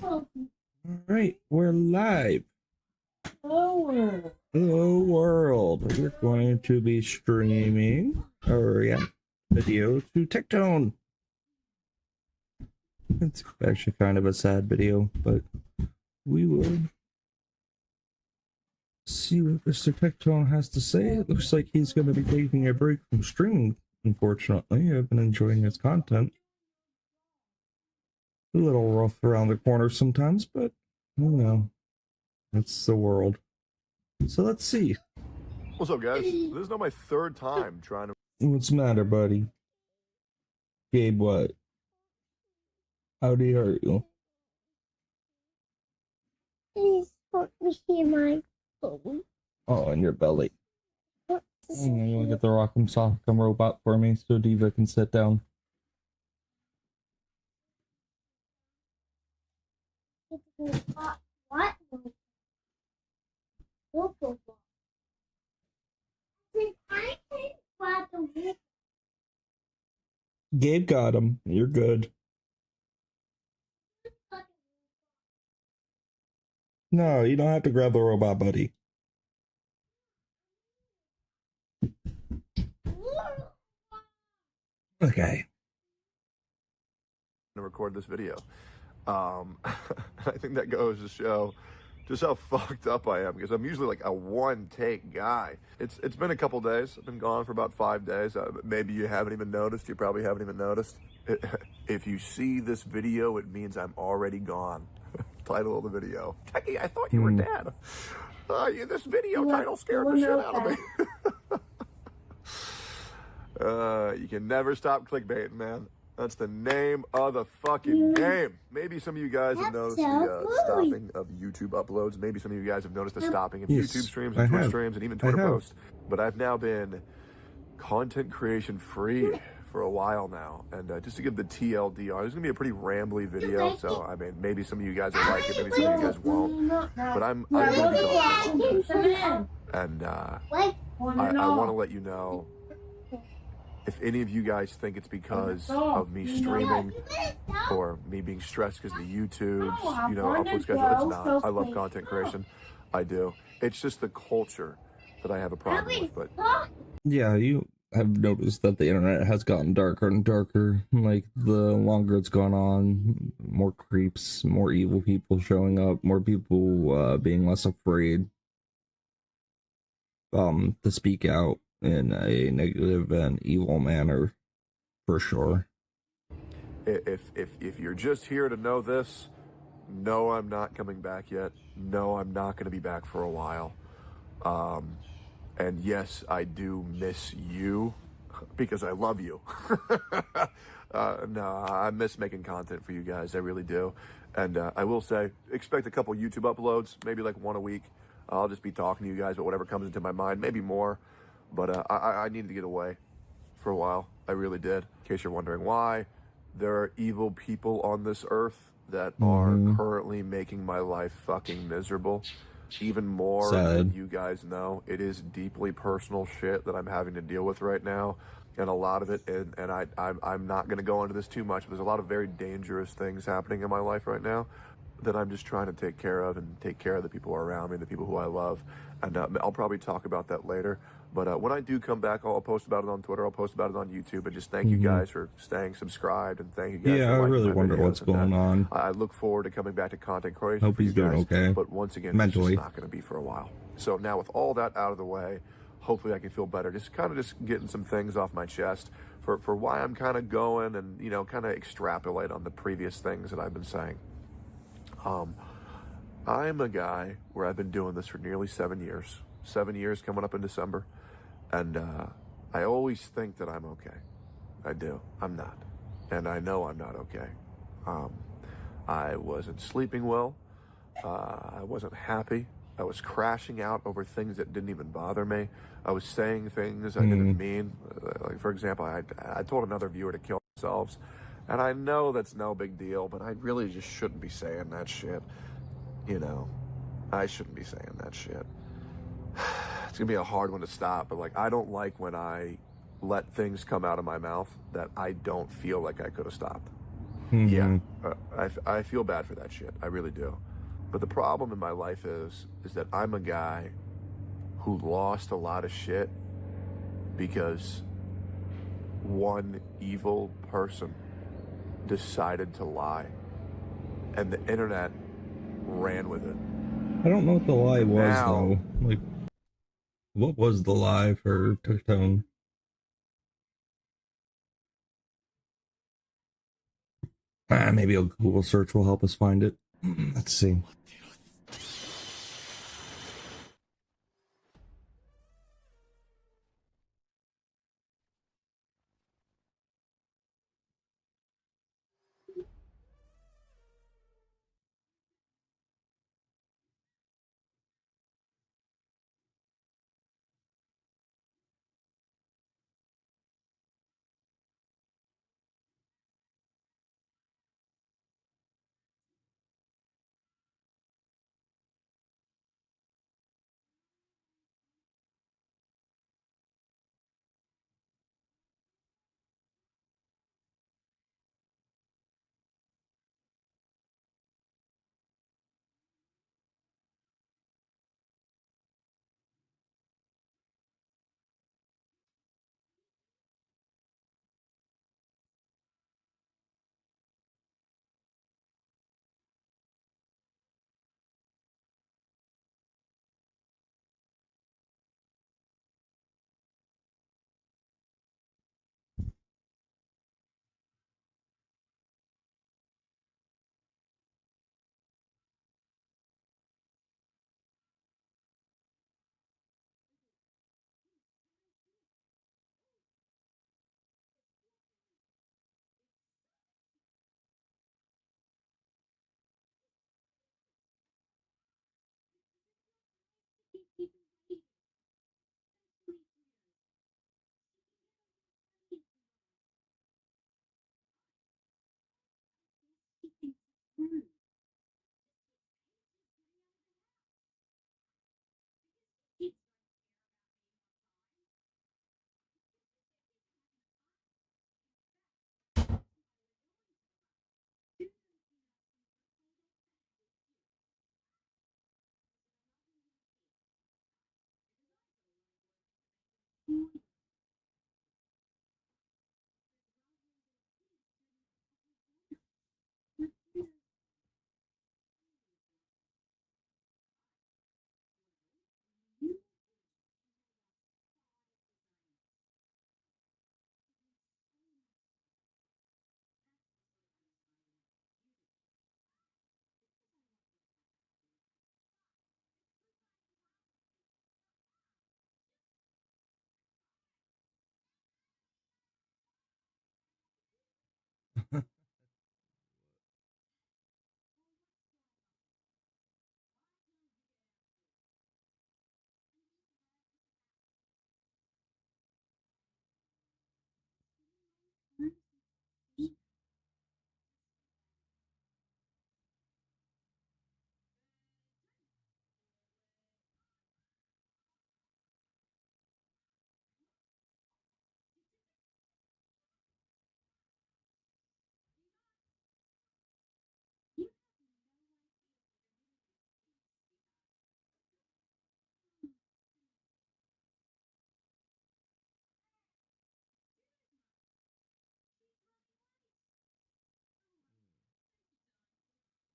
All right, we're live. Hello world. We're going to be streaming a react video to Tectone. It's actually kind of a sad video, but we will see what Mr. Tectone has to say. It looks like he's going to be taking a break from streaming, unfortunately. I've been enjoying his content. A little rough around the corner sometimes, but you know, it's the world. So let's see. What's up, guys? This is now my third time trying to... What's the matter, buddy? Gabe, what? How did he hurt you? Please put me in my phone. Oh, in your belly. You want to get the Rock'em Sock'em robot for me so Diva can sit down? What? Gabe got him. You're good. No, you don't have to grab the robot, buddy. Okay. To record this video. I think that goes to show just how fucked up I am, because I'm usually like a one-take guy. It's been a couple days. I've been gone for about 5 days. Maybe you haven't even noticed. You probably haven't even noticed. If you see this video, it means I'm already gone. Title of the video. Techie, I thought you were dead. This video title scared the shit out of me. You can never stop clickbaiting, man. That's the name of the fucking game. Maybe some of you guys have noticed the stopping of YouTube uploads. Maybe some of you guys have noticed the stopping of YouTube streams and Twitch streams and even Twitter posts. But I've now been content creation free for a while now. And just to give the TLDR, this is going to be a pretty rambly video. So, I mean, maybe some of you guys will like it. Maybe some of you guys won't. But I'm going to be gone. And I want to let you know, if any of you guys think it's because of me streaming or me being stressed because of the YouTubes, you know, upload schedule, it's not. I love content creation. I do. It's just the culture that I have a problem with. But yeah, you have noticed that the internet has gotten darker and darker. Like, the longer it's gone on, more creeps, more evil people showing up, more people being less afraid to speak out in a negative and evil manner, for sure. If you're just here to know this, no, I'm not coming back yet. No, I'm not going to be back for a while. And yes, I do miss you because I love you. No, I miss making content for you guys. I really do. And I will say, expect a couple YouTube uploads, maybe like one a week. I'll just be talking to you guys about whatever comes into my mind, maybe more. But I needed to get away for a while. I really did. In case you're wondering why, there are evil people on this earth that are currently making my life fucking miserable. Even more than you guys know. It is deeply personal shit that I'm having to deal with right now. And a lot of it, and I'm not going to go into this too much, but there's a lot of very dangerous things happening in my life right now that I'm just trying to take care of and take care of the people around me, the people who I love. And I'll probably talk about that later. But when I do come back, I'll post about it on Twitter. I'll post about it on YouTube. And just thank you guys for staying subscribed. And thank you guys for I really wonder what's going on. I look forward to coming back to content creation. Hope he's doing okay. But once again, mentally, it's just not going to be for a while. So now with all that out of the way, hopefully I can feel better. Just getting some things off my chest for why I'm kind of going and, you know, kind of extrapolate on the previous things that I've been saying. I'm a guy where I've been doing this for nearly 7 years. 7 years coming up in December. And I always think that I'm okay. I do. I'm not. And I know I'm not okay. I wasn't sleeping well. I wasn't happy. I was crashing out over things that didn't even bother me. I was saying things I didn't mean. Like, for example, I told another viewer to kill themselves. And I know that's no big deal, but I really just shouldn't be saying that shit. You know, I shouldn't be saying that shit. It's gonna be a hard one to stop, but like, I don't like when I let things come out of my mouth that I don't feel like I could have stopped. Yeah, Hmm. I feel bad for that shit. I really do. But the problem in my life is that I'm a guy who lost a lot of shit because one evil person decided to lie, and the internet ran with it. I don't know what the lie And was now, though. Like, what was the lie for Tone? Maybe a Google search will help us find it. Let's see.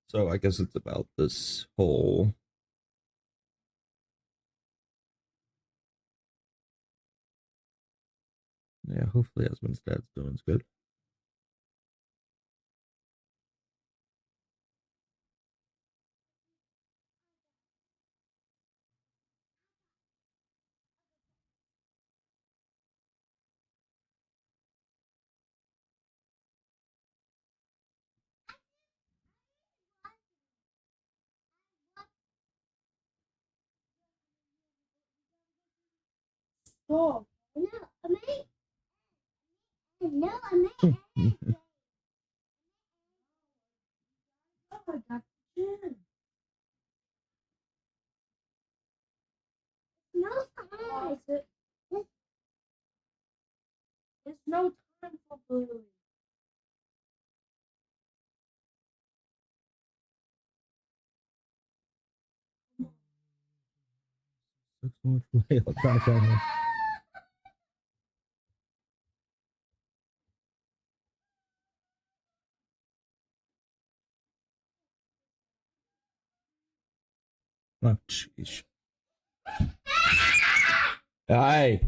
So I guess it's about this whole. Yeah, hopefully Esmond's dad's doing good. Stop. No, I mean, no, I mean, oh, I got you. No time. There's no time for blue. Took so much for my electronic camera. Oh, jeez. Hi.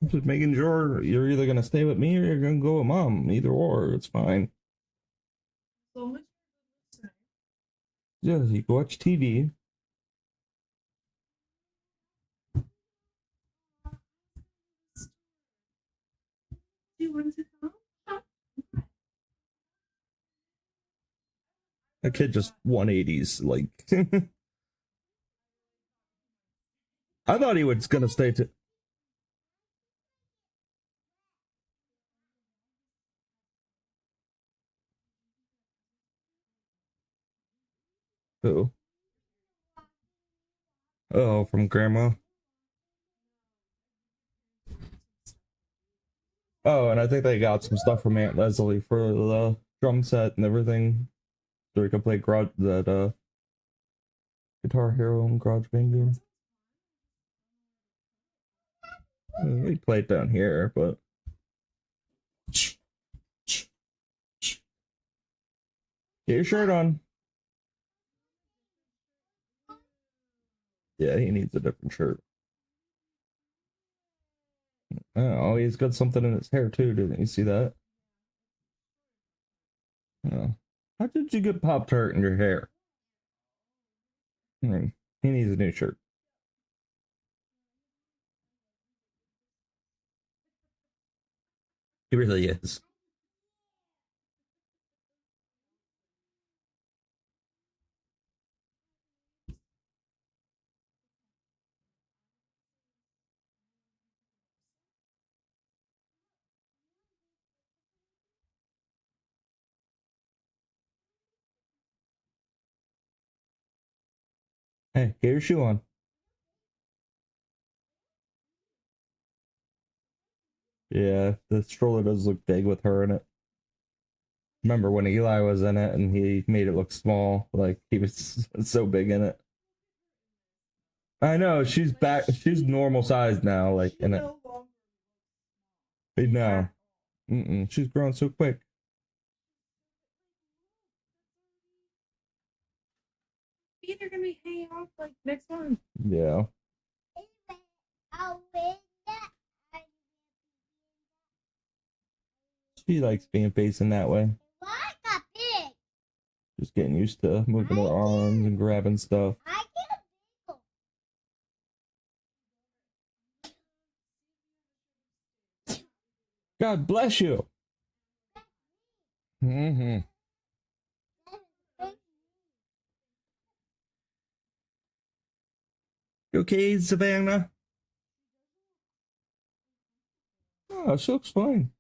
I'm just making sure you're either gonna stay with me or you're gonna go with mom. Either or, it's fine. Yeah, you can watch TV. That kid just 180s. Like, I thought he was gonna stay to. Who? Oh, from Grandma. Oh, and I think they got some stuff from Aunt Leslie for the drum set and everything, so we can play Guitar Hero and Garage Band game. We play it down here, but get your shirt on. Yeah, he needs a different shirt. Oh, he's got something in his hair too. Didn't you see that? Oh. How did you get Pop-Tart in your hair? He needs a new shirt. He really is. Hey, get your shoe on. Yeah, the stroller does look big with her in it. Remember when Eli was in it and he made it look small? Like he was so big in it. I know, she's back. She's normal size now, like in it. Hey, no. She's grown so quick. They're gonna be hanging off like next month. Yeah. She likes being facing that way. Just getting used to moving her arms and grabbing stuff. God bless you. Mm-hmm. You okay, Savannah? Oh, she looks fine.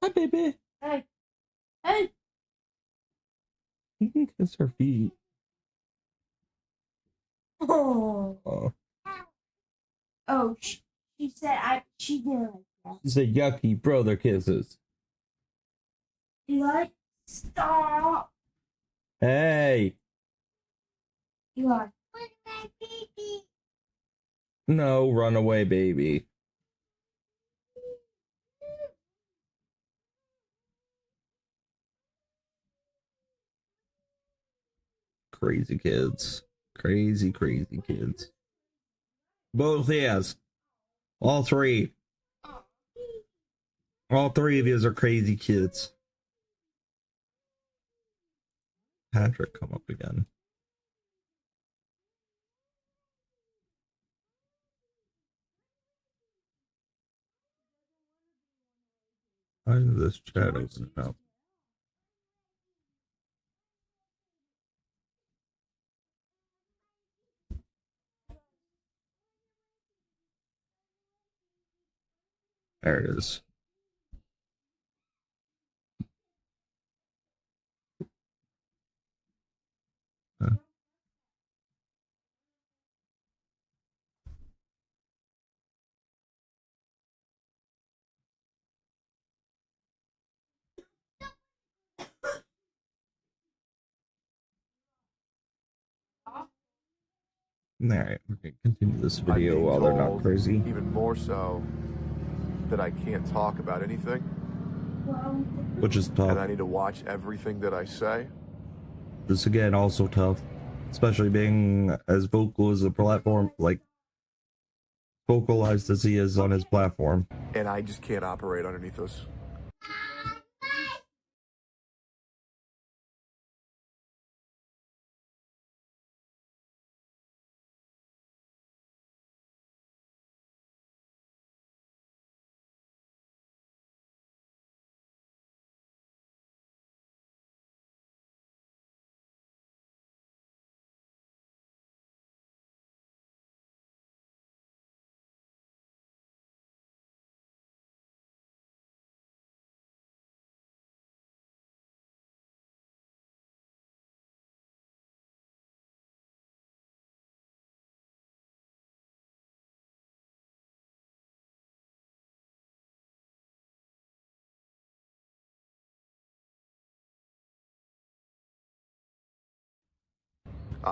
Hi, baby. Hey. Hey. You can kiss her feet. Oh. Oh. Oh, she said she did like that. She said yucky brother kisses. Eli, stop. Hey. Eli. No, run away, baby. Crazy kids. Crazy, crazy kids. Both yes. All three. All three of yous are crazy kids. Patrick, come up again. Why is this chat opening up? There it is. Huh. Alright, we're gonna continue this I'm video being while they're not told, crazy. even more so, that I can't talk about anything. Which is And tough. I need to watch everything that I say. This again also tough. Especially being as vocal as the platform, like vocalized as he is on his platform. And I just can't operate underneath those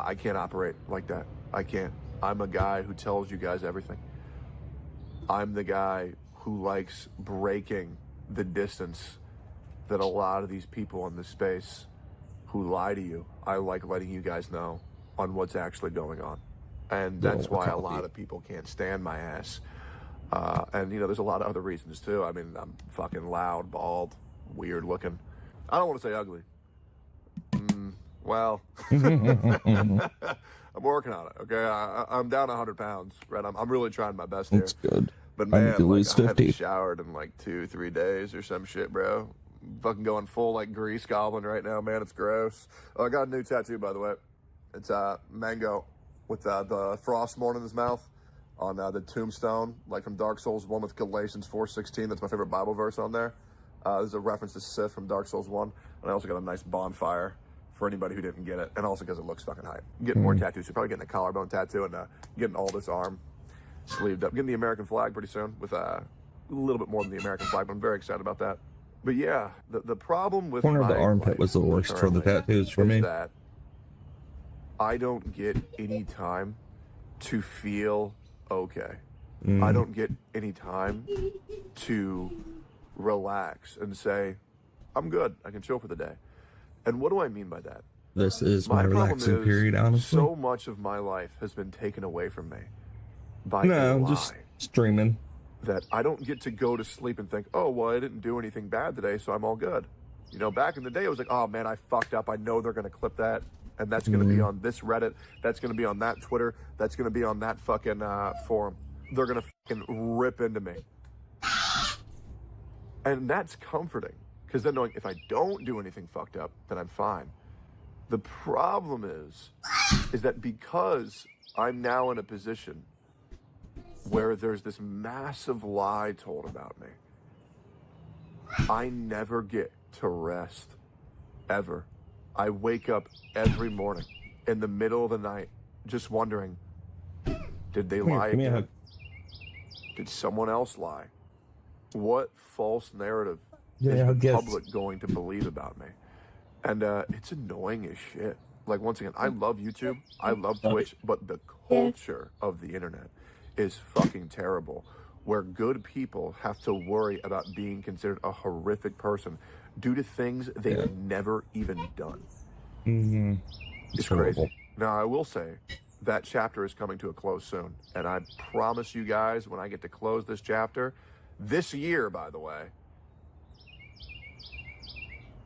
I can't operate like that. I can't. I'm a guy who tells you guys everything. I'm the guy who likes breaking the distance that a lot of these people in this space who lie to you, I like letting you guys know on what's actually going on. And that's why a lot of people can't stand my ass. And, you know, there's a lot of other reasons, too. I mean, I'm fucking loud, bald, weird looking. I don't want to say ugly. Well, I'm working on it, okay? I'm down 100 pounds, right? I'm really trying my best here. That's good. But I man, need to lose I haven't 50. showered in like 2-3 days or some shit, bro. Fucking going full like grease goblin right now, man. It's gross. Oh, I got a new tattoo, by the way. It's mango with the frost born in his mouth on the tombstone, like from Dark Souls 1 with Galatians 4:16. That's my favorite Bible verse on there. There's a reference to Sith from Dark Souls 1. And I also got a nice bonfire for anybody who didn't get it. And also because it looks fucking hype. I'm getting more tattoos. So probably getting a collarbone tattoo and getting all this arm sleeved up. Getting the American flag pretty soon with a little bit more than the American flag, but I'm very excited about that. But yeah, the problem with Corner of the my armpit life was the worst for the currently tattoos for is me. that I don't get any time to feel okay. I don't get any time to relax and say, I'm good, I can chill for the day. And what do I mean by that? This is my problem relaxing is period, honestly. so much of my life has been taken away from me by a No, lie just streaming. that I don't get to go to sleep and think, oh, well, I didn't do anything bad today, so I'm all good. You know, back in the day, it was like, oh, man, I fucked up. I know they're going to clip that, and that's going to be on this Reddit. That's going to be on that Twitter. That's going to be on that fucking forum. They're going to fucking rip into me. And that's comforting, because then knowing if I don't do anything fucked up, then I'm fine. The problem is that because I'm now in a position where there's this massive lie told about me, I never get to rest, ever. I wake up every morning in the middle of the night just wondering, did they lie Give me a again? hug. Did someone else lie? What false narrative Yeah, is I the guess. public going to believe about me? And it's annoying as shit. Like, once again, I love YouTube, I love Twitch, but the culture of the internet is fucking terrible, where good people have to worry about being considered a horrific person due to things they've never even done. It's crazy. horrible. Now, I will say that chapter is coming to a close soon, and I promise you guys, when I get to close this chapter, this year, by the way,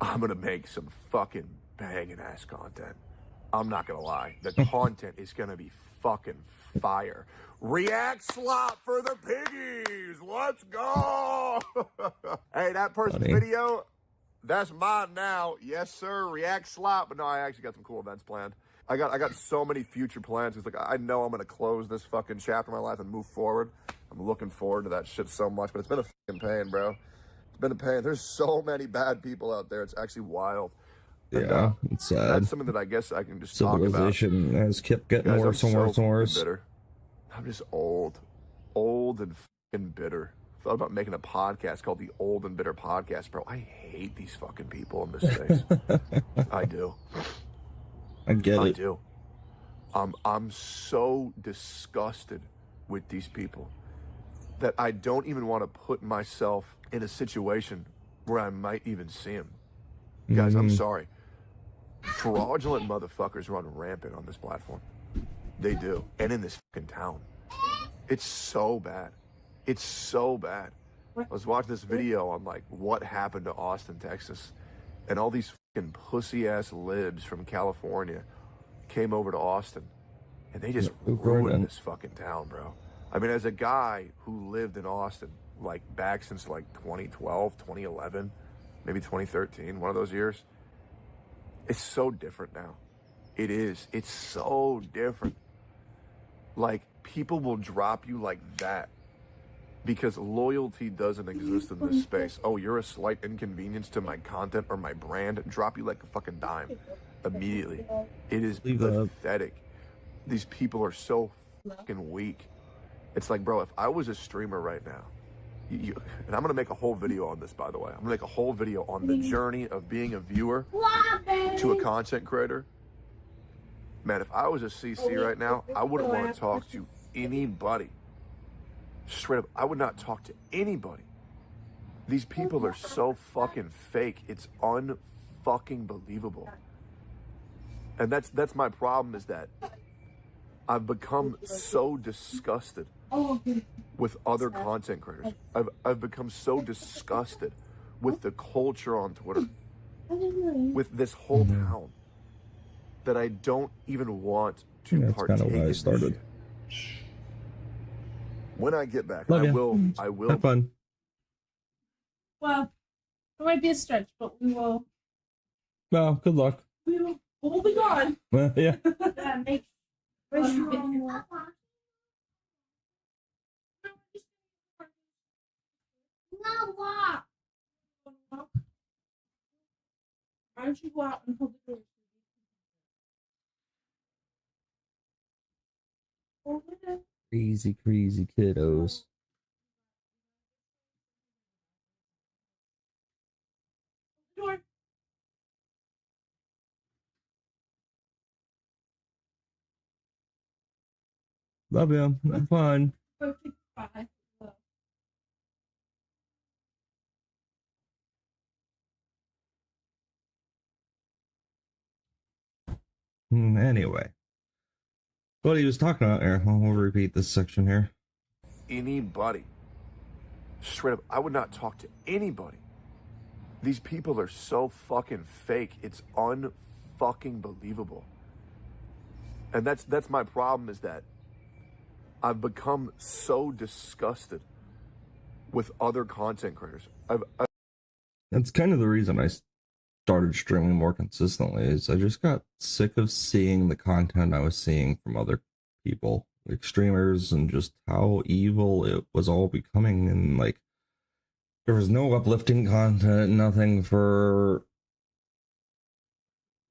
I'm gonna make some fucking banging ass content. I'm not gonna lie. The content is gonna be fucking fire. React slop for the piggies. Let's go. Hey, that person's video, that's mine now. Yes, sir. React slop. But no, I actually got some cool events planned. I got so many future plans. It's like, I know I'm gonna close this fucking chapter of my life and move forward. I'm looking forward to that shit so much, but it's been a fucking pain, bro. It's been a pain. There's so many bad people out there. It's actually wild. And, Yeah, it's sad. that's something that I guess I can just talk about. Civilization has kept getting Guys, worse I'm and worse so and worse. bitter. I'm just old and fucking bitter. Thought about making a podcast called the Old and Bitter Podcast, bro. I hate these fucking people in this space. I do. I get I it. do. I'm so disgusted with these people that I don't even want to put myself in a situation where I might even see them. Guys, I'm sorry. Fraudulent motherfuckers run rampant on this platform. They do. And in this fucking town. It's so bad. It's so bad. I was watching this video on, like, what happened to Austin, Texas. And all these fucking pussy-ass libs from California came over to Austin. And they just ruined this fucking town, bro. I mean, as a guy who lived in Austin, like, back since, like, 2012, 2011, maybe 2013, one of those years, it's so different now. It is. It's so different. Like, people will drop you like that because loyalty doesn't exist in this space. Oh, you're a slight inconvenience to my content or my brand. Drop you like a fucking dime immediately. It is pathetic. These people are so fucking weak. It's like, bro, if I was a streamer right now, and I'm going to make a whole video on this, by the way. I'm going to make a whole video on the journey of being a viewer to a content creator. Man, if I was a CC right now, I wouldn't want to talk to anybody. Straight up, I would not talk to anybody. These people are so fucking fake. It's unfucking believable. And that's my problem, is that I've become so disgusted with other content creators. I've become so disgusted with the culture on Twitter, with this whole town, that I don't even want to That's partake kind of why I in started. this shit. When I get back, Love I ya. will. Have fun. Well, it might be a stretch, but we will. Well, good luck. We'll be gone. Yeah. Make sure. No walk. Why don't you go out and hold the door? Crazy, crazy kiddos. Door. Love you. Have fun. Perfect. Bye. Anyway. What he was talking about here, we'll repeat this section here. Anybody. Straight up, I would not talk to anybody. These people are so fucking fake. It's unfucking believable. And that's my problem, is that I've become so disgusted with other content creators. That's kind of the reason I started streaming more consistently, is I just got sick of seeing the content I was seeing from other people, like streamers, and just how evil it was all becoming. And like, there was no uplifting content, nothing for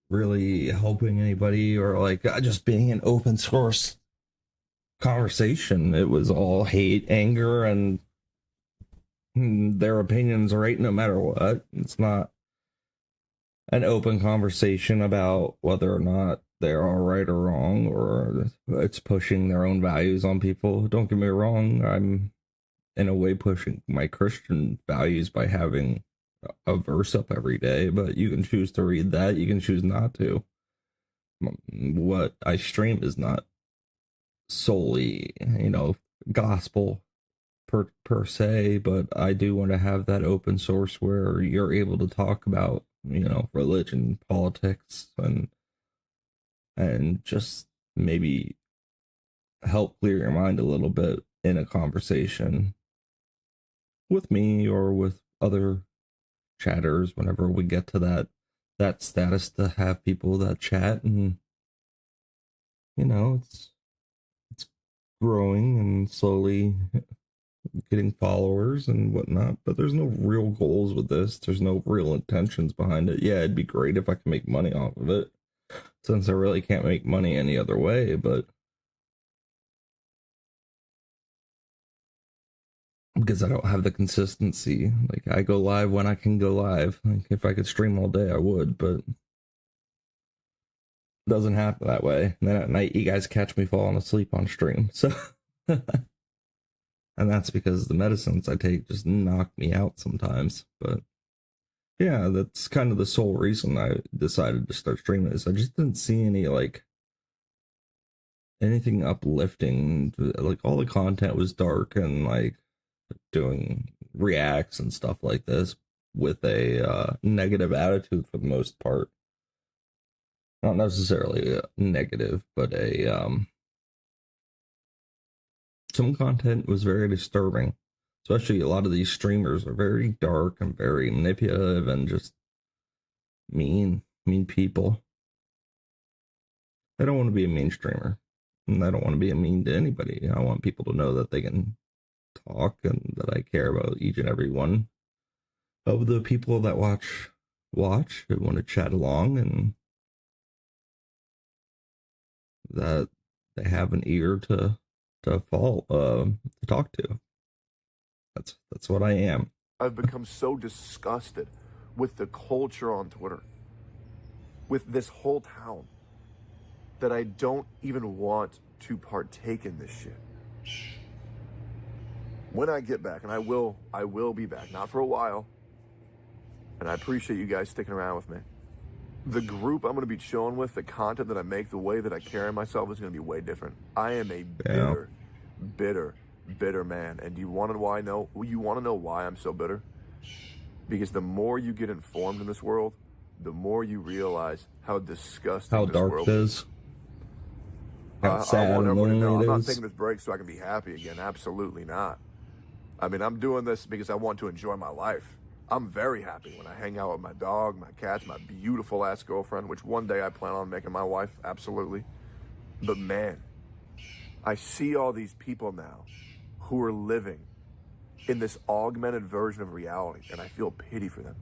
really helping anybody, or like just being an open source conversation. It was all hate, anger, and their opinions are right no matter what. It's not an open conversation about whether or not they're all right or wrong, or it's pushing their own values on people. Don't get me wrong, I'm in a way pushing my Christian values by having a verse up every day, but you can choose to read that, you can choose not to. What I stream is not solely, gospel per se, but I do want to have that open source where you're able to talk about, religion, politics, and just maybe help clear your mind a little bit in a conversation with me or with other chatters whenever we get to that status, to have people that chat. And it's growing and slowly getting followers and whatnot, but there's no real goals with this. There's no real intentions behind it. Yeah, it'd be great if I could make money off of it, since I really can't make money any other way, but because I don't have the consistency. Like, I go live when I can go live. Like, if I could stream all day, I would, but it doesn't happen that way. And then at night, you guys catch me falling asleep on stream. So, and that's because the medicines I take just knock me out sometimes. But yeah, that's kind of the sole reason I decided to start streaming, is I just didn't see anything uplifting. Like, all the content was dark and like doing reacts and stuff like this with a negative attitude for the most part. Not necessarily negative, but some content was very disturbing. Especially a lot of these streamers are very dark and very manipulative and just mean people. I don't want to be a mean streamer, and I don't want to be a mean to anybody. I want people to know that they can talk and that I care about each and every one of the people that watch and want to chat along, and that they have an ear to talk to. That's what I am. I've become so disgusted with the culture on Twitter, with this whole town, that I don't even want to partake in this shit. When I get back, and I will be back, not for a while, and I appreciate you guys sticking around with me. The group I'm going to be chilling with, the content that I make, the way that I carry myself is going to be way different. I am a bitter man. And you want to know why I'm so bitter? Because the more you get informed in this world, the more you realize how disgusting How this dark world it is. How sad I want and everyone to know, lonely I'm it not is. taking this break so I can be happy again. Absolutely not. I mean, I'm doing this because I want to enjoy my life. I'm very happy when I hang out with my dog, my cats, my beautiful ass girlfriend, which one day I plan on making my wife, absolutely. But man, I see all these people now who are living in this augmented version of reality, and I feel pity for them.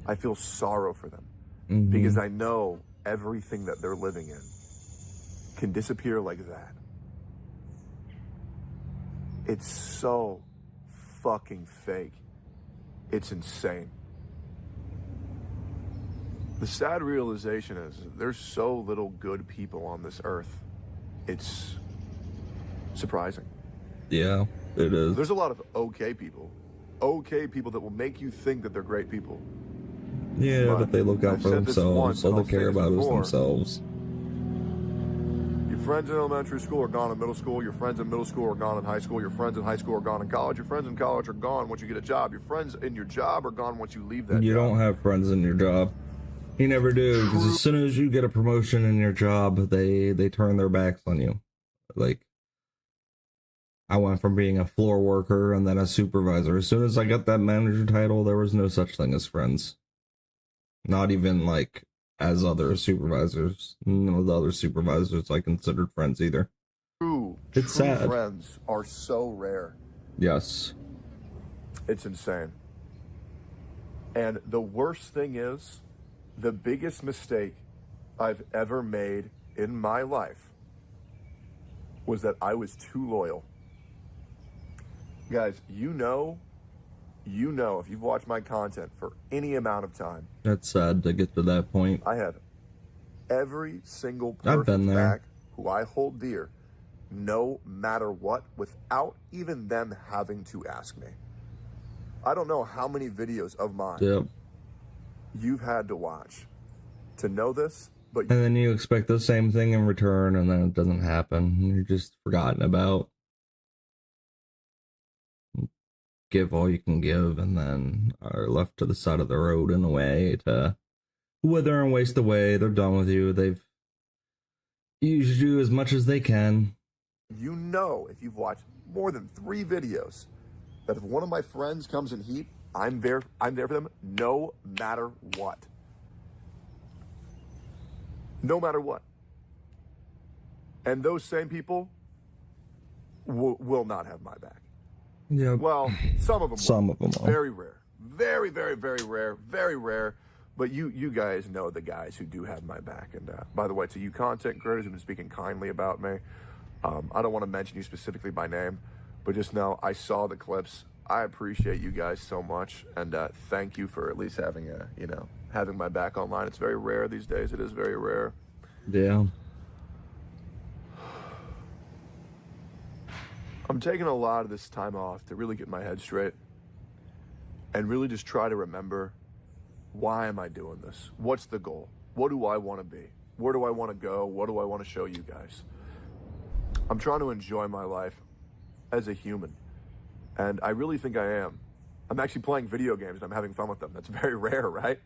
I feel sorrow for them because I know everything that they're living in can disappear like that. It's so fucking fake. It's insane. The sad realization is there's so little good people on this earth. It's surprising. Yeah, it is. There's a lot of okay people that will make you think that they're great people. Yeah, but they look out I've for said this themselves. once, All and they I'll say care this about is before. themselves. Your friends in elementary school are gone in middle school. Your friends in middle school are gone in high school. Your friends in high school are gone in college. Your friends in college are gone once you get a job. Your friends in your job are gone once you leave that job. You don't have friends in your job. You never do, because as soon as you get a promotion in your job, they turn their backs on you. Like, I went from being a floor worker and then a supervisor. As soon as I got that manager title, there was no such thing as friends. Not even, like, as other supervisors. None of the other supervisors I considered friends either. True sad. friends are so rare. Yes. It's insane. And the worst thing is, the biggest mistake I've ever made in my life was that I was too loyal. Guys, you know, if you've watched my content for any amount of time. That's sad to get to that point. I have every single I've been person's there. back who I hold dear, no matter what, without even them having to ask me. I don't know how many videos of mine Yep. you've had to watch to know this, but And then you expect the same thing in return, and then it doesn't happen. You're just forgotten about. Give all you can give, and then are left to the side of the road in a way to wither and waste away. They're done with you. They've used you as much as they can. you know, if you've watched more than 3 videos, that if one of my friends comes in heat, I'm there for them no matter what. No matter what. And those same people will not have my back. Yeah. Well, some of them Some will. of them will. Very rare. Very, very, very rare. Very rare. But you guys know the guys who do have my back. And by the way, to you content creators who've been speaking kindly about me, I don't want to mention you specifically by name, but just know I saw the clips. I appreciate you guys so much, and thank you for at least having having my back online. It's very rare these days. It is very rare. Yeah. I'm taking a lot of this time off to really get my head straight and really just try to remember, why am I doing this? What's the goal? What do I want to be? Where do I want to go? What do I want to show you guys? I'm trying to enjoy my life as a human, and I really think I am. I'm actually playing video games and I'm having fun with them. That's very rare, right?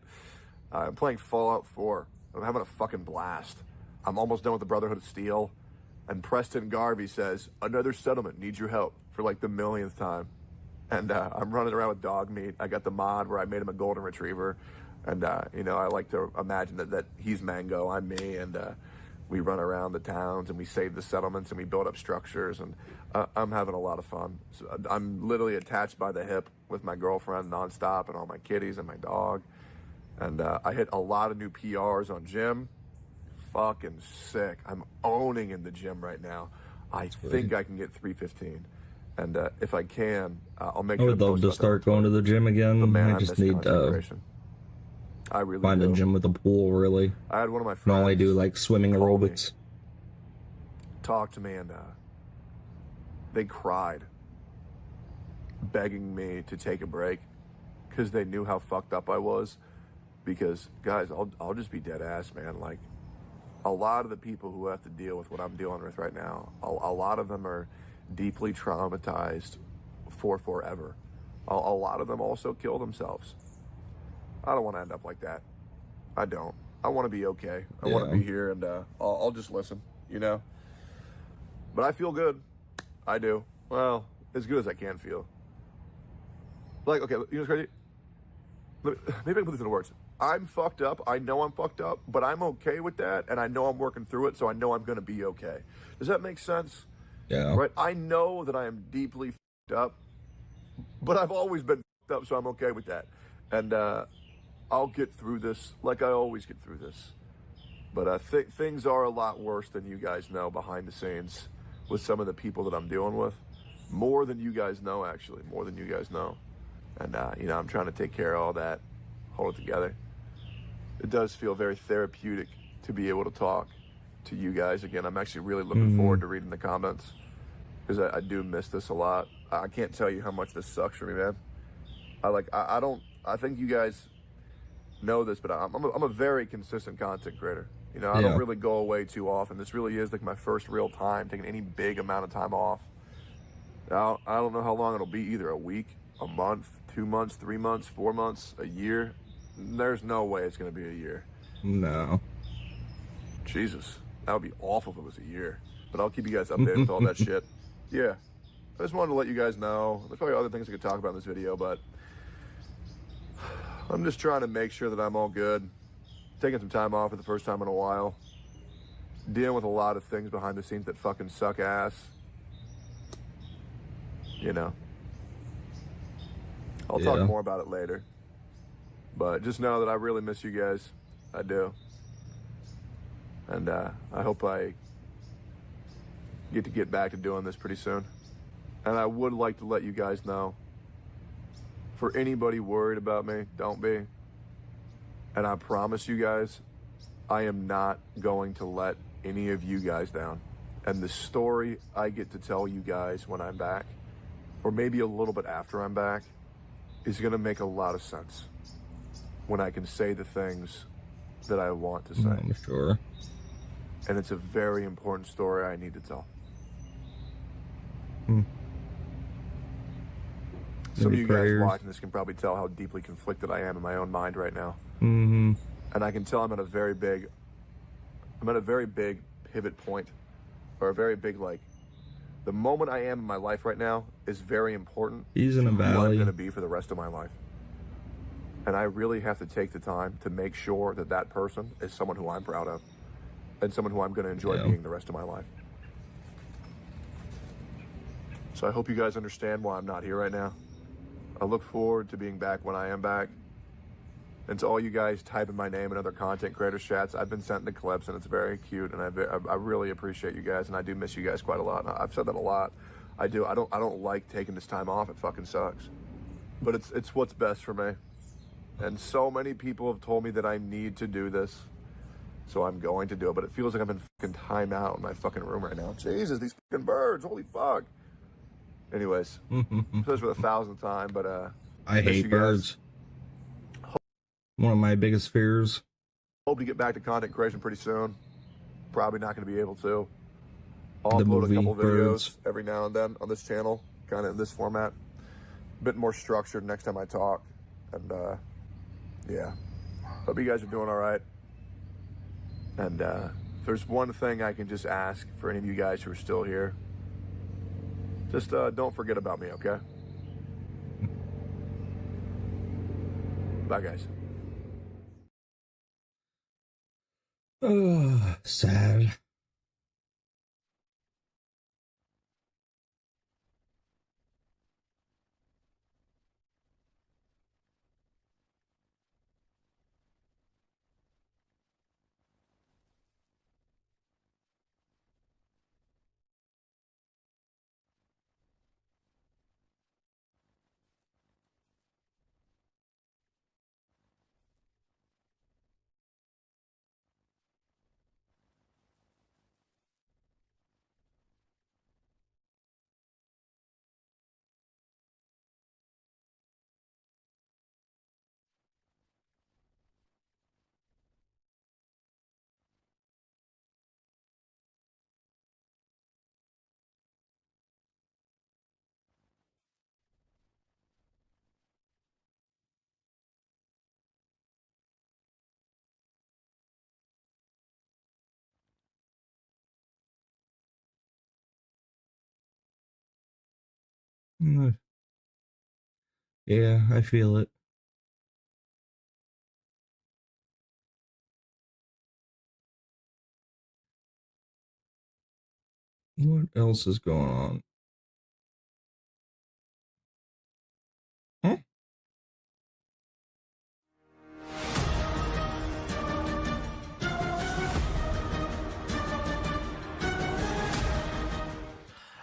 I'm playing Fallout 4. I'm having a fucking blast. I'm almost done with the Brotherhood of Steel. And Preston Garvey says, another settlement needs your help for like the millionth time. And I'm running around with dog meat. I got the mod where I made him a golden retriever. And, I like to imagine that he's Mango, I'm me. And we run around the towns and we save the settlements and we build up structures. And I'm having a lot of fun. So I'm literally attached by the hip with my girlfriend nonstop and all my kitties and my dog. And I hit a lot of new PRs on gym. Fucking sick. I'm owning in the gym right now. I think I can get 315. And if I can, I'll make I sure would love to start going to the gym again. But man, I just miss need content to creation. I really find do. a gym with a pool, really. I had one of my I friends. only do like swimming call me. aerobics. talked to me and they cried, begging me to take a break because they knew how fucked up I was. Because, guys, I'll just be dead ass, man. Like, a lot of the people who have to deal with what I'm dealing with right now, a lot of them are deeply traumatized for forever. A lot of them also kill themselves. I don't want to end up like that. I don't. I want to be okay. I want to be here, and I'll just listen, you know? But I feel good. I do. Well, as good as I can feel. Like, okay, you know what's crazy? Maybe I can put this into words. I'm fucked up. I know I'm fucked up, but I'm okay with that, and I know I'm working through it, so I know I'm going to be okay. Does that make sense? Yeah. Right? I know that I am deeply fucked up, but I've always been fucked up, so I'm okay with that. And I'll get through this like I always get through this. But things are a lot worse than you guys know behind the scenes with some of the people that I'm dealing with. More than you guys know, actually. More than you guys know. And, you know, I'm trying to take care of all that, hold it together. It does feel very therapeutic to be able to talk to you guys again. I'm actually really looking forward to reading the comments because I do miss this a lot. I can't tell you how much this sucks for me, man. I think you guys know this, but I'm a very consistent content creator. You know, I don't really go away too often. This really is like my first real time taking any big amount of time off. Now, I don't know how long it'll be, either a week, a month, 2 months, 3 months, 4 months, a year. There's no way it's going to be a year. No. Jesus, that would be awful if it was a year. But I'll keep you guys updated with all that shit. Yeah, I just wanted to let you guys know. There's probably other things I could talk about in this video, but I'm just trying to make sure that I'm all good. Taking some time off for the first time in a while. Dealing with a lot of things behind the scenes that fucking suck ass. You know. I'll talk more about it later. But just know that I really miss you guys. I do. And I hope I get back to doing this pretty soon. And I would like to let you guys know, for anybody worried about me, don't be. And I promise you guys, I am not going to let any of you guys down. And the story I get to tell you guys when I'm back, or maybe a little bit after I'm back, is going to make a lot of sense when I can say the things that I want to say. I'm sure. And it's a very important story I need to tell. Some of you guys watching this can probably tell how deeply conflicted I am in my own mind right now. And I can tell I'm at a very big pivot point, or a very big, like, the moment I am in my life right now is very important. He's in a valley. Who I'm going to be for the rest of my life. And I really have to take the time to make sure that that person is someone who I'm proud of and someone who I'm going to enjoy being the rest of my life. So I hope you guys understand why I'm not here right now. I look forward to being back when I am back. And to all you guys typing my name in other content creators chats, I've been sent the clips and it's very cute, and I really appreciate you guys, and I do miss you guys quite a lot. And I've said that a lot. I do. I don't like taking this time off. It fucking sucks. But it's what's best for me. And so many people have told me that I need to do this. So I'm going to do it. But it feels like I'm in fucking timeout in my fucking room right now. Jesus, these fucking birds. Holy fuck. Anyways, this for the 1,000th time, but I hate birds. One of my biggest fears. Hope to get back to content creation pretty soon. Probably not going to be able to. I'll upload a couple videos every now and then on this channel, kind of in this format. A bit more structured next time I talk. And yeah, hope you guys are doing all right. And if there's one thing I can just ask for any of you guys who are still here, just don't forget about me, okay? Bye, guys. Sad. Yeah, I feel it. What else is going on? Huh?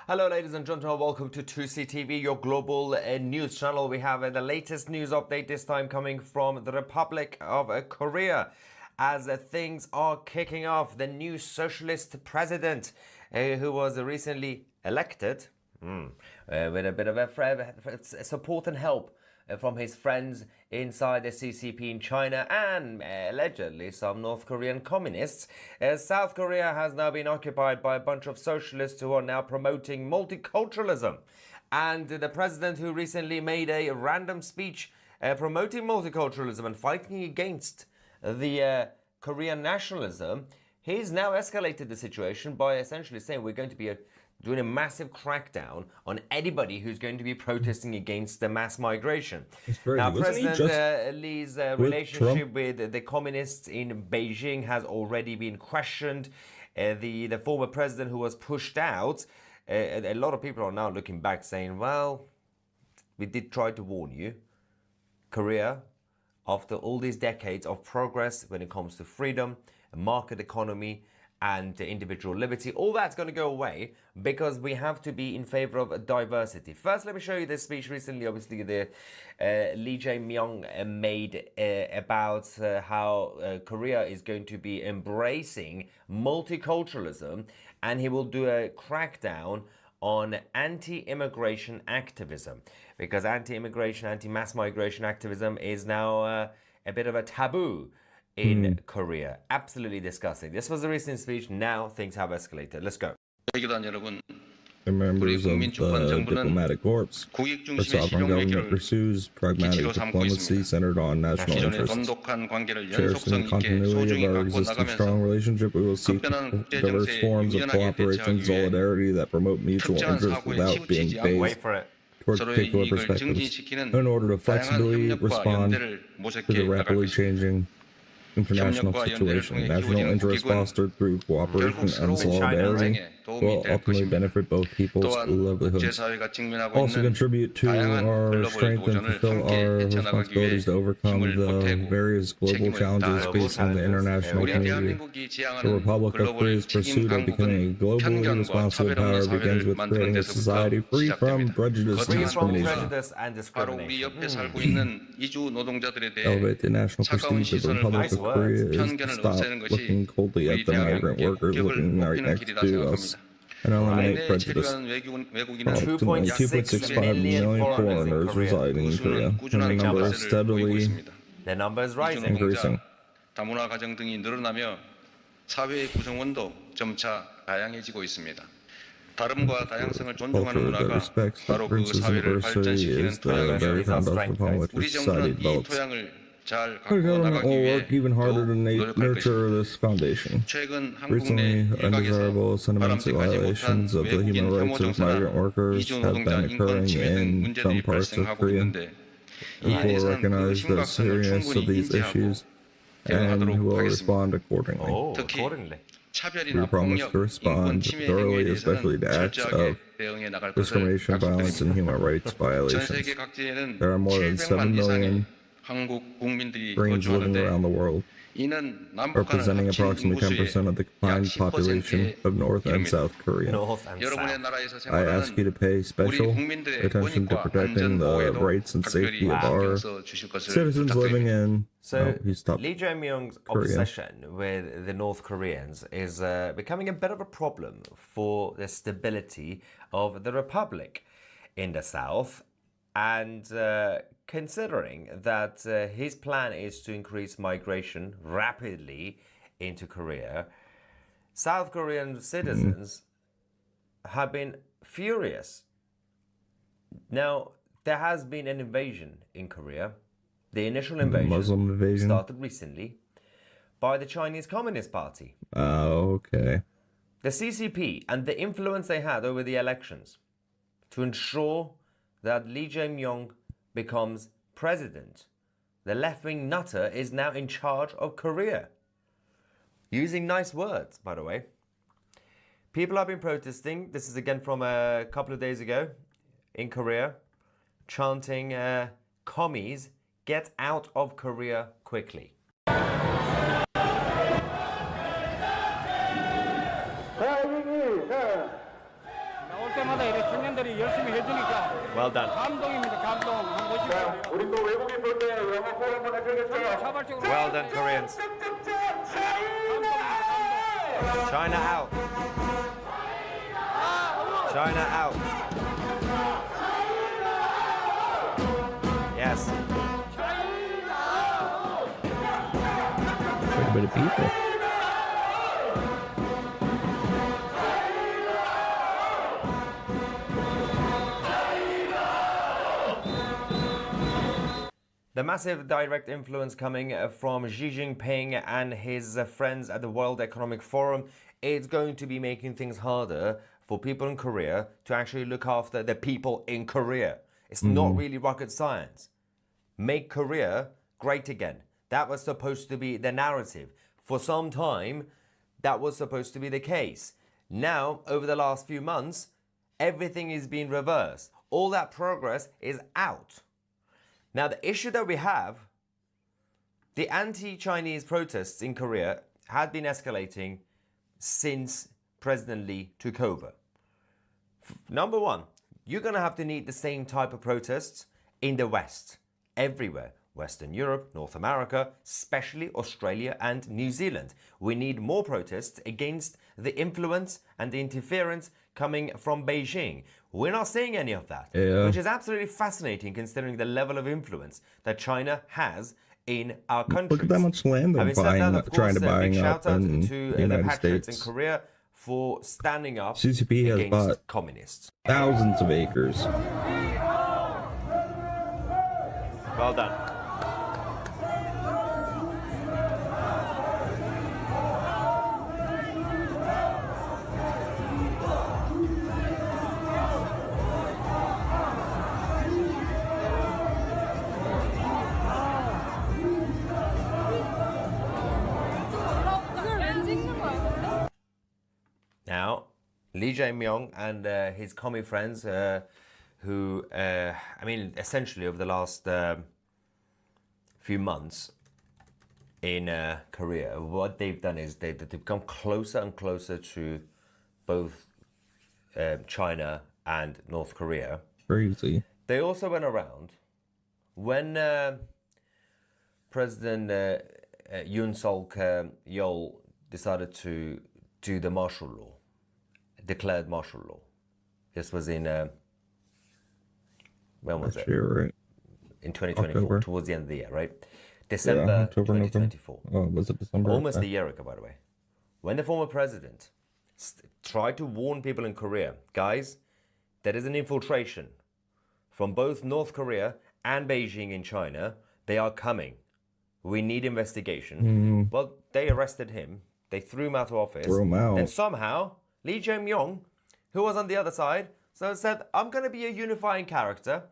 Hello, ladies and gentlemen. Welcome to 2CTV, your global news channel. We have the latest news update, this time coming from the Republic of Korea. As things are kicking off, the new socialist president, who was recently elected, with a bit of a support and help from his friends inside the CCP in China and allegedly some North Korean communists. South Korea has now been occupied by a bunch of socialists who are now promoting multiculturalism. And the president, who recently made a random speech promoting multiculturalism and fighting against the Korean nationalism, he's now escalated the situation by essentially saying we're going to be doing a massive crackdown on anybody who's going to be protesting against the mass migration. Now, President Lee's relationship with the communists in Beijing has already been questioned. The former president, who was pushed out, a lot of people are now looking back saying, well, we did try to warn you. Korea, after all these decades of progress when it comes to freedom, market economy, and individual liberty, all that's going to go away because we have to be in favor of diversity. First, let me show you this speech recently, obviously, the Lee Jae-myung made about how Korea is going to be embracing multiculturalism, and he will do a crackdown on anti-immigration activism, because anti-immigration, anti-mass migration activism is now a bit of a taboo in Korea. Absolutely disgusting. This was a recent speech. Now things have escalated. Let's go. The members of the diplomatic corps, the sovereign government pursues pragmatic diplomacy centered on national interests. Cherishing the continuity of our existing strong relationship, we will seek diverse forms of cooperation and solidarity that promote mutual interests without being based toward particular perspectives, in order to flexibly respond to the rapidly changing international situation. National interest fostered through cooperation and solidarity will ultimately benefit both people's livelihoods. Also contribute to our strength and fulfill our responsibilities to overcome the various global challenges facing the international community. The Republic of Korea's pursuit of becoming a globally responsible power begins with creating a society free from prejudice and discrimination. Elevate the national prestige of the Republic of Korea is to stop looking coldly at the migrant workers looking right next to us and eliminate prejudice. Approximately 2.65 million foreigners residing in Korea, and the number is steadily increasing. 다문화 가정 등이 늘어나며 사회의 구성원도 점차 다양해지고 있습니다. 다름과 다양성을 존중하는 문화가 바로 그 사회를 발전시키는 토양입니다. 우리 정부는 이 토양을 잘 Our 갖고 government 나가기 will 위해 work even harder to 노력할 nurture 것입니다. this foundation. 최근 한국 Recently, 내 undesirable 일각에서 sentiments of 바람직하지 못한 violations of the 외국인 human 혐오 rights of 정서나 migrant workers 이주 have 노동자 been 인권 occurring 침해 등 in 문제들이 some parts of 발생하고 Korea. 있는데 We 이에 will 대해서는 그 recognize the 심각성을 seriousness of 충분히 these 인지하고 issues and 대응하도록 will 하겠습니다. respond accordingly. 특히 We 차별이나 promise 폭력, to 인권 respond 침해 등에 thoroughly, 대해서는 especially to acts 철저하게 of 대응해 나갈 것을 discrimination, violence, and 약속드립니다. human rights 전 violations. 세계 각지에는 There are more than 7 700만 이상의 million 한국 국민들이 Koreans living around the 거주하는데 world, 이는 남북한을 representing 합친 approximately 인구수의 10% of the 약 combined population 10%에 of North and 이릅니다. South Korea. North and 여러분의 South. 나라에서 I ask you to 생활하는 pay 우리 special 국민들의 attention to 권익과 protecting 안전 the 보호에도 rights and safety 각별히 of our 신경 써 주실 것을 citizens living 부탁드립니다. in. So, He stopped. Lee Jae-myung's Korea. obsession with the North Koreans is becoming a bit of a problem for the stability of the Republic in the South. And considering that his plan is to increase migration rapidly into Korea, South Korean citizens have been furious. Now, there has been an invasion in Korea. The initial invasion Muslim invasion. started recently by the Chinese Communist Party. Oh, okay. The CCP and the influence they had over the elections to ensure that Lee Jae-myung becomes president. The left-wing nutter is now in charge of Korea. Using nice words, by the way. People have been protesting. This is again from a couple of days ago in Korea, chanting, commies, get out of Korea quickly. Well done. Well done, Koreans. China out. China out. Yes. Quite a bit of people. The massive direct influence coming from Xi Jinping and his friends at the World Economic Forum is going to be making things harder for people in Korea to actually look after the people in Korea. It's not really rocket science. Make Korea great again. That was supposed to be the narrative. For some time, that was supposed to be the case. Now, over the last few months, everything is being reversed. All that progress is out. Now, the issue that we have, the anti-Chinese protests in Korea had been escalating since President Lee took over. Number one, you're going to have to need the same type of protests in the West, everywhere. Western Europe, North America, especially Australia and New Zealand. We need more protests against the influence and the interference coming from Beijing. We're not seeing any of that, which is absolutely fascinating considering the level of influence that China has in our country. Look at that much land they're buying, trying to buy up in the United States. In Korea for standing up CCP has against bought communists. thousands of acres. Well done. Now, Lee Jae-myung and his commie friends, who, I mean, essentially over the last few months in Korea, what they've done is they've become closer and closer to both China and North Korea. Crazy. They also went around when President Yoon Suk-yeol decided to do the martial law, declared martial law. This was in when was it? Year, right? In 2024, October. towards the end of the year, right? December October, 2024. November. Oh, was it December? Almost Okay. a year ago, by the way. When the former president tried to warn people in Korea, guys, there is an infiltration from both North Korea and Beijing in China. They are coming. We need investigation. Well, they arrested him. They threw him out of office. Threw him out. And somehow, Lee Jae-myung, who was on the other side, said, I'm going to be a unifying character.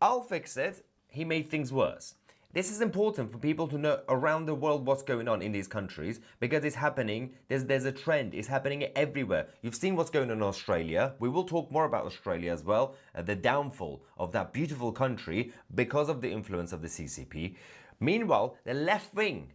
I'll fix it. He made things worse. This is important for people to know around the world what's going on in these countries because it's happening. There's a trend. It's happening everywhere. You've seen what's going on in Australia. We will talk more about Australia as well. The downfall of that beautiful country because of the influence of the CCP. Meanwhile, the left-wing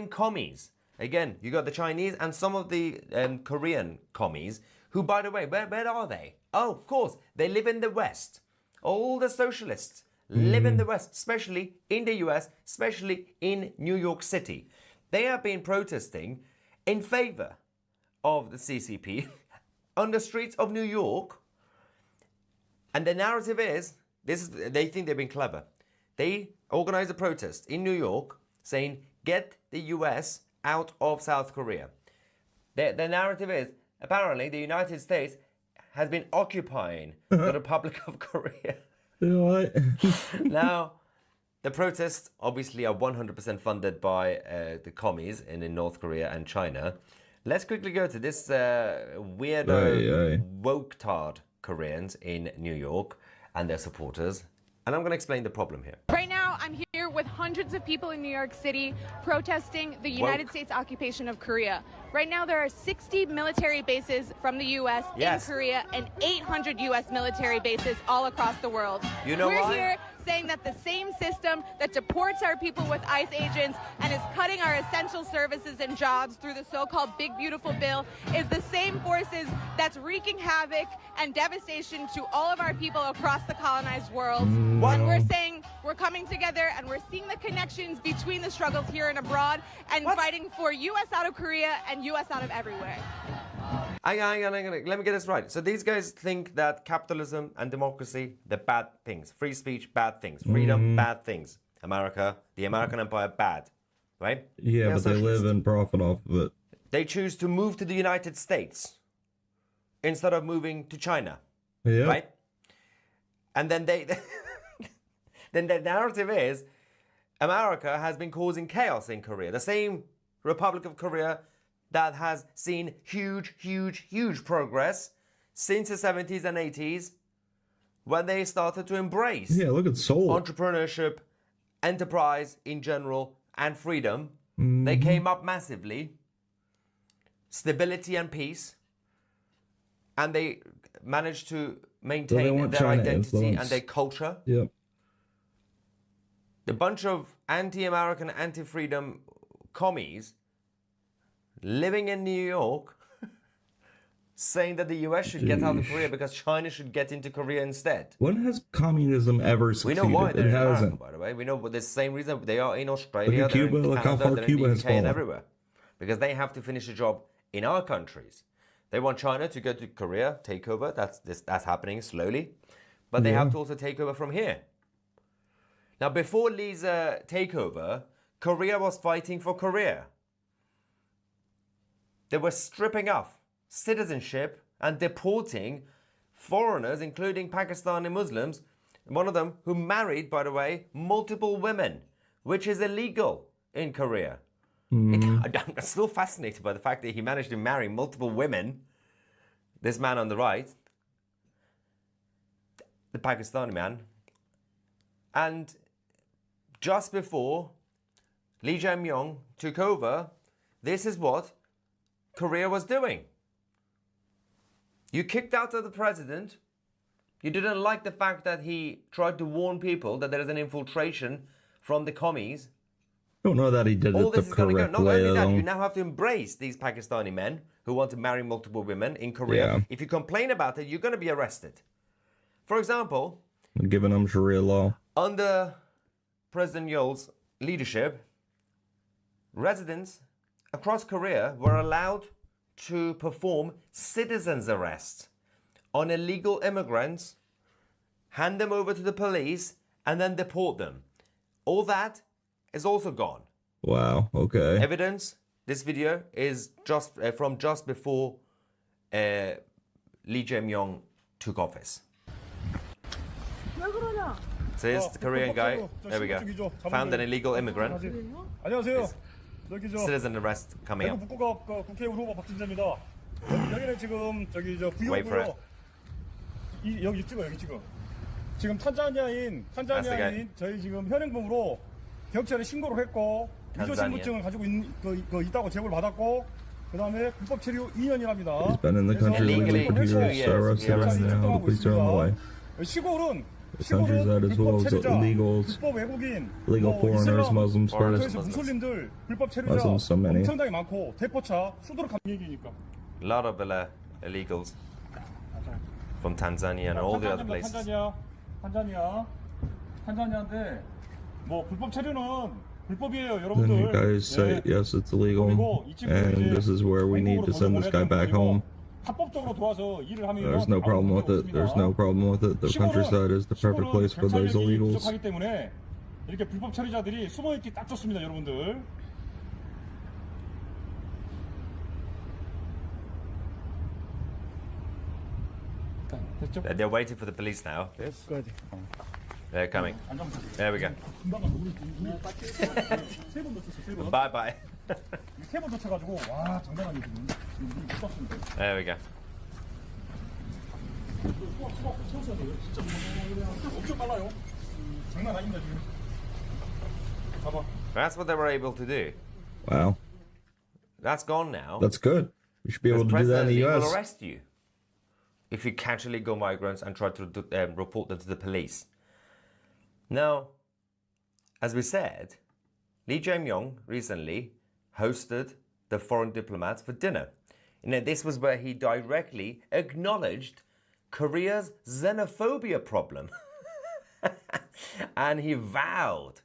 commies. Again, you got the Chinese and some of the Korean commies who, by the way, where are they? Oh, of course, they live in the West. All the socialists live in the West, especially in the US, especially in New York City. They have been protesting in favor of the CCP on the streets of New York. And the narrative is, they think they've been clever. They organized a protest in New York saying, get the US out of South Korea. The narrative is, apparently, the United States has been occupying the Republic of Korea. You know what? Now, the protests obviously are 100% funded by the commies in North Korea and China. Let's quickly go to this weirdo woke-tard Koreans in New York. and their supporters. And I'm going to explain the problem here. Right now, I'm here with hundreds of people in New York City protesting the United States occupation of Korea. Right now, there are 60 military bases from the U.S. in Korea and 800 U.S. military bases all across the world. You know We're why? here saying that the same system that deports our people with ICE agents and is cutting our essential services and jobs through the so-called Big Beautiful Bill is the same forces that's wreaking havoc and devastation to all of our people across the colonized world. And we're saying we're coming together and we're seeing the connections between the struggles here and abroad and fighting for U.S. out of Korea and U.S. out of everywhere. Hang on, let me get this right. So these guys think that capitalism and democracy, they're bad things. Free speech, bad things. Freedom, bad things. America, the American empire, bad. Right? Yeah, but they live and profit off of it. They choose to move to the United States instead of moving to China. Yeah. Right? And then then the narrative is America has been causing chaos in Korea. The same Republic of Korea that has seen huge progress since the 70s and 80s when they started to embrace look at Seoul. entrepreneurship, enterprise in general, and freedom. They came up massively. Stability and peace. And they managed to maintain their China identity influence. and their culture. Yep. The bunch of anti-American, anti-freedom commies living in New York saying that the US should get out of Korea because China should get into Korea instead. When has communism ever We succeeded? know why they're It in America, hasn't. by the way. We know the same reason they are in Australia, Look at Cuba, they're in look how Canada, far they're Cuba in the has UK and fallen. everywhere. Because they have to finish a job in our countries. They want China to go to Korea, take over. That's happening slowly. But they have to also take over from here. Now, before Lee's takeover, Korea was fighting for Korea. They were stripping off citizenship and deporting foreigners, including Pakistani Muslims, one of them who married, by the way, multiple women, which is illegal in Korea. I'm still fascinated by the fact that he managed to marry multiple women. This man on the right, the Pakistani man. And just before Lee Jae-myung took over, this is what Korea was doing. You kicked out the president. You didn't like the fact that he tried to warn people that there is an infiltration from the commies. Don't know that he did All it the this is going to go. correct Not way, only that, though. you now have to embrace these Pakistani men who want to marry multiple women in Korea. Yeah. If you complain about it, you're going to be arrested. For example, Giving them Sharia law. under President Yeol's leadership, residents across Korea were allowed to perform citizens' arrest on illegal immigrants, hand them over to the police, and then deport them. All that is also gone. Wow, okay. Evidence, this video is from just before Lee Jae-myung took office. So here's the Korean guy, there we go, found an illegal immigrant, 안녕하세요. 저기 저 citizen arrest coming 대구 up. 북구갑 국회의원 후보 박진재입니다. 여기는 지금 저기 저 Wait for it. 부여구요. 여기 찍어 여기 지금. 지금 탄자니아인 저희 지금 현행범으로 경찰에 신고를 했고 위조 신분증을 가지고 있다고 제보를 받았고 그다음에 불법 체류 2년이랍니다. He's been in the country legally for 2 years, so arrested him now. The police are on the way. 시골은 The country's that as well as illegals, 불법 외국인, illegal foreigners, Muslims first. 그래서 무슬림들 불법 체류자 Muslims so many. 엄청나게 많고 대포차 수도로 간 얘기니까. A lot of illegals from Tanzania and all the other places. 탄자니아인데 뭐 불법 체류는 불법이에요, Then 여러분들. you guys say, yes, it's illegal, and this is where we need to send this guy back home. 합법적으로 들어와서 일을 하면 There's no problem with it. There's no problem with it. The countryside is the perfect place for those illegals. 부족하기 때문에 이렇게 불법 체류자들이 숨어 있기 딱 좋습니다, 여러분들. 됐죠? They're waiting for the police now. Yes. 가야지. They're coming. There we go. 세번 놓쳤어, 세 번. Bye bye. 세번 놓쳐가지고 와 장난 아니거든요. 지금 못 봤습니다. There we go. 세우셔야 돼요. 진짜 엄청 빨라요. 장난 아닙니다 지금. 봐봐. That's what they were able to do. Wow. That's gone now. That's good. We should be able to do that in President the Lee will US. arrest you if you catch illegal migrants and try to report them to the police. Now, as we said, Lee Jae-myung recently hosted the foreign diplomats for dinner. This was where he directly acknowledged Korea's xenophobia problem. And he vowed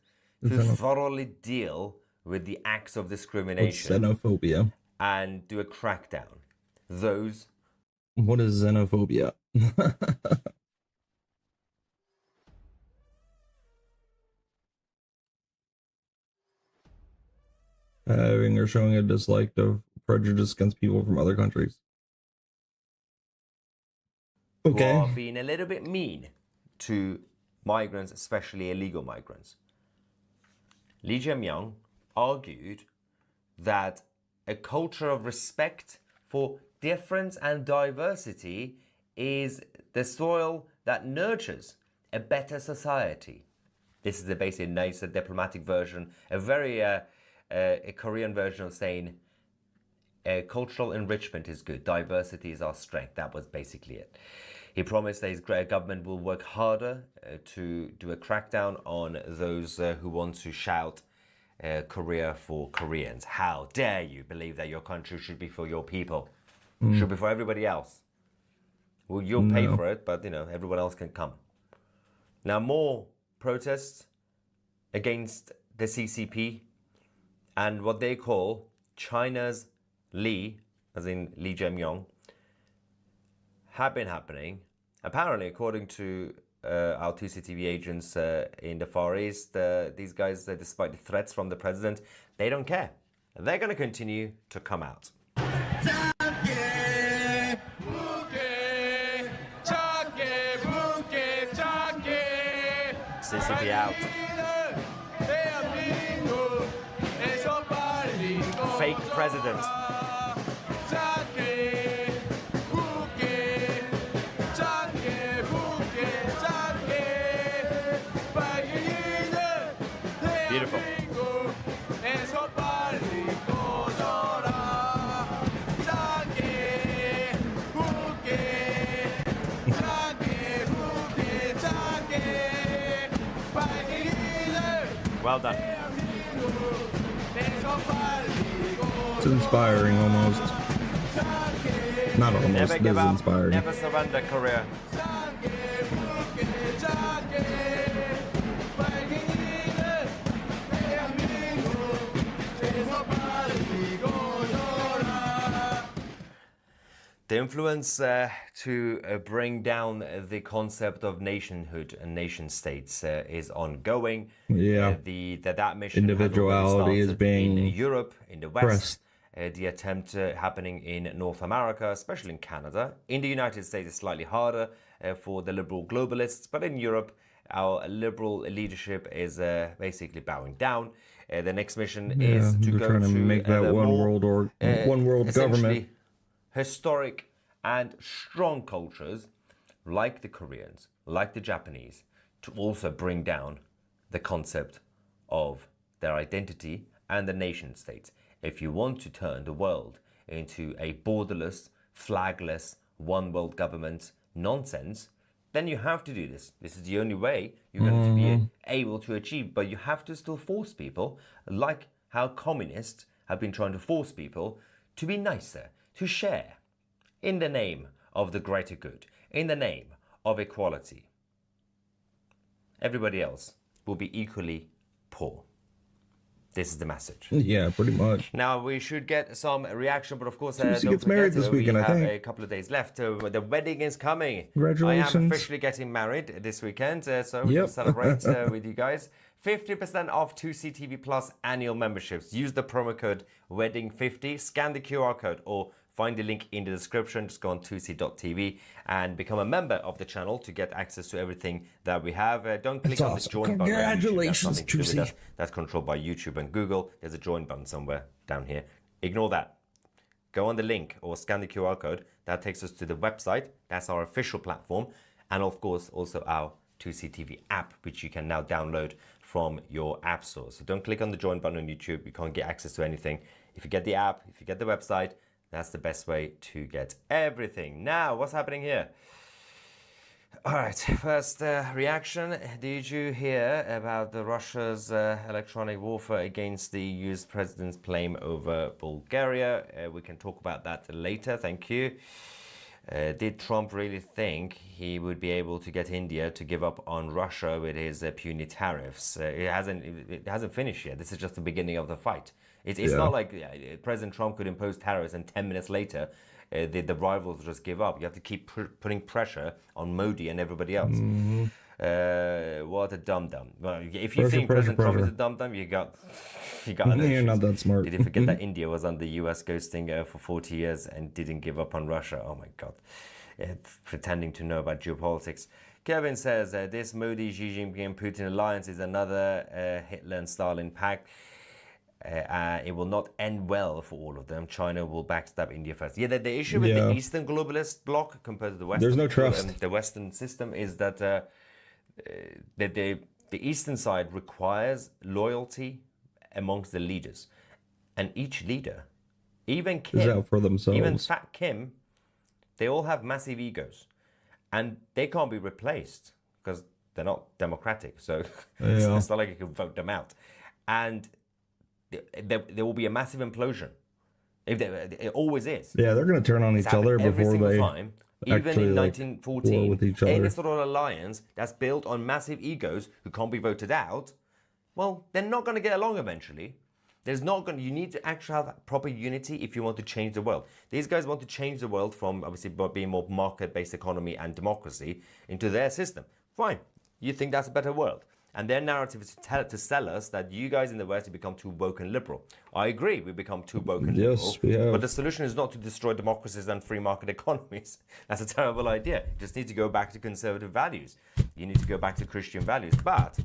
to thoroughly deal with the acts of discrimination. Xenophobia. And do a crackdown. Those. What is xenophobia? Having or showing a dislike of prejudice against people from other countries. Okay. Who are being a little bit mean to migrants, especially illegal migrants. Lee Jae-myung argued that a culture of respect for difference and diversity is the soil that nurtures a better society. This is the basic nicer diplomatic version, a very a Korean version of saying cultural enrichment is good, diversity is our strength. That was basically it. He promised that his government will work harder to do a crackdown on those who want to shout Korea for Koreans. How dare you believe that your country should be for your people? Should be for everybody else. Well, you'll pay for it, but everyone else can come. Now, more protests against the CCP and what they call China's Lee, as in Lee Jae-myung, have been happening. Apparently, according to our 2CTV agents in the Far East, these guys, despite the threats from the president, they don't care. They're going to continue to come out. CCP out. Fake president. Beautiful. Well done. It's inspiring almost. Not almost, Never it give is up, inspiring. never surrender, Korea. The influence to bring down the concept of nationhood and nation states is ongoing. Yeah. That mission Individuality is being in Europe, in the West. pressed. The attempt happening in North America, especially in Canada. In the United States, it's slightly harder for the liberal globalists, but in Europe, our liberal leadership is basically bowing down. The next mission is to go trying to make that one world government. Historic and strong cultures like the Koreans, like the Japanese, to also bring down the concept of their identity and the nation states. If you want to turn the world into a borderless, flagless, one world government nonsense, then you have to do this. This is the only way you're going to be able to achieve. But you have to still force people, like how communists have been trying to force people to be nicer, to share, in the name of the greater good, in the name of equality. Everybody else will be equally poor. This is the message. Yeah, pretty much. Now, we should get some reaction, but of course, She gets married this weekend, we I have think. a couple of days left. The wedding is coming. Congratulations. I am officially getting married this weekend, so we can celebrate with you guys. 50% off 2CTV Plus annual memberships. Use the promo code WEDDING50, scan the QR code, or find the link in the description. Just go on 2c.tv and become a member of the channel to get access to everything that we have. Don't click on the join button. Congratulations, That's nothing to do with 2C. us. That's controlled by YouTube and Google. There's a join button somewhere down here. Ignore that. go on the link or scan the QR code. That takes us to the website. That's our official platform. And of course, also our 2CTV app, which you can now download from your app store. So don't click on the join button on YouTube. You can't get access to anything. If you get the app, if you get the website, that's the best way to get everything. Now, what's happening here? All right, first reaction. Did you hear about the Russia's electronic warfare against the EU's president's claim over Bulgaria? We can talk about that later, thank you. Did Trump really think he would be able to get India to give up on Russia with his puny tariffs? It hasn't finished yet. This is just the beginning of the fight. It's not like President Trump could impose tariffs and 10 minutes later the rivals just give up. You have to keep putting pressure on Modi and everybody else. What a dum-dum. Well, if you think President Trump is a dum-dum, you got You're not that smart. Did you forget that India was under US ghosting for 40 years and didn't give up on Russia? Oh my God. Pretending to know about geopolitics. Kevin says, this Modi, Xi Jinping and Putin alliance is another Hitler and Stalin pact. It will not end well for all of them. China will backstab India first. Yeah, the issue with the Eastern globalist bloc compared to the Western, there's no trust. The Western system is that the Eastern side requires loyalty amongst the leaders, and each leader, even Kim, is out for themselves. Even Fat Kim, they all have massive egos, and they can't be replaced because they're not democratic. So it's not like you can vote them out, and there will be a massive implosion. It always is. Yeah, they're going to turn on each other before they time. Even in 1914, with each other. Any sort of alliance that's built on massive egos who can't be voted out, well, they're not going to get along eventually. You need to actually have proper unity if you want to change the world. These guys want to change the world from obviously being more market-based economy and democracy into their system. Fine. You think that's a better world. And their narrative is to sell us that you guys in the West have become too woke and liberal. I agree, we've become too woke and liberal. Yes, we have. But the solution is not to destroy democracies and free market economies. That's a terrible idea. You just need to go back to conservative values. You need to go back to Christian values. But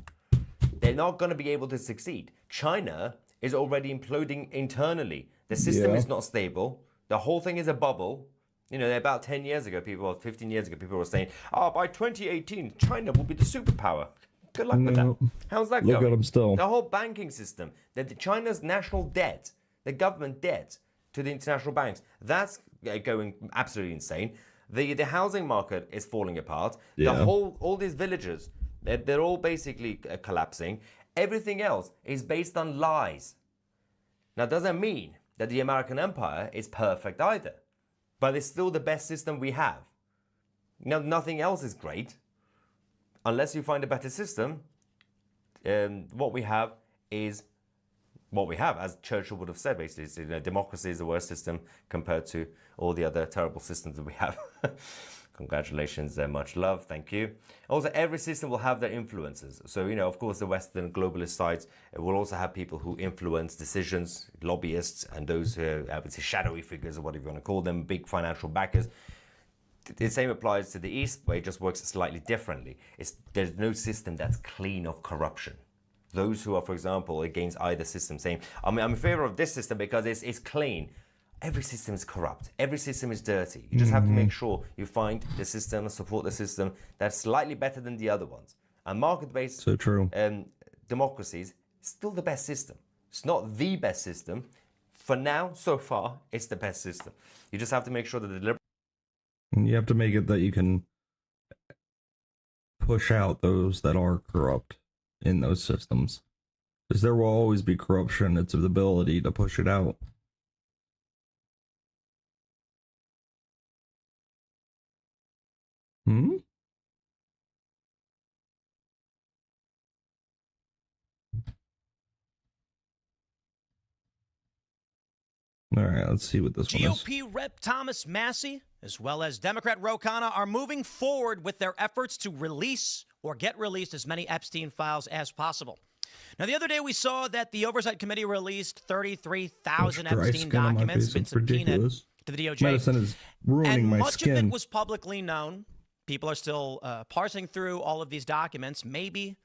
they're not going to be able to succeed. China is already imploding internally. The system is not stable. The whole thing is a bubble. You know, about 10 years ago, 15 years ago, people were saying, by 2018, China will be the superpower. Good luck with that. How's that going? Look at them still. The whole banking system, China's national debt, the government debt to the international banks, that's going absolutely insane. The housing market is falling apart. All these villages, they're all basically collapsing. Everything else is based on lies. Now, it doesn't mean that the American empire is perfect either, but it's still the best system we have. Now, nothing else is great. Unless you find a better system, what we have is what we have, as Churchill would have said, basically. Democracy is the worst system compared to all the other terrible systems that we have. Congratulations, much love, thank you. Also, every system will have their influences. So, of course, the Western globalist sides will also have people who influence decisions, lobbyists, and those who I would say shadowy figures, or whatever you want to call them, big financial backers. The same applies to the East, where it just works slightly differently. There's no system that's clean of corruption. Those who are, for example, against either system saying, I'm in favor of this system because it's clean. Every system is corrupt. Every system is dirty. You just have to make sure you find the system and support the system that's slightly better than the other ones. And market-based democracies is still the best system. It's not the best system. For now, so far, it's the best system. You just have to make sure that the you have to make it that you can push out those that are corrupt in those systems. Because there will always be corruption. It's the ability to push it out. All right, let's see what this one is. GOP Rep Thomas Massie, as well as Democrat Ro Khanna, are moving forward with their efforts to release or get released as many Epstein files as possible. Now, the other day we saw that the Oversight Committee released 33,000 Epstein documents, been subpoenaed to the DOJ. Medicine is ruining my much skin. of it was publicly known. People are still parsing through all of these documents. Maybe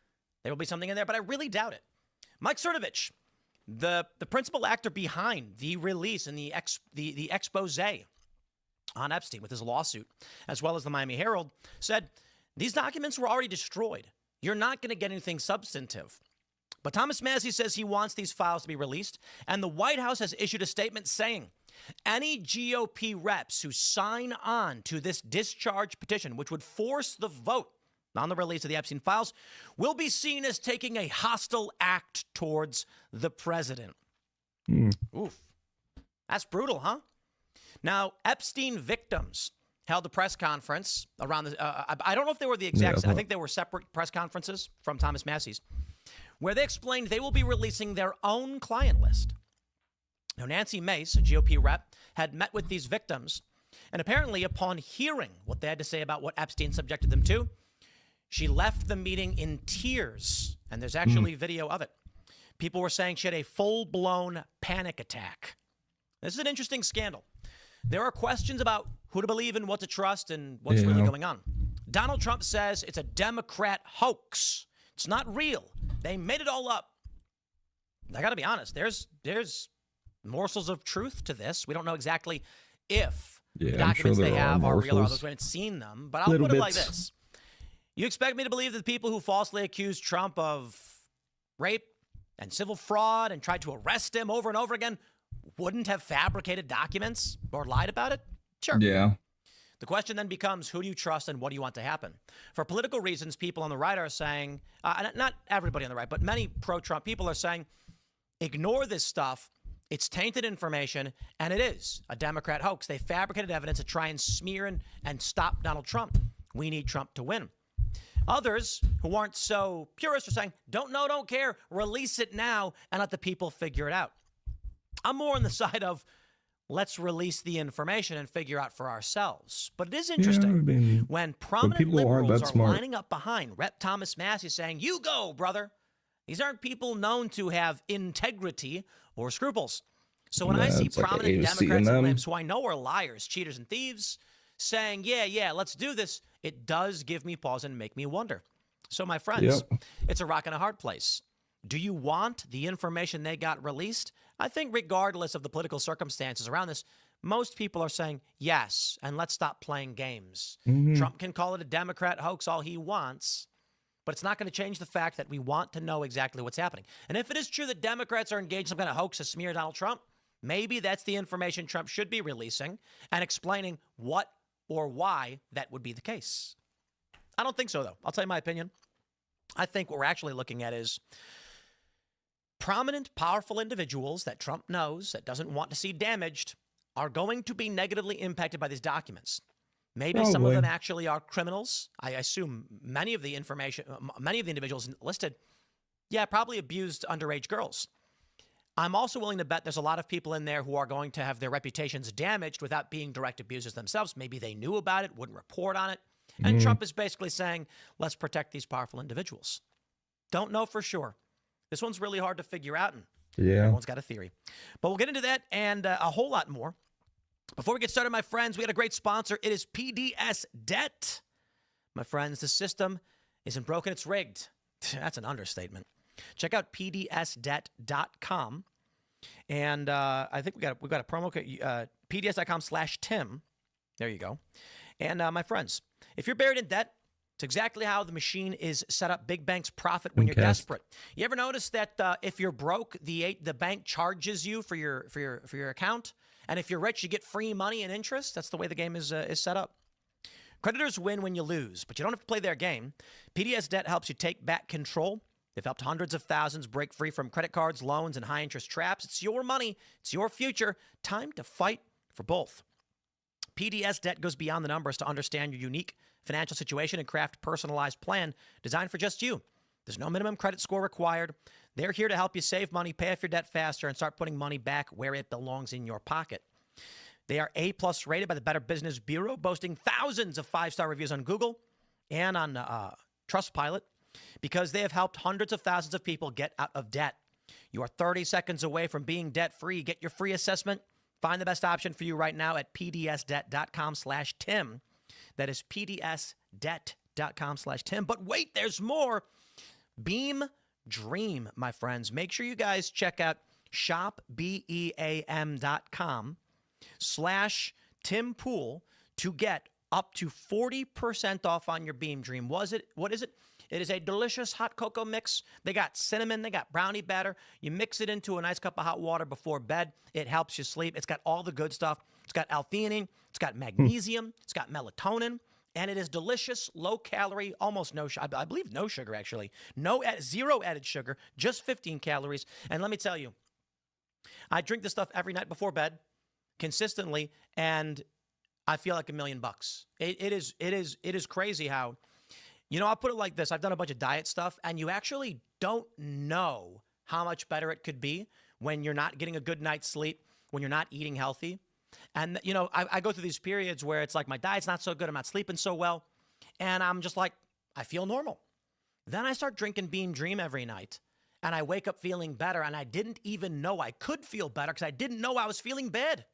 there will be something in there, but I really doubt it. Mike Cernovich, The principal actor behind the release and the expose on Epstein with his lawsuit, as well as the Miami Herald, said these documents were already destroyed. You're not going to get anything substantive. But Thomas Massie says he wants these files to be released, and the White House has issued a statement saying any GOP reps who sign on to this discharge petition, which would force the vote on the release of the Epstein files, will be seen as taking a hostile act towards the president. Oof. That's brutal, huh? Now, Epstein victims held a press conference around the, I don't know if they were the exact, I think they were separate press conferences from Thomas Massie's, where they explained they will be releasing their own client list. Now, Nancy Mace, a GOP rep, had met with these victims, and apparently upon hearing what they had to say about what Epstein subjected them to, she left the meeting in tears, and there's actually video of it. People were saying she had a full-blown panic attack. This is an interesting scandal. There are questions about who to believe in, what to trust, and what's really going on. Donald Trump says it's a Democrat hoax. It's not real. They made it all up. I got to be honest. There's morsels of truth to this. We don't know exactly if the documents they have are real or others. We haven't seen them. But I'll put it like this. You expect me to believe that the people who falsely accused Trump of rape and civil fraud and tried to arrest him over and over again wouldn't have fabricated documents or lied about it? Sure. Yeah. The question then becomes, who do you trust and what do you want to happen? For political reasons, people on the right are saying, not everybody on the right, but many pro-Trump people are saying, ignore this stuff. It's tainted information, and it is a Democrat hoax. They fabricated evidence to try and smear and stop Donald Trump. We need Trump to win. Others who aren't so purist are saying, don't know, don't care, release it now and let the people figure it out. I'm more on the side of let's release the information and figure out for ourselves. But it is interesting when prominent liberals are lining up behind Rep. Thomas Massie saying, you go, brother. These aren't people known to have integrity or scruples. So when I see prominent Democrats and libs who I know are liars, cheaters, and thieves saying, yeah, let's do this, it does give me pause and make me wonder. So my friends, it's a rock and a hard place. Do you want the information they got released? I think regardless of the political circumstances around this, most people are saying yes, and let's stop playing games. Trump can call it a Democrat hoax all he wants, but it's not going to change the fact that we want to know exactly what's happening. And if it is true that Democrats are engaged in some kind of hoax to smear Donald Trump, maybe that's the information Trump should be releasing and explaining what or why that would be the case. I don't think so, though. I'll tell you my opinion. I think what we're actually looking at is prominent, powerful individuals that Trump knows, that doesn't want to see damaged, are going to be negatively impacted by these documents. Maybe some of them actually are criminals. I assume many of the individuals listed, probably abused underage girls. I'm also willing to bet there's a lot of people in there who are going to have their reputations damaged without being direct abusers themselves. Maybe they knew about it, wouldn't report on it. And Trump is basically saying, let's protect these powerful individuals. Don't know for sure. This one's really hard to figure out, and everyone's got a theory. But we'll get into that and a whole lot more. Before we get started, my friends, we got a great sponsor. It is PDS Debt. My friends, the system isn't broken, it's rigged. That's an understatement. Check out pdsdebt.com. And I think we've got a promo code, pds.com/Tim. There you go. And my friends, if you're buried in debt, it's exactly how the machine is set up. Big banks profit when you're desperate. You ever notice that if you're broke, the bank charges you for your account, and if you're rich, you get free money and interest? That's the way the game is set up. Creditors win when you lose, but you don't have to play their game. PDS Debt helps you take back control. They've helped hundreds of thousands break free from credit cards, loans, and high-interest traps. It's your money. It's your future. Time to fight for both. PDS Debt goes beyond the numbers to understand your unique financial situation and craft a personalized plan designed for just you. There's no minimum credit score required. They're here to help you save money, pay off your debt faster, and start putting money back where it belongs in your pocket. They are A+ rated by the Better Business Bureau, boasting thousands of 5-star reviews on Google and on Trustpilot, because they have helped hundreds of thousands of people get out of debt. You are 30 seconds away from being debt-free. Get your free assessment. Find the best option for you right now at pdsdebt.com/Tim. That is pdsdebt.com/Tim. But wait, there's more. Beam Dream, my friends. Make sure you guys check out shopbeam.com/TimPool to get up to 40% off on your Beam Dream. What is it? It is a delicious hot cocoa mix. They got cinnamon, they got brownie batter. You mix it into a nice cup of hot water before bed. It helps you sleep. It's got all the good stuff. It's got L-theanine, it's got magnesium, it's got melatonin, and it is delicious, low calorie, almost no sugar. I believe no sugar, actually. Zero added sugar, just 15 calories. And let me tell you, I drink this stuff every night before bed, consistently, and I feel like $1,000,000. It is crazy how, I'll put it like this. I've done a bunch of diet stuff, and you actually don't know how much better it could be when you're not getting a good night's sleep, when you're not eating healthy. And, I go through these periods where it's like my diet's not so good, I'm not sleeping so well, and I'm just like, I feel normal. Then I start drinking Beam Dream every night, and I wake up feeling better, and I didn't even know I could feel better because I didn't know I was feeling bad.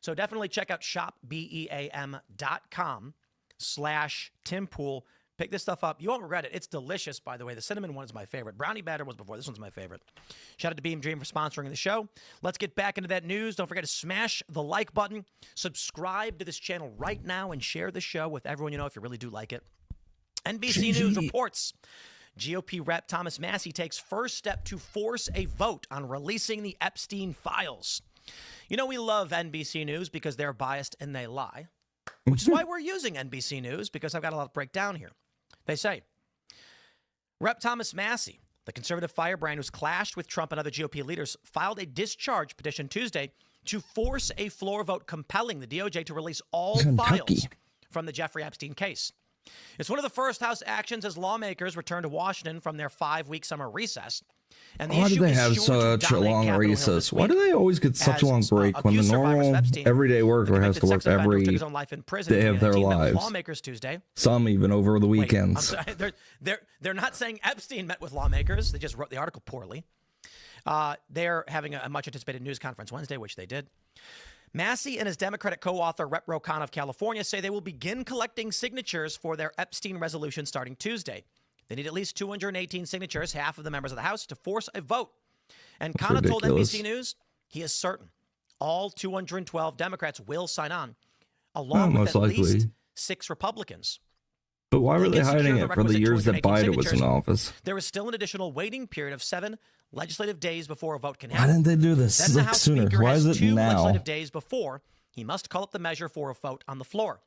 So definitely check out shopbeam.com/TimPool. Pick this stuff up. You won't regret it. It's delicious, by the way. The cinnamon one is my favorite. Brownie batter was before. This one's my favorite. Shout out to Beam Dream for sponsoring the show. Let's get back into that news. Don't forget to smash the like button. Subscribe to this channel right now and share the show with everyone you know if you really do like it. NBC News reports GOP Rep Thomas Massie takes first step to force a vote on releasing the Epstein files. We love NBC News because they're biased and they lie, which is why we're using NBC News, because I've got a lot to break down here. They say, Rep Thomas Massie, the conservative firebrand who's clashed with Trump and other GOP leaders, filed a discharge petition Tuesday to force a floor vote compelling the DOJ to release all files from the Jeffrey Epstein case. It's one of the first House actions as lawmakers return to Washington from their 5-week summer recess. And why do they have such a long recess? Why do they always get such a long break when the normal everyday worker has to work every day of their lives? Lawmakers Tuesday. Some even over the weekends. They're not saying Epstein met with lawmakers. They just wrote the article poorly. They're having a much anticipated news conference Wednesday, which they did. Massie and his Democratic co-author Rep. Ro Khanna of California say they will begin collecting signatures for their Epstein resolution starting Tuesday. They need at least 218 signatures, half of the members of the House, to force a vote. And Khanna told NBC News he is certain all 212 Democrats will sign on, along with at least 6 Republicans. But why were they hiding it for the years that Biden was in office? There is still an additional waiting period of 7 legislative days before a vote can happen. Why didn't they do this sooner? Why is it 2 now? legislative days before he must call up the measure for a vote on the floor.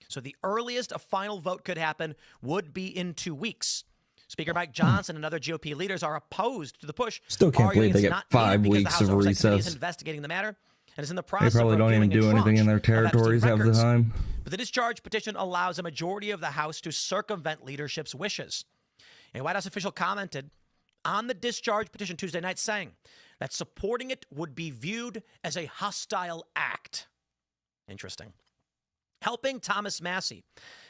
So the earliest a final vote could happen would be in 2 weeks. Speaker Mike Johnson and other GOP leaders are opposed to the push. Still can't believe they get 5 weeks of recess. Is investigating the matter and is in the process. They probably don't even do anything in their territories half the time. But the discharge petition allows a majority of the House to circumvent leadership's wishes. A White House official commented on the discharge petition Tuesday night, saying that supporting it would be viewed as a hostile act. Interesting. Helping Thomas Massie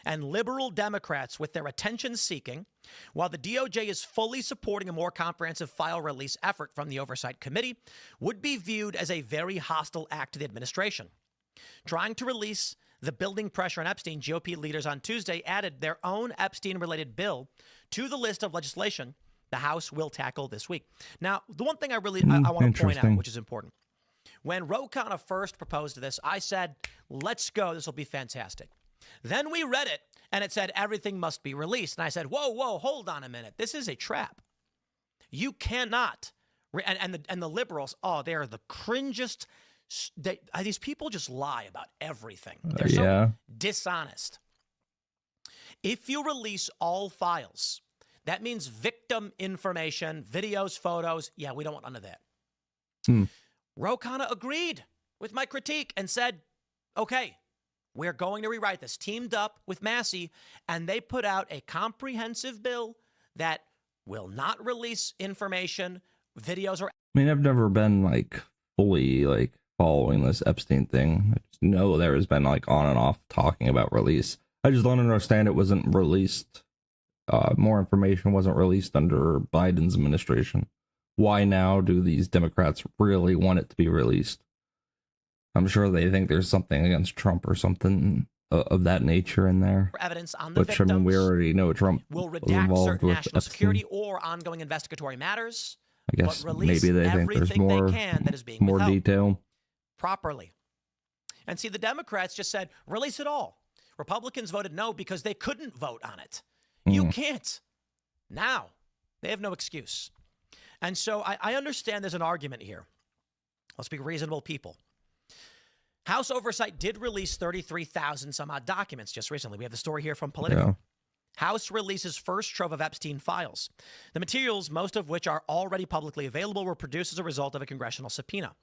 and liberal Democrats with their attention-seeking, while the DOJ is fully supporting a more comprehensive file release effort from the Oversight Committee, would be viewed as a very hostile act to the administration. Trying to release the building pressure on Epstein, GOP leaders on Tuesday added their own Epstein-related bill to the list of legislation the House will tackle this week. Now, the one thing I want to point out, which is important, when Ro Khanna first proposed this, I said, let's go. This will be fantastic. Then we read it, and it said everything must be released. And I said, whoa, hold on a minute. This is a trap. You cannot. And the liberals, they are the cringest. These people just lie about everything. They're so dishonest. If you release all files, that means victim information, videos, photos. Yeah, we don't want none of that. Ro Khanna agreed with my critique and said, okay, we're going to rewrite this. Teamed up with Massie, and they put out a comprehensive bill that will not release information, videos, or... I mean, I've never been, fully, following this Epstein thing. I just know there has been, on and off talking about release. I just don't understand it wasn't released. More information wasn't released under Biden's administration. Why now do these Democrats really want it to be released? I'm sure they think there's something against Trump or something of that nature in there. Evidence on the victims. We already know Trump will was redact involved certain with national Epstein. security or ongoing investigatory matters. I guess but release maybe they think there's everything more, they can that is being more withheld detail. properly. And see, the Democrats just said, release it all. Republicans voted no because they couldn't vote on it. You can't. Now, they have no excuse. And so I understand there's an argument here. Let's be reasonable people. House Oversight did release 33,000 some odd documents just recently. We have the story here from Politico. Yeah. House releases first trove of Epstein files. The materials, most of which are already publicly available, were produced as a result of a congressional subpoena.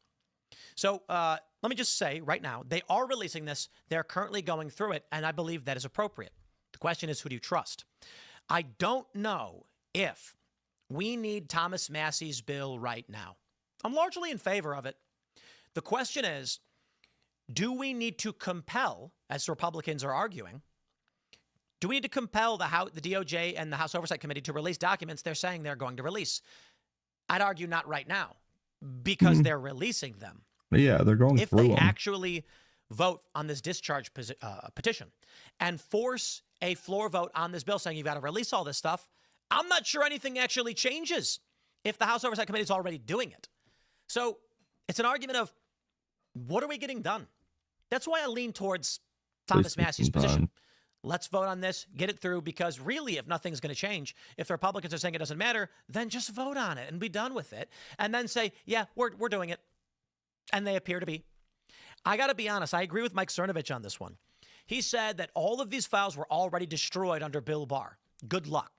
So let me just say right now, they are releasing this. They're currently going through it, and I believe that is appropriate. The question is, who do you trust? I don't know if we need Thomas Massey's bill right now. I'm largely in favor of it. The question is, do we need to compel, as Republicans are arguing, do we need to compel the DOJ and the House Oversight Committee to release documents they're saying they're going to release? I'd argue not right now, because they're releasing them. Yeah, they're going if through they them. actually vote on this discharge petition and force a floor vote on this bill saying you've got to release all this stuff, I'm not sure anything actually changes if the House Oversight Committee is already doing it. So it's an argument of, what are we getting done? That's why I lean towards Thomas Massey's position. Let's vote on this, get it through, because really, if nothing's going to change, if the Republicans are saying it doesn't matter, then just vote on it and be done with it. And then say, yeah, we're doing it. And they appear to be. I got to be honest. I agree with Mike Cernovich on this one. He said that all of these files were already destroyed under Bill Barr. Good luck.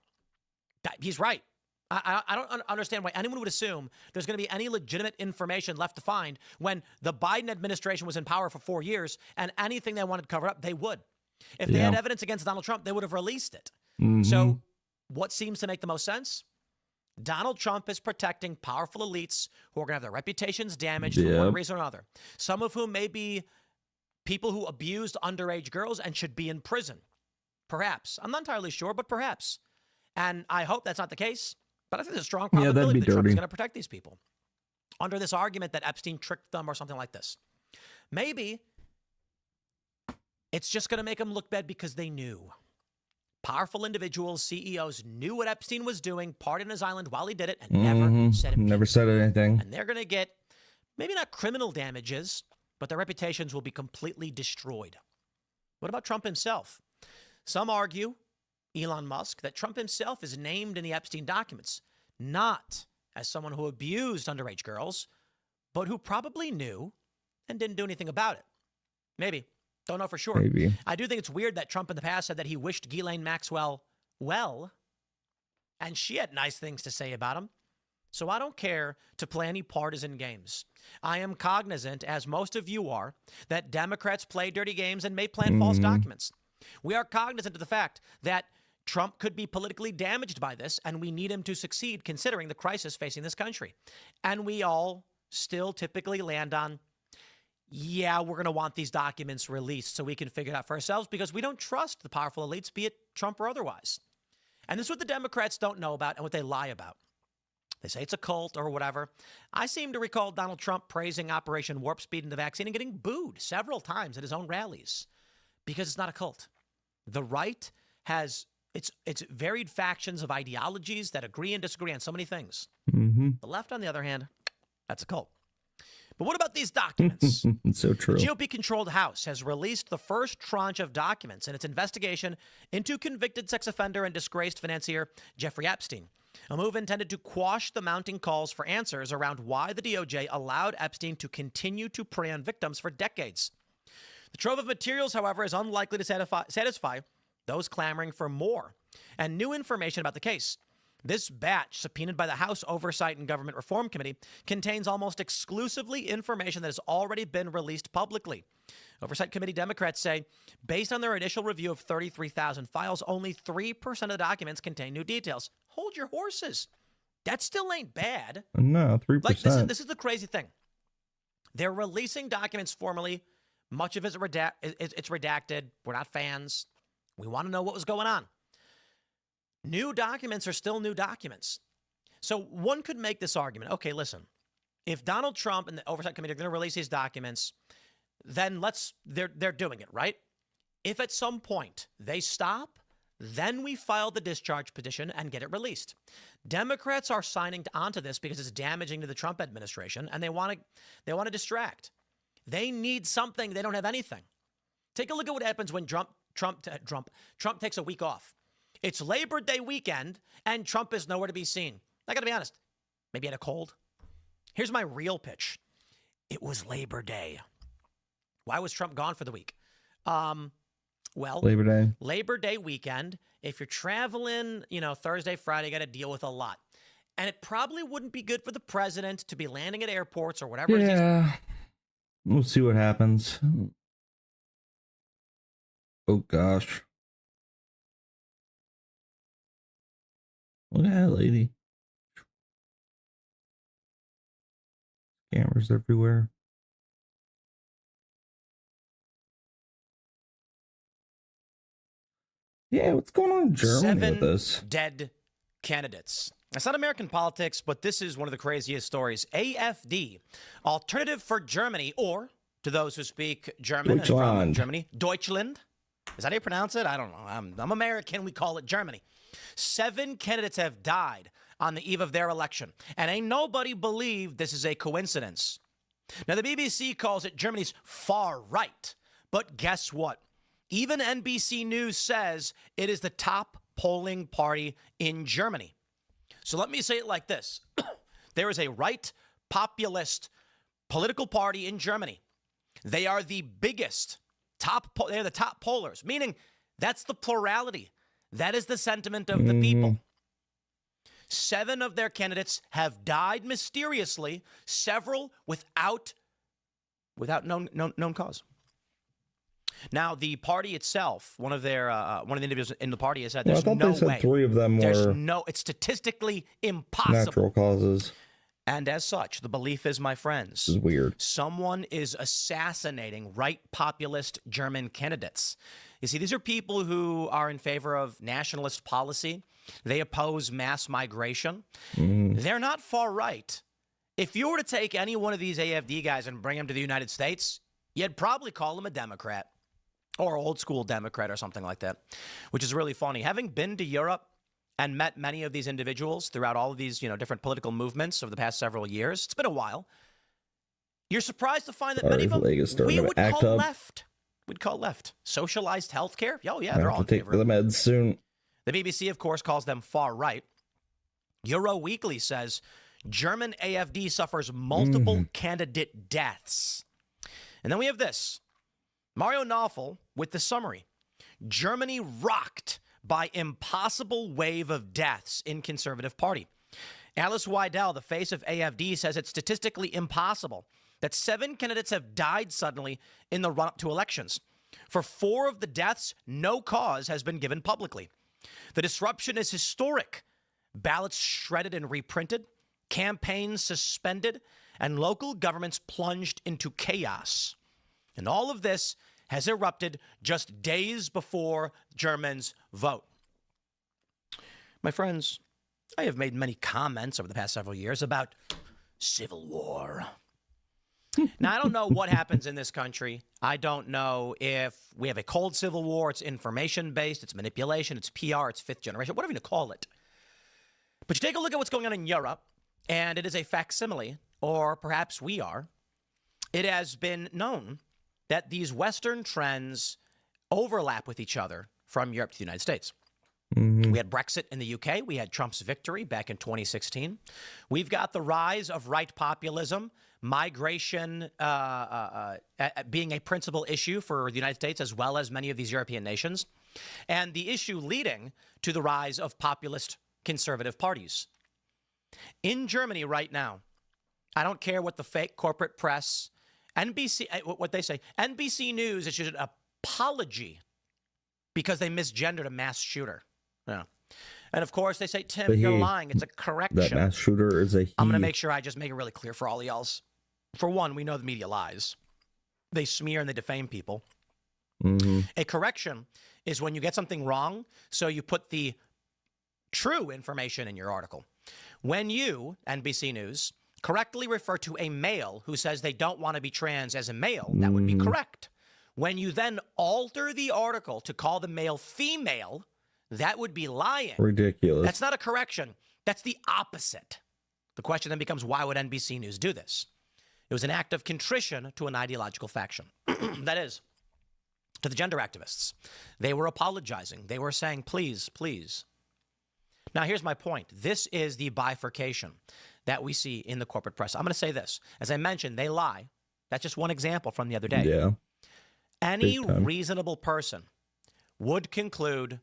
He's right. I don't understand why anyone would assume there's going to be any legitimate information left to find when the Biden administration was in power for 4 years, and anything they wanted covered up, they would. If they had evidence against Donald Trump, they would have released it. So what seems to make the most sense? Donald Trump is protecting powerful elites who are going to have their reputations damaged for one reason or another. Some of whom may be people who abused underage girls and should be in prison. Perhaps. I'm not entirely sure, but perhaps. And I hope that's not the case. But I think there's a strong probability that Trump is going to protect these people under this argument that Epstein tricked them or something like this. Maybe it's just going to make them look bad because they knew. Powerful individuals, CEOs, knew what Epstein was doing, partied on his island while he did it, and never said anything. And they're going to get, maybe not criminal damages, but their reputations will be completely destroyed. What about Trump himself? Some argue, Elon Musk, that Trump himself is named in the Epstein documents, not as someone who abused underage girls, but who probably knew and didn't do anything about it. Maybe. Don't know for sure. Maybe. I do think it's weird that Trump in the past said that he wished Ghislaine Maxwell well, and she had nice things to say about him. So I don't care to play any partisan games. I am cognizant, as most of you are, that Democrats play dirty games and may plant false documents. We are cognizant of the fact that Trump could be politically damaged by this, and we need him to succeed considering the crisis facing this country. And we all still typically land on, yeah, we're going to want these documents released so we can figure it out for ourselves because we don't trust the powerful elites, be it Trump or otherwise. And this is what the Democrats don't know about and what they lie about. They say it's a cult or whatever. I seem to recall Donald Trump praising Operation Warp Speed and the vaccine and getting booed several times at his own rallies because it's not a cult. The right has its varied factions of ideologies that agree and disagree on so many things. The left, on the other hand, that's a cult. But what about these documents? It's so true. The GOP-controlled House has released the first tranche of documents in its investigation into convicted sex offender and disgraced financier Jeffrey Epstein, a move intended to quash the mounting calls for answers around why the DOJ allowed Epstein to continue to prey on victims for decades. The trove of materials, however, is unlikely to satisfy those clamoring for more and new information about the case. This batch, subpoenaed by the House Oversight and Government Reform Committee, contains almost exclusively information that has already been released publicly. Oversight Committee Democrats say, based on their initial review of 33,000 files, only 3% of the documents contain new details. Hold your horses. That still ain't bad. No, 3%. Like, this is the crazy thing. They're releasing documents formally. Much of it's redacted. We're not fans. We want to know what was going on. New documents are still new documents. So one could make this argument. Okay, listen. If Donald Trump and the Oversight Committee are going to release these documents, then they're doing it, right? If at some point they stop, Then we file the discharge petition and get it released. Democrats are signing onto this because it's damaging to the Trump administration, and they want to distract. They need something. They don't have anything. Take a look at what happens when Trump takes a week off. It's Labor Day weekend, and Trump is nowhere to be seen. I got to be honest. Maybe he had a cold. Here's my real pitch. It was Labor Day. Why was Trump gone for the week? Well, Labor Day weekend. If you're traveling, Thursday, Friday, you got to deal with a lot. And it probably wouldn't be good for the president to be landing at airports or whatever. Yeah. We'll see what happens. Oh, gosh. Look at that lady. Cameras everywhere. Yeah, what's going on in Germany with this? 7 dead candidates. It's not American politics, but this is one of the craziest stories. AfD, Alternative for Germany, or to those who speak German and from Germany, Deutschland. Is that how you pronounce it? I don't know. I'm American. We call it Germany. 7 candidates have died on the eve of their election, and ain't nobody believed this is a coincidence. Now, the BBC calls it Germany's far right, but guess what? Even NBC News says it is the top polling party in Germany. So let me say it like this. There is a right populist political party in Germany. They are the biggest, they're the top pollers, meaning that's the plurality. That is the sentiment of the people. 7 of their candidates have died mysteriously, several without known cause. Now, the party itself, one of the individuals in the party has said there's no way. 3 of them were it's statistically impossible. Natural causes. And as such, the belief is, my friends, this is weird. Someone is assassinating right populist German candidates. You see, these are people who are in favor of nationalist policy. They oppose mass migration. They're not far right. If you were to take any one of these AfD guys and bring them to the United States, you'd probably call them a Democrat or old school Democrat or something like that, which is really funny. Having been to Europe and met many of these individuals throughout all of these, different political movements over the past several years, it's been a while. You're surprised to find that many of them we would call left. We'd call left. Socialized healthcare? Oh, yeah, they're all in favor. Take the meds soon. The BBC, of course, calls them far right. Euro Weekly says German AfD suffers multiple candidate deaths. And then we have this. Mario Nawfal with the summary. Germany rocked by impossible wave of deaths in Conservative Party. Alice Weidel, the face of AfD, says it's statistically impossible that 7 candidates have died suddenly in the run-up to elections. For 4 of the deaths, no cause has been given publicly. The disruption is historic. Ballots shredded and reprinted, campaigns suspended, and local governments plunged into chaos. And all of this has erupted just days before Germans vote. My friends, I have made many comments over the past several years about civil war. Now, I don't know what happens in this country. I don't know if we have a cold civil war. It's information-based. It's manipulation. It's PR. It's 5th generation, whatever you call it. But you take a look at what's going on in Europe, and it is a facsimile, or perhaps we are. It has been known that these Western trends overlap with each other from Europe to the United States. We had Brexit in the UK. We had Trump's victory back in 2016. We've got the rise of right populism, migration being a principal issue for the United States as well as many of these European nations, and the issue leading to the rise of populist conservative parties. In Germany right now, I don't care what the fake corporate press, NBC, what they say, NBC News issued an apology because they misgendered a mass shooter. Yeah. And of course, they say, Tim, you're lying. It's a correction. That mass shooter is a he. I'm going to make sure I just make it really clear for all of y'all. For one, we know the media lies. They smear and they defame people. A correction is when you get something wrong, so you put the true information in your article. When you, NBC News, correctly refer to a male who says they don't want to be trans as a male, that would be correct. When you then alter the article to call the male female, that would be lying. Ridiculous. That's not a correction. That's the opposite. The question then becomes, why would NBC News do this? It was an act of contrition to an ideological faction. That is, to the gender activists. They were apologizing. They were saying, please, please. Now, here's my point. This is the bifurcation that we see in the corporate press. I'm going to say this. As I mentioned, they lie. That's just one example from the other day. Yeah. Any reasonable person would conclude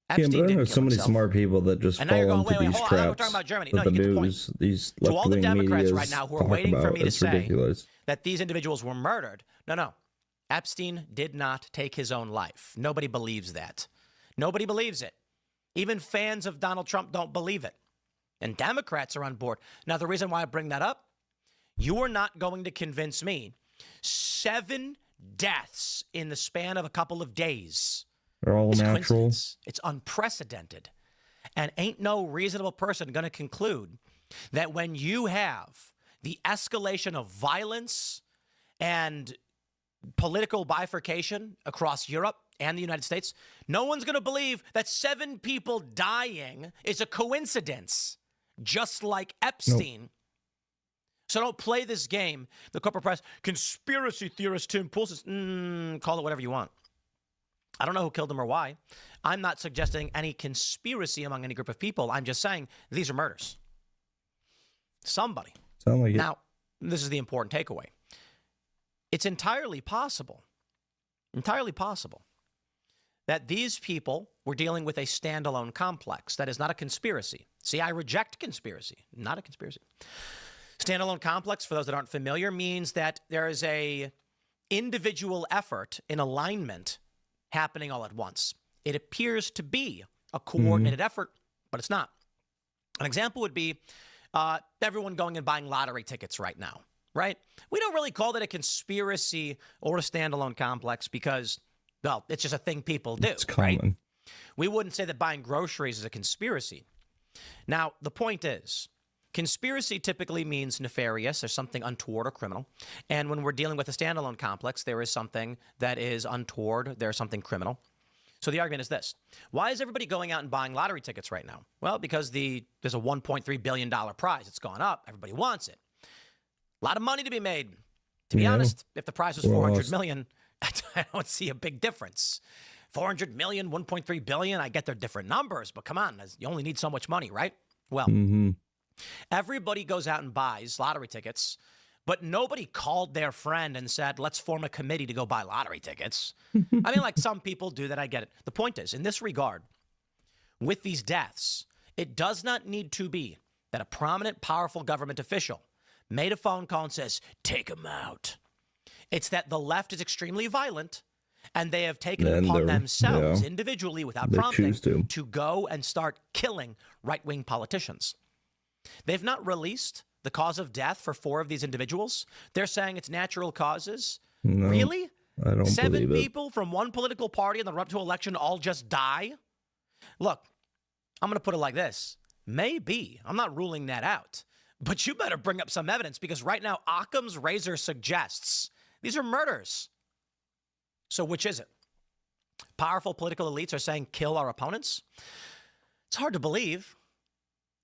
Epstein but I didn't know kill so many himself. smart people that just And now fall you're going, into wait, these hold on, traps. we're talking about Germany. That No, the you get the news, point. these To all the left-wing Democrats medias right now who are talk waiting for about. me to It's say ridiculous. that these individuals were murdered. No. Epstein did not take his own life. Nobody believes that. Nobody believes it. Even fans of Donald Trump don't believe it. And Democrats are on board. Now, the reason why I bring that up, you are not going to convince me 7 deaths in the span of a couple of days. They're all natural. It's unprecedented. And ain't no reasonable person going to conclude that when you have the escalation of violence and political bifurcation across Europe and the United States, no one's going to believe that 7 people dying is a coincidence, just like Epstein. Nope. So don't play this game. The corporate press, conspiracy theorist Tim Pool says, call it whatever you want. I don't know who killed him or why. I'm not suggesting any conspiracy among any group of people. I'm just saying these are murders. Somebody. Sound like now, this is the important takeaway. It's entirely possible that these people were dealing with a standalone complex. That is not a conspiracy. See, I reject conspiracy, not a conspiracy. Standalone complex, for those that aren't familiar, means that there is a individual effort in alignment happening all at once. It appears to be a coordinated effort, but it's not. An example would be everyone going and buying lottery tickets right now, right? We don't really call that a conspiracy or a standalone complex because, well, it's just a thing people do, it's common. Right? We wouldn't say that buying groceries is a conspiracy. Now, the point is, conspiracy typically means nefarious or something untoward or criminal. And when we're dealing with a standalone complex, there is something that is untoward. There's something criminal. So the argument is this. Why is everybody going out and buying lottery tickets right now? Well, because there's a $1.3 billion prize. It's gone up. Everybody wants it. A lot of money to be made. To be honest, if the prize was $400 million, I don't see a big difference. 400 million, 1.3 billion, I get they're different numbers, but come on, you only need so much money, right? Well, everybody goes out and buys lottery tickets, but nobody called their friend and said, let's form a committee to go buy lottery tickets. I mean, like some people do that, I get it. The point is, in this regard, with these deaths, it does not need to be that a prominent, powerful government official made a phone call and says, take them out. It's that the left is extremely violent, and they have taken it upon themselves individually without prompting to go and start killing right-wing politicians. They've not released the cause of death for 4 of these individuals. They're saying it's natural causes. No, really? I don't 7 believe it. people from one political party in the run-up to election all just die? Look, I'm going to put it like this. Maybe. I'm not ruling that out. But you better bring up some evidence because right now Occam's razor suggests these are murders. So which is it? Powerful political elites are saying kill our opponents? It's hard to believe.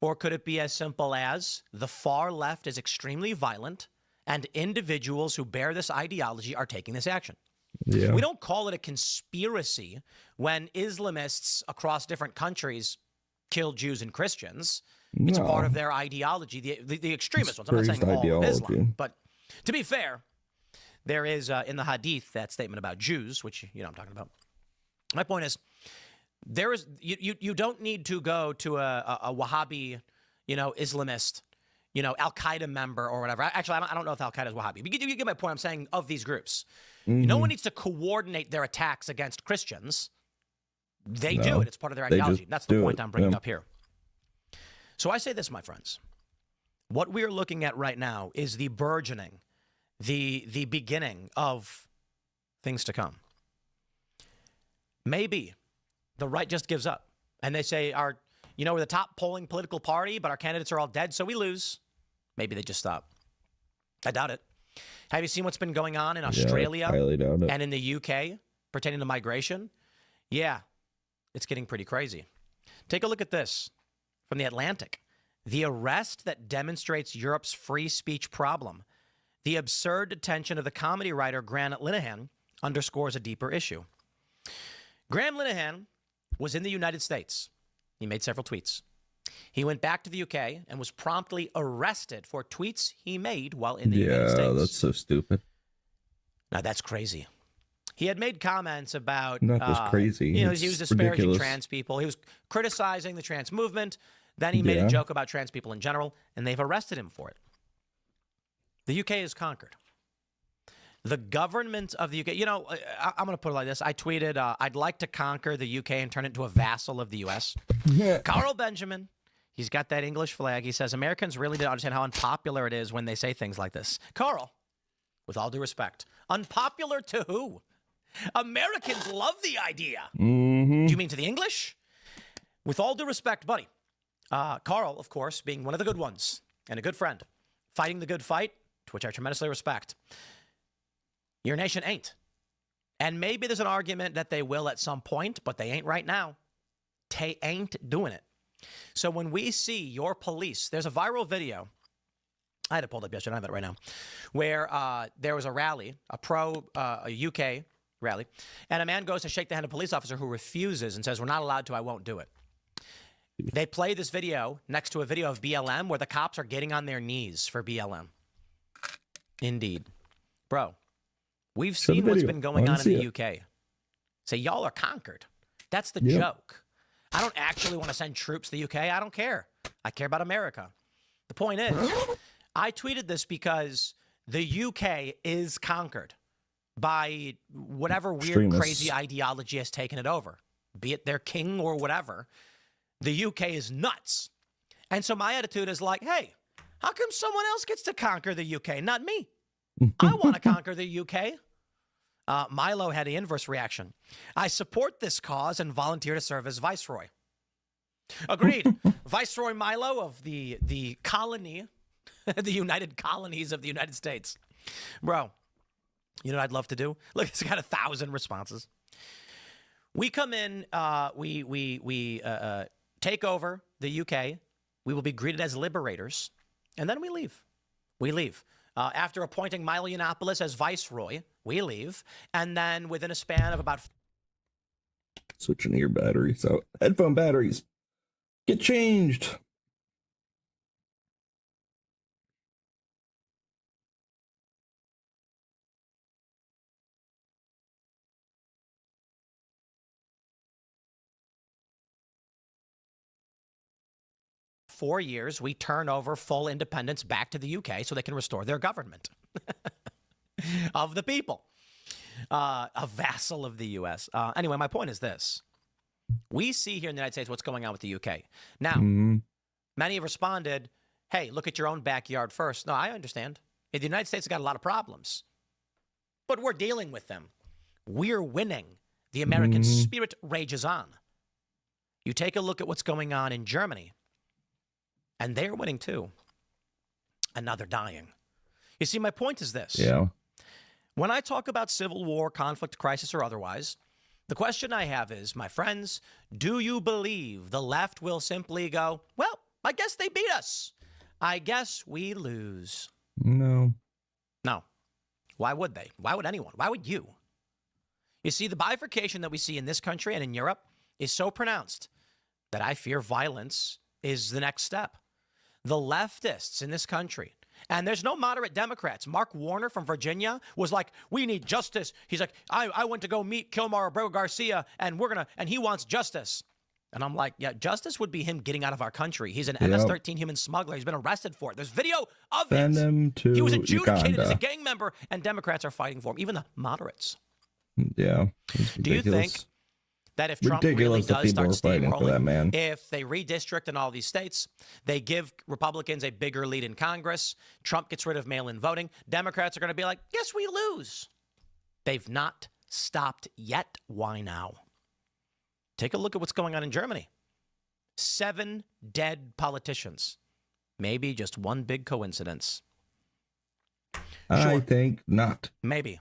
Or could it be as simple as the far left is extremely violent and individuals who bear this ideology are taking this action? Yeah. We don't call it a conspiracy when Islamists across different countries kill Jews and Christians. It's a part of their ideology, the extremist ones. I'm not saying all of Islam. But to be fair, there is in the Hadith that statement about Jews, which you know I'm talking about. My point is, there is you don't need to go to a Wahhabi, Islamist, Al Qaeda member or whatever. Actually, I don't know if Al Qaeda is Wahhabi. But you get my point. I'm saying of these groups, no one needs to coordinate their attacks against Christians. They do it. It's part of their ideology. That's the point I'm bringing up here. So I say this, my friends. What we are looking at right now is the burgeoning, the beginning of things to come. Maybe the right just gives up and they say, we're the top polling political party, but our candidates are all dead, so we lose. Maybe they just stop. I doubt it. Have you seen what's been going on in Australia I highly doubt it. and in the UK pertaining to migration? Yeah. it's getting pretty crazy. Take a look at this from The Atlantic. The arrest that demonstrates Europe's free speech problem. The absurd detention of the comedy writer Graham Linehan underscores a deeper issue. Graham Linehan was in the United States. He made several tweets. He went back to the UK and was promptly arrested for tweets he made while in the United States. Yeah, that's so stupid. Now, that's crazy. He had made comments about... Not just crazy. He was disparaging ridiculous. trans people. He was criticizing the trans movement. Then he made a joke about trans people in general, and they've arrested him for it. The UK is conquered. The government of the UK... You know, I'm going to put it like this. I tweeted, I'd like to conquer the UK and turn it into a vassal of the US. Carl Benjamin, he's got that English flag. He says, Americans really don't understand how unpopular it is when they say things like this. Carl, with all due respect, unpopular to who? Americans love the idea. Mm-hmm. Do you mean to the English? With all due respect, buddy. Carl, of course, being one of the good ones and a good friend, fighting the good fight, to which I tremendously respect. Your nation ain't. And maybe there's an argument that they will at some point, but they ain't right now. They ain't doing it. So when we see your police, there's a viral video. I had it pulled up yesterday, I have it right now, where there was a rally, a UK rally, and a man goes to shake the hand of a police officer who refuses and says, we're not allowed to, I won't do it. They play this video next to a video of BLM where the cops are getting on their knees for BLM. Indeed. Bro, we've seen what's been going on in the UK. Say, y'all are conquered. That's the joke. I don't actually want to send troops to the UK. I don't care. I care about America. The point is, I tweeted this because the UK is conquered by whatever weird, crazy ideology has taken it over, be it their king or whatever. The UK is nuts. And so my attitude is like, hey, how come someone else gets to conquer the UK, not me? I want to conquer the UK. Milo had the inverse reaction. I support this cause and volunteer to serve as viceroy. Agreed. Viceroy Milo of the colony, the United Colonies of the United States. Bro, you know what I'd love to do? Look, it's got 1,000 responses. We come in, we take over the UK. We will be greeted as liberators, and then we leave. We leave. After appointing Milo Yiannopoulos as viceroy, we leave, and then within a span of about... Switching ear batteries out. Headphone batteries. Get changed. ...4 years, we turn over full independence back to the UK so they can restore their government of the people. A vassal of the U.S. Anyway, my point is this. We see here in the United States what's going on with the UK. Now, many have responded, hey, look at your own backyard first. No, I understand. The United States has got a lot of problems, but we're dealing with them. We're winning. The American spirit rages on. You take a look at what's going on in Germany, and they're winning too. And now they're dying. You see, my point is this. Yeah. When I talk about civil war, conflict, crisis, or otherwise, the question I have is, my friends, do you believe the left will simply go, well, I guess they beat us. I guess we lose. No. No. Why would they? Why would anyone? Why would you? You see, the bifurcation that we see in this country and in Europe is so pronounced that I fear violence is the next step. The leftists in this country, and there's no moderate Democrats. Mark Warner from Virginia was like, we need justice. He's like, I went to go meet Kilmar Abreu Garcia, and he wants justice. And I'm like, yeah, justice would be him getting out of our country. He's an MS-13 human smuggler. He's been arrested for it. There's video of Send him to He was adjudicated Uganda. as a gang member, and Democrats are fighting for him, even the moderates. Yeah. Do you think that if Trump really does start steamrolling, if they redistrict in all these states, they give Republicans a bigger lead in Congress, Trump gets rid of mail-in voting, Democrats are going to be like, guess we lose. They've not stopped yet. Why now? Take a look at what's going on in Germany. 7 dead politicians. Maybe just one big coincidence. I think not. Maybe.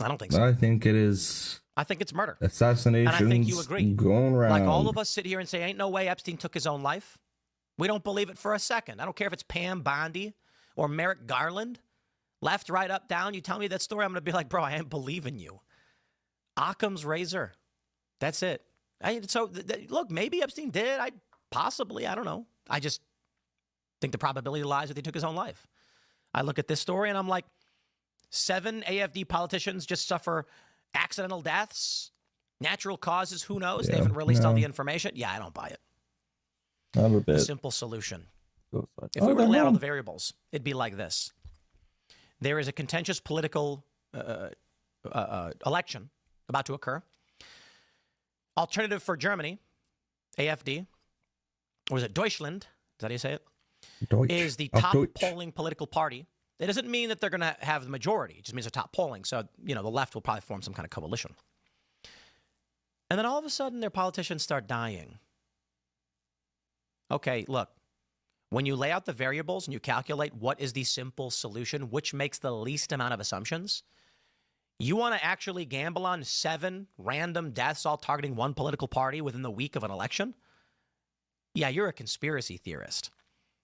I don't think so. I think it is I think it's murder. Assassinations and I think you agree. Going around. Like all of us sit here and say, ain't no way Epstein took his own life. We don't believe it for a second. I don't care if it's Pam Bondi or Merrick Garland. Left, right, up, down. You tell me that story, I'm going to be like, bro, I ain't believing you. Occam's razor. That's it. Look, maybe Epstein did. I don't know. I just think the probability lies that he took his own life. I look at this story and I'm like, 7 AFD politicians just suffer accidental deaths, natural causes, who knows? They haven't released all the information. Yeah, I don't buy it. Not a bit. A simple solution. If we were to lay out all the variables, it'd be like this. There is a contentious political election about to occur. Alternative for Germany, AFD, or is it Deutschland? Is that how you say it? Deutsch. Is the top polling political party. It doesn't mean that they're going to have the majority. It just means they're top polling. So, the left will probably form some kind of coalition. And then all of a sudden, their politicians start dying. Okay, look. When you lay out the variables and you calculate what is the simple solution, which makes the least amount of assumptions, you want to actually gamble on 7 random deaths all targeting one political party within the week of an election? Yeah, you're a conspiracy theorist.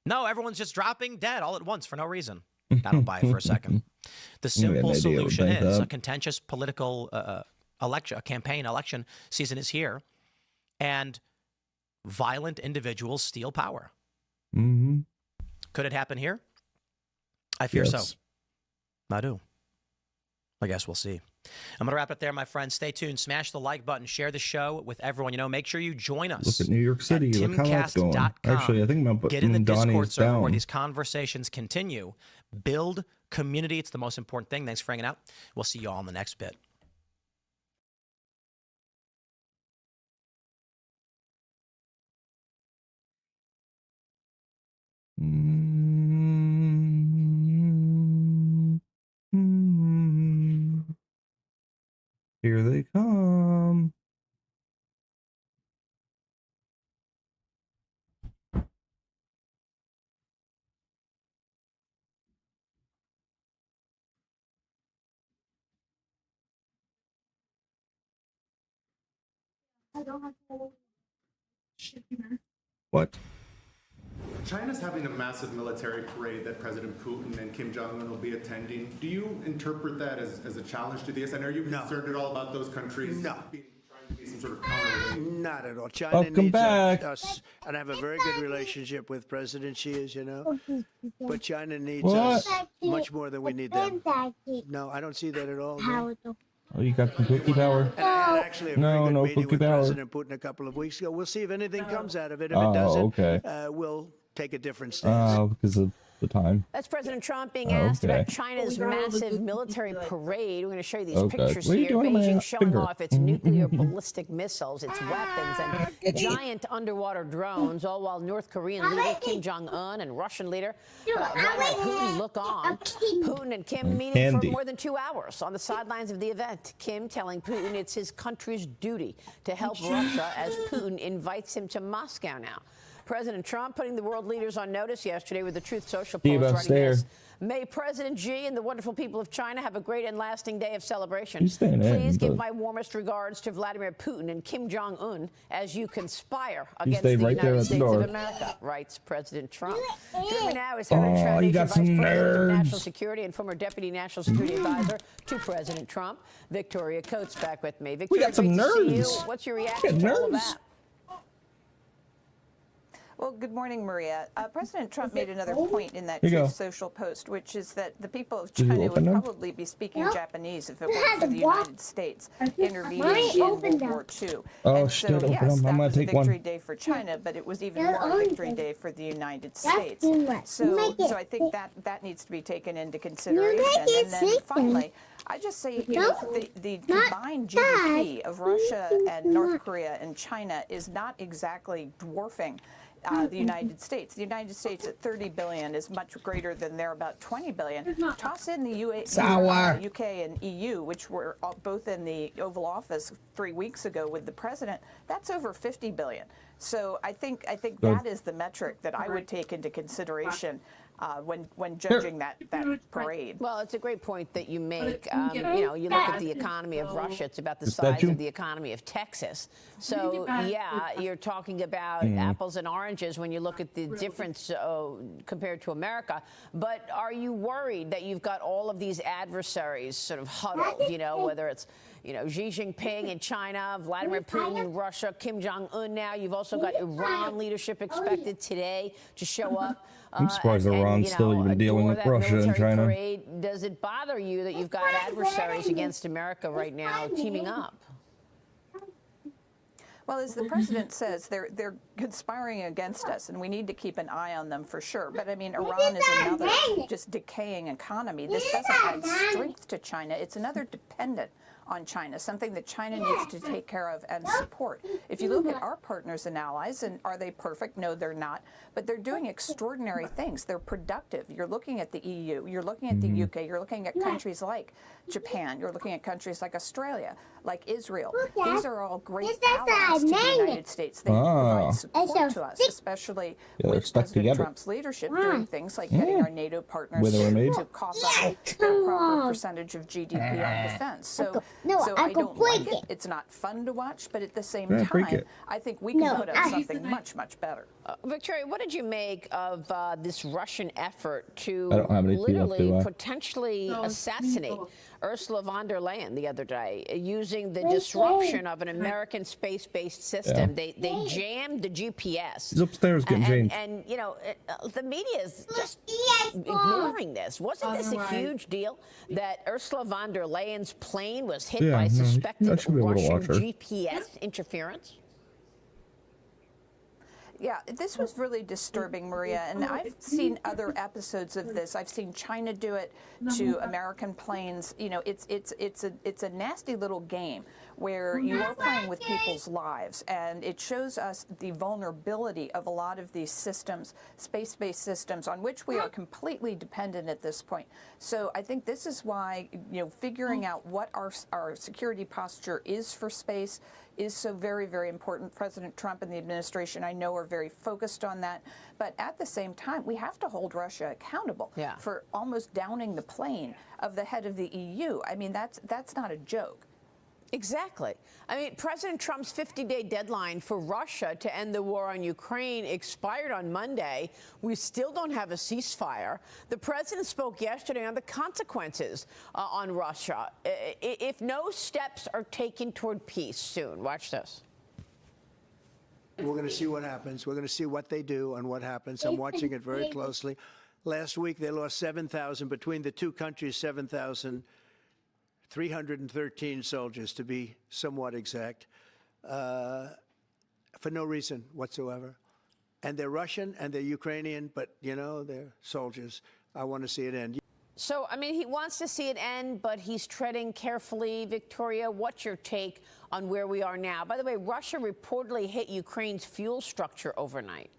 No, everyone's just dropping dead all at once for no reason. I don't buy it for a second. The simple solution is a contentious political election, a campaign election season is here, and violent individuals steal power. Mm-hmm. Could it happen here? I fear so. I do. I guess we'll see. I'm going to wrap it there, my friends. Stay tuned. Smash the like button. Share the show with everyone. Make sure you join us. Look at New York City. Look how that's going. Actually, I think my get in the Discord server down. where these conversations continue. Build community. It's the most important thing. Thanks for hanging out. We'll see you all in the next bit. Here they come. I don't have to ship here. What? China's having a massive military parade that President Putin and Kim Jong-un will be attending. Do you interpret that as a challenge to the US? And are you concerned at all about those countries trying to be some sort of counter? Not at all. China needs us, and I have a very good relationship with President Xi, as you know. But China needs us much more than we need them. No, I don't see that at all. No. Oh, you got some cookie power? And I had actually a very good meeting with President Putin a couple of weeks ago. We'll see if anything comes out of it. If it doesn't, we'll take a different stance. Oh, because of the time. That's President Trump being asked about China's massive military parade. We're going to show you these pictures here. Beijing showing off its nuclear ballistic missiles, its weapons, and giant underwater drones, all while North Korean leader Kim Jong-un and Russian leader Vladimir Putin look on. Putin and Kim meeting for more than 2 hours on the sidelines of the event. Kim telling Putin it's his country's duty to help Russia as Putin invites him to Moscow now. President Trump putting the world leaders on notice yesterday with the Truth Social post writing this. May President Xi and the wonderful people of China have a great and lasting day of celebration. Please give my warmest regards to Vladimir Putin and Kim Jong-un as you conspire against the United States of America, writes President Trump. Joining me now is Helen Trevnich, Vice President of National Security and former Deputy National Security Advisor to President Trump. Victoria Coates back with me. Victoria, we got some nerds. What's your reaction to all of that? Well, good morning, Maria. President Trump made another point in that Truth Social post, which is that the people of China would probably be speaking Japanese if it weren't for the United States intervening in World War II. And so, yes, that was a victory day for China, but it was even more a victory day for the United States. So I think that needs to be taken into consideration. And then finally, I just say, the combined GDP of Russia and North Korea and China is not exactly dwarfing the United States. The United States at 30 billion is much greater than their about 20 billion. Toss in the UK and EU, which were both in the Oval Office 3 weeks ago with the president. That's over 50 billion. So I think that is the metric that I would take into consideration. when judging that parade. Well, it's a great point that you make. You know, you look at the economy of Russia; it's about the size of the economy of Texas. So, yeah, you're talking about apples and oranges when you look at the difference compared to America. But are you worried that you've got all of these adversaries sort of huddled? You know, whether it's Xi Jinping in China, Vladimir Putin in Russia, Kim Jong-un now. You've also got Iran leadership expected today to show up. I'm surprised Iran's still even dealing with Russia and China. Parade. Does it bother you that you've got adversaries against America right now teaming up? Well, as the president says, they're conspiring against us, and we need to keep an eye on them for sure. But I mean, Iran is another just decaying economy. This doesn't add strength to China. It's another dependent on China, something that China needs to take care of and support. If you look at our partners and allies, and are they perfect? No, they're not. But they're doing extraordinary things. They're productive. You're looking at the EU. You're looking at the UK. You're looking at countries like Japan. You're looking at countries like Australia, like Israel. These are all great allies to the United States. They provide support to us, especially with President Trump's leadership, doing things like getting our NATO partners to cough up their proper percentage of GDP on defense. So I don't like it. It's not fun to watch, but at the same time, I think we can put up something much, much better. Victoria, what did you make of this Russian effort to literally potentially assassinate Ursula von der Leyen the other day, using the disruption of an American space-based system? They jammed the GPS. He's upstairs getting changed. And you know, the media is just ignoring this. Wasn't this a huge deal that Ursula von der Leyen's plane was hit by suspected Russian GPS interference? Yeah, this was really disturbing, Maria, and I've seen other episodes of this. I've seen China do it to American planes. You know, it's a nasty little game where you are playing with people's lives, and it shows us the vulnerability of a lot of these systems, space-based systems, on which we are completely dependent at this point. So I think this is why, you know, figuring out what our security posture is for space is so very, very important. President Trump and the administration, I know, are very focused on that. But at the same time, we have to hold Russia accountable for almost downing the plane of the head of the EU. I mean, that's not a joke. Exactly. I mean, President Trump's 50-day deadline for Russia to end the war on Ukraine expired on Monday. We still don't have a ceasefire. The president spoke yesterday on the consequences on Russia if no steps are taken toward peace soon. Watch this. We're going to see what happens. We're going to see what they do and what happens. I'm watching it very closely. Last week, they lost 7,000, between the two countries, 7,313 soldiers, to be somewhat exact, for no reason whatsoever. And they're Russian and they're Ukrainian, but, you know, they're soldiers. I want to see it end. So, I mean, he wants to see it end, but he's treading carefully. Victoria, what's your take on where we are now? By the way, Russia reportedly hit Ukraine's fuel structure overnight.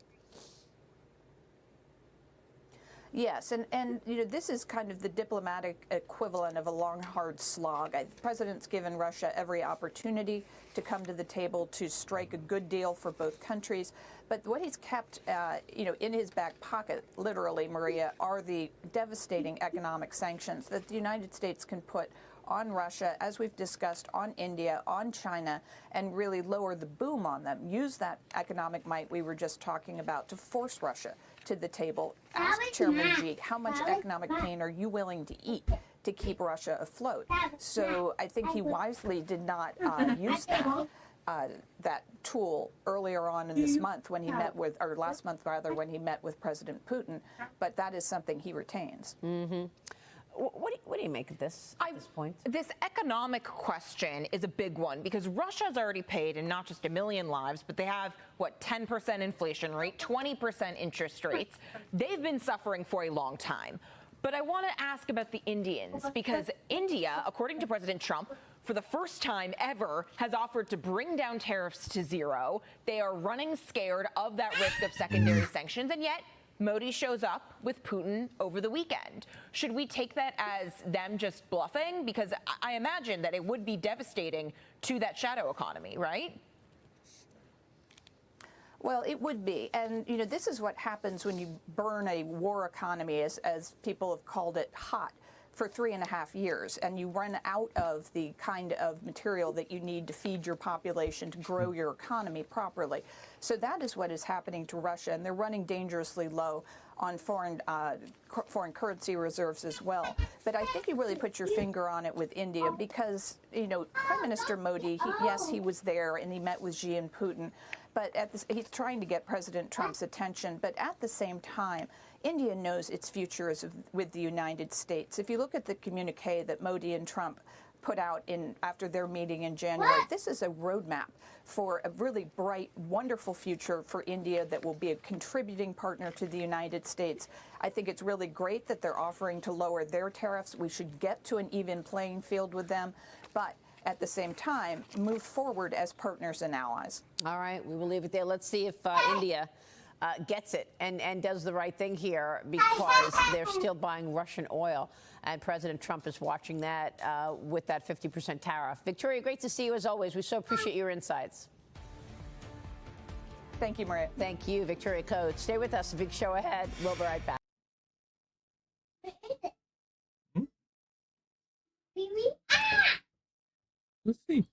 Yes, and you know, this is kind of the diplomatic equivalent of a long, hard slog. The president's given Russia every opportunity to come to the table to strike a good deal for both countries. But what he's kept, you know, in his back pocket, literally, Maria, are the devastating economic sanctions that the United States can put on Russia, as we've discussed, on India, on China, and really lower the boom on them. Use that economic might we were just talking about to force Russia to the table. Ask Chairman Xi, how much economic pain are you willing to eat to keep Russia afloat? So I think he wisely did not use that tool earlier on in this month when he met with, or last month rather, when he met with President Putin, but that is something he retains. Mm-hmm. What do you make of this at this point? This economic question is a big one because Russia's already paid in not just 1 million lives, but they have, what, 10% inflation rate, 20% interest rates. They've been suffering for a long time. But I want to ask about the Indians because India, according to President Trump, for the first time ever, has offered to bring down tariffs to zero. They are running scared of that risk of secondary sanctions, and yet Modi shows up with Putin over the weekend. Should we take that as them just bluffing? Because I imagine that it would be devastating to that shadow economy, right? Well, it would be. And, you know, this is what happens when you burn a war economy, as people have called it, hot for 3.5 years, and you run out of the kind of material that you need to feed your population to grow your economy properly. So that is what is happening to Russia, and they're running dangerously low on foreign currency reserves as well. But I think you really put your finger on it with India because, you know, Prime Minister Modi, yes, he was there and he met with Xi and Putin, but he's trying to get President Trump's attention. But at the same time, India knows its future is with the United States. If you look at the communique that Modi and Trump put out after their meeting in January, this is a roadmap for a really bright, wonderful future for India that will be a contributing partner to the United States. I think it's really great that they're offering to lower their tariffs. We should get to an even playing field with them, but at the same time, move forward as partners and allies. All right, we will leave it there. Let's see if India gets it and does the right thing here, because they're still buying Russian oil, and President Trump is watching that with that 50% tariff. Victoria, great to see you as always. We so appreciate your insights. Thank you, Maria. Thank you, Victoria Coates. Stay with us. A big show ahead. We'll be right back. Let's see.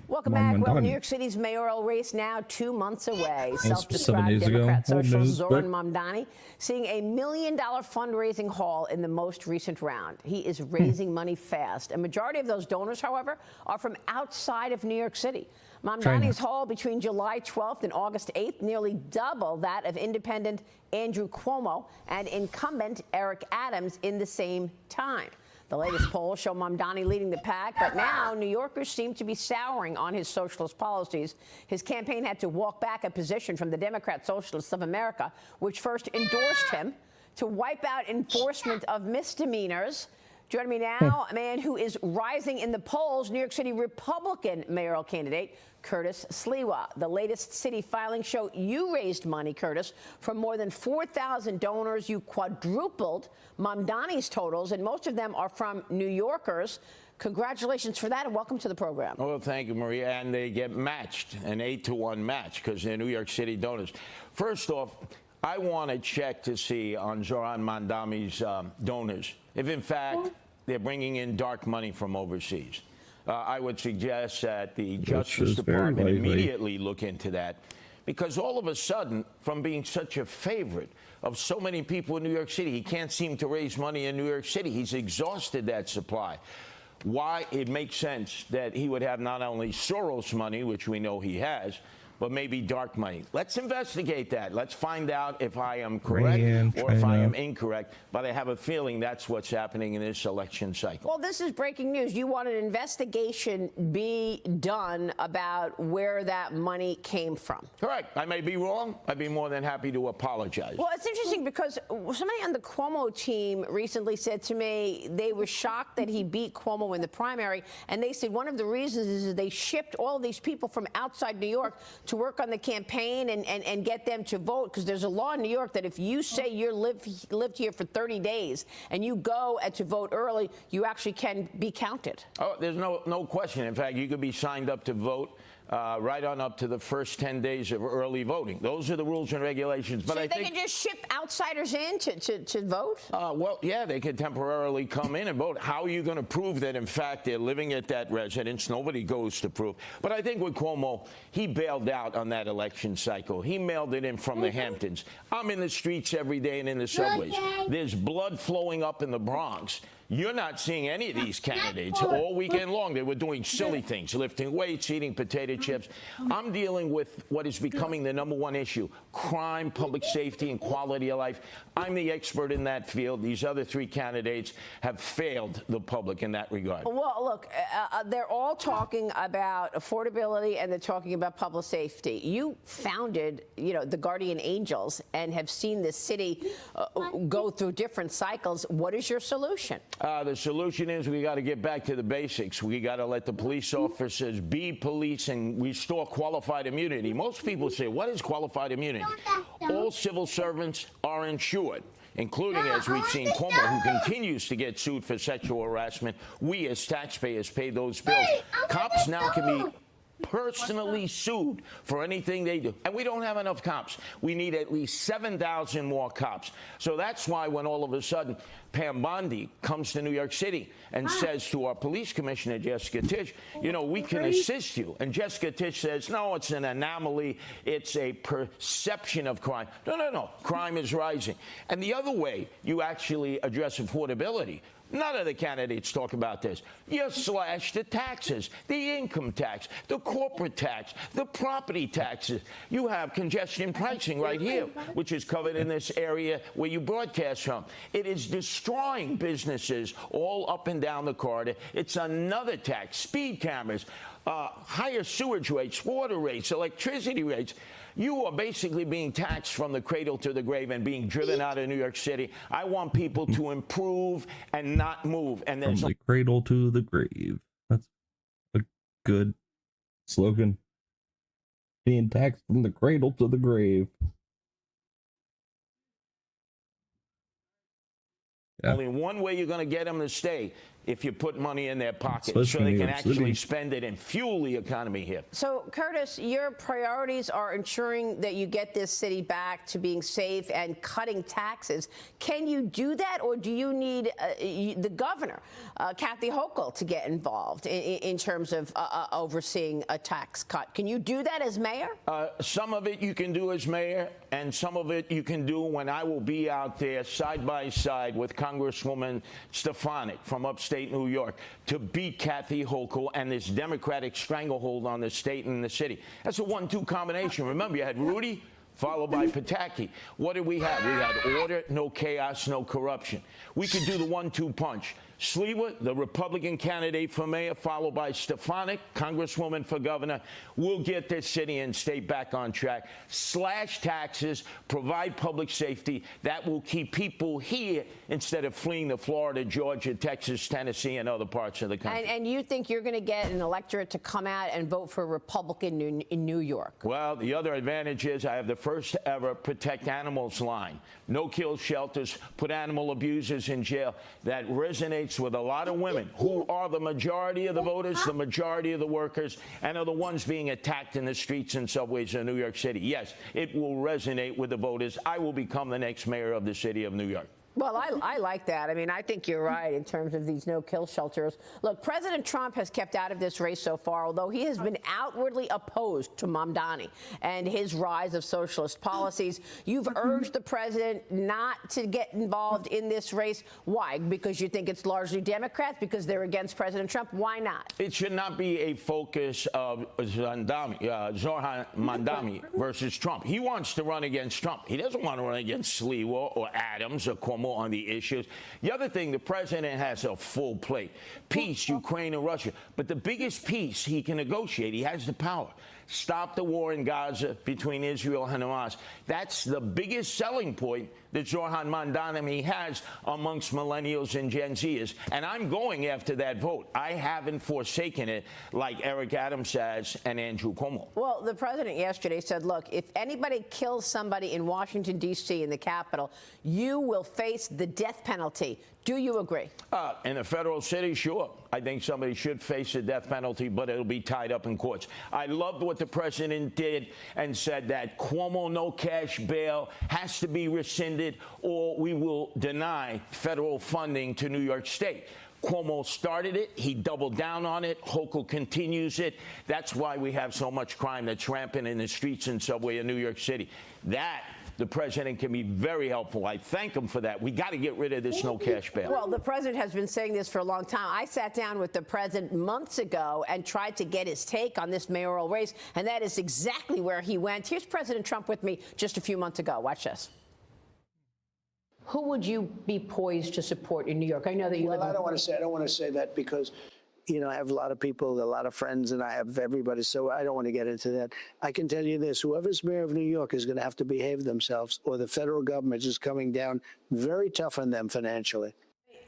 Welcome back. Well, New York City's mayoral race now 2 months away. Self-described Democrat socialist Zoran Mamdani seeing $1 million fundraising haul in the most recent round. He is raising money fast. A majority of those donors, however, are from outside of New York City. Mamdani's haul between July 12th and August 8th nearly double that of independent Andrew Cuomo and incumbent Eric Adams in the same time. The latest polls show Mamdani leading the pack, but now New Yorkers seem to be souring on his socialist policies. His campaign had to walk back a position from the Democrat Socialists of America, which first endorsed him to wipe out enforcement of misdemeanors. Joining me now, a man who is rising in the polls, New York City Republican mayoral candidate Curtis Sliwa. The latest city filings show you raised money, Curtis, from more than 4,000 donors. You quadrupled Mamdani's totals, and most of them are from New Yorkers. Congratulations for that, and welcome to the program. Well, thank you, Maria. And they get matched, an 8-to-1 match, because they're New York City donors. First off, I want to check to see on Zoran Mamdani's donors if, in fact, they're bringing in dark money from overseas. I would suggest that the Justice Department immediately look into that, because all of a sudden, from being such a favorite of so many people in New York City, he can't seem to raise money in New York City. He's exhausted that supply. Why it makes sense that he would have not only Soros money, which we know he has, but maybe dark money. Let's investigate that. Let's find out if I am correct or if I am incorrect. But I have a feeling that's what's happening in this election cycle. Well, this is breaking news. You want an investigation be done about where that money came from. Correct. I may be wrong. I'd be more than happy to apologize. Well, it's interesting because somebody on the Cuomo team recently said to me they were shocked that he beat Cuomo in the primary. And they said one of the reasons is they shipped all of these people from outside New York to work on the campaign and get them to vote, because there's a law in New York that if you say you lived here for 30 days and you go to vote early, you actually can be counted. Oh, there's no question. In fact, you could be signed up to vote right on up to the first 10 days of early voting. Those are the rules and regulations. But so I they think can just ship outsiders in to vote? Well, yeah, they could temporarily come in and vote. How are you going to prove that, in fact, they're living at that residence? Nobody goes to prove. But I think with Cuomo, he bailed out on that election cycle. He mailed it in from the Hamptons. I'm in the streets every day and in the subways. There's blood flowing up in the Bronx. You're not seeing any of these candidates all weekend long. They were doing silly things, lifting weights, eating potato chips. I'm dealing with what is becoming the #1 issue: crime, public safety, and quality of life. I'm the expert in that field. These other 3 candidates have failed the public in that regard. Well, look, they're all talking about affordability and they're talking about public safety. You founded, the Guardian Angels and have seen this city go through different cycles. What is your solution? The solution is we got to get back to the basics. We got to let the police officers be police and restore qualified immunity. Most people say, what is qualified immunity? All civil servants are insured, including, as we've seen, Cuomo, who continues to get sued for sexual harassment. We as taxpayers pay those bills. Cops now can be personally sued for anything they do. And we don't have enough cops. We need at least 7,000 more cops. So that's why when all of a sudden Pam Bondi comes to New York City and says to our police commissioner, Jessica Tisch, you know, we can assist you. And Jessica Tisch says, no, it's an anomaly. It's a perception of crime. No. Crime is rising. And the other way you actually address affordability, none of the candidates talk about this. You slash the taxes, the income tax, the corporate tax, the property taxes. You have congestion pricing right here, which is covered in this area where you broadcast from. It is destroying businesses all up and down the corridor. It's another tax, speed cameras, higher sewage rates, water rates, electricity rates. You are basically being taxed from the cradle to the grave and being driven out of New York City. I want people to improve and not move. And from the cradle to the grave. That's a good slogan. Being taxed from the cradle to the grave. Yeah. Only one way you're going to get them to stay, if you put money in their pocket, so they can actually spend it and fuel the economy here. So, Curtis, your priorities are ensuring that you get this city back to being safe and cutting taxes. Can you do that, or do you need the governor, Kathy Hochul, to get involved in terms of overseeing a tax cut? Can you do that as mayor? Some of it you can do as mayor, and some of it you can do when I will be out there side by side with Congresswoman Stefanik from upstate New York to beat Kathy Hochul and this Democratic stranglehold on the state and the city. That's a 1-2 combination. Remember, you had Rudy followed by Pataki. What did we have? We had order, no chaos, no corruption. We could do the 1-2 punch. Sliwa, the Republican candidate for mayor, followed by Stefanik, Congresswoman for governor, will get this city and state back on track. Slash taxes, provide public safety. That will keep people here instead of fleeing to Florida, Georgia, Texas, Tennessee, and other parts of the country. And you think you're going to get an electorate to come out and vote for a Republican in New York? Well, the other advantage is I have the first ever Protect Animals line. No-kill shelters, put animal abusers in jail. That resonates with a lot of women who are the majority of the voters, the majority of the workers, and are the ones being attacked in the streets and subways of New York City. Yes, it will resonate with the voters. I will become the next mayor of the city of New York. Well, I like that. I mean, I think you're right in terms of these no-kill shelters. Look, President Trump has kept out of this race so far, although he has been outwardly opposed to Mamdani and his rise of socialist policies. You've urged the president not to get involved in this race. Why? Because you think it's largely Democrats? Because they're against President Trump? Why not? It should not be a focus of Zohran Mamdani versus Trump. He wants to run against Trump. He doesn't want to run against Sliwa or Adams or Cuomo on the issues. The other thing, the president has a full plate. Peace, Ukraine and Russia. But the biggest peace he can negotiate, he has the power. Stop the war in Gaza between Israel and Hamas. That's the biggest selling point that Zohran Mamdani has amongst millennials and Gen Zers. And I'm going after that vote. I haven't forsaken it like Eric Adams has and Andrew Cuomo. Well, the president yesterday said, look, if anybody kills somebody in Washington, D.C., in the Capitol, you will face the death penalty. Do you agree? In a federal city, sure. I think somebody should face the death penalty, but it'll be tied up in courts. I loved what the president did and said that Cuomo no cash bail has to be rescinded or we will deny federal funding to New York State. Cuomo started it. He doubled down on it. Hochul continues it. That's why we have so much crime that's rampant in the streets and subway of New York City. That the president can be very helpful. I thank him for that. We got to get rid of this no cash bail. Well, the president has been saying this for a long time. I sat down with the president months ago and tried to get his take on this mayoral race, and that is exactly where he went. Here's President Trump with me just a few months ago. Watch this. Who would you be poised to support in New York? I know that you live. I don't want to say that because, you know, I have a lot of people, a lot of friends, and I have everybody, so I don't want to get into that. I can tell you this, whoever's mayor of New York is going to have to behave themselves, or the federal government is coming down very tough on them financially.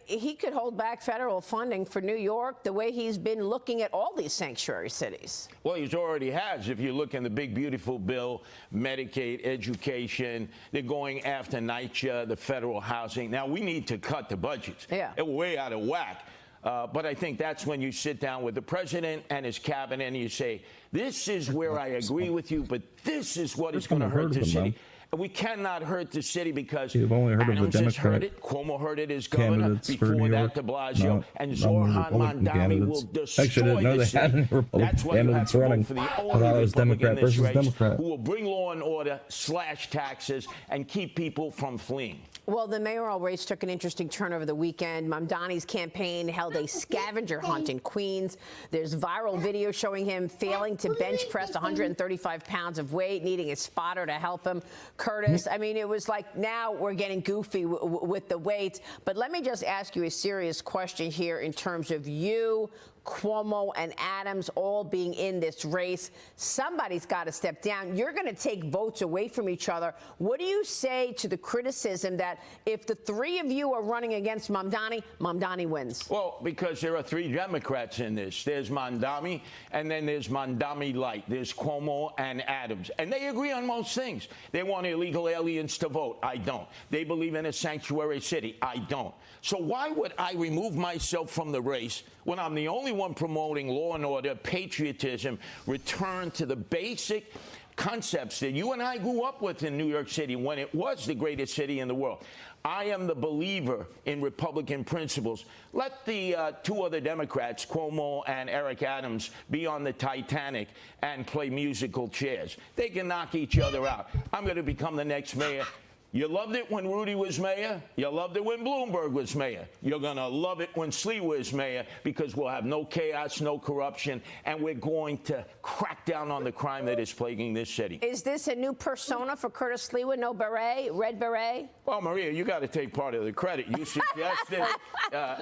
He could hold back federal funding for New York the way he's been looking at all these sanctuary cities. Well, he already has. If you look in the big, beautiful bill, Medicaid, education, they're going after NYCHA, the federal housing. Now, we need to cut the budgets. Yeah. They're way out of whack. But I think that's when you sit down with the president and his cabinet and you say, this is where I agree with you, but this is what is going to hurt the city. We cannot hurt the city because You've only heard Adams of the has heard Democrat it, Cuomo heard it as governor, before that de Blasio, and not Zoran Republican Mandami will destroy Actually, I didn't know the they had city. any Republican That's why you have candidates to running. vote for the I only thought it was Republican Democrat in this versus race Democrat. who will bring law and order, slash taxes, and keep people from fleeing. Well, the mayoral race took an interesting turn over the weekend. Mamdani's campaign held a scavenger hunt in Queens. There's viral video showing him failing to bench press 135 pounds of weight, needing a spotter to help him. Curtis, I mean, it was like now we're getting goofy with the weights. But let me just ask you a serious question here in terms of you, Cuomo and Adams all being in this race. Somebody's got to step down. You're going to take votes away from each other. What do you say to the criticism that if the three of you are running against Mamdani, Mamdani wins? Well, because there are three Democrats in this. There's Mamdani, and then there's Mamdani Light. There's Cuomo and Adams. And they agree on most things. They want illegal aliens to vote. I don't. They believe in a sanctuary city. I don't. So why would I remove myself from the race when I'm the only one promoting law and order, patriotism, return to the basic concepts that you and I grew up with in New York City when it was the greatest city in the world? I am the believer in Republican principles. Let the two other Democrats, Cuomo and Eric Adams, be on the Titanic and play musical chairs. They can knock each other out. I'm going to become the next mayor. You loved it when Rudy was mayor. You loved it when Bloomberg was mayor. You're going to love it when Sliwa is mayor because we'll have no chaos, no corruption, and we're going to crack down on the crime that is plaguing this city. Is this a new persona for Curtis Sliwa? No beret? Red beret? Well, Maria, you got to take part of the credit. You suggested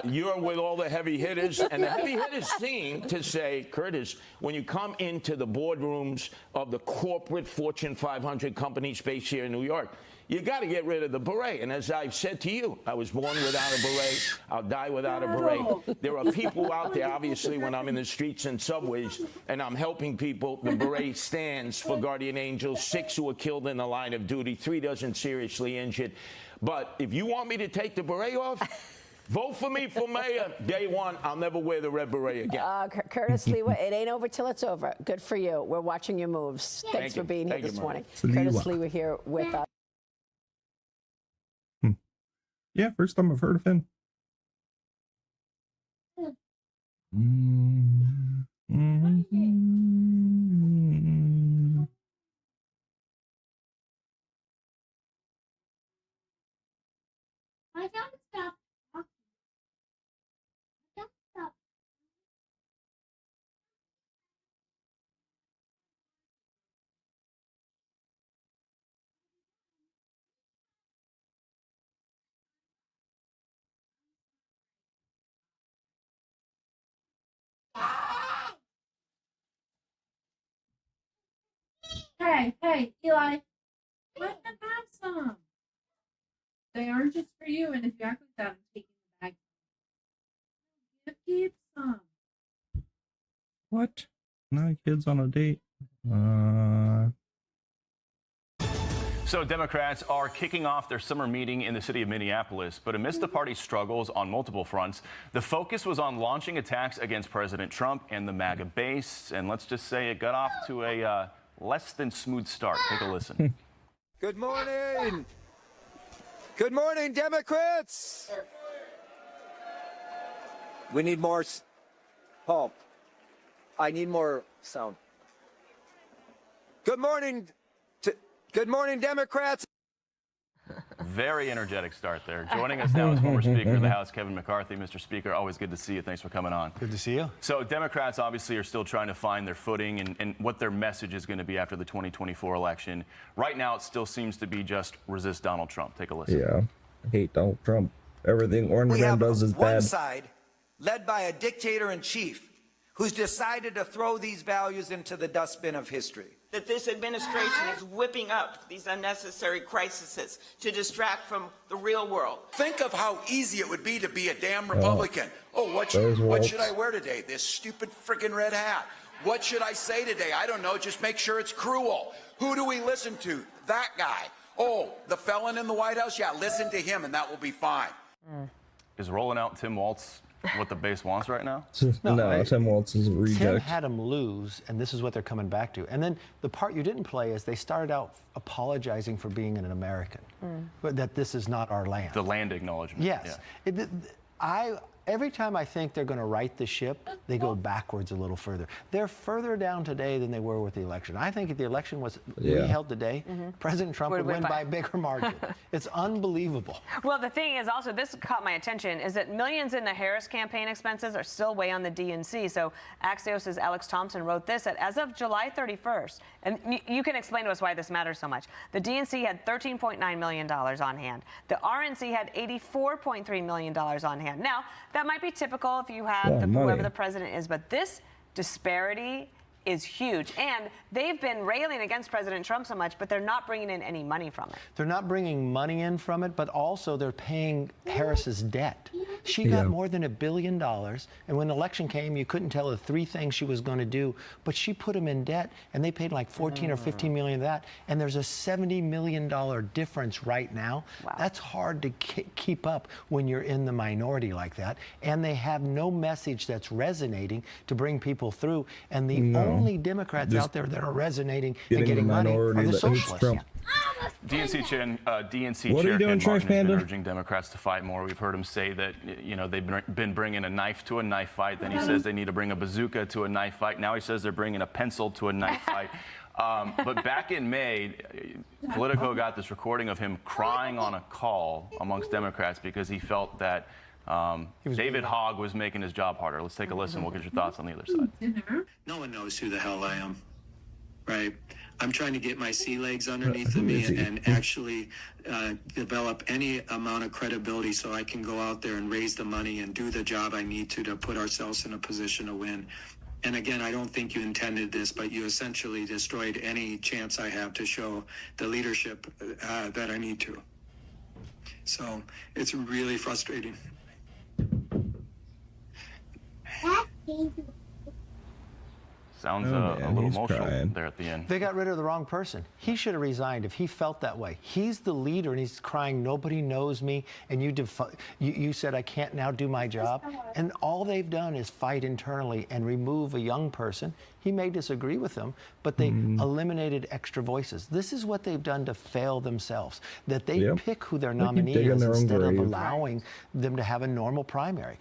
you're with all the heavy hitters, and the heavy hitters seem to say, Curtis, when you come into the boardrooms of the corporate Fortune 500 companies based here in New York, you got to get rid of the beret. And as I've said to you, I was born without a beret. I'll die without a beret. There are people out there, obviously, when I'm in the streets and subways and I'm helping people, the beret stands for guardian angels, 6 who were killed in the line of duty, 3 dozen seriously injured. But if you want me to take the beret off, vote for me for mayor. Day one, I'll never wear the red beret again. Curtis Sliwa, it ain't over till it's over. Good for you. We're watching your moves. Thanks for being here this morning. Curtis Sliwa here with us. Yeah, first time I've heard of him. I don't stop talking. Don't stop. Hey, Eli, let them have some. They aren't just for you, and if you act like that, I'm taking the bag. Keep some. What? Not kids on a date? So Democrats are kicking off their summer meeting in the city of Minneapolis, but amidst the party's struggles on multiple fronts, the focus was on launching attacks against President Trump and the MAGA base. And let's just say it got off to a less than smooth start. Take a listen. Good morning. Good morning, Democrats. We need more. Paul, I need more sound. Good morning. Good morning, Democrats. Very energetic start there. Joining us now is former Speaker of the House, Kevin McCarthy. Mr. Speaker, always good to see you. Thanks for coming on. Good to see you. So Democrats obviously are still trying to find their footing and what their message is going to be after the 2024 election. Right now, it still seems to be just resist Donald Trump. Take a listen. Yeah, I hate Donald Trump. Everything Orange Man does is one bad. side, led by a dictator-in-chief, who's decided to throw these values into the dustbin of history. That this administration is whipping up these unnecessary crises to distract from the real world. Think of how easy it would be to be a damn Republican. What should I wear today? This stupid freaking red hat. What should I say today? I don't know. Just make sure it's cruel. Who do we listen to? That guy. Oh, the felon in the White House? Yeah, listen to him and that will be fine. Is rolling out Tim Walz what the base wants right now? No, Tim Walz is a reject. Tim had him lose, and this is what they're coming back to. And then the part you didn't play is they started out apologizing for being an American, but that this is not our land. The land acknowledgement. Yes. Yeah. Every time I think they're going to right the ship, they go backwards a little further. They're further down today than they were with the election. I think if the election was reheld today, President Trump would win by a bigger margin. It's unbelievable. Well, the thing is also, this caught my attention, is that millions in the Harris campaign expenses are still way on the DNC. So Axios' Alex Thompson wrote this, that as of July 31st, and you can explain to us why this matters so much, the DNC had $13.9 million on hand. The RNC had $84.3 million on hand. Now, that might be typical if you have whoever the president is, but this disparity is huge. And they've been railing against President Trump so much, but they're not bringing in any money from it. They're not bringing money in from it, but also they're paying Harris's debt. She got more than $1 billion, and when the election came, you couldn't tell the 3 things she was going to do, but she put him in debt, and they paid like 14 or 15 million of that, and there's a $70 million difference right now. Wow. That's hard to keep up when you're in the minority like that, and they have no message that's resonating to bring people through, and the only Democrats out there that are resonating and getting money are the socialists. DNC Chair What are you doing, Ken Martin has been Panda? urging Democrats to fight more. We've heard him say that, you know, they've been bringing a knife to a knife fight. Then he says they need to bring a bazooka to a knife fight. Now he says they're bringing a pencil to a knife fight. But back in May, Politico got this recording of him crying on a call amongst Democrats because he felt that David Hogg was making his job harder. Let's take a listen. We'll get your thoughts on the other side. No one knows who the hell I am, right? I'm trying to get my sea legs underneath of me and actually develop any amount of credibility so I can go out there and raise the money and do the job I need to put ourselves in a position to win. And again, I don't think you intended this, but you essentially destroyed any chance I have to show the leadership that I need to. So it's really frustrating. Sounds a little emotional there at the end. They got rid of the wrong person. He should have resigned if he felt that way. He's the leader, and he's crying, nobody knows me, and you said I can't now do my job. And all they've done is fight internally and remove a young person. He may disagree with them, but they eliminated extra voices. This is what they've done to fail themselves, that they pick who their nominee is instead of allowing them to have a normal primary.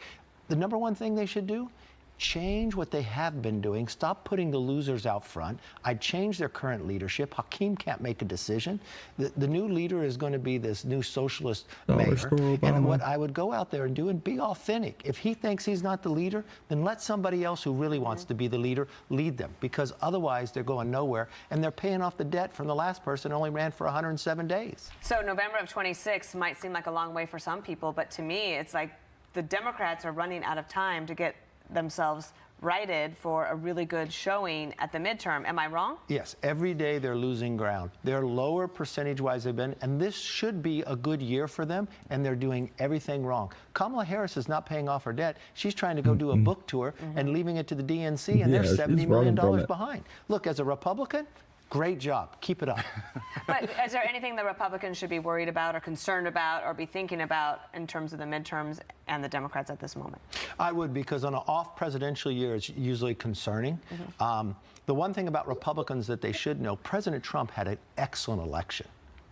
The number one thing they should do, change what they have been doing. Stop putting the losers out front. I'd change their current leadership. Hakeem can't make a decision. The new leader is going to be this new socialist mayor. And what I would go out there and do and be authentic. If he thinks he's not the leader, then let somebody else who really wants to be the leader lead them, because otherwise they're going nowhere and they're paying off the debt from the last person who only ran for 107 days. So November of 26 might seem like a long way for some people, but to me, it's like the Democrats are running out of time to get themselves righted for a really good showing at the midterm. Am I wrong? Yes, every day they're losing ground. They're lower percentage-wise they've been, and this should be a good year for them, and they're doing everything wrong. Kamala Harris is not paying off her debt. She's trying to go do a book tour and leaving it to the DNC, and they're $70 million behind. Look, as a Republican, great job. Keep it up. But is there anything the Republicans should be worried about or concerned about or be thinking about in terms of the midterms and the Democrats at this moment? I would, because on an off-presidential year, it's usually concerning. The one thing about Republicans that they should know, President Trump had an excellent election.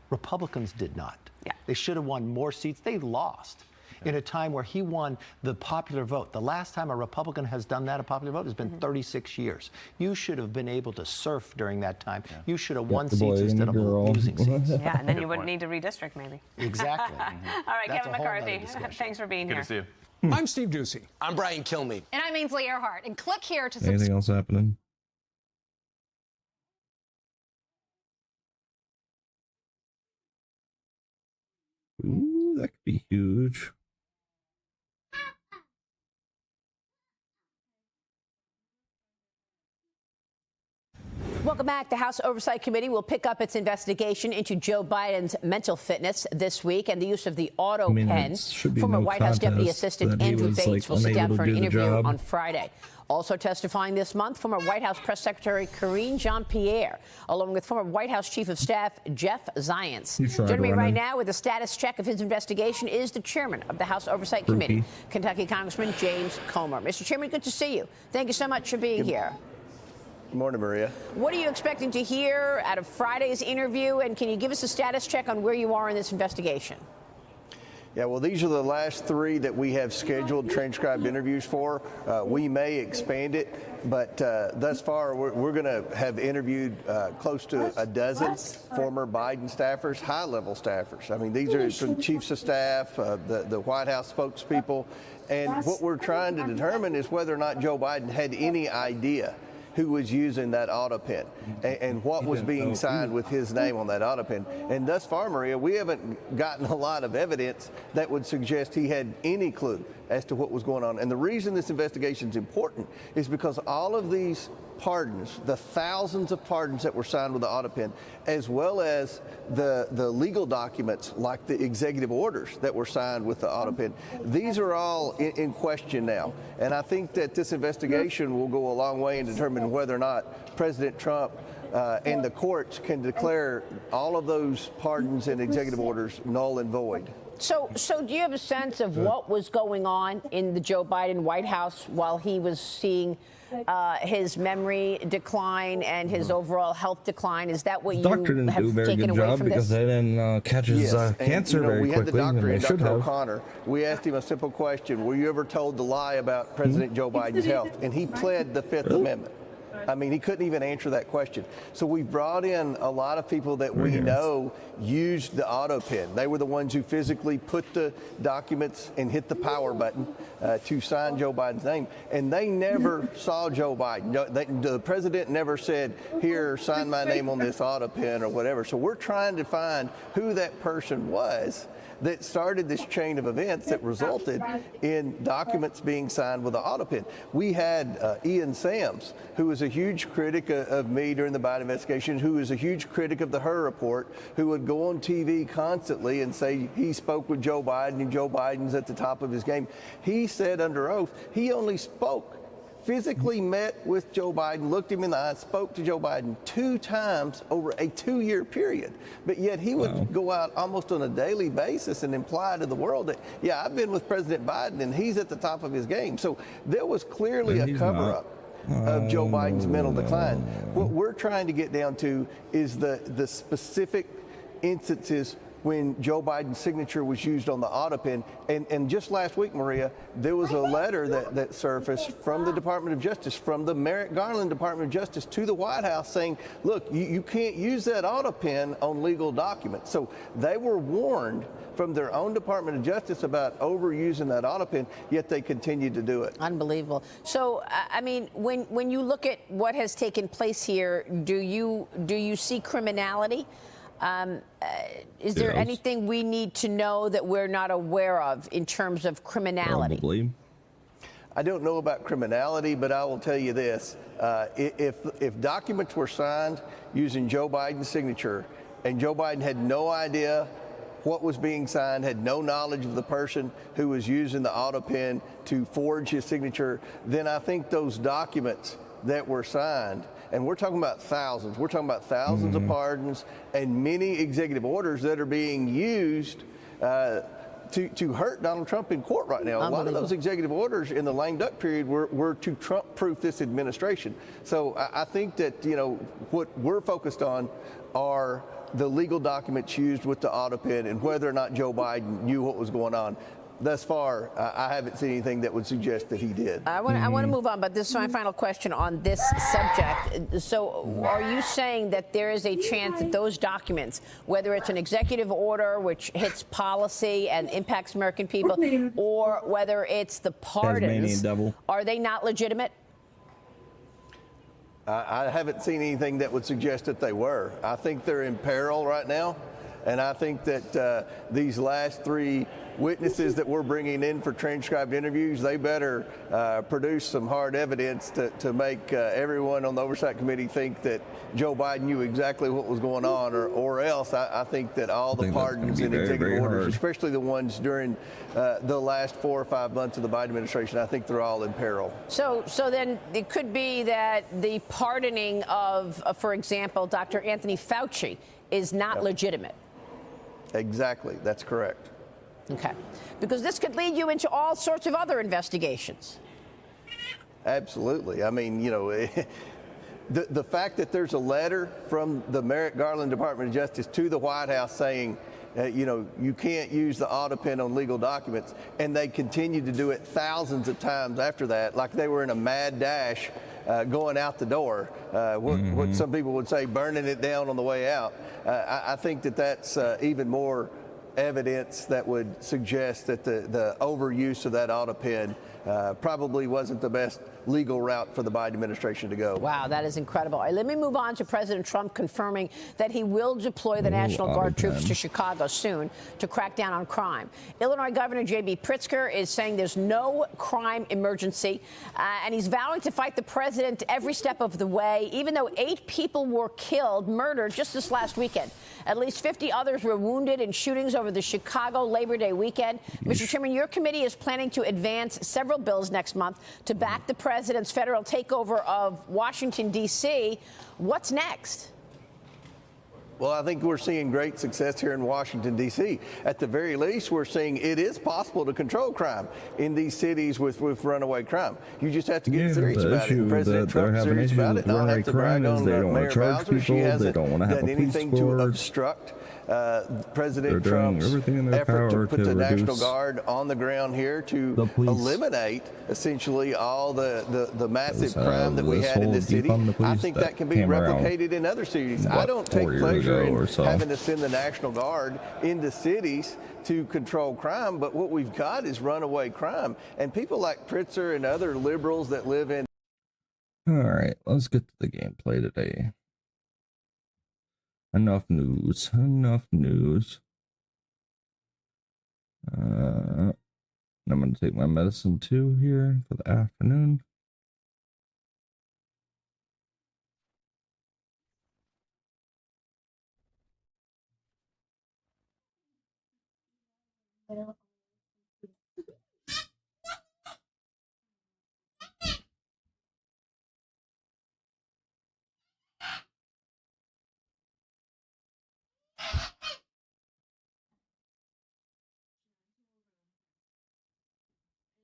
Republicans did not. They should have won more seats. They lost. In a time where he won the popular vote. The last time a Republican has done that, a popular vote, has been 36 years. You should have been able to surf during that time. You should have won seats instead of losing seats. Yeah, and then you wouldn't need to redistrict, maybe. Exactly. All right, Kevin McCarthy, thanks for being here. Good to see you. I'm Steve Ducey. I'm Brian Kilmeade. And I'm Ainsley Earhart. And click here to Anything else happening? Ooh, that could be huge. Welcome back. The House Oversight Committee will pick up its investigation into Joe Biden's mental fitness this week and the use of the auto pen. Former White House Deputy Assistant Andrew Bates will sit down for an interview on Friday. Also testifying this month, former White House Press Secretary Karine Jean-Pierre, along with former White House Chief of Staff Jeff Zients. Joining me right now with a status check of his investigation is the chairman of the House Oversight Committee, Kentucky Congressman James Comer. Mr. Chairman, good to see you. Thank you so much for being here. Good morning, Maria. What are you expecting to hear out of Friday's interview, and can you give us a status check on where you are in this investigation? Yeah, well, these are the last 3 that we have scheduled transcribed interviews for. We may expand it, but thus far we're going to have interviewed close to a dozen former Biden staffers, high-level staffers. I mean, these are from chiefs of staff, the White House spokespeople, and what we're trying to determine is whether or not Joe Biden had any idea who was using that auto pen and what was being signed with his name on that auto pen. And thus far, Maria, we haven't gotten a lot of evidence that would suggest he had any clue as to what was going on. And the reason this investigation is important is because all of these pardons, the thousands of pardons that were signed with the auto pen, as well as the legal documents like the executive orders that were signed with the auto pen, these are all in question now. And I think that this investigation will go a long way in determining whether or not President Trump and the courts can declare all of those pardons and executive orders null and void. So do you have a sense of what was going on in the Joe Biden White House while he was seeing his memory decline and his overall health decline? Is that what you have taken away from this? Doctor didn't do a very good job because they didn't catch his cancer very quickly. We had the doctor, and they should Dr. have. O'Connor. We asked him a simple question: were you ever told to lie about President Joe Biden's health? And he pled the Fifth Amendment. I mean, he couldn't even answer that question. So we brought in a lot of people that we know used the auto pen. They were the ones who physically put the documents and hit the power button to sign Joe Biden's name. And they never saw Joe Biden. The president never said, here, sign my name on this auto pen or whatever. So we're trying to find who that person was that started this chain of events that resulted in documents being signed with the auto pen. We had Ian Sams, who was a huge critic of me during the Biden investigation, who was a huge critic of the Hur report, who would go on TV constantly and say he spoke with Joe Biden and Joe Biden's at the top of his game. He said under oath he only spoke, physically met with Joe Biden, looked him in the eye, spoke to Joe Biden 2 times over a 2-year period. But yet he would go out almost on a daily basis and imply to the world that, yeah, I've been with President Biden and he's at the top of his game. So there was clearly a cover-up of Joe Biden's mental decline. What we're trying to get down to is the specific instances when Joe Biden's signature was used on the auto pen. And just last week, Maria, there was a letter that surfaced from the Department of Justice, from the Merrick Garland Department of Justice to the White House saying, look, you can't use that auto pen on legal documents. So they were warned from their own Department of Justice about overusing that auto pen, yet they continued to do it. Unbelievable. So, I mean, when you look at what has taken place here, do you see criminality? Is there anything we need to know that we're not aware of in terms of criminality? Probably. I don't know about criminality, but I will tell you this. If documents were signed using Joe Biden's signature and Joe Biden had no idea what was being signed, had no knowledge of the person who was using the auto pen to forge his signature, then I think those documents that were signed, and we're talking about thousands. We're talking about thousands of pardons and many executive orders that are being used to hurt Donald Trump in court right now. A lot of those executive orders in the lame duck period were to Trump-proof this administration. So I think that, you know, what we're focused on are the legal documents used with the auto pen and whether or not Joe Biden knew what was going on. Thus far, I haven't seen anything that would suggest that he did. I want to move on, but this is my final question on this subject. So are you saying that there is a chance that those documents, whether it's an executive order which hits policy and impacts American people, or whether it's the pardons, are they not legitimate? I haven't seen anything that would suggest that they were. I think they're in peril right now. And I think that these last 3 witnesses that we're bringing in for transcribed interviews, they better produce some hard evidence to make everyone on the Oversight Committee think that Joe Biden knew exactly what was going on, or else I think that all the pardons and executive orders, especially the ones during the last 4 or 5 months of the Biden administration, I think they're all in peril. So then it could be that the pardoning of, for example, Dr. Anthony Fauci is not legitimate. Exactly. That's correct. Okay. Because this could lead you into all sorts of other investigations. Absolutely. I mean, you know, the fact that there's a letter from the Merrick Garland Department of Justice to the White House saying, you know, you can't use the autopin on legal documents, and they continued to do it thousands of times after that, like they were in a mad dash going out the door, what some people would say, burning it down on the way out. I think that that's even more evidence that would suggest that the overuse of that autopin probably wasn't the best legal route for the Biden administration to go. Wow, that is incredible. All right, let me move on to President Trump confirming that he will deploy the National Guard troops to Chicago soon to crack down on crime. Illinois Governor J.B. Pritzker is saying there's no crime emergency, and he's vowing to fight the president every step of the way, even though 8 people were killed, murdered just this last weekend. At least 50 others were wounded in shootings over the Chicago Labor Day weekend. Mr. Chairman, your committee is planning to advance several bills next month to back the president's federal takeover of Washington, D.C. What's next? Well, I think we're seeing great success here in Washington, D.C. At the very least, we're seeing it is possible to control crime in these cities with runaway crime. You just have to get serious about it. President Trump's serious about it, and I'll have to brag on Mayor Bowser. She hasn't done anything to obstruct President Trump's effort to put the National Guard on the ground here to eliminate essentially all the massive crime that we had in this city. I think that can be replicated in other cities. I don't take pleasure in having to send the National Guard into cities to control crime, but what we've got is runaway crime. And people like Pritzker and other liberals that live in... All right, let's get to the gameplay today. Enough news. Enough news. I'm going to take my medicine too here for the afternoon.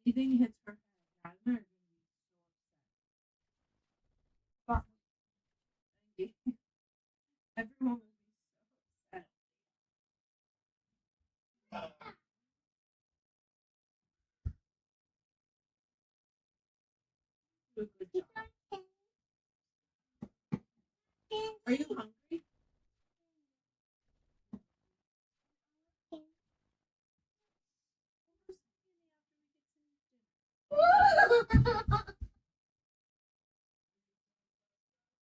Anything hits her head, everyone would be so upset. Good job. Are you hungry?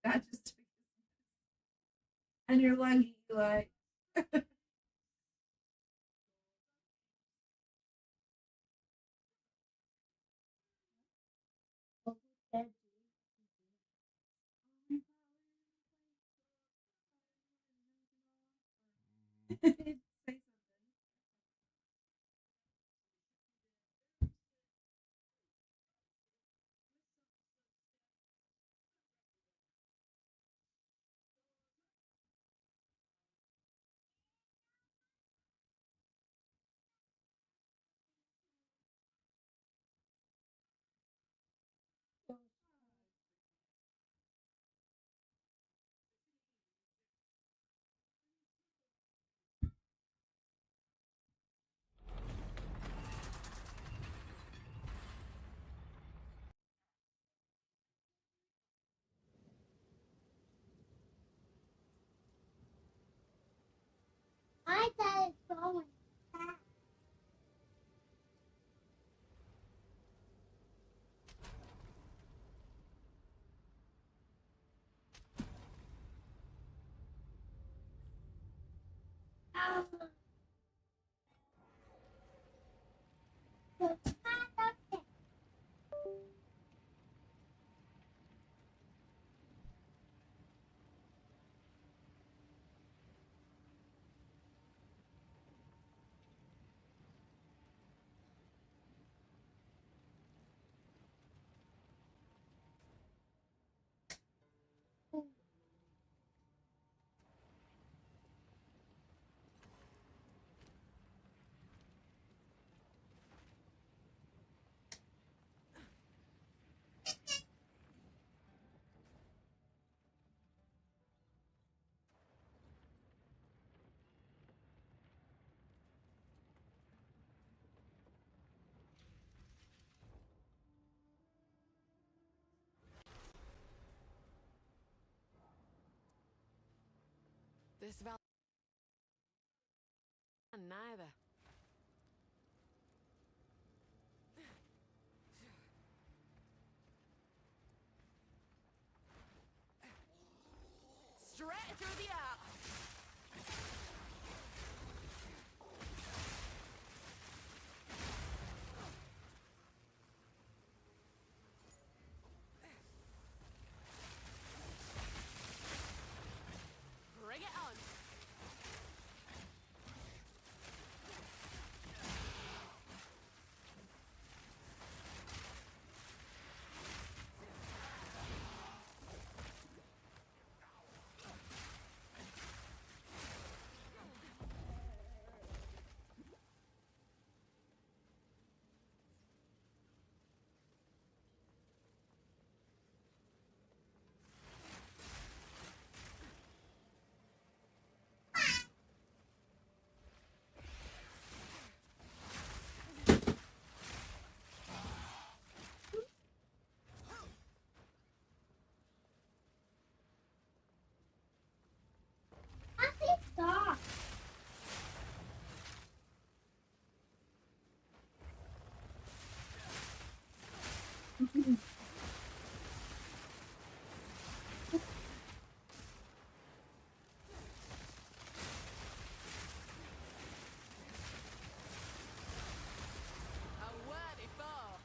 That just and you're like This val neither. Straight through the air. Bring it on. Stop. A worthy foe.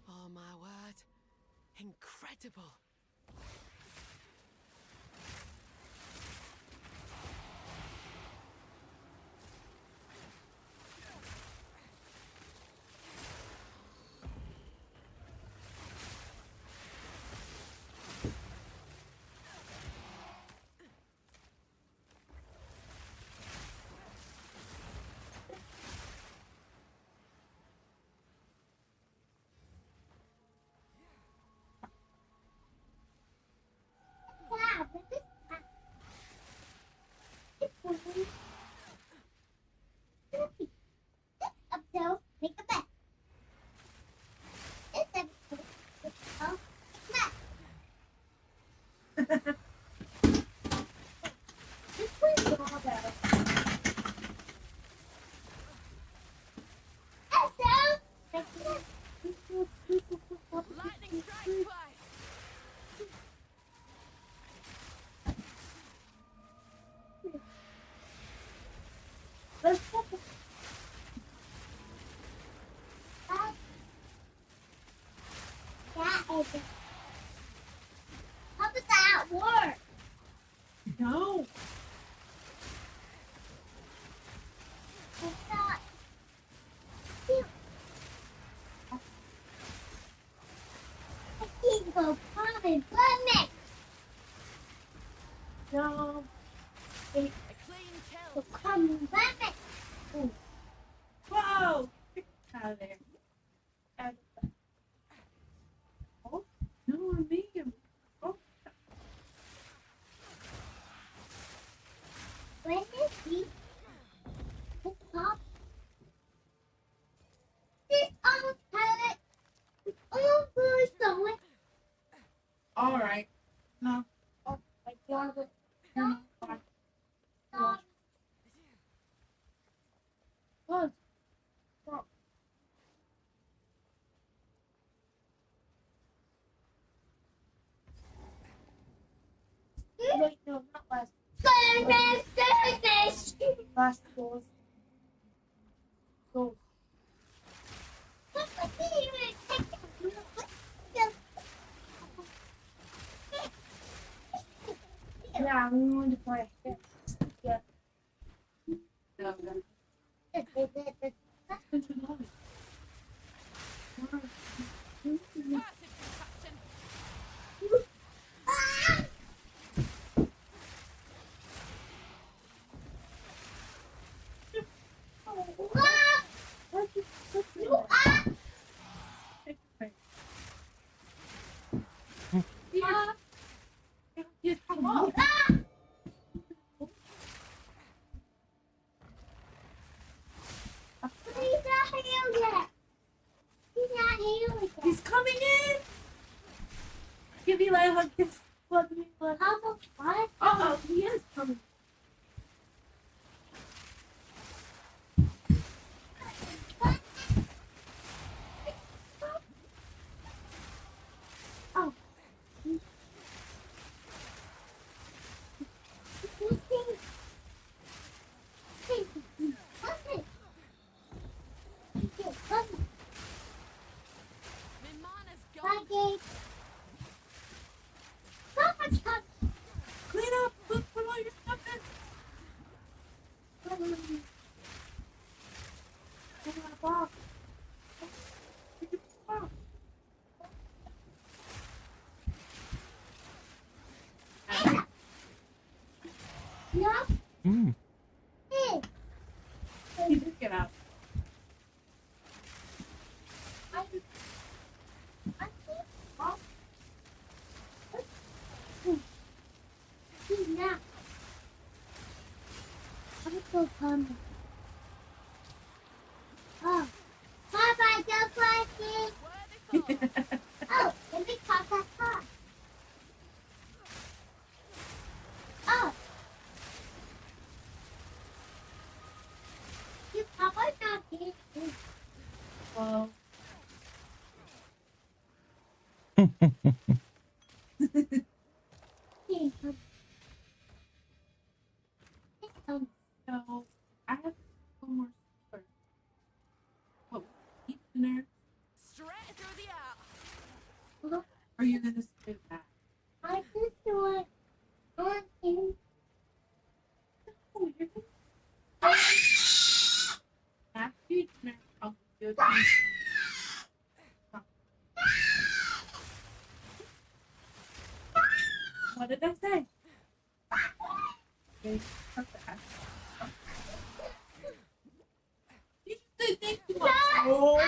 Oh my word. Incredible. Wow, this is episode, make a bet. This episode, make a bet. This one's all about. Episode, make a bet. Lightning strike twice. Let's put the that is it. How does that work? No. It's not. I can't go common limit. No. A clean kill. Common limit. Ooh. Whoa! Out of there. Out of there. Oh, no, I'm being. Oh. When is he? Pop. This almost had it. Almost so it. All right. No. Oh, my God. No. Stop. What? Stop. Wait, no, not last. Goodness. Last goals. Goals. Yeah, I'm going to play. Yeah. No, no. That's good to know. Come on. He's not here yet. He's not here yet. He's coming in. Give me like a kiss. What? Oh, he is coming. Oh. Clean up. Put all your stuff in. Yeah. Hey. He did get out. He's not. I'm so coming. Oh. Bye-bye, just like it. Oh, let me pop that car. Oh. You pop it not here. Well. So I have one more story. What eat dinner? Straight through the air. Or are you gonna say that? I just want on him. Oh, you're gonna after you dinner, I'll give you a piece. What did I say? Okay, perfect. You should think you want. Oh.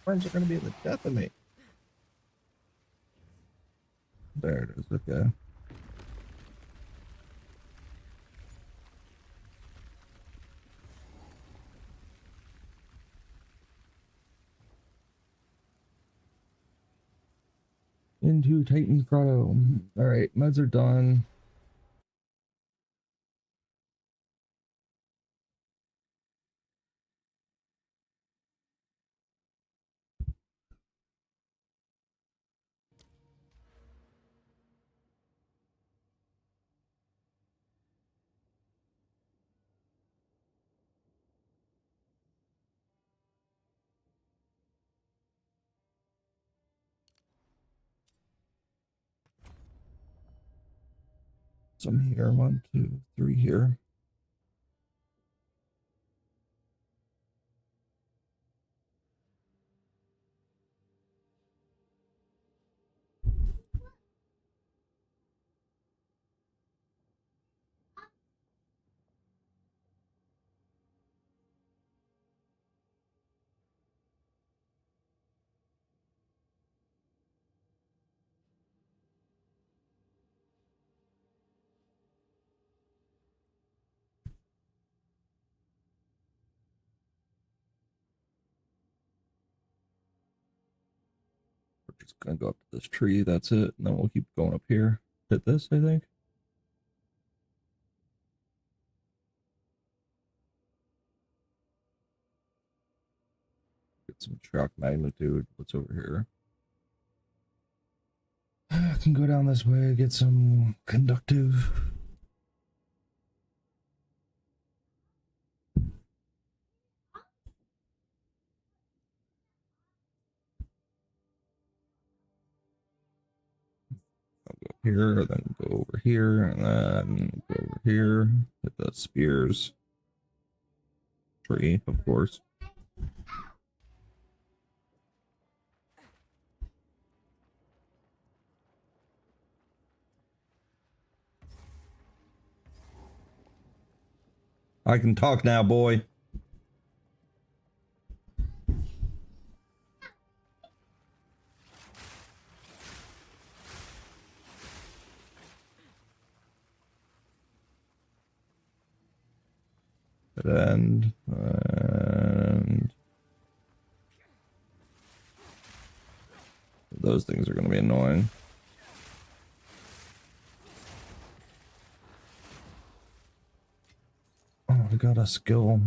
friends are gonna be the death of me. There it is. Okay. Into Titan's Grotto. All right, meds are done. Some here. 1, 2, 3 here. We're just gonna go up to this tree. That's it. And then we'll keep going up here. Hit this, I think. Get some shock magnitude. What's over here? I can go down this way, get some conductive. I'll go here, then go over here, and then go over here. Hit the spears. Tree, of course. I can talk now, boy. And those things are going to be annoying. Oh, I got a skill.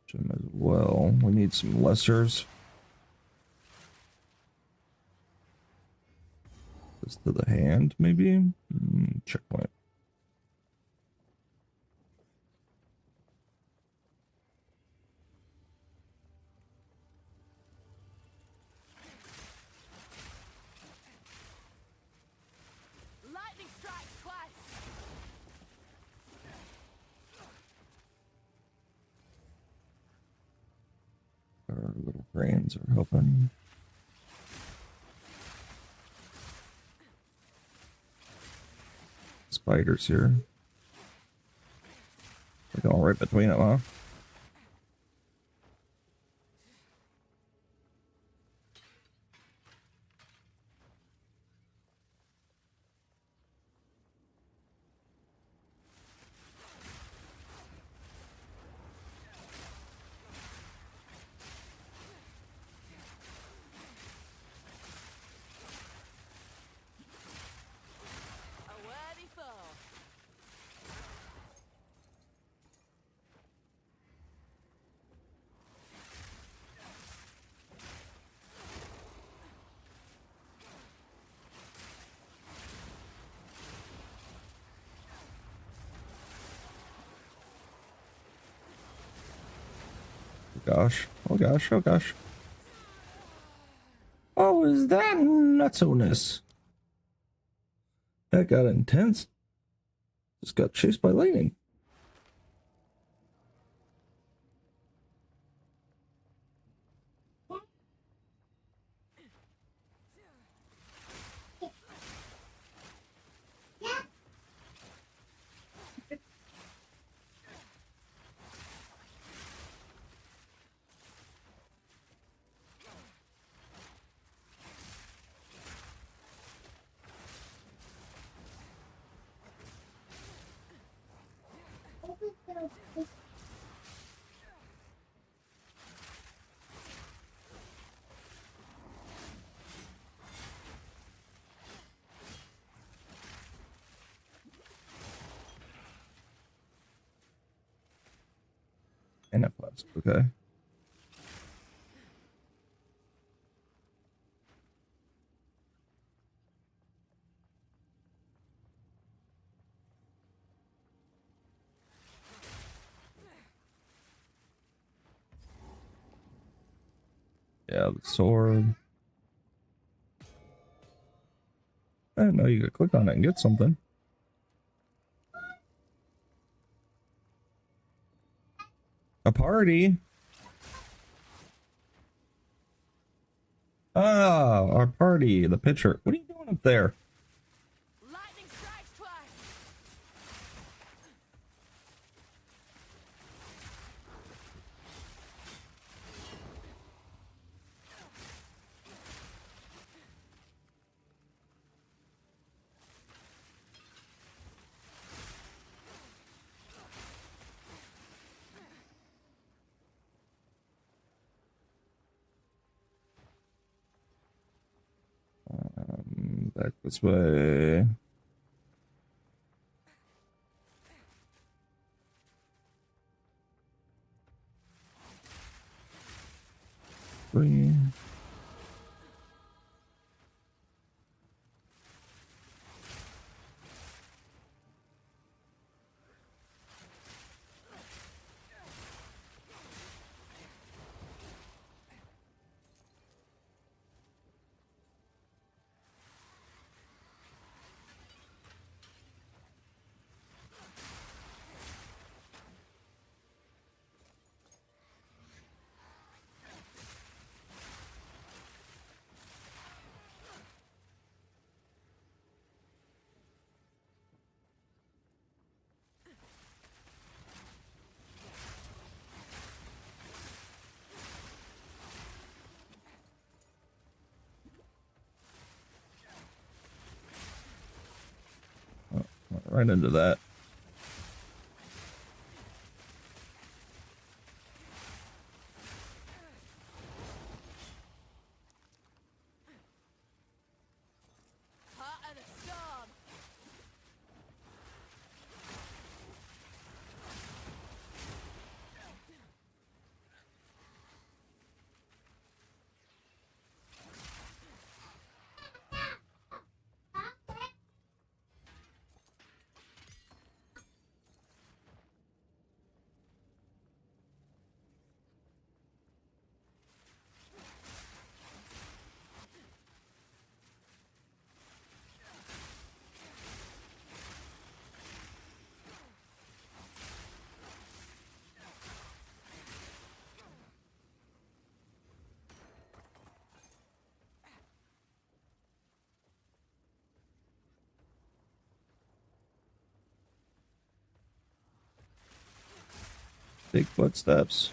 Gym as well. We need some lessers. This to the hand, maybe? Checkpoint. Lightning strikes twice. Our little brains are helping. Spiders here. They're going right between them, huh? A worthy foe. Gosh. Oh gosh. Oh gosh. Oh, is that nutso-ness? That got intense. Just got chased by lightning. And a flask, okay. Yeah, the sword. I didn't know you could click on it and get something. A party? Ah, our party, the picture. What are you doing up there? Lightning strikes twice. Back this way. Three. Right into that. Heart of the storm. Big footsteps.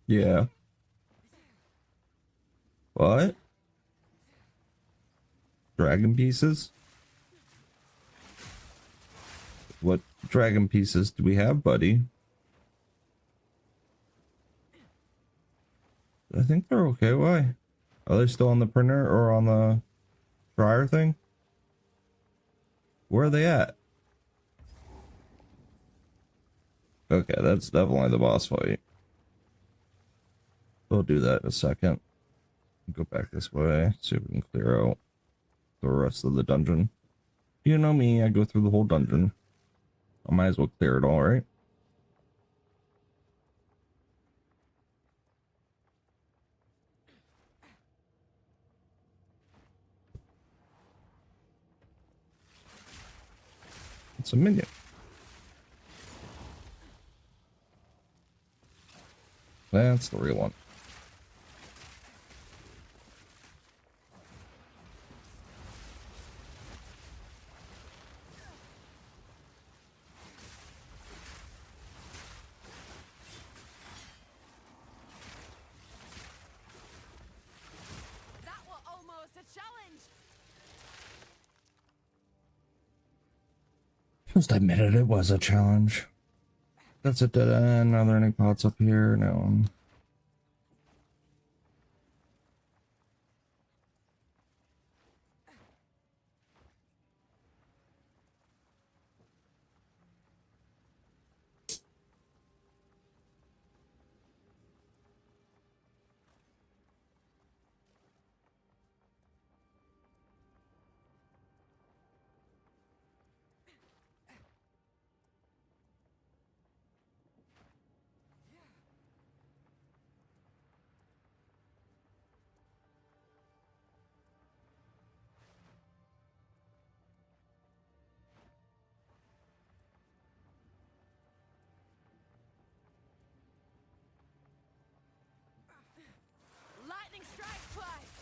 Yeah. What? Dragon pieces? What dragon pieces do we have, buddy? I think they're okay. Why? Are they still on the printer or on the dryer thing? Where are they at? Okay, that's definitely the boss fight. We'll do that in a second. Go back this way, see if we can clear out the rest of the dungeon. You know me, I go through the whole dungeon. I might as well clear it all, right? It's a minion. That's the real one. Just admitted it was a challenge. That's a dead end. Are there any pots up here? No. Lightning strike twice.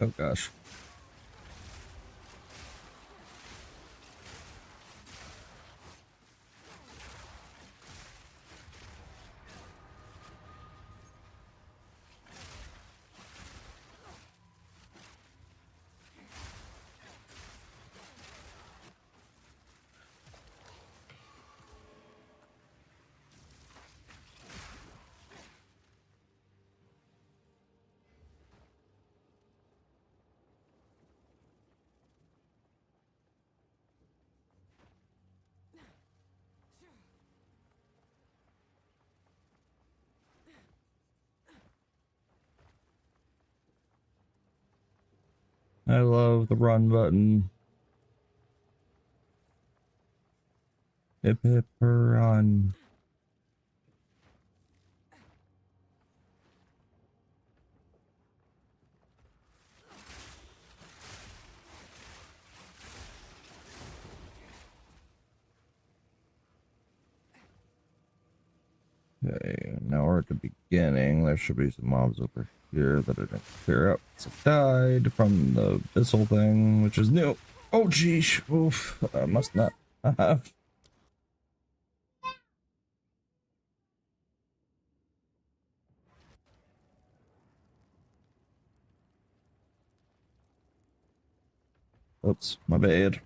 Oh gosh. I love the run button. Hip hip run. Okay, now we're at the beginning. There should be some mobs over here that I didn't clear up. So died from the missile thing, which is new. Oh geesh, oof, I must not have. Oops, my bad.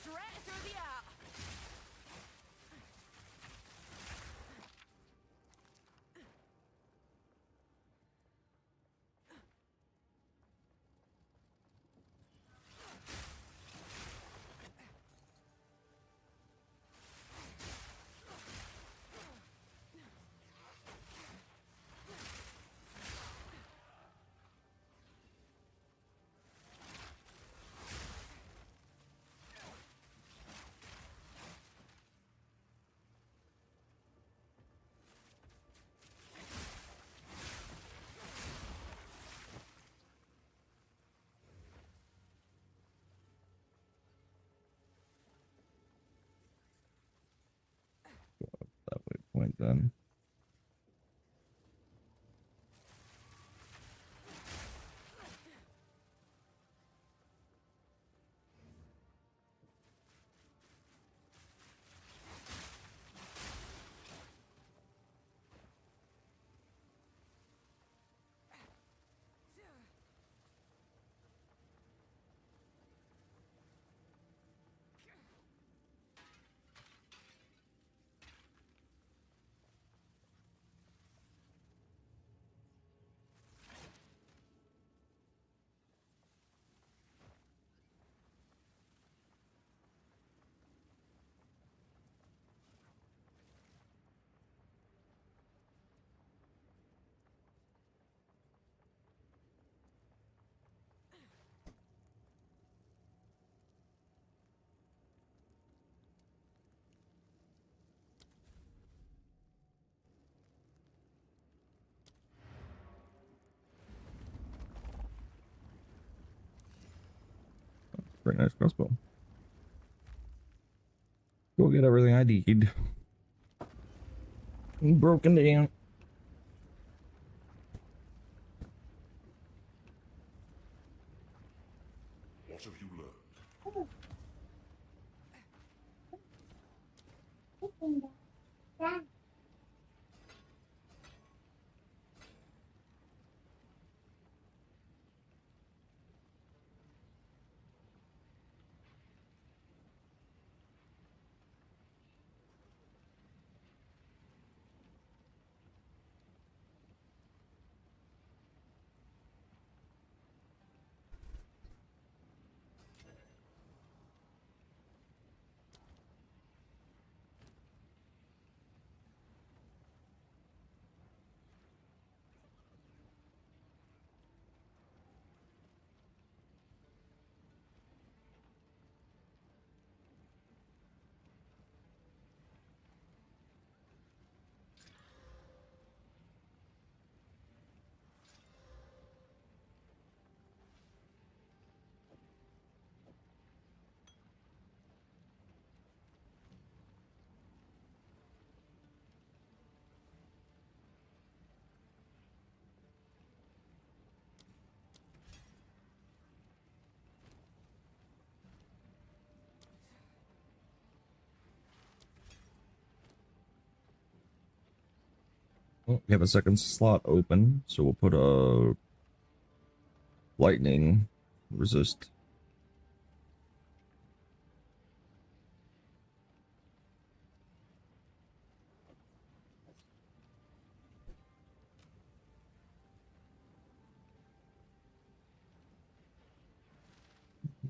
Straight through the eye. then. Very nice crossbow. Go get everything I need. Broken down. What have you learned? Well, we have a second slot open, so we'll put a lightning resist.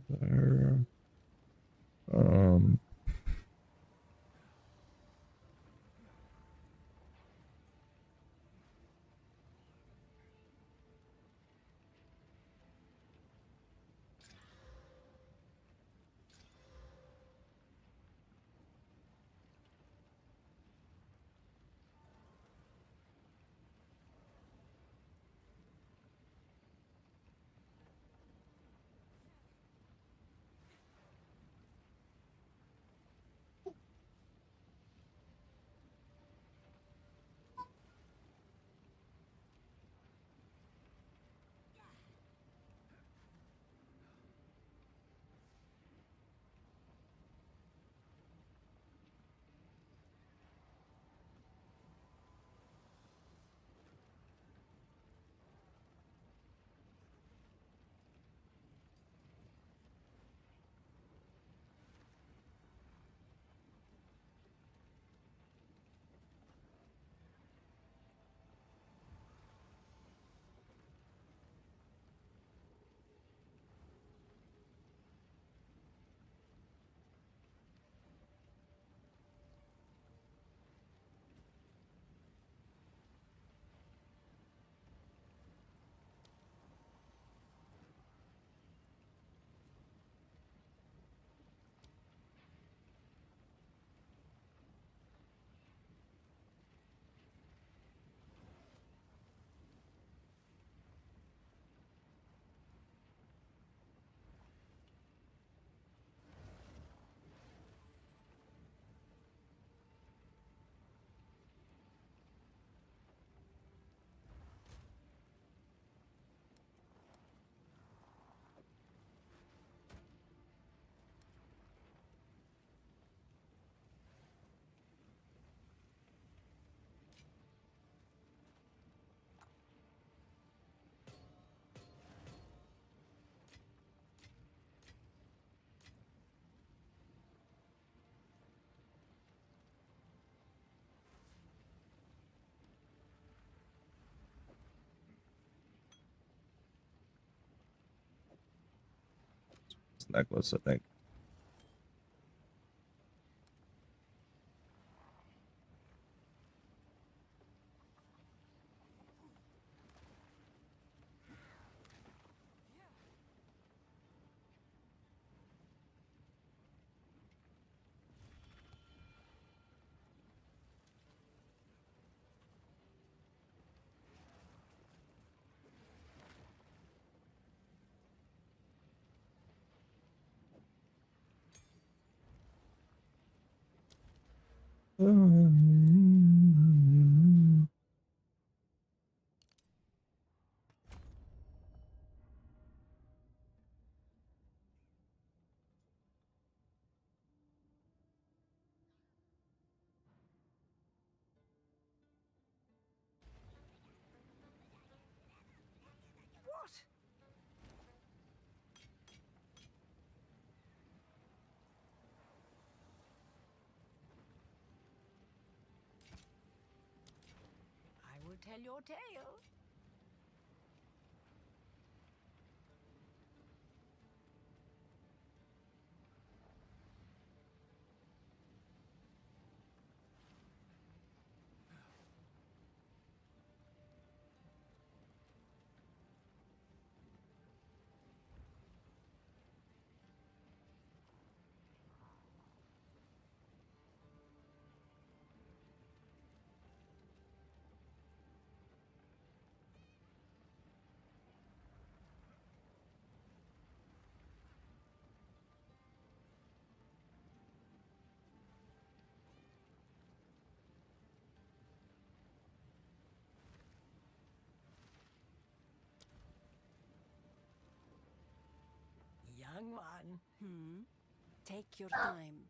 There. this necklace, I think. I will tell your tale. Young one, take your time.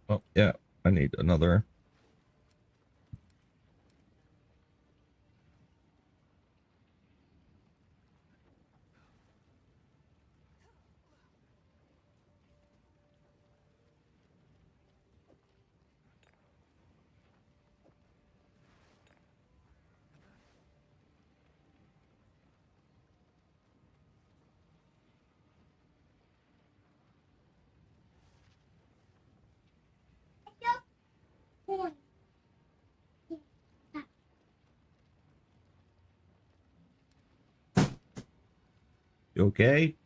Oh, yeah, I need another. You okay?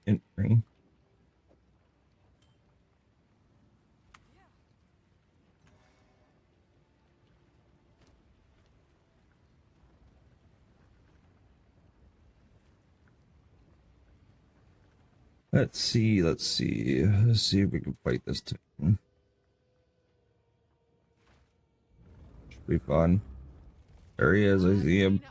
Entering. Let's see if we can fight this thing. Should be fun. There he is, I see him.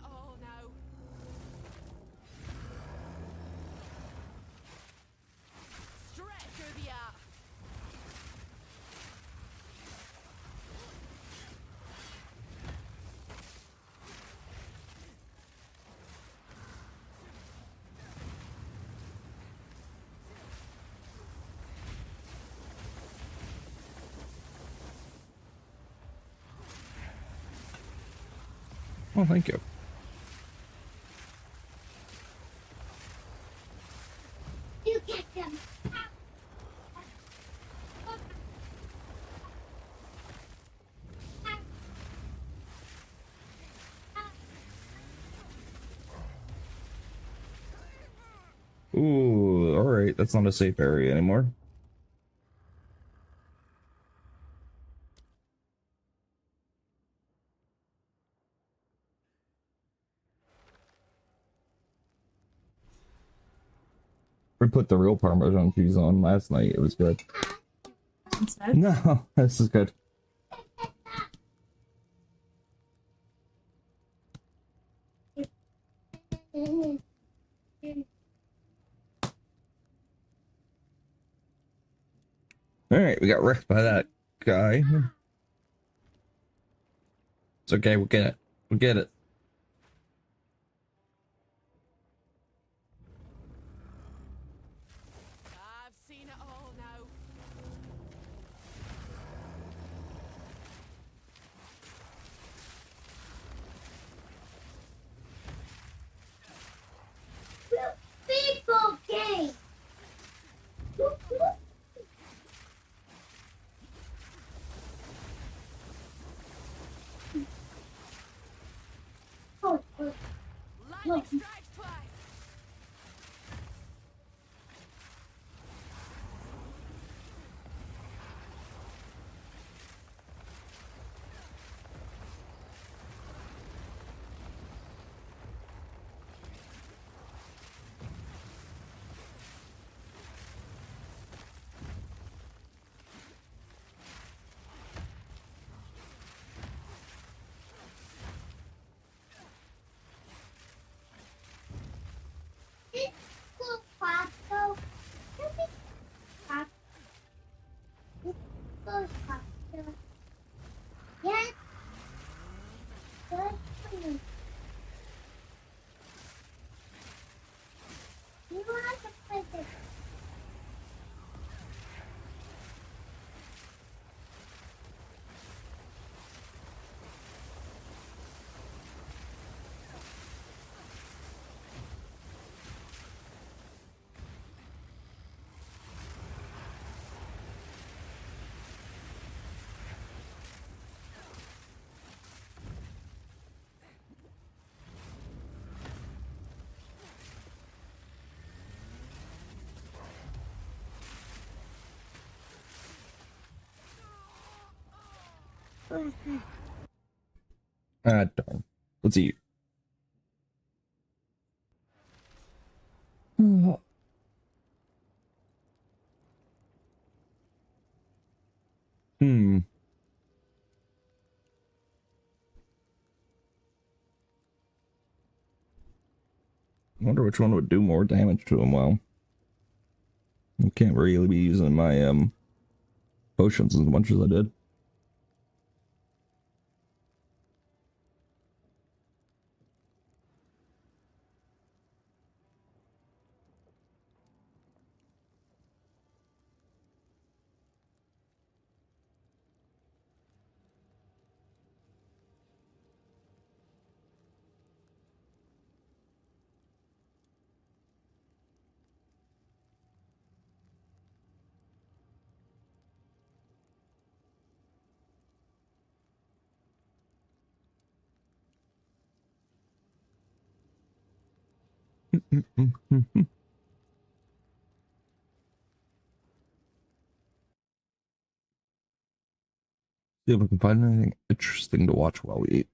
Oh, thank you. You get them. Ooh, all right? That's not a safe area anymore. We put the real Parmesan cheese on last night. It was good. No, this is good. Alright, we got wrecked by that guy. It's okay, we'll get it. We'll get it. I've seen it all now. People game. Lightning strikes twice. Yes. Good. You want to play this? Ah, darn. Let's eat. Hmm. I wonder which one would do more damage to him. Well, I can't really be using my potions as much as I did. See if I can find anything interesting to watch while we eat.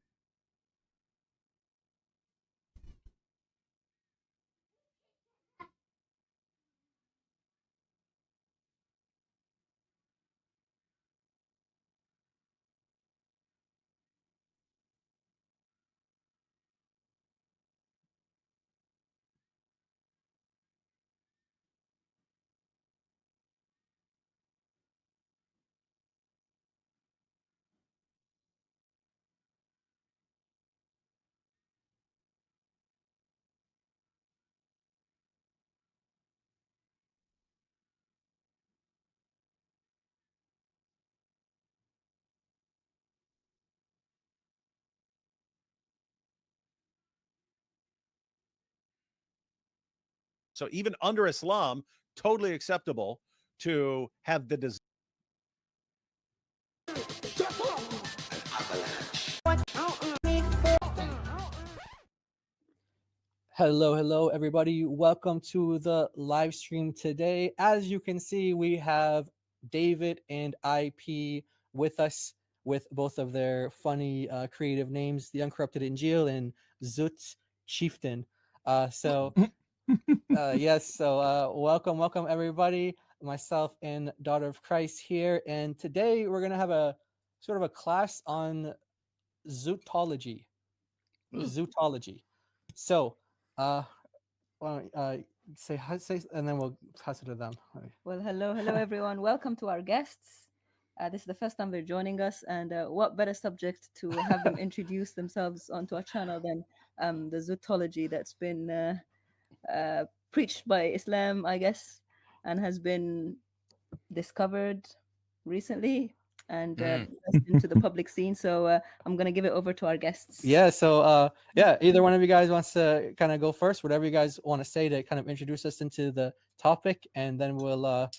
So even under Islam, totally acceptable to have the desire. Hello, everybody. Welcome to the live stream today. As you can see, we have David and IP with us with both of their funny, creative names, The Uncorrupted Injil and Zut Chieftain. Yes, so welcome, everybody. Myself and Daughter of Christ here. And today we're going to have a sort of a class on zootology. Zootology. So, well, say hi, and then we'll pass it to them. Well, hello, everyone. Welcome to our guests. This is the first time they're joining us, and what better subject to have them introduce themselves onto our channel than the zootology that's been preached by Islam, I guess, and has been discovered recently and into the public scene. So I'm going to give it over to our guests. Yeah, so either one of you guys wants to kind of go first, whatever you guys want to say to kind of introduce us into the topic, and then we'll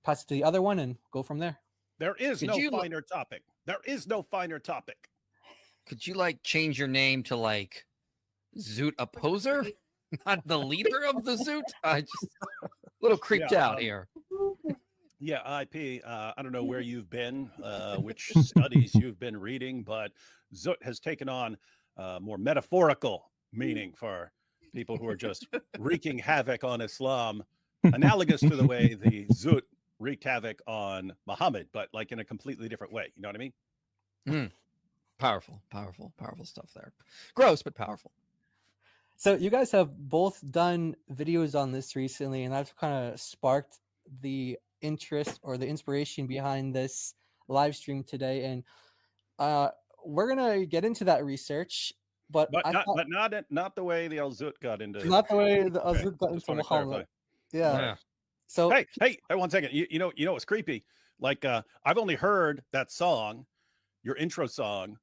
pass it to the other one and go from there. There is no finer topic. There is no finer topic. Could you like change your name to like Zoot Opposer? Not the leader of the Zoot? I just a little creeped out here. Yeah, IP, I don't know where you've been, which studies you've been reading, but Zoot has taken on more metaphorical meaning for people who are just wreaking havoc on Islam, analogous to the way the Zoot wreaked havoc on Muhammad, but like in a completely different way. You know what I mean? Powerful stuff there. Gross, but powerful. So you guys have both done videos on this recently, and that's kind of sparked the interest or the inspiration behind this live stream today. And we're gonna get into that research, but not the way the Al Zoot got into. Not the way the Al Zoot got into Muhammad. Yeah. So hey, 1 second. You know what's creepy? Like I've only heard that song, your intro song,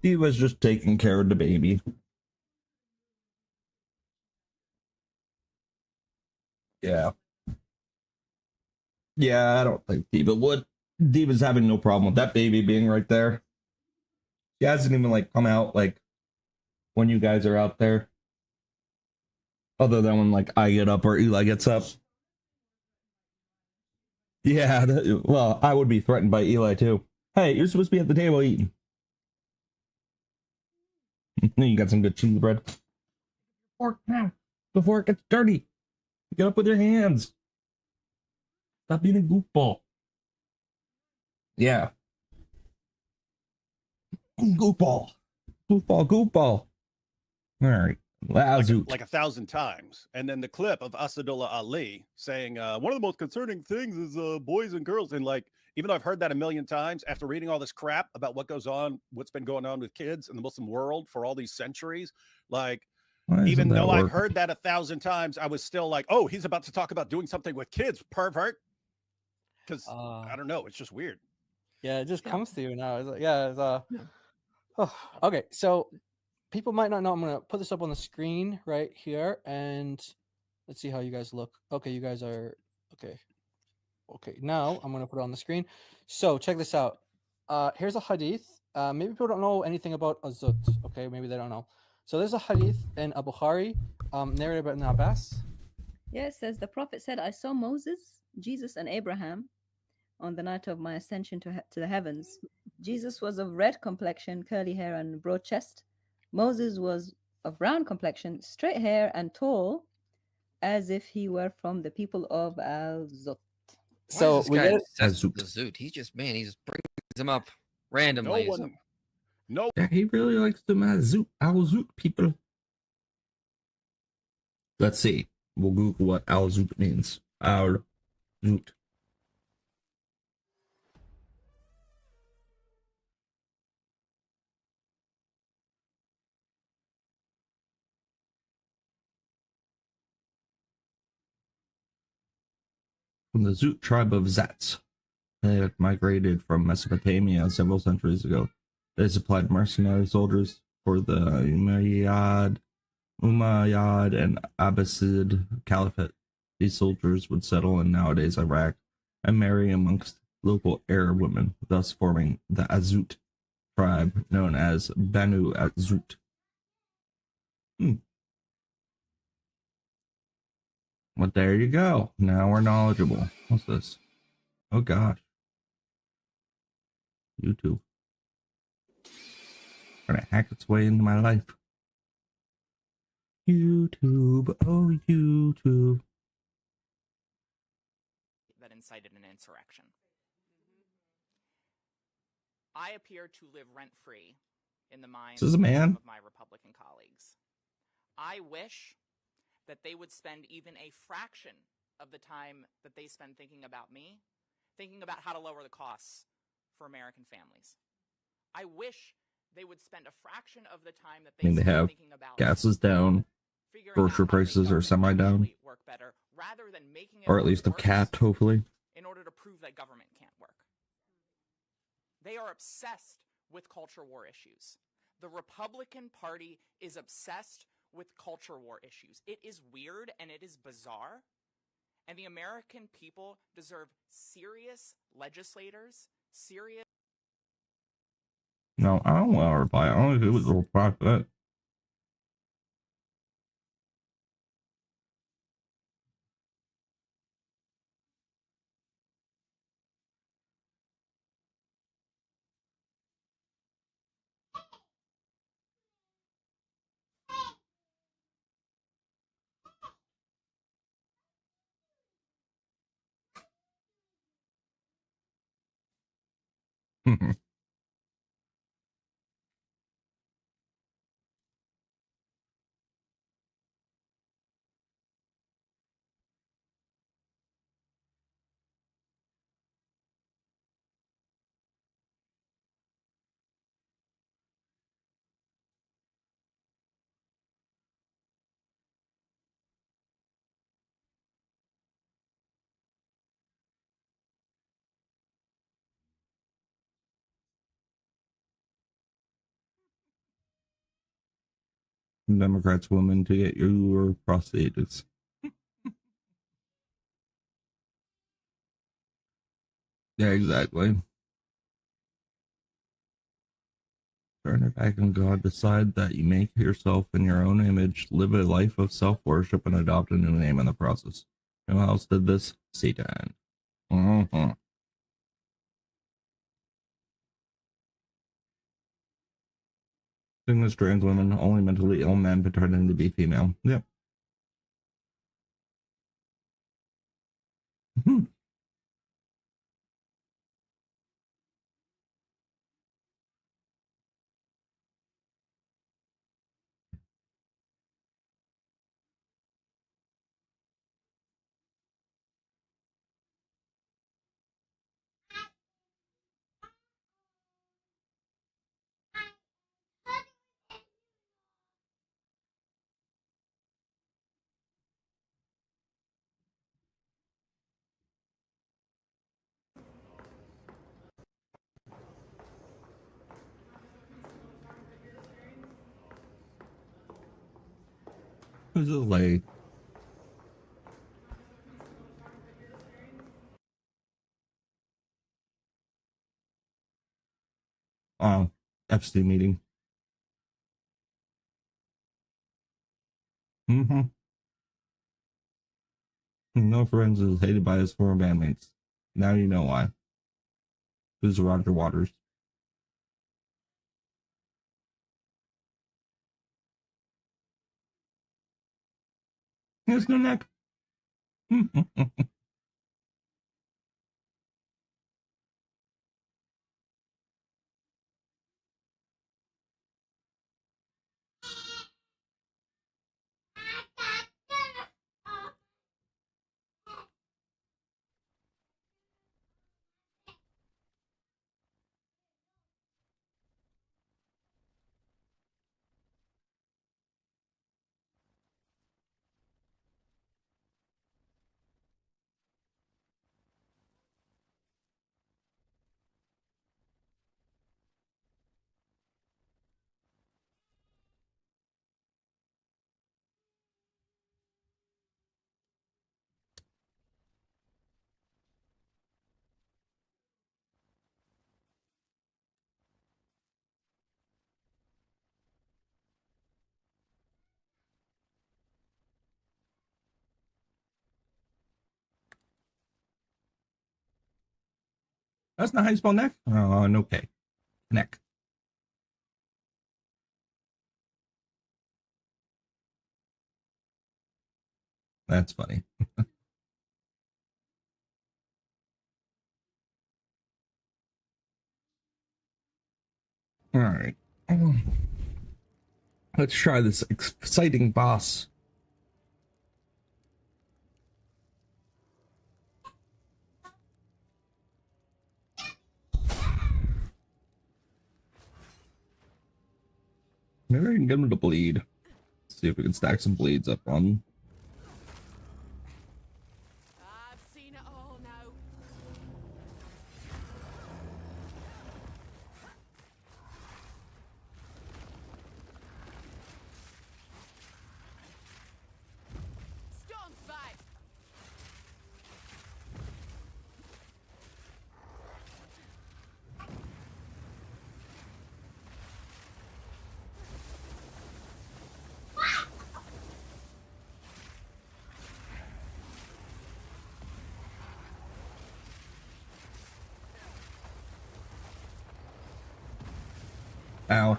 He was just taking care of the baby. Yeah. Yeah, I don't think Diva would. Diva's having no problem with that baby being right there. She hasn't even like come out like when you guys are out there. Other than when like I get up or Eli gets up. Yeah, well, I would be threatened by Eli too. Hey, you're supposed to be at the table eating. You got some good cheese bread. Fork now, before it gets dirty. Get up with your hands. Stop being a goofball. Yeah. Goofball. Goofball, goofball. All right. Like 1,000 times. And then the clip of Asadullah Ali saying, one of the most concerning things is boys and girls. And like, even though I've heard that a million times, after reading all this crap about what's been going on with kids in the Muslim world for all these centuries, like, even though I've heard that 1,000 times, I was still like, oh, he's about to talk about doing something with kids, pervert. Because I don't know, it's just weird. Yeah, it just comes to you now. It's like, oh, okay, so people might not know. I'm gonna put this up on the screen right here, and let's see how you guys look. Okay, you guys are okay. Okay, now I'm gonna put it on the screen. So check this out. Here's a hadith. Maybe people don't know anything about azut. Okay, maybe they don't know. So there's a hadith in Abu Bukhari, narrated by Ibn Abbas. Yeah, it says the Prophet said, "I saw Moses, Jesus, and Abraham on the night of my ascension to the heavens. Jesus was of red complexion, curly hair, and broad chest. Moses was of brown complexion, straight hair, and tall, as if he were from the people of Al-Zut." So this guy obsessed with the Zoot. He just brings him up randomly. Yeah, he really likes the Al-Zoot people. Let's see. We'll Google what Al-Zoot means. Al-Zoot. From the Zoot tribe of Zats. They had migrated from Mesopotamia several centuries ago. They supplied mercenary soldiers for the Umayyad and Abbasid Caliphate. These soldiers would settle in nowadays Iraq and marry amongst local Arab women, thus forming the Azut tribe known as Banu Azut. Well, there you go. Now we're knowledgeable. What's this? Oh gosh. YouTube. Trying to hack its way into my life. YouTube, oh YouTube. That incited an insurrection. I appear to live rent-free in the minds of some of my Republican colleagues. I wish that they would spend even a fraction of the time that they spend thinking about me, thinking about how to lower the costs for American families. I wish they would spend a fraction of the time that they spend thinking about gas is down, grocery prices are semi down, or at least of cat, hopefully. In order to prove that government can't work. They are obsessed with culture war issues. The Republican Party is obsessed with culture war issues. It is weird and it is bizarre. And the American people deserve serious legislators, serious. No, I don't want to reply. I only do with the reply for that. Democrats women to get your prosthetics. Yeah, exactly. Turn it back on God. Decide that you make yourself in your own image, live a life of self-worship, and adopt a new name in the process. Who else did this? Satan. Mm-hmm. As trans women, only mentally ill men pretending to be female. Yep. This is like Epstein meeting. Mm-hmm. No Friends is hated by his former bandmates. Now you know why. This is Roger Waters. He has no neck. That's not how you spell neck. Oh, no K. Neck. That's funny. All right. Let's try this exciting boss. Maybe I can get him to bleed. See if we can stack some bleeds up on. Ow.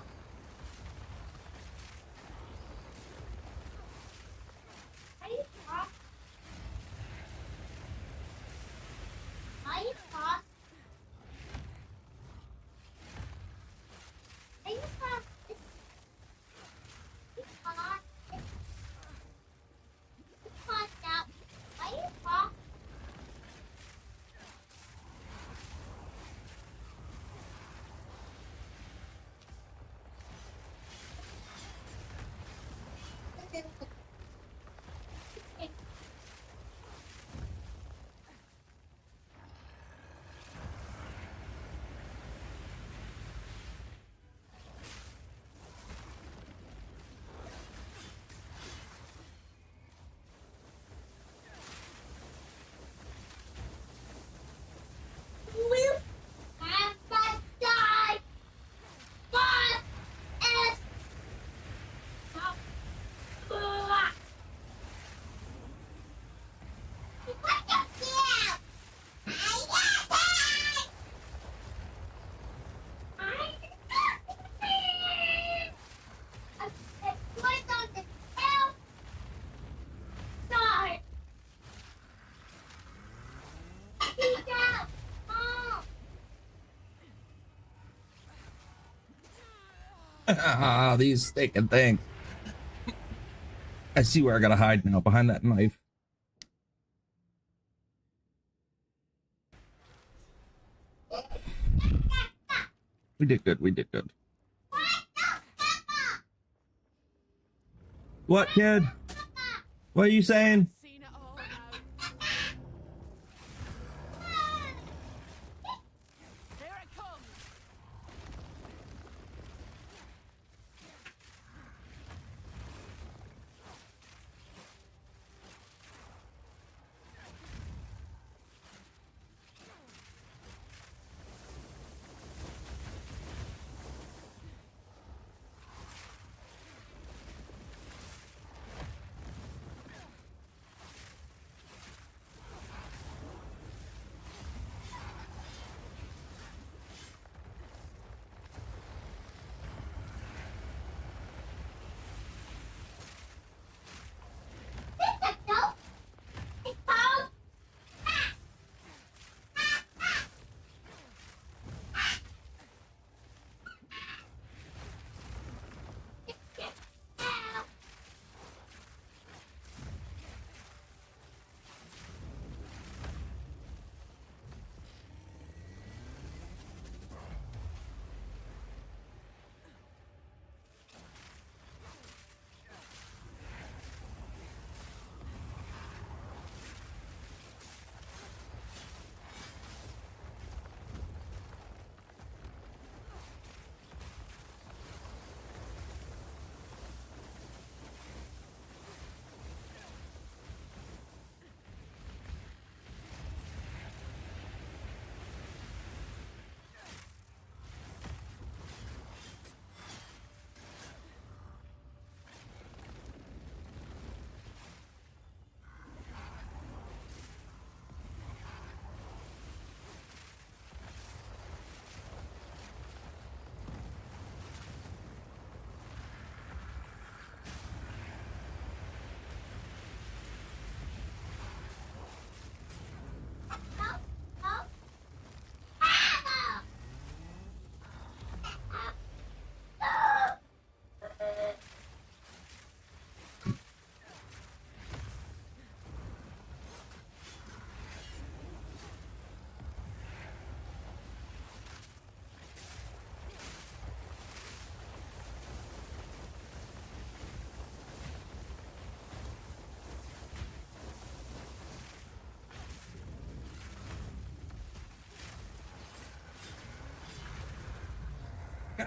Ah, these stinking things. I see where I gotta hide now, behind that knife. We did good, we did good. What, kid? What are you saying?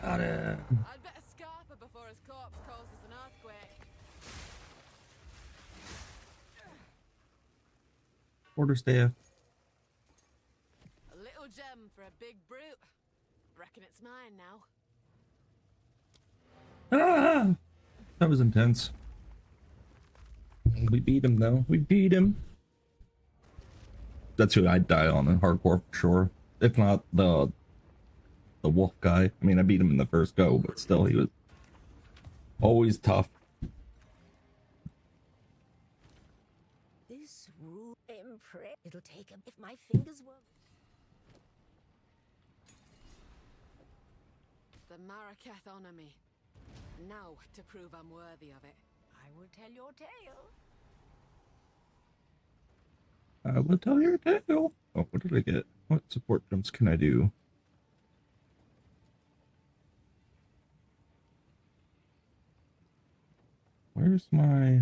Got it. I'd better scarper before his corpse causes an earthquake. Order staff. A little gem for a big brute. Reckon it's mine now. Ah, that was intense. We beat him though. We beat him. That's who I'd die on in hardcore for sure. If not the wolf guy. I mean, I beat him in the first go, but still, he was always tough. This rule imprint. It'll take him if my fingers were. The Maraketh honor me. Now to prove I'm worthy of it. I will tell your tale. I will tell your tale. Oh, what did I get? What support jumps can I do? Where's my...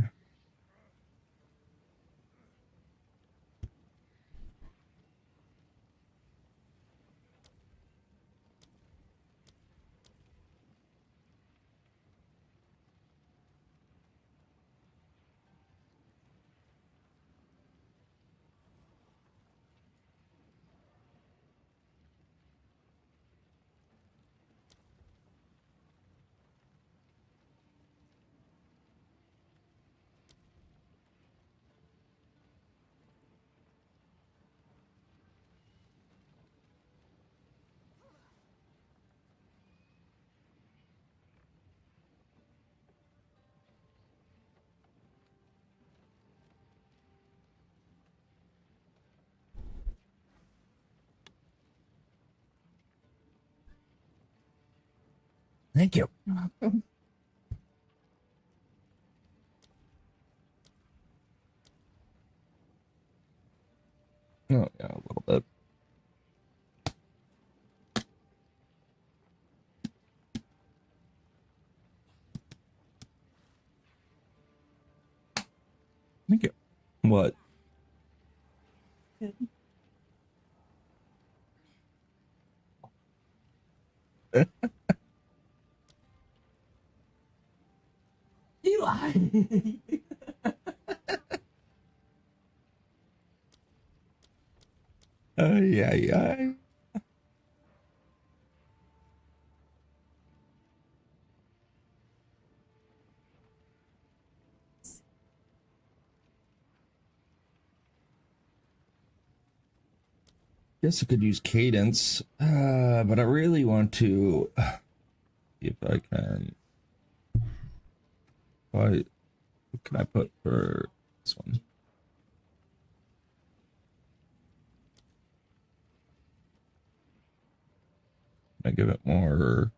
Thank you. Oh, yeah, a little bit. Thank you. What? Eli. Yeah. Guess I could use cadence, but I really want to see if I can. What can I put for this one? Can I give it more?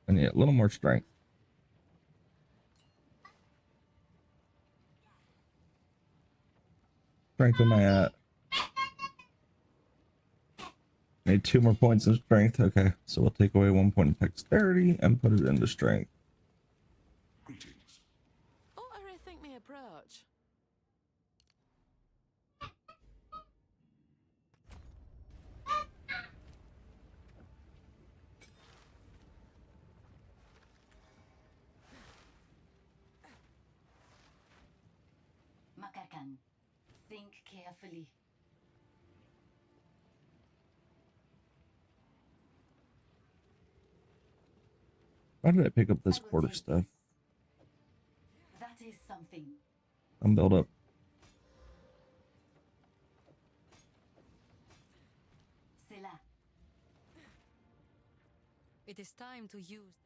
I need a little more strength. Strength am I at? Need 2 more points of strength. Okay, so we'll take away 1 point of dexterity and put it into strength. Oh, I rethink my approach. Makakan, think carefully. Why did I pick up this quarter stuff? That is something. I'm built up. Sela. It is time to use.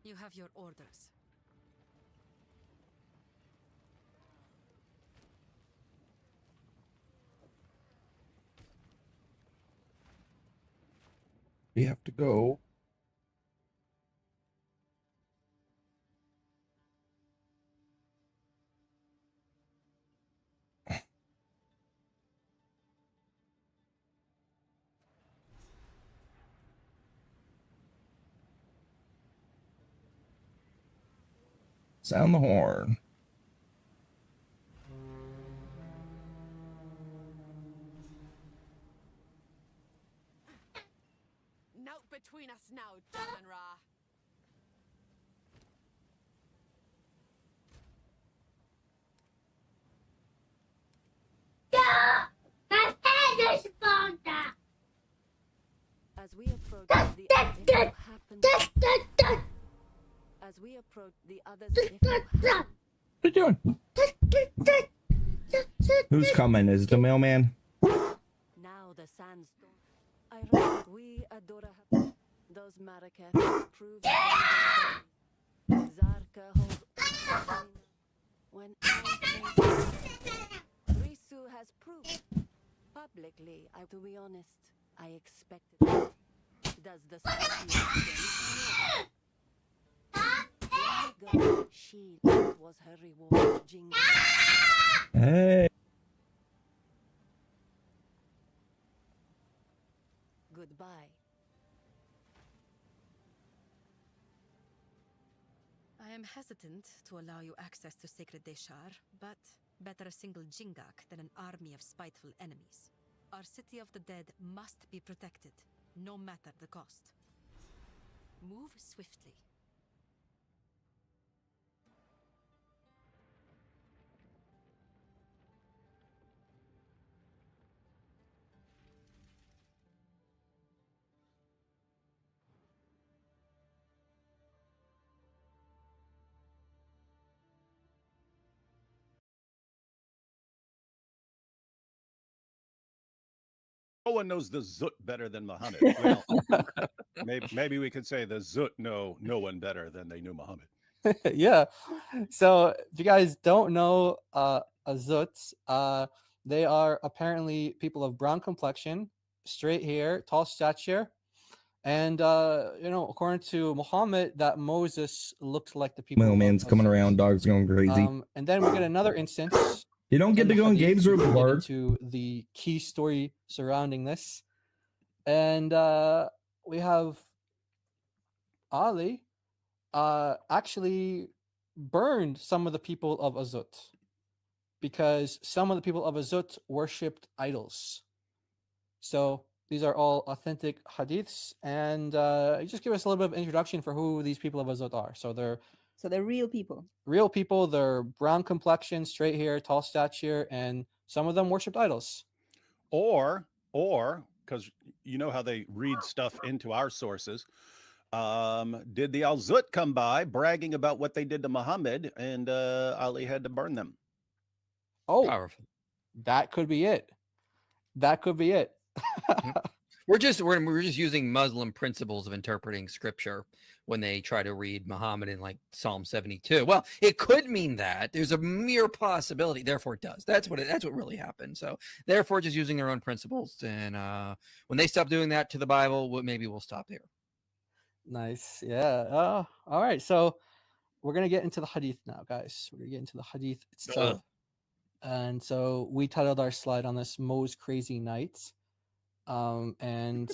You have your orders. We have to go. Sound the horn. Nout between us now, John and Ra. As we approach the as we approach the others, What are you doing? Who's coming? Is it the mailman? now the sandstorm. I reckon we adore those Marrakech prove Zarka holds when Risu has proved publicly. To be honest, I expected. Does the she was her reward, Jingle. Hey. Goodbye. I am hesitant to allow you access to Sacred Deshar, but better a single Jingak than an army of spiteful enemies. Our city of the dead must be protected, no matter the cost. Move swiftly. no one knows the Zut better than Muhammad. Well, maybe we could say the Zut know no one better than they knew Muhammad. Yeah. So if you guys don't know Azuts, they are apparently people of brown complexion, straight hair, tall stature, and according to Muhammad, that Moses looked like the people. Mailman's coming around, dogs going crazy. And then we get another instance. You don't get to go in Gabe's room, Bart. To the key story surrounding this, and we have Ali actually burned some of the people of Azut because some of the people of Azut worshipped idols. So these are all authentic hadiths, and just give us a little bit of introduction for who these people of Azut are. So they're real people. Real people. They're brown complexion, straight hair, tall stature, and some of them worshipped idols. Or because you know how they read stuff into our sources. Did the Al-Zut come by bragging about what they did to Muhammad, and Ali had to burn them? Oh, powerful. That could be it. That could be it. We're just using Muslim principles of interpreting scripture when they try to read Muhammad in like Psalm 72. Well, it could mean that. There's a mere possibility. Therefore, it does. That's what really happened. So, therefore, just using their own principles. And when they stop doing that to the Bible, maybe we'll stop there. Nice. Yeah. All right. So we're going to get into the hadith now, guys. We're going to get into the hadith itself. And so we titled our slide on this Mo's Crazy Nights. And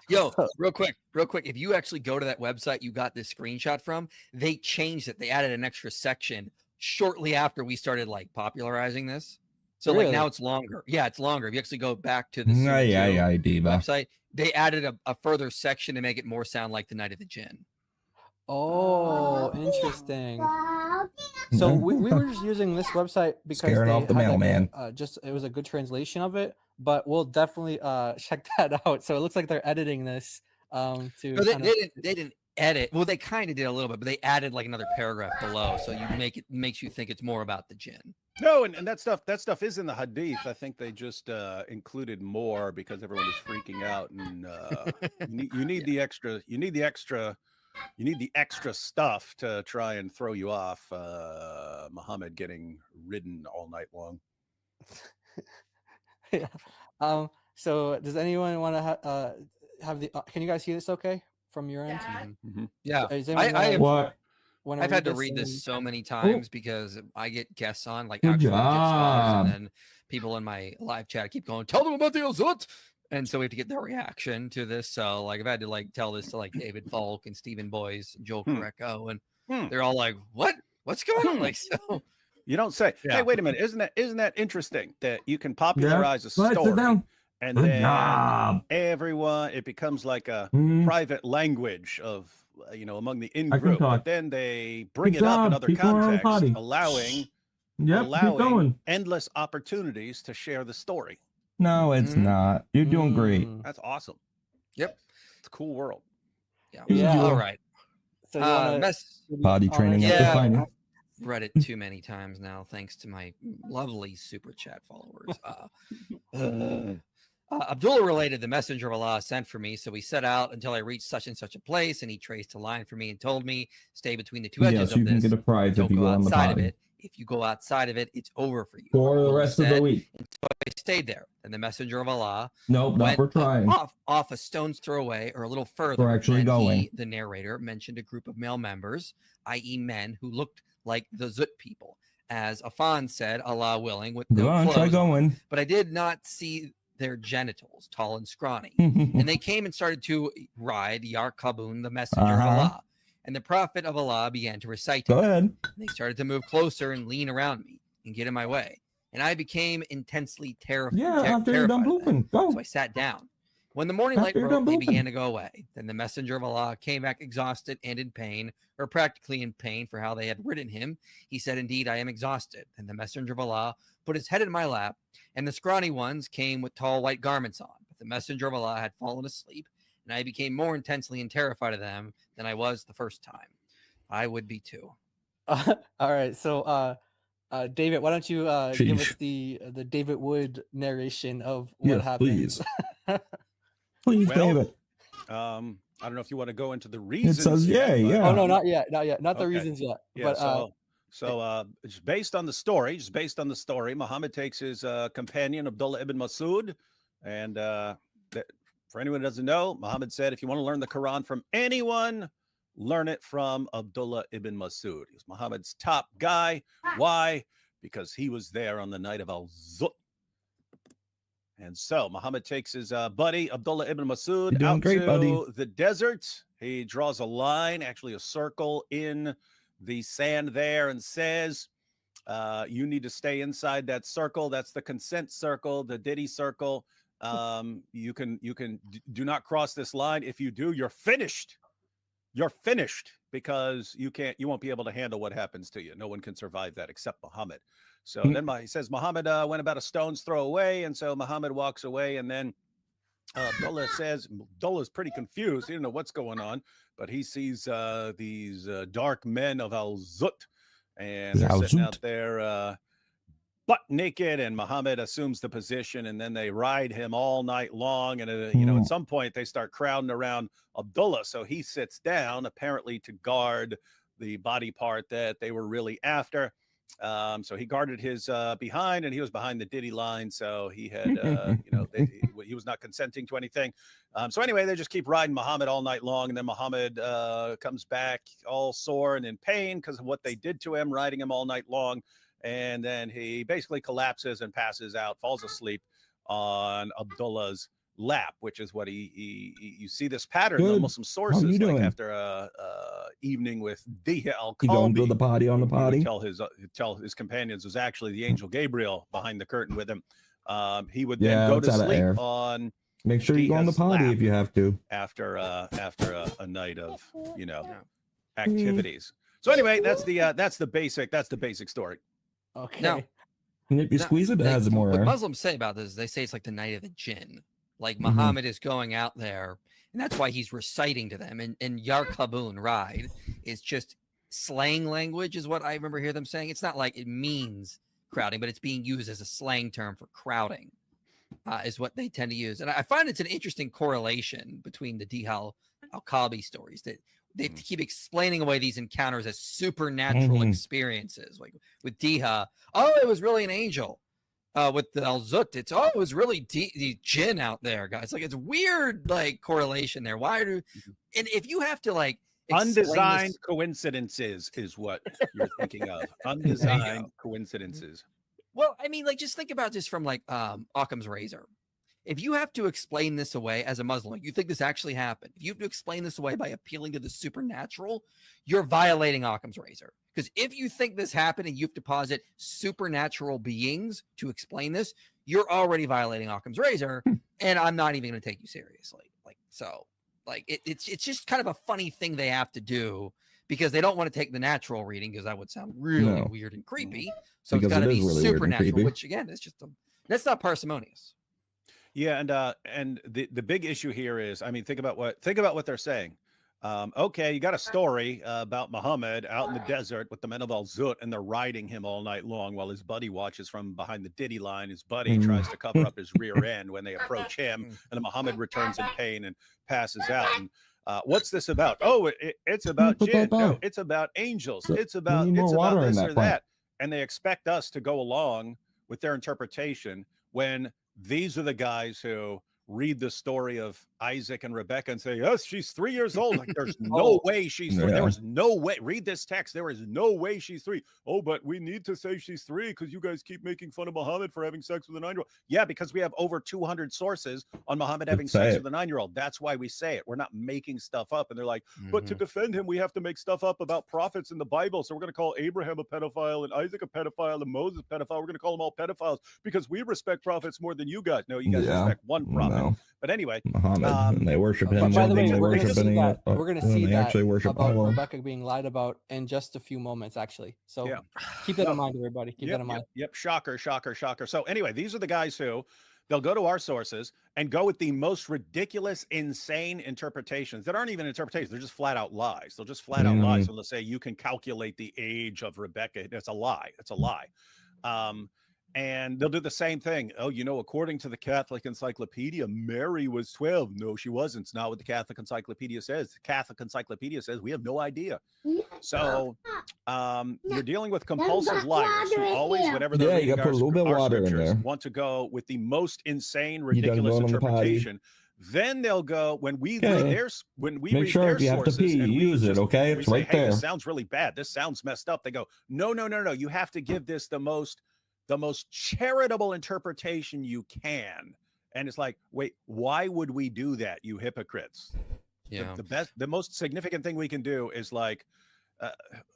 yo, real quick. If you actually go to that website you got this screenshot from, they changed it. They added an extra section shortly after we started like popularizing this. So Really? like now it's longer. Yeah, it's longer. If you actually go back to the website, they added a further section to make it more sound like the Night of the Jinn. Oh, interesting. So we were just using this website because Scaring off the mailman. It was a good translation of it, but we'll definitely check that out. So it looks like they're editing this No, they didn't edit. Well, they kind of did a little bit, but they added like another paragraph below, so makes you think it's more about the jinn. No, and that stuff is in the hadith. I think they just included more because everyone is freaking out, and you need the extra stuff to try and throw you off. Muhammad getting ridden all night long. Yeah. So does anyone want to have the? Can you guys see this? Okay, from your end. Mm-hmm. Yeah. I've had to read this so many times because I get guests on, like actually get stars, and then people in my live chat keep going, tell them about the Al-Zut. And so we have to get their reaction to this. So like I've had to like tell this to like David Falk and Stephen Boyce and Joel Correcco, and they're all like, what's going on? Like, so you don't say, hey, wait a minute, isn't that interesting that you can popularize a story and then everyone, it becomes like a private language of among the in-group, but then they bring it up in other contexts, allowing endless opportunities to share the story. No, it's not. You're doing great. That's awesome. Yep. It's a cool world. Yeah. All right. So potty training. I've read it too many times now, thanks to my lovely super chat followers. Abdullah related, the messenger of Allah sent for me, so we set out until I reached such and such a place, and he traced a line for me and told me, stay between the two edges of this. Can get a prize Don't if you go go on the outside of potty. it. If you go outside of it, it's over for you. For the rest of the week. And so I stayed there, and the messenger of Allah Nope, not for trying. off a stone's throw away, or a little further. We're actually going. He, the narrator, mentioned a group of male members, i.e. men, who looked like the Zut people. As Afan said, Allah willing, with no Go on, clothes try going. But I did not see their genitals, tall and scrawny. And they came and started to ride Yar Kabun, the messenger of Allah. And the prophet of Allah began to recite to Go them. ahead. And they started to move closer and lean around me and get in my way. And I became intensely terrified. Yeah, after you're done blooping, go. So I sat down. When the morning light After you're broke, done they blooping. began to go away. Then the messenger of Allah came back exhausted and in pain, or practically in pain for how they had ridden him. He said, indeed, I am exhausted. And the messenger of Allah put his head in my lap, and the scrawny ones came with tall white garments on. But the messenger of Allah had fallen asleep, and I became more intensely and terrified of them than I was the first time. I would be too. All right. So David, why don't you give us the David Wood narration of what happened? Please. Please, David. I don't know if you want to go into the reasons. It says, yet, but, Oh no, not yet, not the okay. reasons yet. Yeah, But so just based on the story, Muhammad takes his companion Abdullah ibn Masud, and for anyone who doesn't know, Muhammad said, if you want to learn the Quran from anyone, learn it from Abdullah ibn Masud. He was Muhammad's top guy. Why? Because he was there on the night of Al-Zut. And so Muhammad takes his buddy, Abdullah ibn Masud, out to the desert. He draws a line, actually a circle in the sand there, and says, you need to stay inside that circle. That's the consent circle, the Diddy circle. You can do not cross this line. If you do, you're finished. You're finished, because you won't be able to handle what happens to you. No one can survive that except Muhammad. So then he says Muhammad went about a stone's throw away, and so Muhammad walks away, and then Abdullah's pretty confused. He didn't know what's going on, but he sees these dark men of Al-Zut, and they're sitting out there butt naked, and Muhammad assumes the position, and then they ride him all night long, and at some point they start crowding around Abdullah, so he sits down, apparently to guard the body part that they were really after. So he guarded his behind, and he was behind the Diddy line, so he had he was not consenting to anything. So anyway, they just keep riding Muhammad all night long, and then Muhammad comes back all sore and in pain because of what they did to him, riding him all night long. And then he basically collapses and passes out, falls asleep on Abdullah's lap, which is what you see this pattern in the Muslim sources, like after a evening with Diha al-Kalbi. You going to the party on the party? Tell his companions it was actually the angel Gabriel behind the curtain with him. He would then go to sleep on. Make sure you go on the party if you have to. After a night of activities. So anyway, that's the basic story. Okay. Now, if you squeeze it, it has more. What Muslims say about this, they say it's like the night of the jinn. Like Muhammad is going out there, and that's why he's reciting to them. And Yar Kabun ride is just slang language, is what I remember hear them saying. It's not like it means crowding, but it's being used as a slang term for crowding, is what they tend to use. And I find it's an interesting correlation between the Dihal al-Kalbi stories, that they keep explaining away these encounters as supernatural experiences. Like with Diha, it was really an angel. With the Al-Zut, it was really the jinn out there, guys. Like, it's weird, like, correlation there. And if you have to, like, undesigned coincidences is what you're thinking of. Undesigned coincidences. Well, I mean, like, just think about this from, like, Occam's razor. If you have to explain this away as a Muslim, like, you think this actually happened, if you have to explain this away by appealing to the supernatural, you're violating Occam's razor. Because if you think this happened and you have to posit supernatural beings to explain this, you're already violating Occam's razor, and I'm not even going to take you seriously. It's just kind of a funny thing they have to do, because they don't want to take the natural reading, because that would sound really weird and creepy. So it's got to be really supernatural, which again is just that's not parsimonious. Yeah, and the big issue here is, I mean, think about what they're saying. Okay, you got a story about Muhammad out in the desert with the men of Al-Zut, and they're riding him all night long while his buddy watches from behind the Diddy line. His buddy tries to cover up his rear end when they approach him, and then Muhammad returns in pain and passes out. And what's this about? Oh, it's about jinn. No, it's about angels. It's about this or that. And they expect us to go along with their interpretation when these are the guys who read the story of Isaac and Rebecca and say, yes, she's 3 years old. Like, there's no way she's 3. There is no way. Read this text. There is no way she's 3. Oh, but we need to say she's 3 because you guys keep making fun of Muhammad for having sex with a 9-year-old. Yeah, because we have over 200 sources on Muhammad having sex with a 9-year-old. That's why we say it. We're not making stuff up. And they're like, but to defend him, we have to make stuff up about prophets in the Bible. So we're going to call Abraham a pedophile and Isaac a pedophile and Moses a pedophile. We're going to call them all pedophiles because we respect prophets more than you guys. No, you guys respect one prophet. No. But anyway, Muhammad, they worship him. By the way, we're going to see that actually worship about Allah. Rebecca being lied about in just a few moments, actually. So keep that in mind, everybody. Keep that in mind. Yep. Shocker. So anyway, these are the guys who they'll go to our sources and go with the most ridiculous, insane interpretations that aren't even interpretations. They're just flat out lies. They'll just flat out lie. So they'll say you can calculate the age of Rebecca. It's a lie. It's a lie. And they'll do the same thing. Oh, you know, according to the Catholic Encyclopedia, Mary was 12. No, she wasn't. It's not what the Catholic Encyclopedia says. The Catholic Encyclopedia says we have no idea. So you're dealing with compulsive liars who always, whenever they're reading you gotta put a little bit of water in scriptures, there. want to go with the most insane, You done ridiculous going on the potty? interpretation. Then they'll go when we Okay. read their Make read sure their if you have to sources pee, and you we use it, just- okay? we It's say, right hey, there. this sounds really bad. This sounds messed up. They go, no. You have to give this the most charitable interpretation you can. And it's like, wait, why would we do that, you hypocrites? Yeah. The most significant thing we can do is like,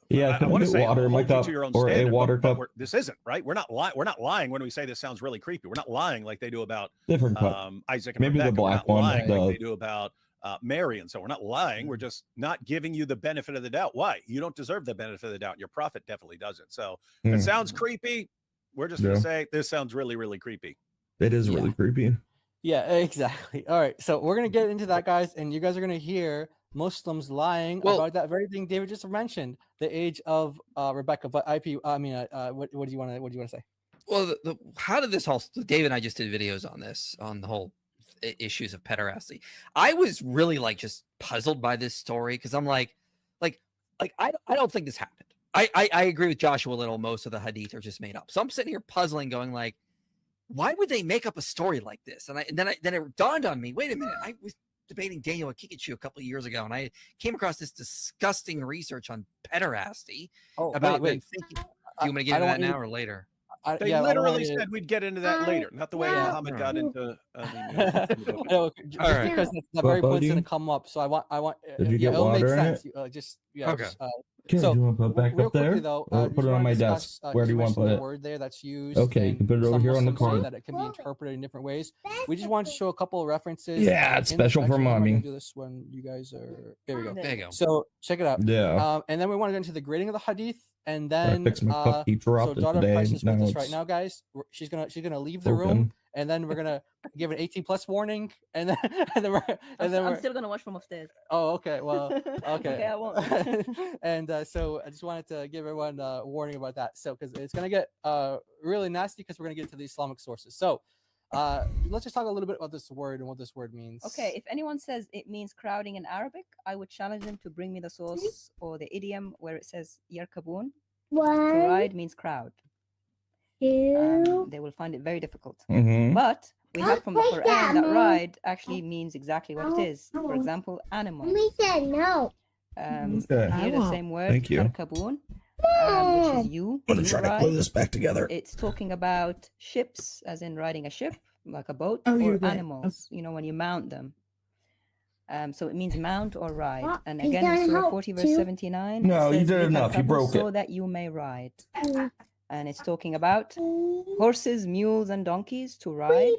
Yeah, I want to say water in hold my you cup to your own or a standard, water but cup. this isn't right. We're not lying when we say this sounds really creepy. We're not lying like they do about Different cup. Isaac and Maybe the Rebecca. We're black not one, lying like the- they do about Mary, and so we're not lying. We're just not giving you the benefit of the doubt. Why? You don't deserve the benefit of the doubt. Your prophet definitely doesn't. So if it sounds creepy, we're just going to say this sounds really, really creepy. It is really creepy. Yeah, exactly. All right, so we're gonna get into that, guys, and you guys are gonna hear Muslims lying about that very thing David just mentioned, the age of Rebecca. But what do you want to say? Well, how did this whole David and I just did videos on this, on the whole issues of pederasty. I was really like just puzzled by this story because I'm like I don't think this happened. I agree with Joshua a little. Most of the hadith are just made up. So I'm sitting here puzzling, going like, why would they make up a story like this? And then it dawned on me. Wait a minute. I was debating Daniel Akikachu a couple of years ago, and I came across this disgusting research on pederasty about them thinking. Do you want me to get into that now or later? They literally said we'd get into that later, not the way Muhammad got into. Because that's the very point's going to come up. So I want. Did you get it'll make water in sense. it? Okay. Okay, do you want to put it back real up there? quickly, though, Or put it on my desk? Where do you want to put the it? word there that's used. Okay, you can put it over some here on the Muslims say card. that it can be interpreted in different ways. We just wanted to show a couple of references. Yeah, it's special for actually, I'm mommy. gonna do this when you guys are. There we go. There you go. So check it out. Yeah. And then we want to get into the grading of the hadith, and then fixed my cup, he dropped so it daughter today, of Christ is with now us right it's now, guys. She's gonna leave the room, open. and then we're gonna give an 18+ warning, and then I'm still gonna watch from upstairs. Oh, okay. Well, okay. Okay, I won't. And so I just wanted to give everyone a warning about that. So because it's gonna get really nasty, because we're gonna get to the Islamic sources. So let's just talk a little bit about this word and what this word means. Okay, if anyone says it means crowding in Arabic, I would challenge them to bring me the source or the idiom where it says yarkabun. To ride means crowd. They will find it very difficult. Mhm. But we have from the Quran that ride actually means exactly what it is. For example, animal. Mommy said no. Okay. Here the same word, Thank you. yarkabun, which is you. I'm gonna you try to ride. glue this back together. It's talking about ships, as in riding a ship, like a boat, Oh, or you're right. animals, when you mount them. So it means mount or ride. Well, And is again, that Surah how 40, verse to- 79. No, you says, did enough. You "Litarkabu," broke so it. that you may ride. And it's talking about horses, mules, and donkeys to ride.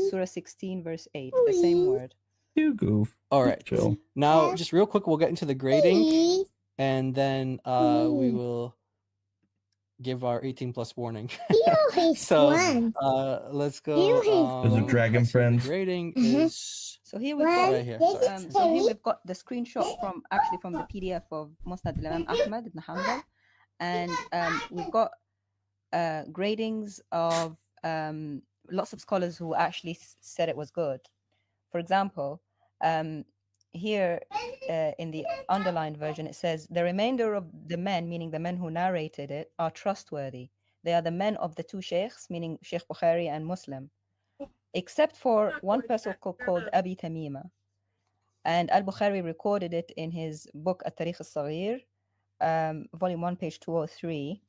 Surah 16, verse 8. The same word. You goof. All right. Chill. Now, just real quick, we'll get into the grading, Please. and then we will give our 18+ warning. He's So one. let's You go. hate There's a dragon let's see, the friend. grading Mhm. is So here we've Well, got right here. this Sorry. is so here funny. we've got the screenshot from the PDF of Musnad al-Imam Ahmad ibn Hanbal, and we've got gradings of lots of scholars who actually said it was good. For example, here in the underlined version, it says the remainder of the men, meaning the men who narrated it, are trustworthy. They are the men of the two sheikhs, meaning Sheikh Bukhari and Muslim, except for one person called Abi Tamima. And Al-Bukhari recorded it in his book At-Tarikh al-Saghir, volume 1, page 203.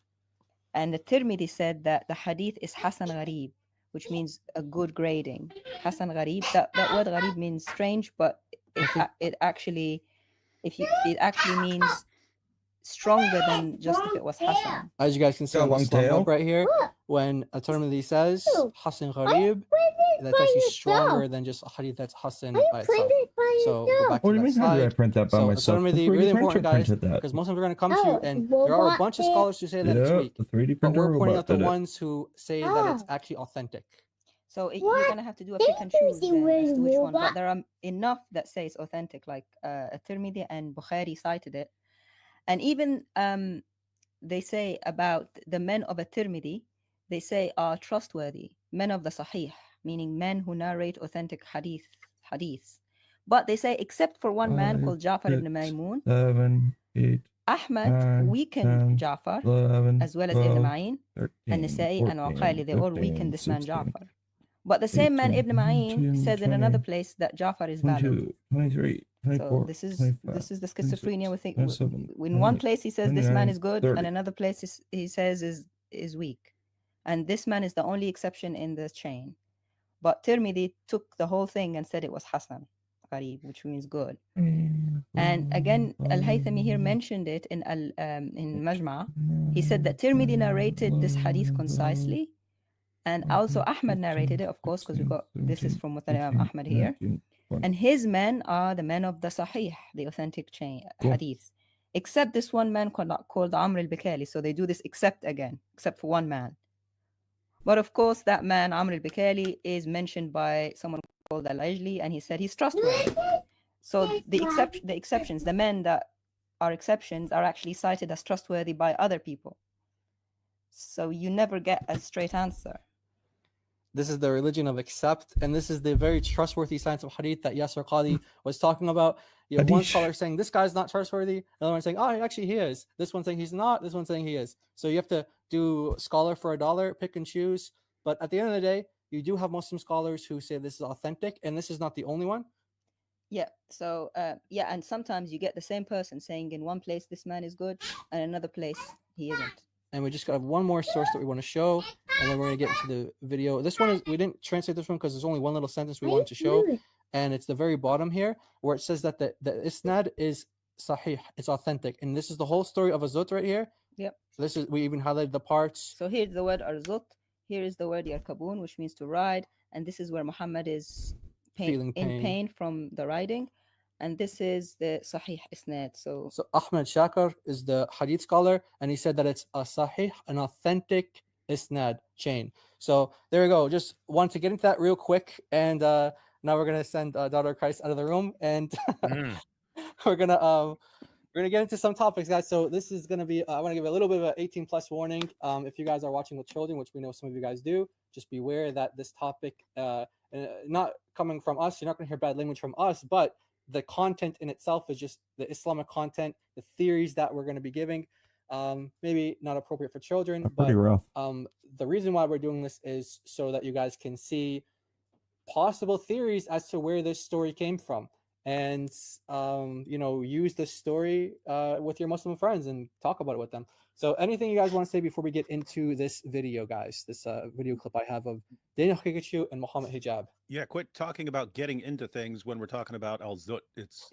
And the Tirmidhi said that the hadith is Hasan Gharib, which means a good grading. Hasan Gharib, that word Gharib means strange, but it actually means stronger than just if it was Hasan. As you guys can see Got a on the long slum tail? up right here, when At-Tirmidhi says Hasan Gharib, that's actually stronger than just a hadith that's Hasan by itself. So go back What to do you that mean? How did I slide. print that by So myself? The At-Tirmidhi, 3D really printer important, guys, printed that. because Muslims are going to come to you, and there are a bunch of scholars who say that it's Yeah, weak. the 3D But printer we're pointing out robot the did it. ones who say that it's actually authentic. So you're gonna have to do a pick and choose then as to which one. But there are enough that say it's authentic, like At-Tirmidhi and Bukhari cited it, and even they say about the men of At-Tirmidhi, they say are trustworthy, men of the Sahih, meaning men who narrate authentic hadiths. But they say except for one man called Ja'far ibn Maymun, 7, 8, Ahmad 9, weakened 10, Ja'far 11, as well as 12, Ibn Ma'in 13, and Nasa'i and 14, Uqayli. They all 15, weakened this man 16, Ja'far. But the same man 18, Ibn Ma'in 19, says in another 20, place that Ja'far is valid. 22, 23, 24, So this is 25, the schizophrenia we think. 27, In one 28, place he says this man 29, is good, 30. and another place he says is weak, and this man is the only exception in the chain. But Tirmidhi took the whole thing and said it was Hasan, Gharib, which means good. And again, Al-Haythami here mentioned it in Majma'. He said that Tirmidhi narrated this hadith concisely, and also Ahmad narrated it, of course, because we got this is from Imam Ahmad here. And his men are the men of the Sahih, the authentic chain hadith, except this one man called Amr al-Bikali. So they do this except for one man. But of course, that man, Amr al-Bikali, is mentioned by someone called Al-Ajli, and he said he's trustworthy. So the exceptions, the men that are exceptions, are actually cited as trustworthy by other people. So you never get a straight answer. This is the religion of accept, and this is the very trustworthy science of hadith that Yasser Qadi was talking about. You have one scholar saying this guy's not trustworthy, another one saying, oh, actually he is. This one saying he's not, this one saying he is. So you have to do scholar for $1, pick and choose. But at the end of the day, you do have Muslim scholars who say this is authentic, and this is not the only one. Yeah. So and sometimes you get the same person saying in one place this man is good, and another place he isn't. And we just got one more source that we want to show, and then we're going to get into the video. This one is, we didn't translate this one because there's only one little sentence we wanted to show, and it's the very bottom here where it says that the isnad is sahih, it's authentic, and this is the whole story of Azut right here. Yep. So this is, we even highlighted the parts. So here's the word arzut, here is the word yarkabun, which means to ride, and this is where Muhammad is in pain from the riding. And this is the Sahih Isnad. So Ahmed Shakar is the hadith scholar, and he said that it's a Sahih, an authentic Isnad chain. So there we go. Just wanted to get into that real quick, and now we're gonna send Daughter of Christ out of the room, and we're gonna get into some topics, guys. So this is gonna be I want to give a little bit of an 18+ warning. If you guys are watching with children, which we know some of you guys do, just beware that this topic, not coming from us, you're not gonna hear bad language from us, but the content in itself is just the Islamic content, the theories that we're going to be giving, maybe not appropriate for children. Pretty rough. The reason why we're doing this is so that you guys can see possible theories as to where this story came from, and use this story with your Muslim friends and talk about it with them. So anything you guys want to say before we get into this video, guys? This video clip I have of Daniel Hikachu and Muhammad Hijab. Yeah, quit talking about getting into things when we're talking about Al-Zut. It's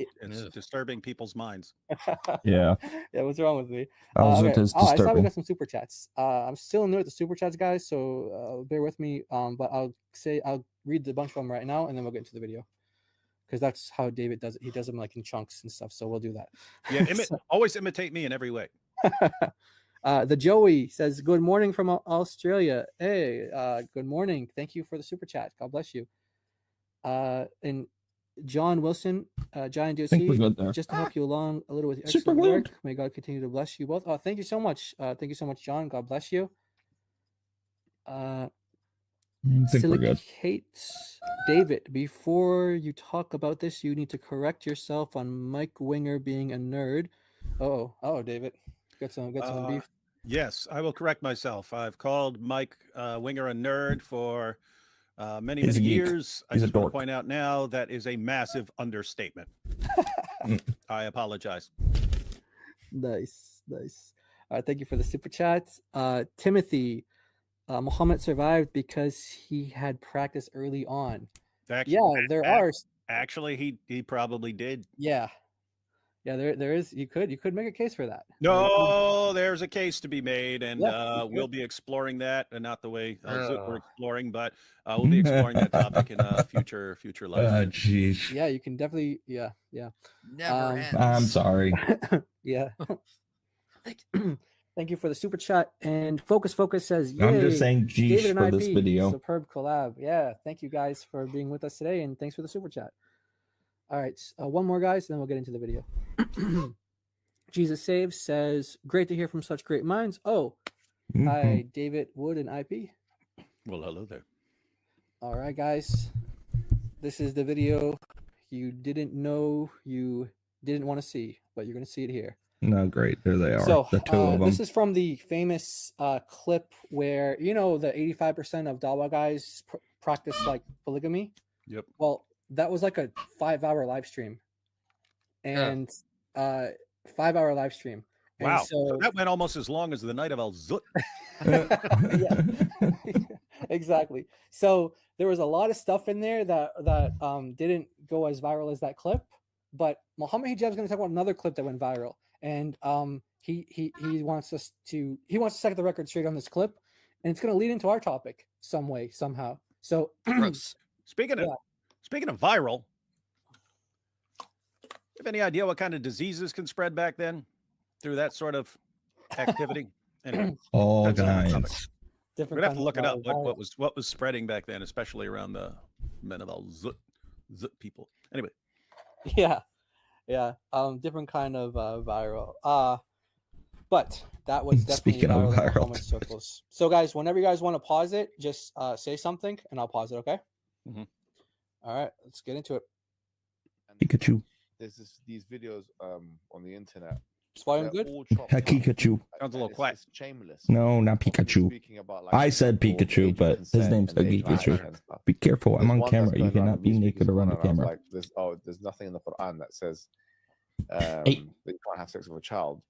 disturbing people's minds. Yeah. Yeah, what's wrong with me? Al-Zut is I saw we disturbing. got some super chats. I'm still new at the super chats, guys, so bear with me. But I'll read a bunch of them right now, and then we'll get into the video. Because that's how David does it. He does them like in chunks and stuff. So we'll do that. Yeah, always imitate me in every way. The Joey says, good morning from Australia. Hey, good morning. Thank you for the super chat. God bless you. And John Wilson, Giant DOC, just to help you along a little with your excellent work. May God continue to bless you both. Oh, thank you so much. Thank you so much, John. God bless you. Silicate David, before you talk about this, you need to correct yourself on Mike Winger being a nerd. Oh, David, got some beef. Yes, I will correct myself. I've called Mike Winger a nerd for many years. I just want to point out now that is a massive understatement. I apologize. Nice. Thank you for the super chats. Timothy, Muhammad survived because he had practice early on. Actually, he probably did. Yeah, there is. You could make a case for that. No, there's a case to be made, and we'll be exploring that, and not the way we're exploring, but we'll be exploring that topic in a future life. Jeez. Yeah, you can definitely. Yeah. Never ends. I'm sorry. Yeah. Thank you for the super chat. And Focus says, "Yay, I'm just saying David geesh and for IP, this video. superb collab." Yeah, thank you guys for being with us today, and thanks for the super chat. All right, one more, guys, and then we'll get into the video. Jesus Saves says, "Great to hear from such great minds." Oh, hi, David Wood and IP. Well, hello there. All right, guys, this is the video you didn't know you didn't want to see, but you're going to see it here. No, great. There they are. So the two of them. this is from the famous clip where, you know, the 85% of Dawa guys practice like polygamy. Yep. Well, that was like a 5-hour live stream, and 5-hour live stream. Wow. And so that went almost as long as the night of Al Zut. Exactly. So there was a lot of stuff in there that didn't go as viral as that clip, but Muhammad Hijab is going to talk about another clip that went viral, and he wants to set the record straight on this clip, and it's going to lead into our topic some way somehow. So Speaking of viral, have any idea what kind of diseases can spread back then through that sort of activity? Anyway, all kinds. We're gonna have to look it up. What was spreading back then, especially around the men of Al Zut people. Anyway. Yeah. Different kind of viral. But that was definitely Speaking of viral in viral. comment circles. So guys, whenever you guys want to pause it, just say something and I'll pause it, okay? Mm-hmm. All right, let's get into it. Pikachu. There's these videos on the internet. Is volume They're good? all chopped up. Pikachu. Sounds a little quiet. It's shameless. No, not Pikachu. I said Pikachu, but his name's Pikachu. Be careful. I'm on camera. You cannot be naked around the camera. Like there's nothing in the Quran that says that you can't have sex with a child.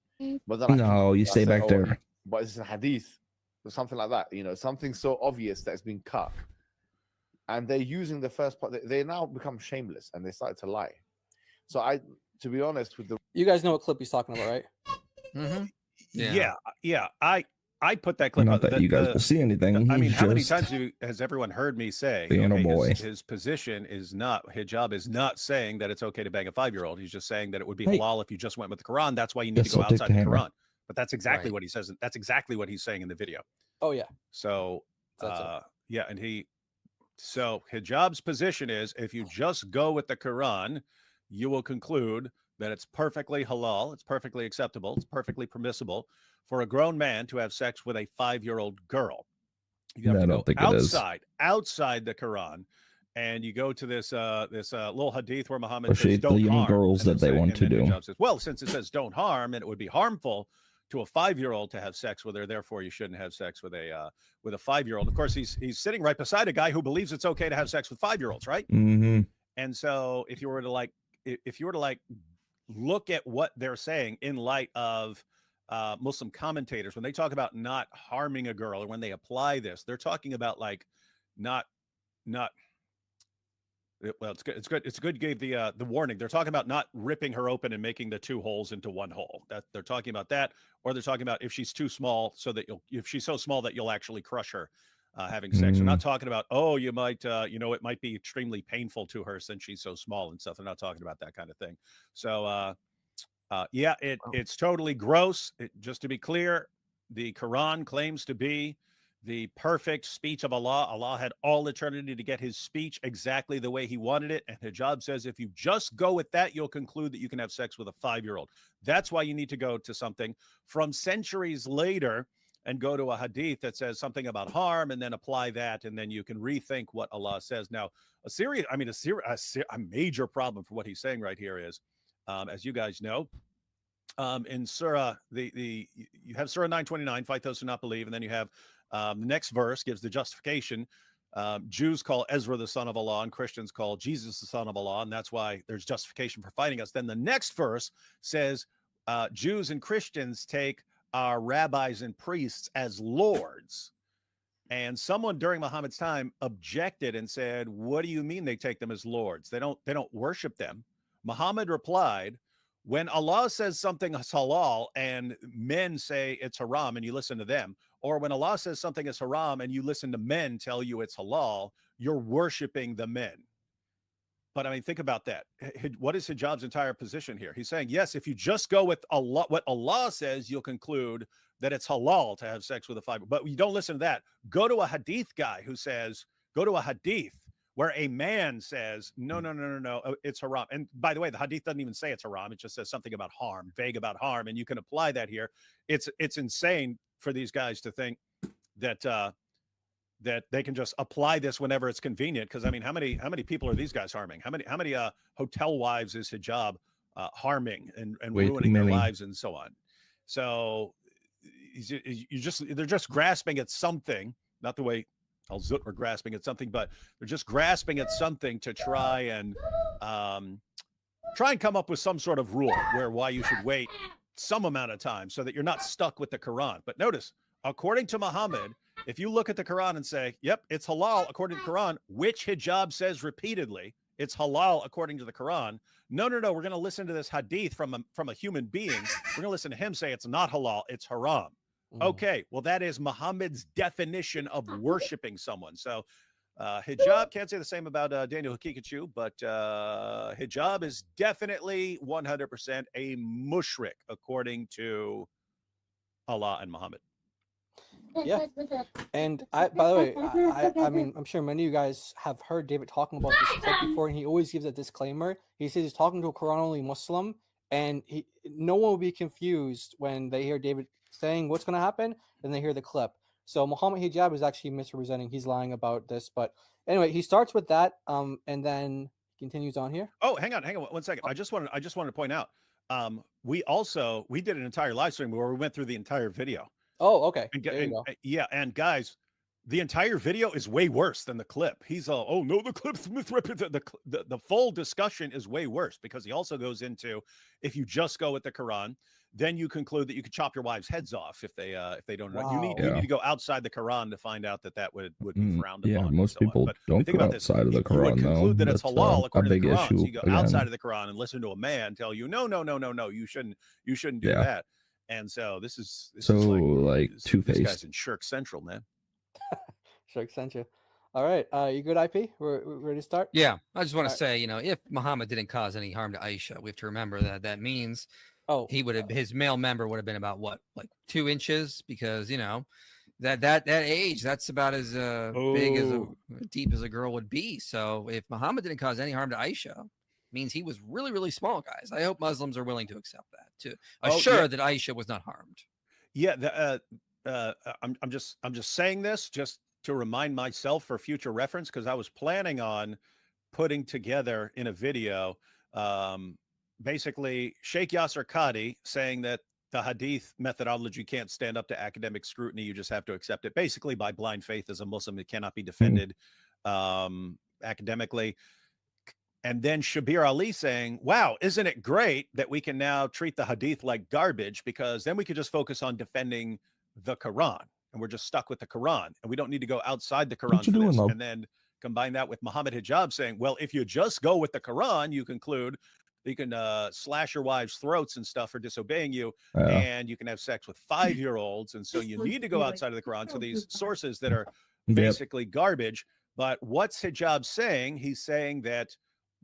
But then No, you stay back there. But it's a hadith or something like that. You know, something so obvious that's been cut, and they're using the first part. They now become shameless and they started to lie. So to be honest, with the You guys know what clip he's talking about, right? Mm-hmm. Yeah. I put that clip. Not that you guys will see anything. I mean, He's how many just times has everyone heard me say being a boy. his position is not, hijab is not saying that it's okay to bang a 5-year-old. He's just saying that it would be Hey. halal if you just went with the Quran. That's why you need Yes, to go I'll take outside the the hammer. Quran. But that's exactly what he says. That's exactly what he's saying in the video. Oh yeah. So That's it. yeah, and hijab's position is if you just go with the Quran, you will conclude that it's perfectly halal, it's perfectly acceptable, it's perfectly permissible for a grown man to have sex with a 5-year-old girl. You have I to don't go think it is. outside the Quran, and you go to this little hadith where Muhammad Especially says, the "Don't young harm," girls and that then they want to do. Hijab says, well, since it says "don't harm," and it would be harmful to a 5-year-old to have sex with her, therefore you shouldn't have sex with a 5-year-old. Of course, he's sitting right beside a guy who believes it's okay to have sex with 5-year-olds, right? Mm-hmm. And so if you were to look at what they're saying in light of Muslim commentators, when they talk about not harming a girl, or when they apply this, they're talking about like not. Well, it's good. It's good. Gave the warning. They're talking about not ripping her open and making the 2 holes into 1 hole. That they're talking about that, or they're talking about if she's too small, so that if she's so small that you'll actually crush her having sex. They're not talking about you might it might be extremely painful to her since she's so small and stuff. They're not talking about that kind of thing. So it's totally gross. Just to be clear, the Quran claims to be the perfect speech of Allah. Allah had all eternity to get his speech exactly the way he wanted it. And hijab says if you just go with that, you'll conclude that you can have sex with a 5-year-old. That's why you need to go to something from centuries later and go to a hadith that says something about harm, and then apply that, and then you can rethink what Allah says. Now, a major problem for what he's saying right here is, as you guys know, in Surah, you have Surah 929, fight those who not believe, and then you have the next verse gives the justification. Jews call Ezra the son of Allah, and Christians call Jesus the son of Allah, and that's why there's justification for fighting us. Then the next verse says Jews and Christians take our rabbis and priests as lords. And someone during Muhammad's time objected and said, what do you mean they take them as lords? They don't worship them. Muhammad replied, when Allah says something is halal and men say it's haram and you listen to them, or when Allah says something is haram and you listen to men tell you it's halal, you're worshiping the men. But I mean, think about that. What is hijab's entire position here? He's saying, yes, if you just go with Allah, what Allah says, you'll conclude that it's halal to have sex with a fiber. But you don't listen to that. Go to a hadith guy who says, go to a hadith where a man says, no, it's haram. And by the way, the hadith doesn't even say it's haram. It just says something about harm, vague about harm. And you can apply that here. It's insane for these guys to think that that they can just apply this whenever it's convenient. Because I mean, how many people are these guys harming? How many hotel wives is hijab harming and ruining their lives and so on? So they're just grasping at something, not the way Al Zut were grasping at something, but they're just grasping at something to try and come up with some sort of rule why you should wait some amount of time so that you're not stuck with the Quran. But notice, according to Muhammad, if you look at the Quran and say, yep, it's halal according to the Quran, which hijab says repeatedly it's halal according to the Quran. No, we're going to listen to this hadith from a human being. We're going to listen to him say it's not halal, it's haram. Okay, well, that is Muhammad's definition of worshiping someone. So hijab, can't say the same about Daniel Hakikachu, but hijab is definitely 100% a mushrik according to Allah and Muhammad. Yeah, and by the way, I mean, I'm sure many of you guys have heard David talking about this clip before, and he always gives a disclaimer. He says he's talking to a Quran-only Muslim, and no one will be confused when they hear David saying what's going to happen, and they hear the clip. So Muhammad hijab is actually misrepresenting. He's lying about this, but anyway, he starts with that, and then continues on here. Oh, hang on 1 second. I just wanted to point out, we did an entire live stream where we went through the entire video. Oh, okay. Yeah, and guys, the entire video is way worse than the clip. He's oh no, the clip's misrepresented. The full discussion is way worse because he also goes into, if you just go with the Quran, then you conclude that you could chop your wives' heads off if they don't know. Wow. You need to go outside the Quran to find out that would be frowned upon. Yeah, most people don't go outside of the Quran. You would conclude that it's halal according to the Quran. Issue, so you go outside of the Quran and listen to a man tell you, no, you shouldn't do that. And so this is like Two-Faced. This guy's in Shirk Central, man. Shirk Central. All right, you good, IP? We're ready to start? Yeah, I just want to say, if Muhammad didn't cause any harm to Aisha, we have to remember that means he would have his male member would have been about what, like 2 inches, because that age, that's about as big as deep as a girl would be. So if Muhammad didn't cause any harm to Aisha, means he was really, really small, guys. I hope Muslims are willing to accept that, to assure that Aisha was not harmed. Yeah, I'm just saying this just to remind myself for future reference, because I was planning on putting together in a video basically Sheikh Yasser Qadi saying that the hadith methodology can't stand up to academic scrutiny. You just have to accept it basically by blind faith as a Muslim. It cannot be defended academically. And then Shabir Ali saying, wow, isn't it great that we can now treat the hadith like garbage, because then we could just focus on defending the Quran, and we're just stuck with the Quran, and we don't need to go outside the Quran for this. And then combine that with Muhammad hijab saying, well, if you just go with the Quran, you conclude you can slash your wives' throats and stuff for disobeying you, and you can have sex with 5-year-olds. And so you need to go outside of the Quran. So these sources that are basically garbage. But what's hijab saying? He's saying that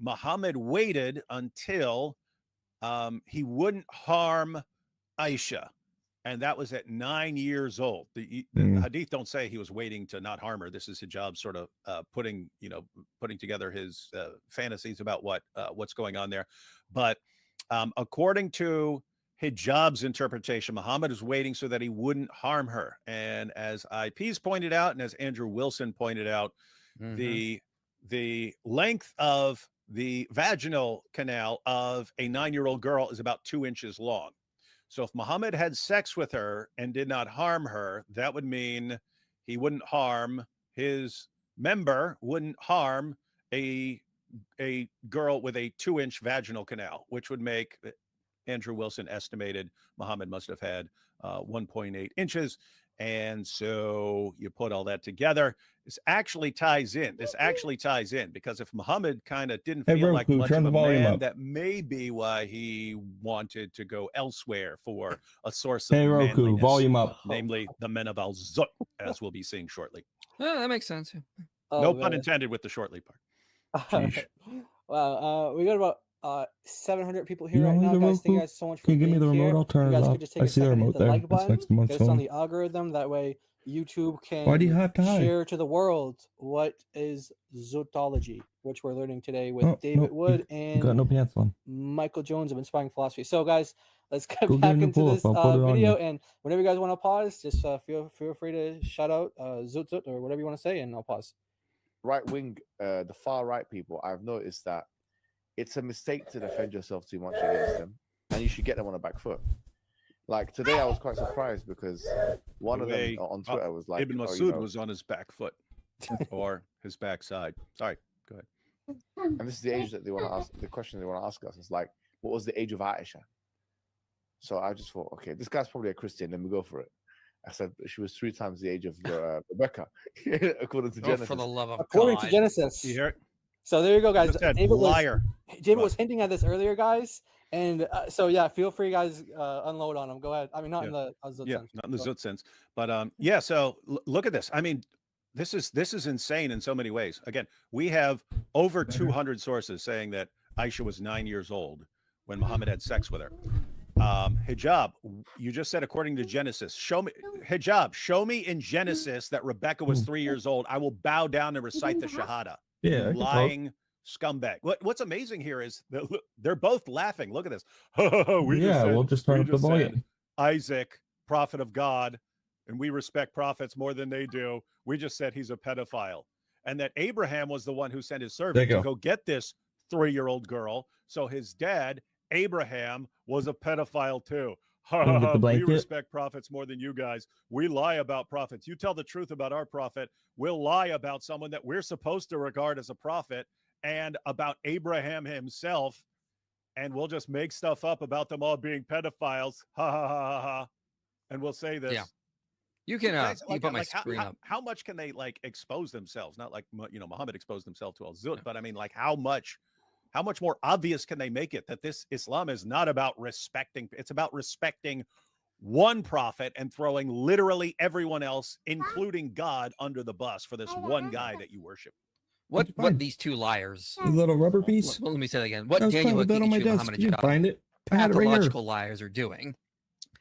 Muhammad waited until he wouldn't harm Aisha, and that was at 9 years old. The hadith don't say he was waiting to not harm her. This is hijab sort of putting together his fantasies about what's going on there. But according to hijab's interpretation, Muhammad is waiting so that he wouldn't harm her. And as IP's pointed out, and as Andrew Wilson pointed out, the length of the vaginal canal of a 9-year-old girl is about 2 inches long. So if Muhammad had sex with her and did not harm her, that would mean he wouldn't harm his member, wouldn't harm a girl with a 2-inch vaginal canal, which would make, Andrew Wilson estimated Muhammad must have had 1.8 inches. And so you put all that together. This actually ties in. Because if Muhammad kind of didn't feel like much of a man, that may be why he wanted to go elsewhere for a source of manliness, volume up, namely the men of Al-Zut, as we'll be seeing shortly. That makes sense. No pun intended with the shortly part. Wow. We got about 700 people here right now, guys. Thank you guys so much for Can you give me the being remote? here. I'll turn You it guys off. could just take I a see the second and hit remote the there. like It's button. next to my Get us on phone. the algorithm. That way YouTube can Why do you have to hide? share to the world what is zootology, which we're learning today with Oh, David no, Wood you got and no pants on. Michael Jones of Inspiring Philosophy. So, guys, let's get Go get back a new into pull-up. this I'll put it on video. you. And whenever you guys want to pause, just feel free to shout out zoot zoot or whatever you want to say, and I'll pause. Right wing, the far right people, I've noticed that it's a mistake to defend yourself too much against them, and you should get them on a back foot. Like today, I was quite surprised because one of them on Twitter was like, Ibn Masud was on his back foot or his backside. Sorry, go ahead. And this is the age that they want to ask. The question they want to ask us is like, what was the age of Aisha? So I just thought, okay, this guy's probably a Christian. Let me go for it. I said she was 3 times the age of Rebecca, according to Genesis. For the love of According God. to Genesis. You hear it? So there you go, guys. David liar. Was hinting at this earlier, guys. And so yeah, feel free, guys, unload on them. Go ahead. I mean, not in the Zut sense. Not in the Zut sense, but yeah. So look at this. I mean, this is insane in so many ways. Again, we have over 200 sources saying that Aisha was 9 years old when Muhammad had sex with her. Hijab, you just said according to Genesis. Show me hijab. Show me in Genesis that Rebecca was 3 years old. I will bow down and recite the Shahada. Yeah, lying scumbag. What's amazing here is that they're both laughing. Look at this. We'll just turn up the volume. Isaac, prophet of God, and we respect prophets more than they do. We just said he's a pedophile, and that Abraham was the one who sent his servant to go get this 3-year-old girl. So his dad, Abraham, was a pedophile too. We respect prophets more than you guys. We lie about prophets. You tell the truth about our prophet. We'll lie about someone that we're supposed to regard as a prophet and about Abraham himself. And we'll just make stuff up about them all being pedophiles. Ha ha ha ha ha. And we'll say this. Yeah. You can guys, you put my screen up. How much can they like expose themselves? Not like, you know, Muhammad exposed himself to al-Zut, but I mean, like how much more obvious can they make it that this Islam is not about respecting, it's about respecting one prophet and throwing literally everyone else, including God, under the bus for this one guy that you worship. What these two liars, a little rubber piece. Well, let me say that again. What Daniel Find it. Pathological liars are doing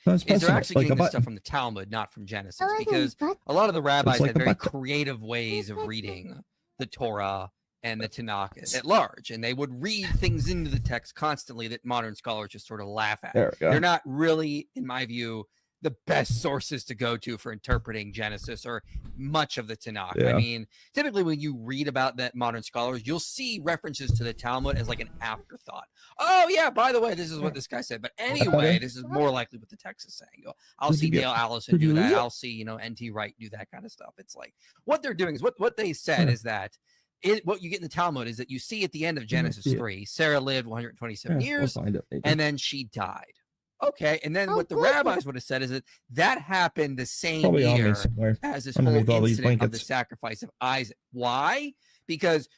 is they're actually getting this stuff from the Talmud, not from Genesis, because a lot of the rabbis had very creative ways of reading the Torah and the Tanakh at large, and they would read things into the text constantly that modern scholars just sort of laugh at. They're not really, in my view, the best sources to go to for interpreting Genesis or much of the Tanakh. I mean, typically when you read about that modern scholars, you'll see references to the Talmud as like an afterthought. Oh yeah, by the way, this is what this guy said. But anyway, this is more likely what the text is saying. I'll see Dale Allison do that. I'll see, N.T. Wright do that kind of stuff. It's like what they're doing is what they said is that what you get in the Talmud is that you see at the end of Genesis 3, Sarah lived 127 years and then she died. Okay, and then what the rabbis would have said is that happened the same year as this whole incident of the sacrifice of Isaac. Why? Because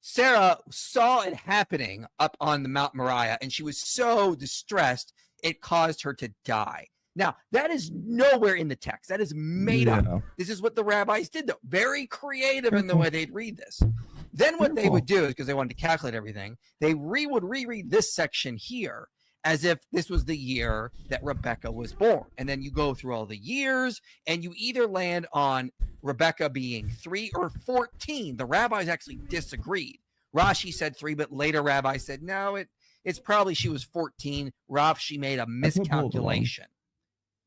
Sarah saw it happening up on the Mount Moriah, and she was so distressed it caused her to die. Now, that is nowhere in the text. That is made up. This is what the rabbis did, though. Very creative in the way they'd read this. Then what they would do is, because they wanted to calculate everything, they would reread this section here as if this was the year that Rebecca was born. And then you go through all the years, and you either land on Rebecca being 3 or 14. The rabbis actually disagreed. Rashi said 3, but later rabbis said, no, it's probably she was 14. Rashi made a miscalculation.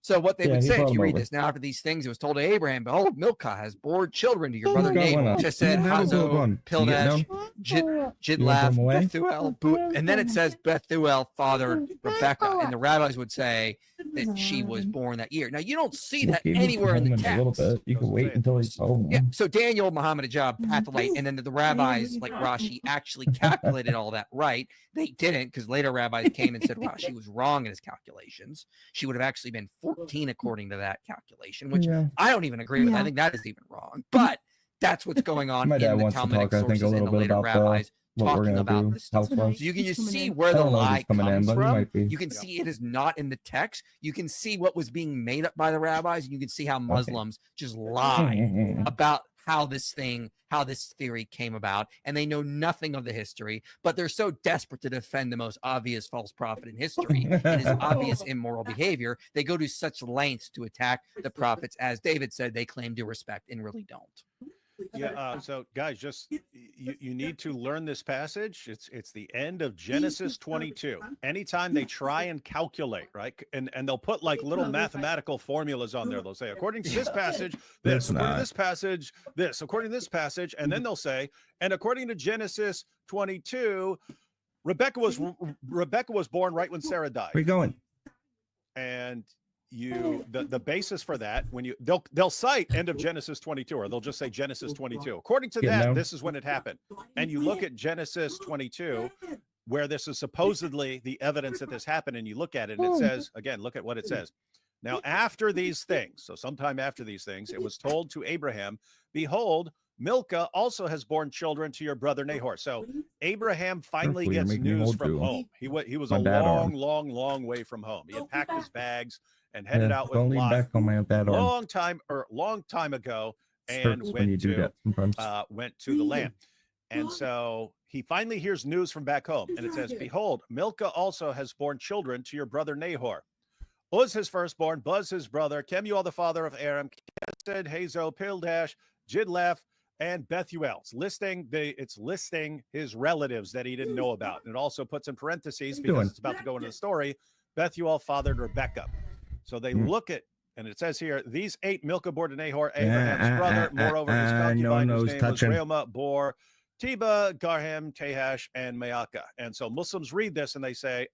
So what they would say, if you read this, now after these things, it was told to Abraham, behold, Milcah has bore children to your brother Nahor. Just said, Hazo, Pildash, Jidlaf, Bethuel, and then it says Bethuel fathered Rebecca. And the rabbis would say that she was born that year. Now, you don't see that anywhere in the text. You can wait until he's home. Yeah, so Daniel, Muhammad Hijab, Patholite, and then the rabbis like Rashi actually calculated all that right. They didn't, because later rabbis came and said Rashi was wrong in his calculations. She would have actually been 14 according to that calculation, which I don't even agree with. I think that is even wrong. But that's what's going on in the Talmudic sources and the later rabbis talking about this stuff. So you can just see where the lie comes from. You can see it is not in the text. You can see what was being made up by the rabbis, and you can see how Muslims just lie about how this theory came about, and they know nothing of the history, but they're so desperate to defend the most obvious false prophet in history and his obvious immoral behavior, they go to such lengths to attack the prophets, as David said, they claim to respect and really don't. Yeah. So, guys, just you need to learn this passage. It's the end of Genesis 22. Anytime they try and calculate, right, and they'll put like little mathematical formulas on there. They'll say, according to this passage, this, according to this passage, this, according to this passage, and then they'll say, and according to Genesis 22, Rebecca was born right when Sarah died. Where you going? And the basis for that, when they'll cite end of Genesis 22, or they'll just say Genesis 22. According to that, this is when it happened. And you look at Genesis 22, where this is supposedly the evidence that this happened, and you look at it, and it says, again, look at what it says. Now, after these things, so sometime after these things, it was told to Abraham, behold, Milcah also has borne children to your brother Nahor. So Abraham finally gets news from home. He was a long way from home. He had packed his bags and headed out with Lot long time ago, and went to the land. And so he finally hears news from back home, and it says, behold, Milcah also has borne children to your brother Nahor. Uz his firstborn, Buz his brother, Kemuel the father of Aram, Kesed, Hazo, Pildash, Jidlaph, and Bethuel. It's listing his relatives that he didn't know about. And it also puts in parentheses, because it's about to go into the story, Bethuel fathered Rebekah. So they look at, and it says here, these 8 Milcah bore to Nahor, Abraham's brother, moreover his concubine, whose name was Reumah, bore Teba, Garhem, Tehash, and Maacah. And so Muslims read this and they say,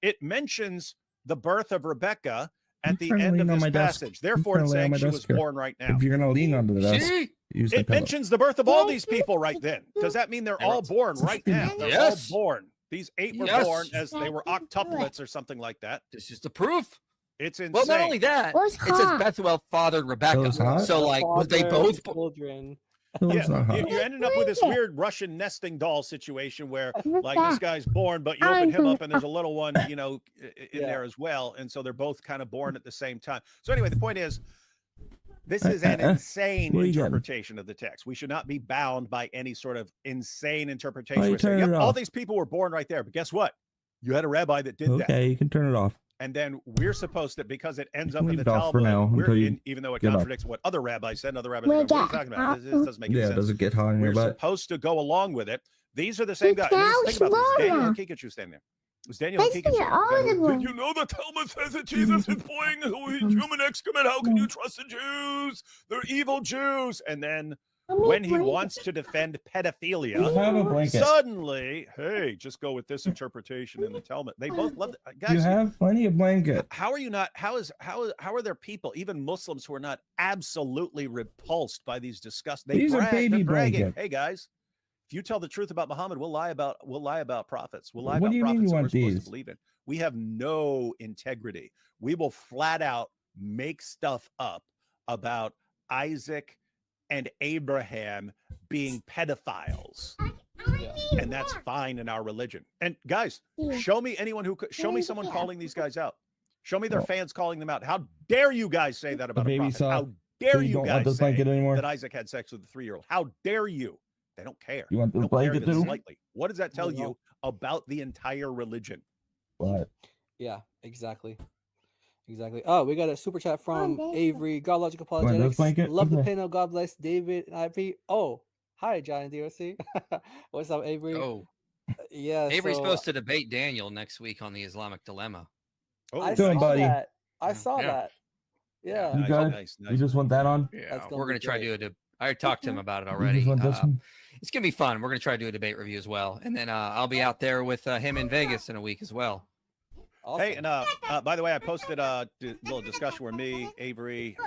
it mentions the birth of Rebekah at the end of this passage. Therefore, it's saying she was born right now. If you're going to lean onto the desk, it mentions the birth of all these people right then. Does that mean they're all born right now? They're all born. These 8 were born as they were octuplets or something like that. This is the proof. It's insane. Well, not only that, it says Bethuel fathered Rebekah. So, like, was they both children? Yeah, you're ending up with this weird Russian nesting doll situation where, like, this guy's born, but you open him up and there's a little one, in there as well. And so they're both kind of born at the same time. So anyway, the point is, this is an insane interpretation of the text. We should not be bound by any sort of insane interpretation. Saying, all these people were born right there, but guess what? You had a rabbi that did that. Okay, you can turn it off. And then we're supposed to, because it ends up in the Talmud, even though it contradicts what other rabbis said, other rabbis said, what are you talking about? This doesn't make any sense. Does it get hot in your butt? We're supposed to go along with it. These are the same guys. Think about this. Daniel and Kikachu standing there. It was Daniel and Kikachu. You know the Talmud says that Jesus is pouring human excrement. How can you trust the Jews? They're evil Jews. And then when he wants to defend pedophilia, suddenly, hey, just go with this interpretation in the Talmud. They both love it. Guys, you have plenty of blanket. How are you not? How are there people, even Muslims, who are not absolutely repulsed by these disgusting? These are baby blankets. Hey guys, if you tell the truth about Muhammad, we'll lie about prophets. We'll lie what about do you prophets mean you want we're supposed these? to believe in. We have no integrity. We will flat out make stuff up about Isaac and Abraham being pedophiles. And that's fine in our religion. And guys, show me someone calling these guys out. Show me their fans calling them out. How dare you guys say that about a prophet? How dare you guys say that Isaac had sex with a 3-year-old? How dare you? They don't care. You want the blanket too? Slightly. What does that tell you about the entire religion? What? Yeah, exactly. Oh, we got a super chat from Avery. God Logic Apologetics. Love the panel. God bless David and IP. Oh, hi, Giant DOC. What's up, Avery? Oh, yeah. Avery's supposed to debate Daniel next week on the Islamic dilemma. I saw that. Yeah. You got it? You just want that on? Yeah, we're gonna try to do I talked to him about it already. It's gonna be fun. We're gonna try to do a debate review as well, and then I'll be out there with him in Vegas in a week as well. Awesome. Hey, and by the way, I posted a little discussion where me, Avery,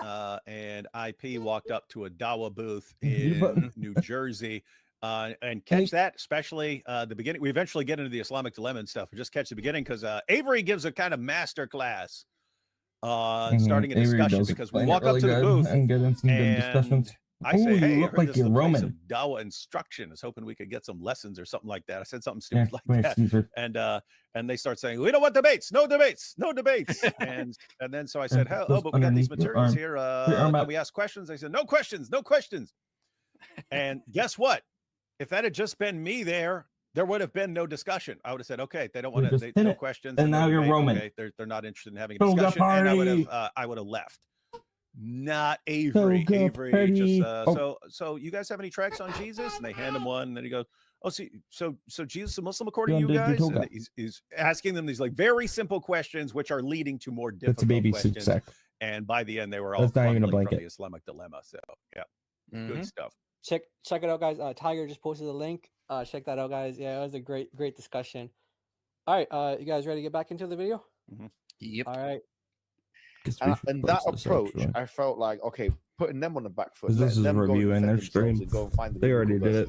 and IP walked up to a Dawa booth in New Jersey. And catch that, especially the beginning. We eventually get into the Islamic dilemma and stuff. We just catch the beginning because Avery gives a kind of master class starting a discussion, because we walk up to the booth and get into some good discussions. I say, hey, you look like you're Roman. Dawa instruction. I was hoping we could get some lessons or something like that. I said something stupid like that, and they start saying, we don't want debates, no debates, no debates. and then so I said, but we got these materials here. Can we ask questions? They said, no questions, no questions. And guess what? If that had just been me there would have been no discussion. I would have said, okay, they don't want to, no questions. And now no you're debate. Roman. Okay, they're not interested in having a Toga discussion, and party. I would have left. Not Avery. Avery just so you guys have any tracks on Jesus? And they hand him one, and then he goes, oh, see, so Jesus is a Muslim according to you guys? And he's asking them these like very simple questions, which are leading to more difficult That's a baby questions. sack. And by the end, they were all That's not even a crumbling from blanket. the Islamic dilemma. So yeah, good stuff. Check it out, guys. Tiger just posted a link. Check that out, guys. Yeah, it was a great discussion. All right, you guys ready to get back into the video? Yep. All right. And that approach, I felt like, okay, putting them on the back foot. This is reviewing their stream. They already did it.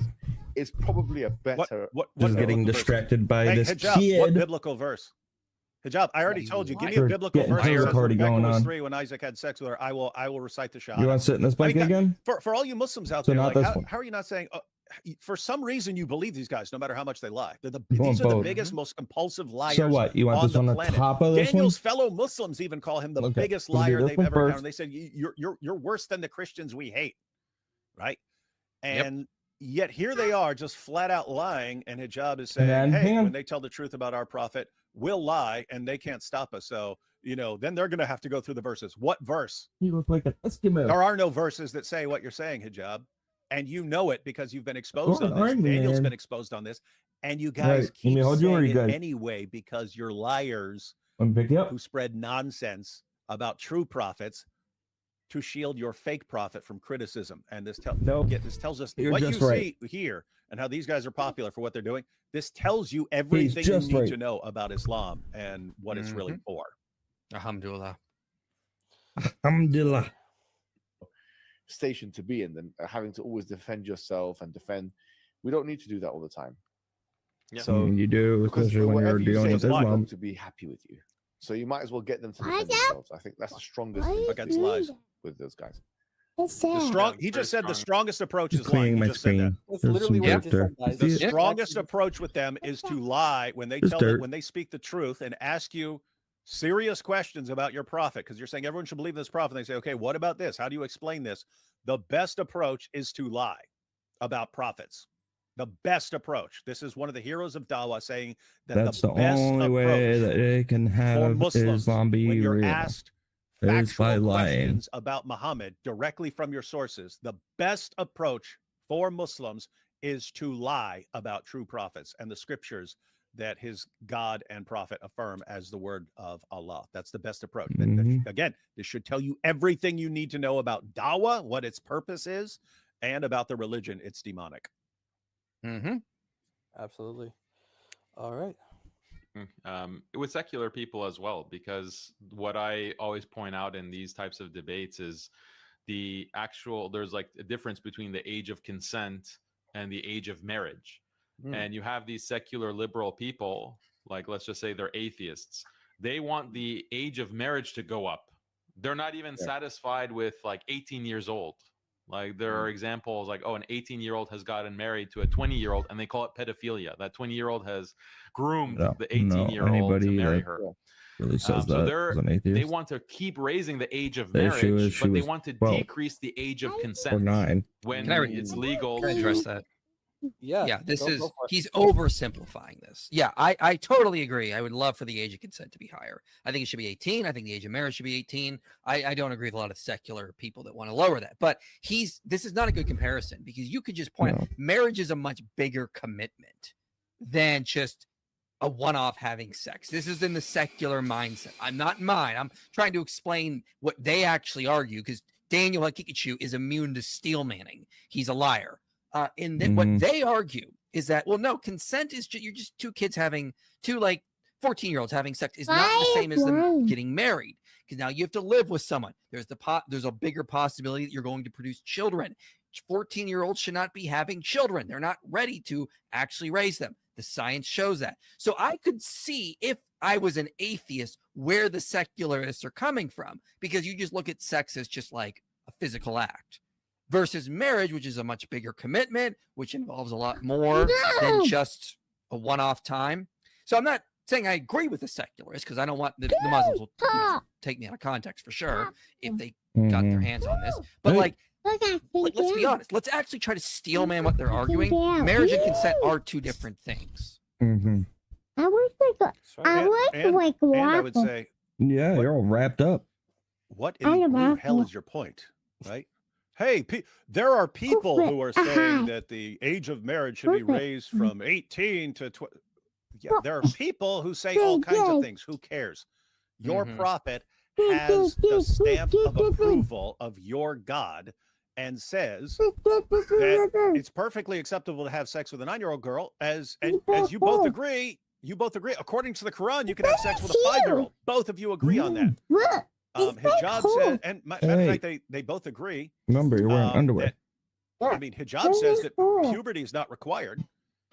It's probably a better. Just getting distracted by this Hijab, kid. what biblical verse? Hijab, I already told you. Give me a biblical verse. Hijab party going on. 3, when Isaac had sex with her, I will recite the Shahada. You want to sit in this blanket again? For all you Muslims out So there, not like, this one. how are you not saying? For some reason, you believe these guys, no matter how much they lie. You These want are the both. biggest, most compulsive liars. So what? You want on this the on the planet. top of this Daniel's one? fellow Muslims even call him the Okay. biggest We'll do liar this they've one ever first. encountered. They said you're worse than the Christians we hate, right? And yet here they are, just flat out lying. And Hijab is saying, then, hey, hang on. when they tell the truth about our prophet, we'll lie, and they can't stop us. So then they're going to have to go through the verses. What verse? You look like an Eskimo. There are no verses that say what you're saying, Hijab. And you know it because you've been exposed on this. Iron Daniel's Man. been exposed on this. And you guys Right. keep Hold you or saying you it guys? anyway because you're liars Pick you up. who spread nonsense about true prophets to shield your fake prophet from criticism. And this tells us You're what you just right. see here and how these guys are popular for what they're doing. This tells you everything you just need right. to know about Islam and what it's really for. Alhamdulillah. Alhamdulillah. Station to be in, than having to always defend yourself and defend. We don't need to do that all the time. So You do, because especially when you're whatever you dealing say with is not Islam. going to be happy with you. So you might as well get them to defend themselves. I think that's the strongest thing against lies with those guys. He just said the strongest approach is cleaning lying. my He just said that. screen. There's some dirt there. The See it? strongest approach with them is to lie when they There's dirt. when they speak the truth and ask you serious questions about your prophet, because you're saying everyone should believe this prophet. They say, okay, what about this? How do you explain this? The best approach is to lie about prophets. The best approach. This is one of the heroes of Dawah saying that That's the best only way that it can for have Muslims Islam be when you're real. asked Is factual by lying. questions about Muhammad directly from your sources, the best approach for Muslims is to lie about true prophets and the scriptures that his God and prophet affirm as the word of Allah. That's the best approach. Again, this should tell you everything you need to know about Dawah, what its purpose is, and about the religion. It's demonic. Absolutely. All right. With secular people as well, because what I always point out in these types of debates is there's like a difference between the age of consent and the age of marriage. And you have these secular liberal people, like let's just say they're atheists. They want the age of marriage to go up. They're not even satisfied with like 18 years old. Like there are examples like, an 18-year-old has gotten married to a 20-year-old and they call it pedophilia. That 20-year-old has groomed the 18-year-old to marry her. Really says So that as an atheist. they want to keep raising the age of The issue marriage, is she but they was want to 12. decrease the age of consent Or 9. when Can I it's legal Can I to address that? Yeah. This go is for it. he's oversimplifying this. Yeah, I totally agree. I would love for the age of consent to be higher. I think it should be 18. I think the age of marriage should be 18. I don't agree with a lot of secular people that want to lower that. But this is not a good comparison because you could just point out marriage is a much bigger commitment than just a one-off having sex. This is in the secular mindset. I'm not in mine. I'm trying to explain what they actually argue because Daniel Hakikachu is immune to steel manning. He's a liar. And then what they argue is that, well, no, consent is you're just two kids having 14-year-olds having sex is not the same as them getting married. Because now you have to live with someone. There's a bigger possibility that you're going to produce children. 14-year-olds should not be having children. They're not ready to actually raise them. The science shows that. So I could see if I was an atheist where the secularists are coming from, because you just look at sex as just like a physical act versus marriage, which is a much bigger commitment, which involves a lot more than just a one-off time. So I'm not saying I agree with the secularists because I don't want the Muslims will take me out of context for sure if they got their hands on this. But like let's be honest. Let's actually try to steel man what they're arguing. Marriage and consent are two different things. Mm-hmm. I wish I would say, yeah, you're all wrapped up. What in the blue hell is your point, right? Hey, there are people who are saying that the age of marriage should be raised from 18 to 20. Yeah, there are people who say all kinds of things. Who cares? Your prophet has the stamp of approval of your God and says that it's perfectly acceptable to have sex with a 9-year-old girl, as you both agree. You both agree. According to the Quran, you can have sex with a 5-year-old. Both of you agree on that. Hijab says, and matter of fact, they both agree. Remember, you're wearing underwear. Hijab says that puberty is not required.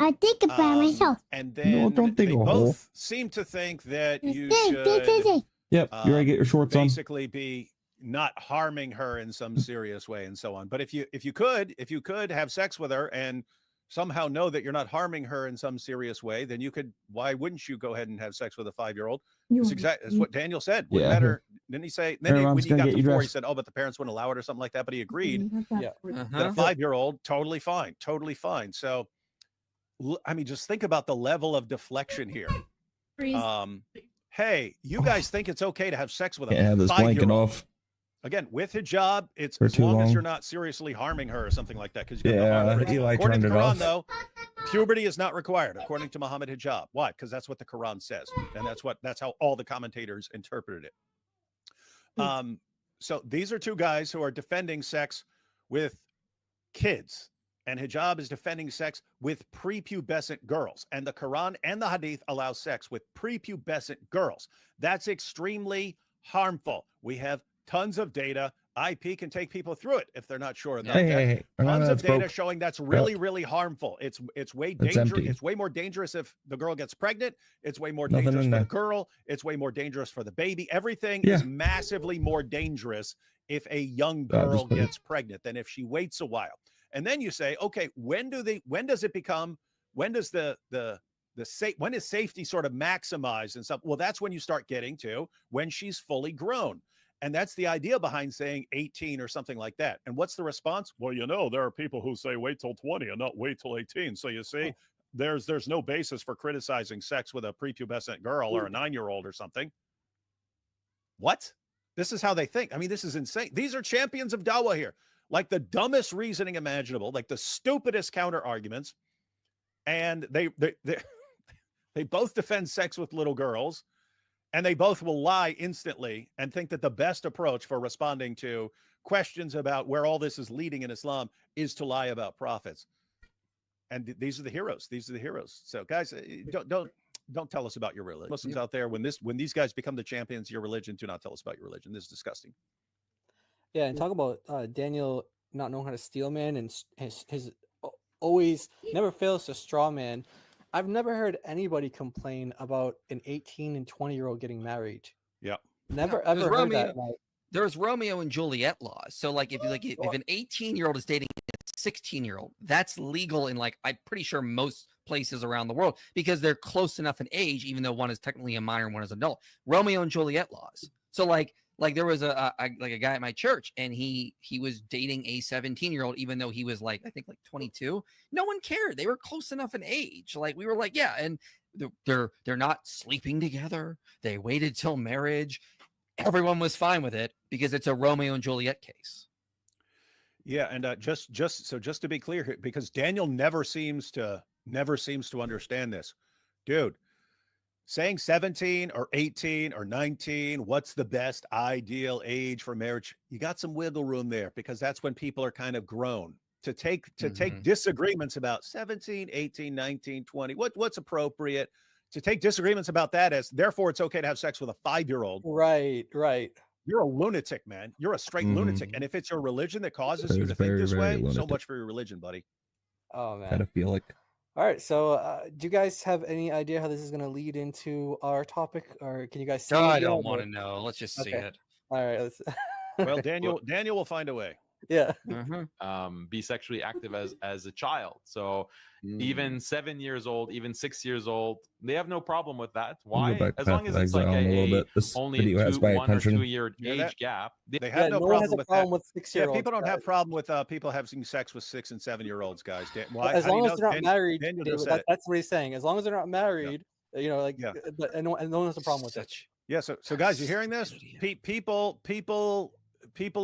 I think about myself. And then they both seem to think that you should. Yep, you gotta get your shorts on. Basically, be not harming her in some serious way, and so on. But if you could have sex with her and somehow know that you're not harming her in some serious way, then you could. Why wouldn't you go ahead and have sex with a 5-year-old? That's what Daniel said. Wouldn't matter. Didn't he say? Then when you got to 4, he said, "Oh, but the parents wouldn't allow it or something like that." But he agreed. Yeah. That a 5-year-old, totally fine. So, I mean, just think about the level of deflection here. Hey, you guys think it's okay to have sex with a 5-year-old? Have this blanket off. Again, with hijab, it's For as too long as long. you're not seriously harming her or something like that. Because Eli according to turned it Quran, off. though, puberty is not required according to Muhammad hijab. Why? Because that's what the Quran says, and that's how all the commentators interpreted it. So these are two guys who are defending sex with kids, and hijab is defending sex with prepubescent girls, and the Quran and the Hadith allow sex with prepubescent girls. That's extremely harmful. We have tons of data. IP can take people through it if they're not sure of that. Hey. Tons of data broke. showing that's really, really harmful. It's way dangerous. empty. It's way more dangerous if the girl gets pregnant. It's way more Nothing dangerous in for the there. girl. It's way more dangerous for the baby. Everything Yeah. is massively more dangerous if a young God, girl just put it- gets pregnant than if she waits a while. And then you say, okay, when does safety sort of maximized and stuff? Well, that's when you start getting to when she's fully grown. And that's the idea behind saying 18 or something like that. And what's the response? Well, there are people who say wait till 20 and not wait till 18. So you see, there's no basis for criticizing sex with a prepubescent girl or a 9-year-old or something. What? This is how they think. I mean, this is insane. These are champions of dawah here. Like the dumbest reasoning imaginable, like the stupidest counter arguments. And they both defend sex with little girls. And they both will lie instantly and think that the best approach for responding to questions about where all this is leading in Islam is to lie about prophets. And these are the heroes. These are the heroes. So, guys, don't tell us about your religion. Muslims out there, when these guys become the champions of your religion, do not tell us about your religion. This is disgusting. Yeah, and talk about Daniel not knowing how to steel man and his always never fails to straw man. I've never heard anybody complain about an 18 and 20-year-old getting married. Yeah. Never ever heard that. Like, There's Romeo and Juliet laws. So like if an 18-year-old is dating a 16-year-old, that's legal in I'm pretty sure most places around the world because they're close enough in age, even though one is technically a minor and one is an adult. Romeo and Juliet laws. So like there was a guy at my church and he was dating a 17-year-old, even though he was I think 22. No one cared. They were close enough in age. We were yeah. And they're not sleeping together. They waited till marriage. Everyone was fine with it because it's a Romeo and Juliet case. Yeah. And just to be clear here, because Daniel never seems to understand this, dude. Saying 17 or 18 or 19, what's the best ideal age for marriage? You got some wiggle room there because that's when people are kind of grown. To take disagreements about 17, 18, 19, 20, what's appropriate, to take disagreements about that as therefore it's okay to have sex with a 5-year-old. Right. You're a lunatic, man. You're a straight lunatic. And if it's your religion that causes you to think this way, so much for your religion, buddy. Oh, man. Gotta feel like. All right, so do you guys have any idea how this is going to lead into our topic, or can you guys see? I don't want to know. Let's just see it. All right. Well, Daniel will find a way. Yeah. Be sexually active as a child. So even 7 years old, even 6 years old, they have no problem with that. We'll go Why? back As past long as the it's like exile in a little bit. This only video has my 1 or 2 attention. year age gap. They have no no one problem has a with problem that. with Yeah, 6-year-olds. people don't have problem with people having sex with 6 and 7 year olds, guys. Why? As How do long you as know? they're not married, Daniel David, just said it. that's what he's saying. As long as they're not married, you know, like, Yeah. and no one has a problem with it. Yeah. So guys, you hearing this? People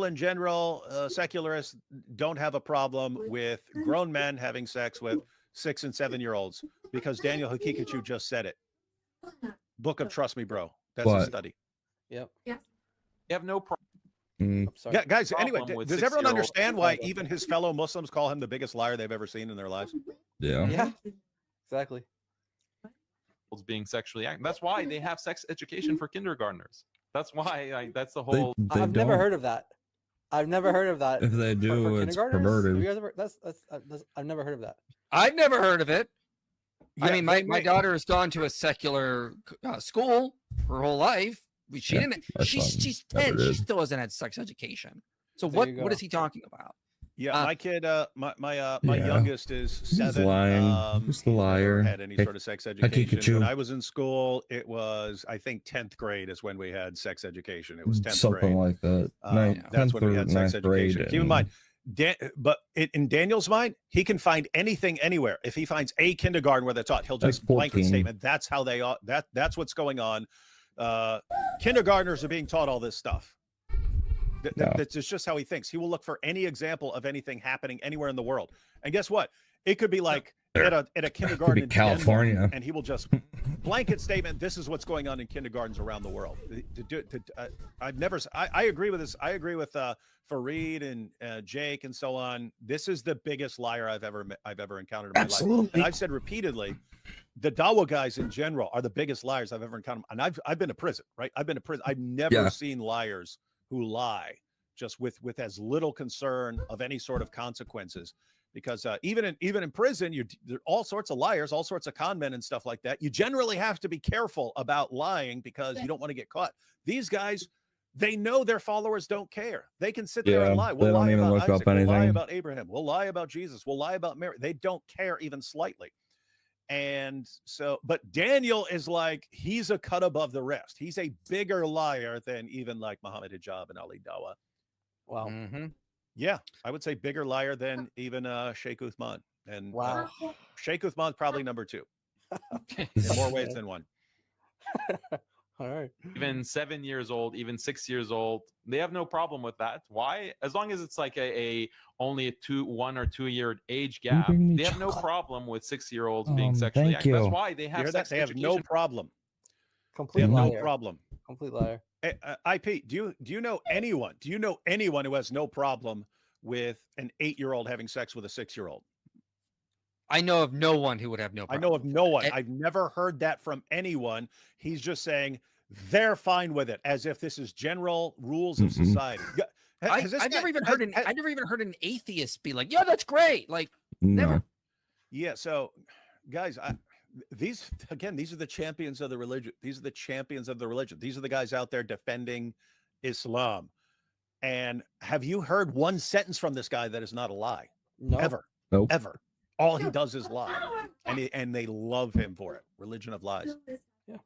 in general, secularists don't have a problem with grown men having sex with 6 and 7 year olds because Daniel Hakikachu just said it. Book of Trust Me, Bro. That's a What? study. Yep. Yeah. You have no problem. Yeah, guys. Anyway, Problem with does everyone 6-year-old understand why even his fellow Muslims call him the biggest liar they've ever seen in their lives? Yeah. Yeah. Exactly. Being sexually active. That's why they have sex education for kindergartners. That's why. That's the whole. I've never heard of that. I've never heard of that. If they do, for it's kindergartners? perverted. Have you guys ever, that's I've never heard of that. I've never heard of it. I Yeah, mean, my daughter has gone to a secular school her whole life. She Yeah, didn't. my She's son never 10. She did. still hasn't had sex education. So There what you go. is he talking about? Yeah, my kid, my Yeah. youngest is 7. He's lying. He's the liar. Never had any sort of sex education. Hakikachu. When I was in school, it was, I think, 10th grade is when we had sex education. It was 10th Something grade. like that. That's when we 10th or had sex 9th education. grade, Keep in mind, but in Daniel's mind, he can find anything anywhere. If he finds a kindergarten where they're taught, he'll That's just blanket 14. statement. That's how they are. That's what's going on. Kindergartners are being taught all this stuff. Yeah. That's just how he thinks. He will look for any example of anything happening anywhere in the world. And guess what? It could be like at a kindergarten in California. Denver, and he will just blanket statement. This is what's going on in kindergartens around the world. I agree with this. I agree with Fareed and Jake and so on. This is the biggest liar I've ever encountered in my life. Absolutely. And I've said repeatedly, the Dawa guys in general are the biggest liars I've ever encountered. And I've been to prison, right? I've been to prison. I've never seen liars who lie just with as little concern of any sort of consequences, because even in prison, there are all sorts of liars, all sorts of con men and stuff like that. You generally have to be careful about lying because you don't want to get caught. These guys, they know their followers don't care. They can sit there and lie. They don't even look up We'll lie anything. about Abraham. We'll lie about Jesus. We'll lie about Mary. They don't care even slightly. And so, but Daniel is like, he's a cut above the rest. He's a bigger liar than even like Muhammad Hijab and Ali Dawa. Wow. Yeah, I would say bigger liar than even Sheikh Uthman. And Wow. Sheikh Uthman's probably number 2 in more ways than one. All right. Even 7 years old, even 6 years old, they have no problem with that. Why? As long as it's like only a 1 or 2 year age gap, bring me they have no chocolate? problem with 6-year-olds being sexually thank active. That's you. why they You have hear sex that? They have education. no problem. Complete They have no liar. problem. Complete liar. Hey, IP, do you know anyone? Do you know anyone who has no problem with an 8-year-old having sex with a 6-year-old? I know of no one who would have no I problem. know of no one. And- I've never heard that from anyone. He's just saying they're fine with it, as if this is general rules of society. I've never even heard an atheist be like, "Yeah, that's great." Like, never. Yeah. So, guys, these are the champions of the religion. These are the champions of the religion. These are the guys out there defending Islam. And have you heard one sentence from this guy that is not a lie? No. Ever. Nope. Ever. All he does is lie. And they love him for it. Religion of lies. Yeah.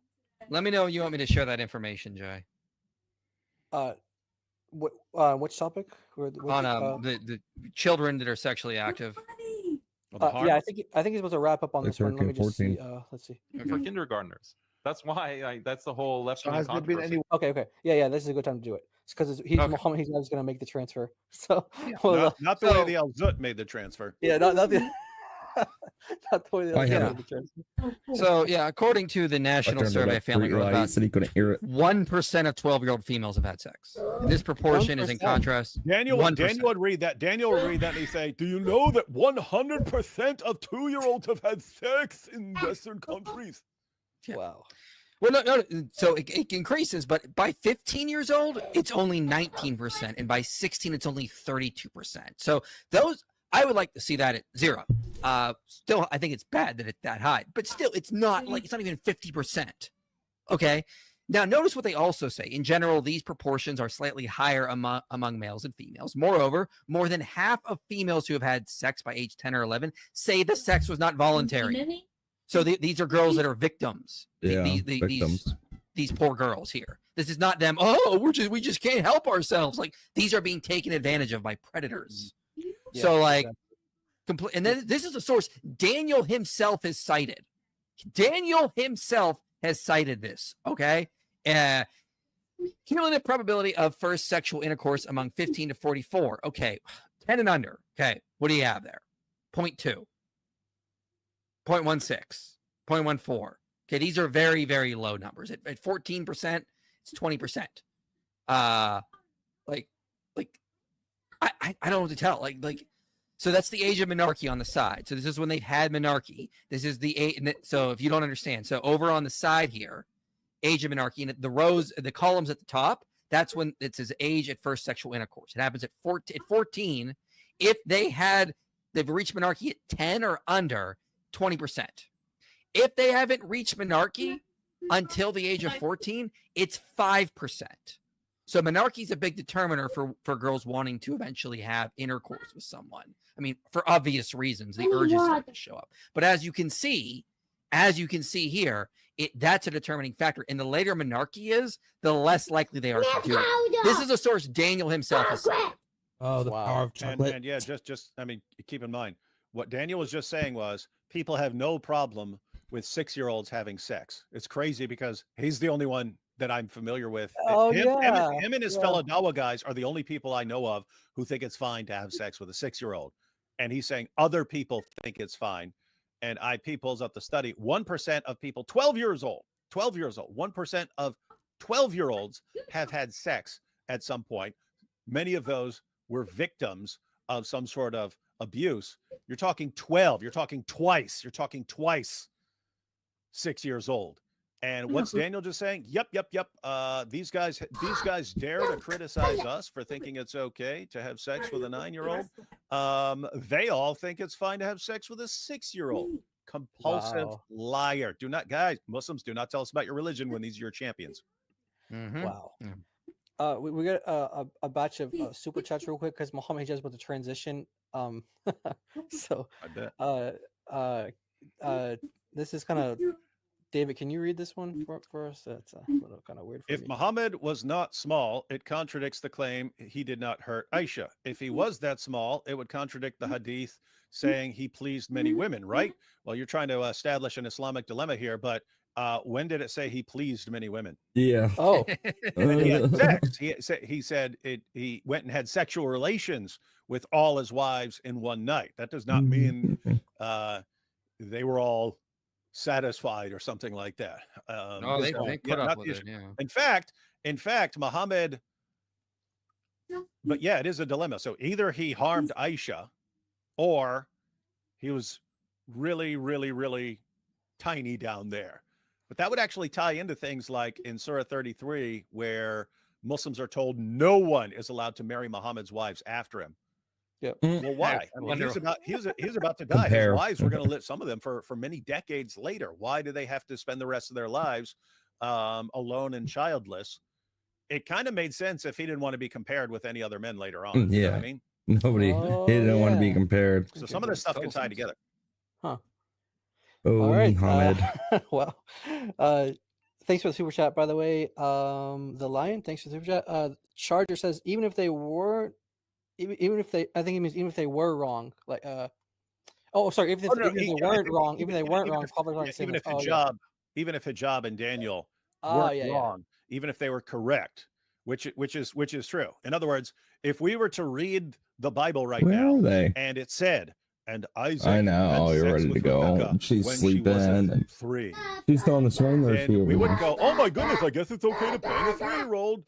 Let me know when you want me to share that information, Jay. Which topic? On the children that are sexually active. Yeah, I think he's supposed to wrap up on Like this one. Let me 13, just see. 14. Let's see. For kindergartners. That's why that's the whole left So wing has there been controversy. any? Okay. Yeah. This is a good time to do it. It's because he's Okay. Muhammad. He's just going to make the transfer. So, well, Not the way the Al Zut made the transfer. yeah, not the not the way I that had made the transfer. So yeah, according to the National turned it Survey up of Family for Growth, Eli. He about said he couldn't hear it. 1% of 12-year-old females have had sex. And this proportion is in 1%. contrast. Daniel 1%. would read that. Daniel would read that and he'd say, "Do you know that 100% of 2-year-olds have had sex in Western countries?" Yeah. Wow. Well, no. So it increases, but by 15 years old, it's only 19%, and by 16, it's only 32%. So those, I would like to see that at 0. Still, I think it's bad that it's that high, but still, it's not even 50%. Okay, Now, notice what they also say. In general, these proportions are slightly higher among males and females. Moreover, more than half of females who have had sex by age 10 or 11 say the sex was not voluntary. So these are girls that are victims. Yeah, victims. These poor girls here. This is not them. Oh, we just can't help ourselves. Like, these are being taken advantage of by predators. Yeah, so like, exactly. and then this is a source Daniel himself has cited. Daniel himself has cited this. Okay. Cumulative probability of first sexual intercourse among 15 to 44. Okay. 10 and under. Okay. What do you have there? 0.2, 0.16, 0.14. Okay. These are very, very low numbers. At 14%, it's 20%. I don't know what to tell. So that's the age of monarchy on the side. So this is when they've had monarchy. This is the age. So if you don't understand, so over on the side here, age of monarchy, and the rows, the columns at the top, that's when it says age at first sexual intercourse. It happens at 14. If they've reached monarchy at 10 or under, 20%. If they haven't reached monarchy until the age of 14, it's 5%. So monarchy is a big determiner for girls wanting to eventually have intercourse with someone. I mean, for obvious reasons, the urges start to show up. But as you can see here, that's a determining factor. And the later monarchy is, the less likely they are to do it. This is a source Daniel himself has said. Oh, the power of chocolate. And yeah, I mean, keep in mind what Daniel was just saying was people have no problem with 6-year-olds having sex. It's crazy because he's the only one that I'm familiar with. Oh, Him and his fellow Dawa guys are the only people I know of who think it's fine to have sex with a 6-year-old. And he's saying other people think it's fine. And IP pulls up the study. 1% of people 12 years old, 1% of 12-year-olds have had sex at some point. Many of those were victims of some sort of abuse. You're talking 12. You're talking twice. 6 years old. And what's Daniel just saying? Yep. These guys dare to criticize us for thinking it's okay to have sex with a 9-year-old. They all think it's fine to have sex with a 6-year-old. Compulsive liar. Muslims, do not tell us about your religion when these are your champions. Mm-hmm. Wow. We got a batch of super chats real quick because Mohammed Hijaz about to transition. So I bet. This is kind of, David, can you read this one for us? That's a little kind of weird for me. If Muhammad was not small, it contradicts the claim he did not hurt Aisha. If he was that small, it would contradict the hadith saying he pleased many women, right? Well, you're trying to establish an Islamic dilemma here, but when did it say he pleased many women? Yeah. Oh. And he had sex. He said he went and had sexual relations with all his wives in one night. That does not mean they were all satisfied or something like that. They put up with it. Yeah. In fact, Muhammad. But yeah, it is a dilemma. So either he harmed Aisha, or he was really, really, really tiny down there. But that would actually tie into things like in Surah 33, where Muslims are told no one is allowed to marry Muhammad's wives after him. Yeah. Well, why? I mean, he's about to die. His wives were going to live, some of them for many decades later. Why do they have to spend the rest of their lives alone and childless? It kind of made sense if he didn't want to be compared with any other men later on. Yeah. You know what I mean? Nobody. He didn't want to be compared. So some of this stuff can tie together. Huh. Oh, All right. Muhammad. Well, thanks for the super chat, by the way. The Lion, thanks for the super chat. Charger says even if they were wrong, like sorry, if they weren't wrong, probably even if hijab and Daniel weren't wrong, even if they were correct, which is true. In other words, if we were to read the Bible right now, and it said, and Isaac, I know, you're ready to go. She's sleeping. 3. She's still on the swing, or we wouldn't go, oh my goodness, I guess it's okay to bang a 3-year-old.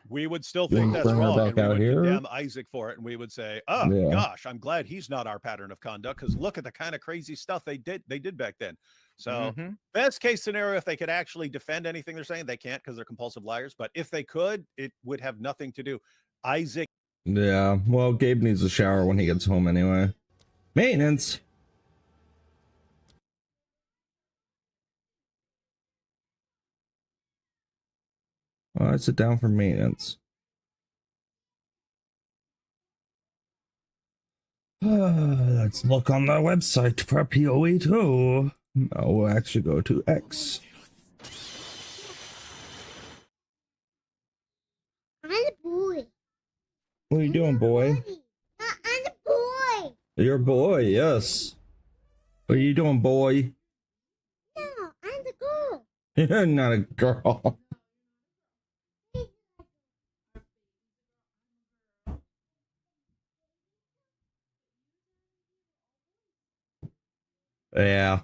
We would still think that's wrong, and we would condemn Isaac for it, and we would say, oh gosh, I'm glad he's not our pattern of conduct, because look at the kind of crazy stuff they did back then. So best case scenario, if they could actually defend anything they're saying, they can't because they're compulsive liars. But if they could, it would have nothing to do. Isaac. Yeah, well, Gabe needs a shower when he gets home anyway. Maintenance. I sit down for maintenance. Let's look on the website for POE 2. No, we'll actually go to X. I'm a boy. What are you doing, boy? I'm a boy. You're a boy, yes. What are you doing, boy? No, I'm the girl. You're not a girl. Yeah.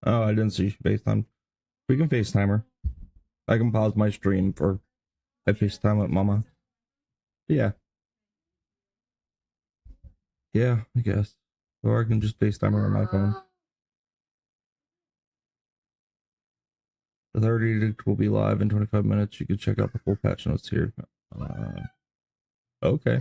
Oh, I didn't see FaceTime. We can FaceTime her. I can pause my stream for I FaceTime with Mama. Yeah. Yeah, I guess. Or I can just FaceTime her on my phone. The 30 edict will be live in 25 minutes. You can check out the full patch notes here. Okay.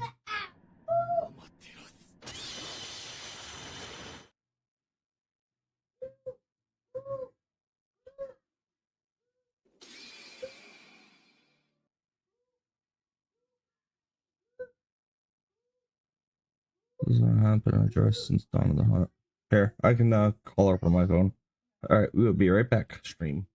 Does not have been addressed since dawn of the hunt. Here, I can call her from my phone. Alright, we will be right back. Stream.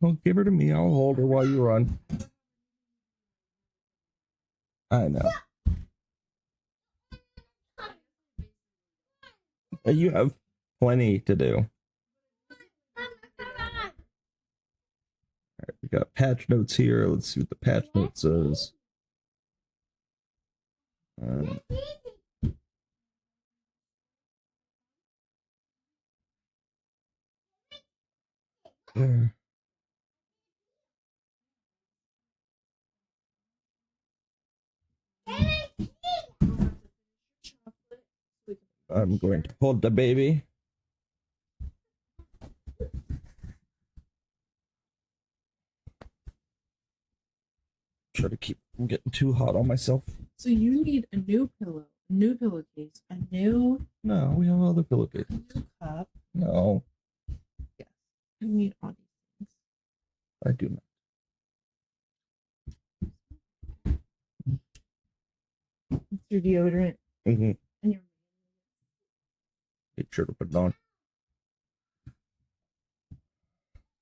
Well, give her to me. I'll hold her while you run. I know. You have plenty to do. Alright, we got patch notes here. Let's see what the patch note says. There. I'm going to hold the baby. Try to keep from getting too hot on myself. So you need a new pillow, a new pillowcase, a new. No, we have other pillowcases. A new cup. No. Yes, you need all these things. I do not. It's your deodorant. Mm-hmm. And your. Make sure to put it on.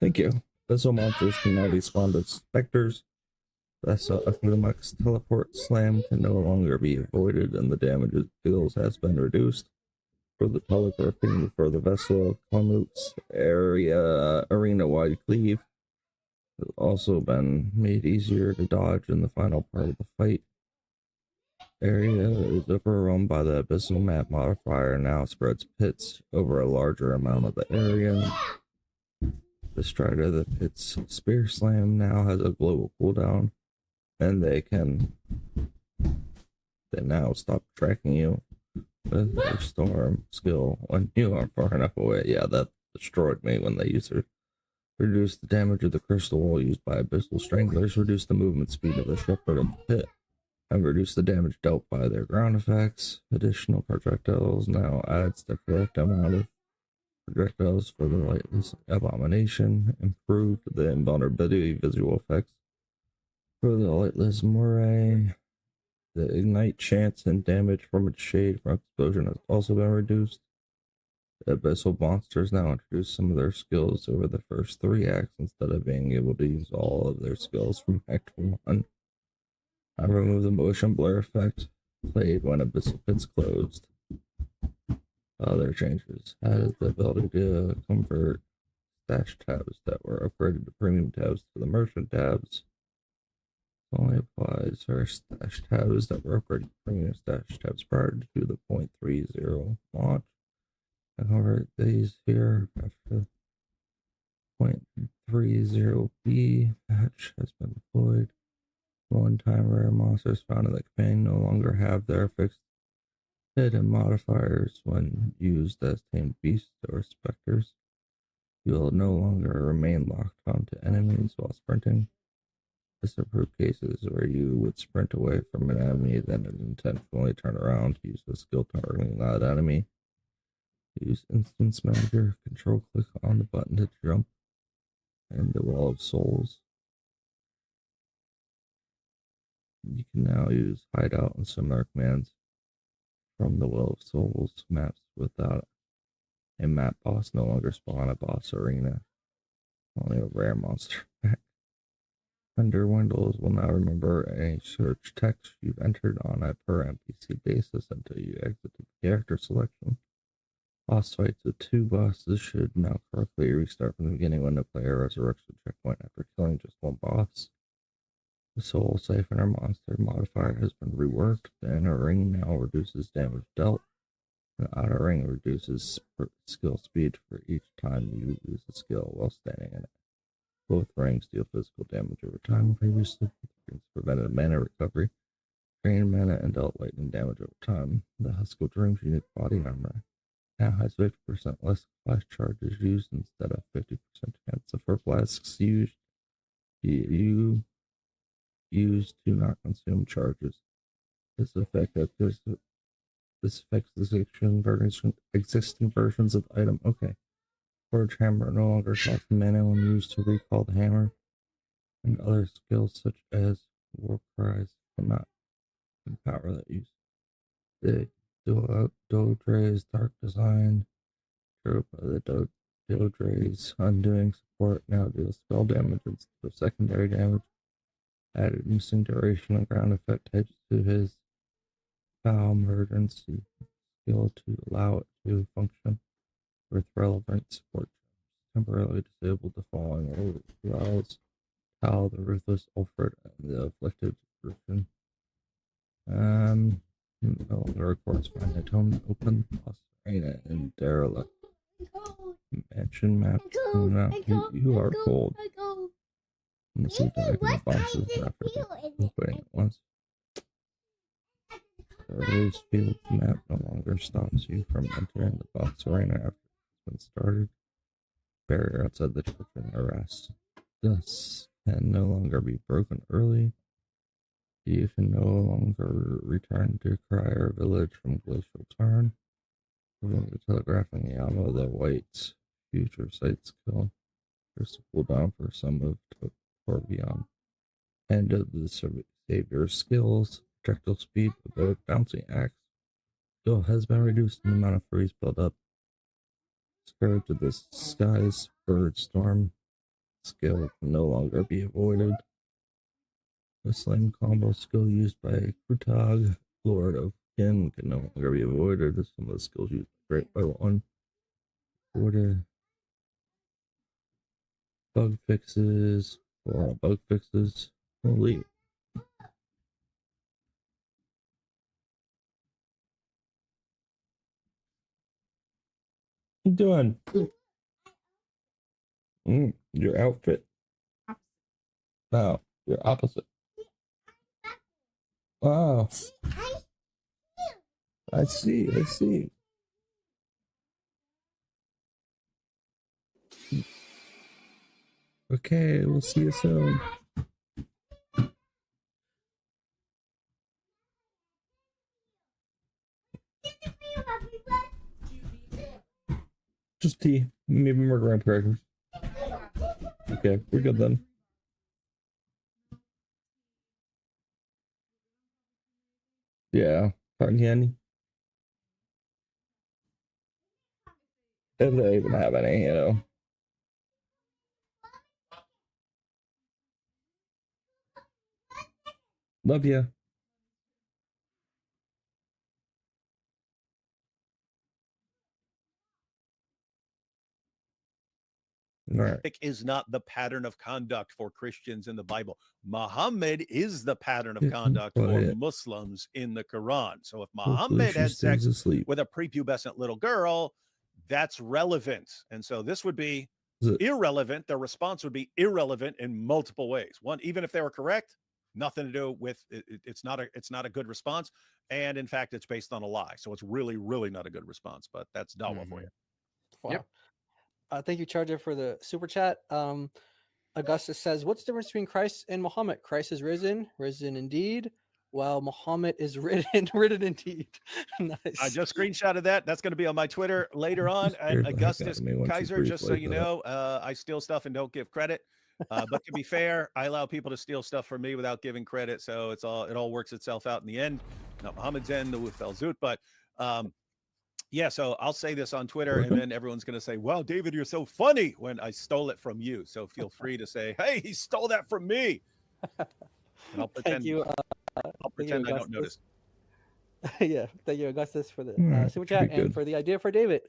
Thank you. Vessel monsters can now be spawned as specters. Vessel Akhlumuk's teleport slam can no longer be avoided, and the damage it deals has been reduced. For the teleporting for the Vessel Akhlumuk's arena-wide cleave has also been made easier to dodge in the final part of the fight. Area is overrun by the Abyssal Map modifier and now spreads pits over a larger amount of the area. The Strider of the Pit's Spear Slam now has a global cooldown, and they now stop tracking you with their storm skill when you are far enough away. Yeah, that destroyed me when they used to reduce the damage of the crystal wall used by Abyssal Stranglers, reduce the movement speed of the Shepherd of the Pit, and reduce the damage dealt by their ground effects. Additional projectiles now adds the correct amount of projectiles for the Lightless Abomination, improved the invulnerability visual effects for the Lightless Moray. The ignite chance and damage from its shade from explosion has also been reduced. The Abyssal monsters now introduce some of their skills over the first 3 acts instead of being able to use all of their skills from Act 1. I removed the motion blur effect played when Abyssal Pit's closed. Other changes added the ability to convert stash tabs that were upgraded to premium tabs to the merchant tabs. It only applies for stash tabs that were upgraded to premium stash tabs prior to the 0.30 launch. I convert these here after 0.30B patch has been deployed. One-time rare monsters found in the campaign no longer have their fixed hidden modifiers when used as tamed beasts or specters. You will no longer remain locked onto enemies while sprinting. This approved cases where you would sprint away from an enemy, then intentionally turn around to use the skill targeting that enemy. Use Instance Manager, control click on the button to jump in the Wall of Souls. You can now use Hideout and similar commands from the Well of Souls maps without a map boss. No longer spawn a boss arena. Only a rare monster pack. Render windows will now remember any search text you've entered on a per NPC basis until you exit the character selection. Boss fights with 2 bosses should now correctly restart from the beginning when the player resurrects the checkpoint after killing just 1 boss. The Soul Siphoner monster modifier has been reworked. The inner ring now reduces damage dealt. The outer ring reduces skill speed for each time you use a skill while standing in it. Both rings deal physical damage over time. Previously, prevented mana recovery, drained mana, and dealt lightning damage over time. The Husk of Dreams unique body armor now has 50% less flash charges used instead of 50% chance. So for flasks used, you do not consume charges. This affects existing versions of the item. Okay. Forge Hammer no longer costs mana when used to recall the hammer, and other skills such as War Cries cannot empower that use. The Dodre's Dark Design trope of the Dodre's undoing support now deals spell damage instead of secondary damage. Added missing duration and ground effect types to his foul emergency skill to allow it to function with relevant support. Temporarily disabled the following roles: Tal, the Ruthless Ulfred, and the Afflicted version. No longer records find atonement open, lost arena, and derelict. Mansion map. You are cold. And the sea dive in the boxes after opening it once. The rose field map no longer stops you from entering the box arena after it's been started. Barrier outside the church and arrest. This can no longer be broken early. You can no longer return to Crier Village from Glacial Tarn. We're going to telegraphing Yama the White's future sight skill. There's a cooldown for some of Torbjorn. End of the Savior's skills. Projectile speed with a bouncing axe. Skill has been reduced in the amount of freeze built up. Scourge of the Skies Bird Storm skill can no longer be avoided. The slam combo skill used by Krutog, Lord of Kin, can no longer be avoided as some of the skills used Great by One. Order bug fixes, for all bug fixes. Holy. What you doing? Your outfit. No, your opposite. Wow. I see. Okay, we'll see you soon. Just tea, maybe more graham crackers. Okay, we're good then. Yeah, cotton candy. If they even have any, you know. Love you. Right. Is not the pattern of conduct for Christians in the Bible. Muhammad is the pattern of conduct for Muslims in the Quran. So if Muhammad had sex with a prepubescent little girl, that's relevant. And so this would be irrelevant. The response would be irrelevant in multiple ways. One, even if they were correct, nothing to do with it. It's not a good response. And in fact, it's based on a lie. So it's really, really not a good response. But that's dawah for you. Wow. Yep. Thank you, Charger, for the super chat. Augustus says, what's the difference between Christ and Muhammad? Christ is risen indeed, while Muhammad is ridden indeed. Nice. I just screenshotted that. That's going to be on my Twitter later on. And Augustus Kaiser, just so you know, I steal stuff and don't give credit. But to be fair, I allow people to steal stuff from me without giving credit. So it all works itself out in the end. Not Muhammad's end, the Wufel Zut, but yeah, so I'll say this on Twitter, and then everyone's going to say, wow, David, you're so funny when I stole it from you. So feel free to say, hey, he stole that from me. And I'll pretend, I'll pretend I don't notice. Yeah, thank you, Augustus, for the super chat and for the idea for David.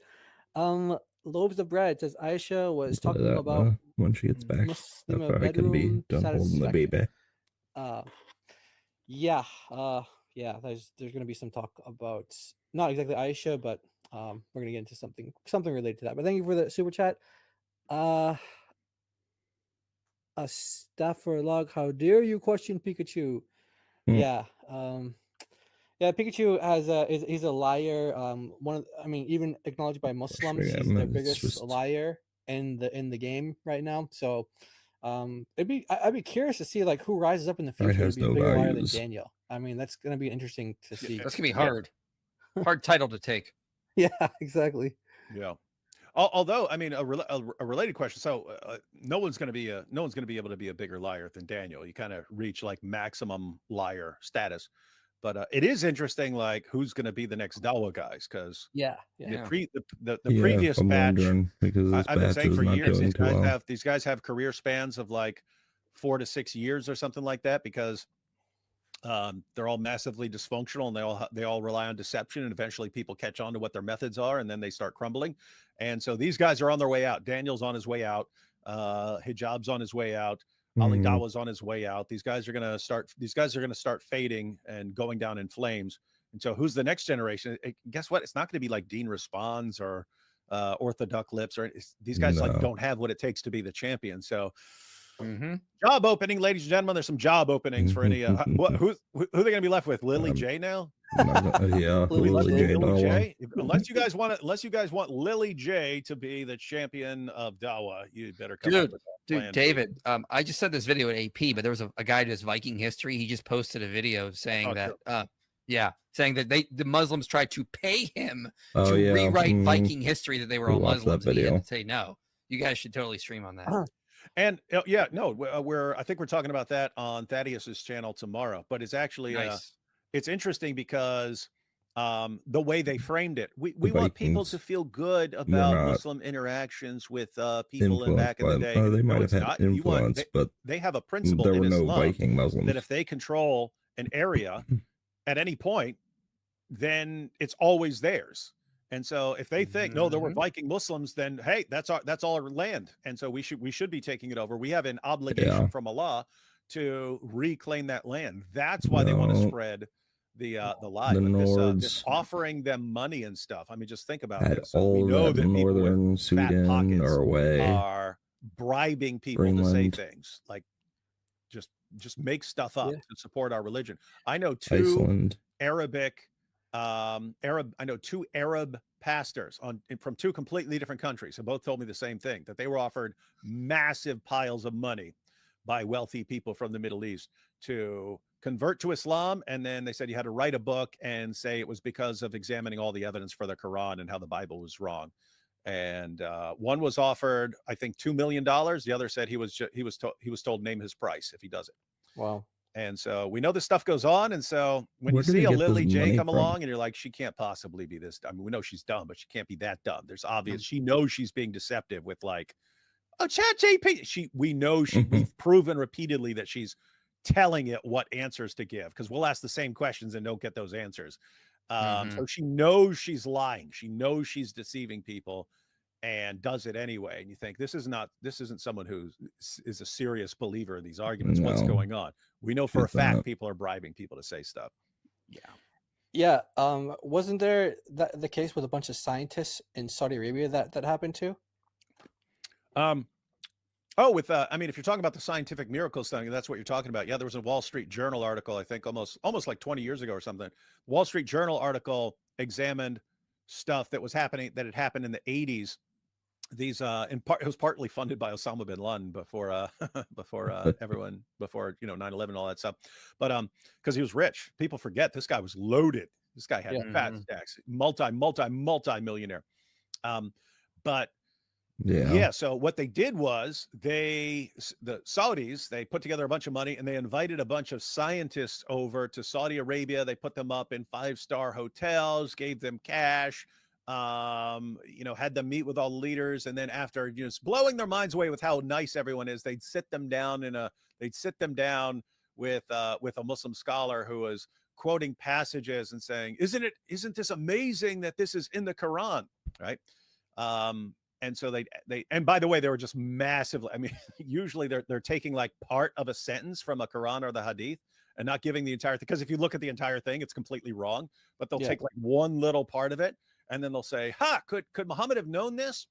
Loaves of Bread says Aisha was talking about when she gets back. That's how I can be done holding the baby. Yeah, there's going to be some talk about not exactly Aisha, but we're going to get into something related to that. But thank you for the super chat. A Staffer Log, how dare you question Pikachu? Yeah, Pikachu he's a liar. Even acknowledged by Muslims, he's the biggest liar in the game right now. So I'd be curious to see who rises up in the future to be a bigger liar than Daniel. I mean, that's going to be interesting to see. That's going to be hard. Hard title to take. Yeah, exactly. Yeah. Although, I mean, a related question. So no one's going to be able to be a bigger liar than Daniel. You kind of reach maximum liar status. But it is interesting, like who's going to be the next Dawa guys, because the previous I'm batch, wondering, because this I've been batch saying is for not years, doing too well. these guys have career spans of like 4 to 6 years or something like that, because they're all massively dysfunctional, and they all rely on deception, and eventually people catch on to what their methods are, and then they start crumbling. And so these guys are on their way out. Daniel's on his way out. Hijab's on his way out. Ali Dawa's on his way out. These guys are going to start fading and going down in flames. And so who's the next generation? Guess what? It's not going to be like Dean Responds or Orthodox Lips, or these guys like don't have what it takes to be the champion. So job opening, ladies and gentlemen. There's some job openings for any. Who are they going to be left with? Lily J now? Yeah, Lily J. Lily J. Unless you guys want Lily J to be the champion of Dawa, you better come up with that plan. David, I just said this video at AP, but there was a guy who does Viking history. He just posted a video saying saying that the Muslims tried to pay him to rewrite Viking history, that they were all Muslims. And he had to say, no, you guys should totally stream on that. And I think we're talking about that on Thaddeus's channel tomorrow. But it's actually nice. It's interesting because the way they framed it, we want people to feel good about Muslim interactions with people in back in the day. They might have had influence, but they have a principle there were in no Islam Viking Muslims. that if they control an area at any point, then it's always theirs. And so if they think, no, there were Viking Muslims, then hey, that's all our land. And so we should be taking it over. We have an obligation from Allah to reclaim that land. That's why they want to spread the lie, with this offering them money and stuff. I mean, just think about this. So we know that northern Sweden, Norway are bribing people to say things like just make stuff up to support our religion. I know two Arab pastors from two completely different countries who both told me the same thing, that they were offered massive piles of money by wealthy people from the Middle East to convert to Islam. And then they said you had to write a book and say it was because of examining all the evidence for the Quran and how the Bible was wrong. And one was offered, I think, $2 million. The other said he was told name his price if he does it. Wow. And so we know this stuff goes on. And so when you see a Lily J come along and you're like, she can't possibly be this. I mean, we know she's dumb, but she can't be that dumb. There's obvious. She knows she's being deceptive with like, oh, ChatGPT. We've proven repeatedly that she's telling it what answers to give, because we'll ask the same questions and don't get those answers. So she knows she's lying. She knows she's deceiving people and does it anyway. And you think this isn't someone who is a serious believer in these arguments. No. What's going on? We know for a fact people are bribing people to say stuff. Yeah. Wasn't there the case with a bunch of scientists in Saudi Arabia that happened too? I mean, if you're talking about the scientific miracle study, that's what you're talking about. Yeah, there was a Wall Street Journal article, I think almost like 20 years ago or something. Wall Street Journal article examined stuff that had happened in the 80s. These it was partly funded by Osama bin Laden before 9/11 and all that stuff. But because he was rich. People forget this guy was loaded. This guy had fat stacks, multi-millionaire. So what they did was the Saudis, they put together a bunch of money and they invited a bunch of scientists over to Saudi Arabia. They put them up in 5-star hotels, gave them cash, had them meet with all the leaders. And then after just blowing their minds away with how nice everyone is, they'd sit them down with a Muslim scholar who was quoting passages and saying, isn't this amazing that this is in the Quran? Right. And so and by the way, they were just massively, I mean, usually they're taking like part of a sentence from a Quran or the Hadith and not giving the entire thing. Because if you look at the entire thing, it's completely wrong, but they'll take like one little part of it. And then they'll say, could Muhammad have known this?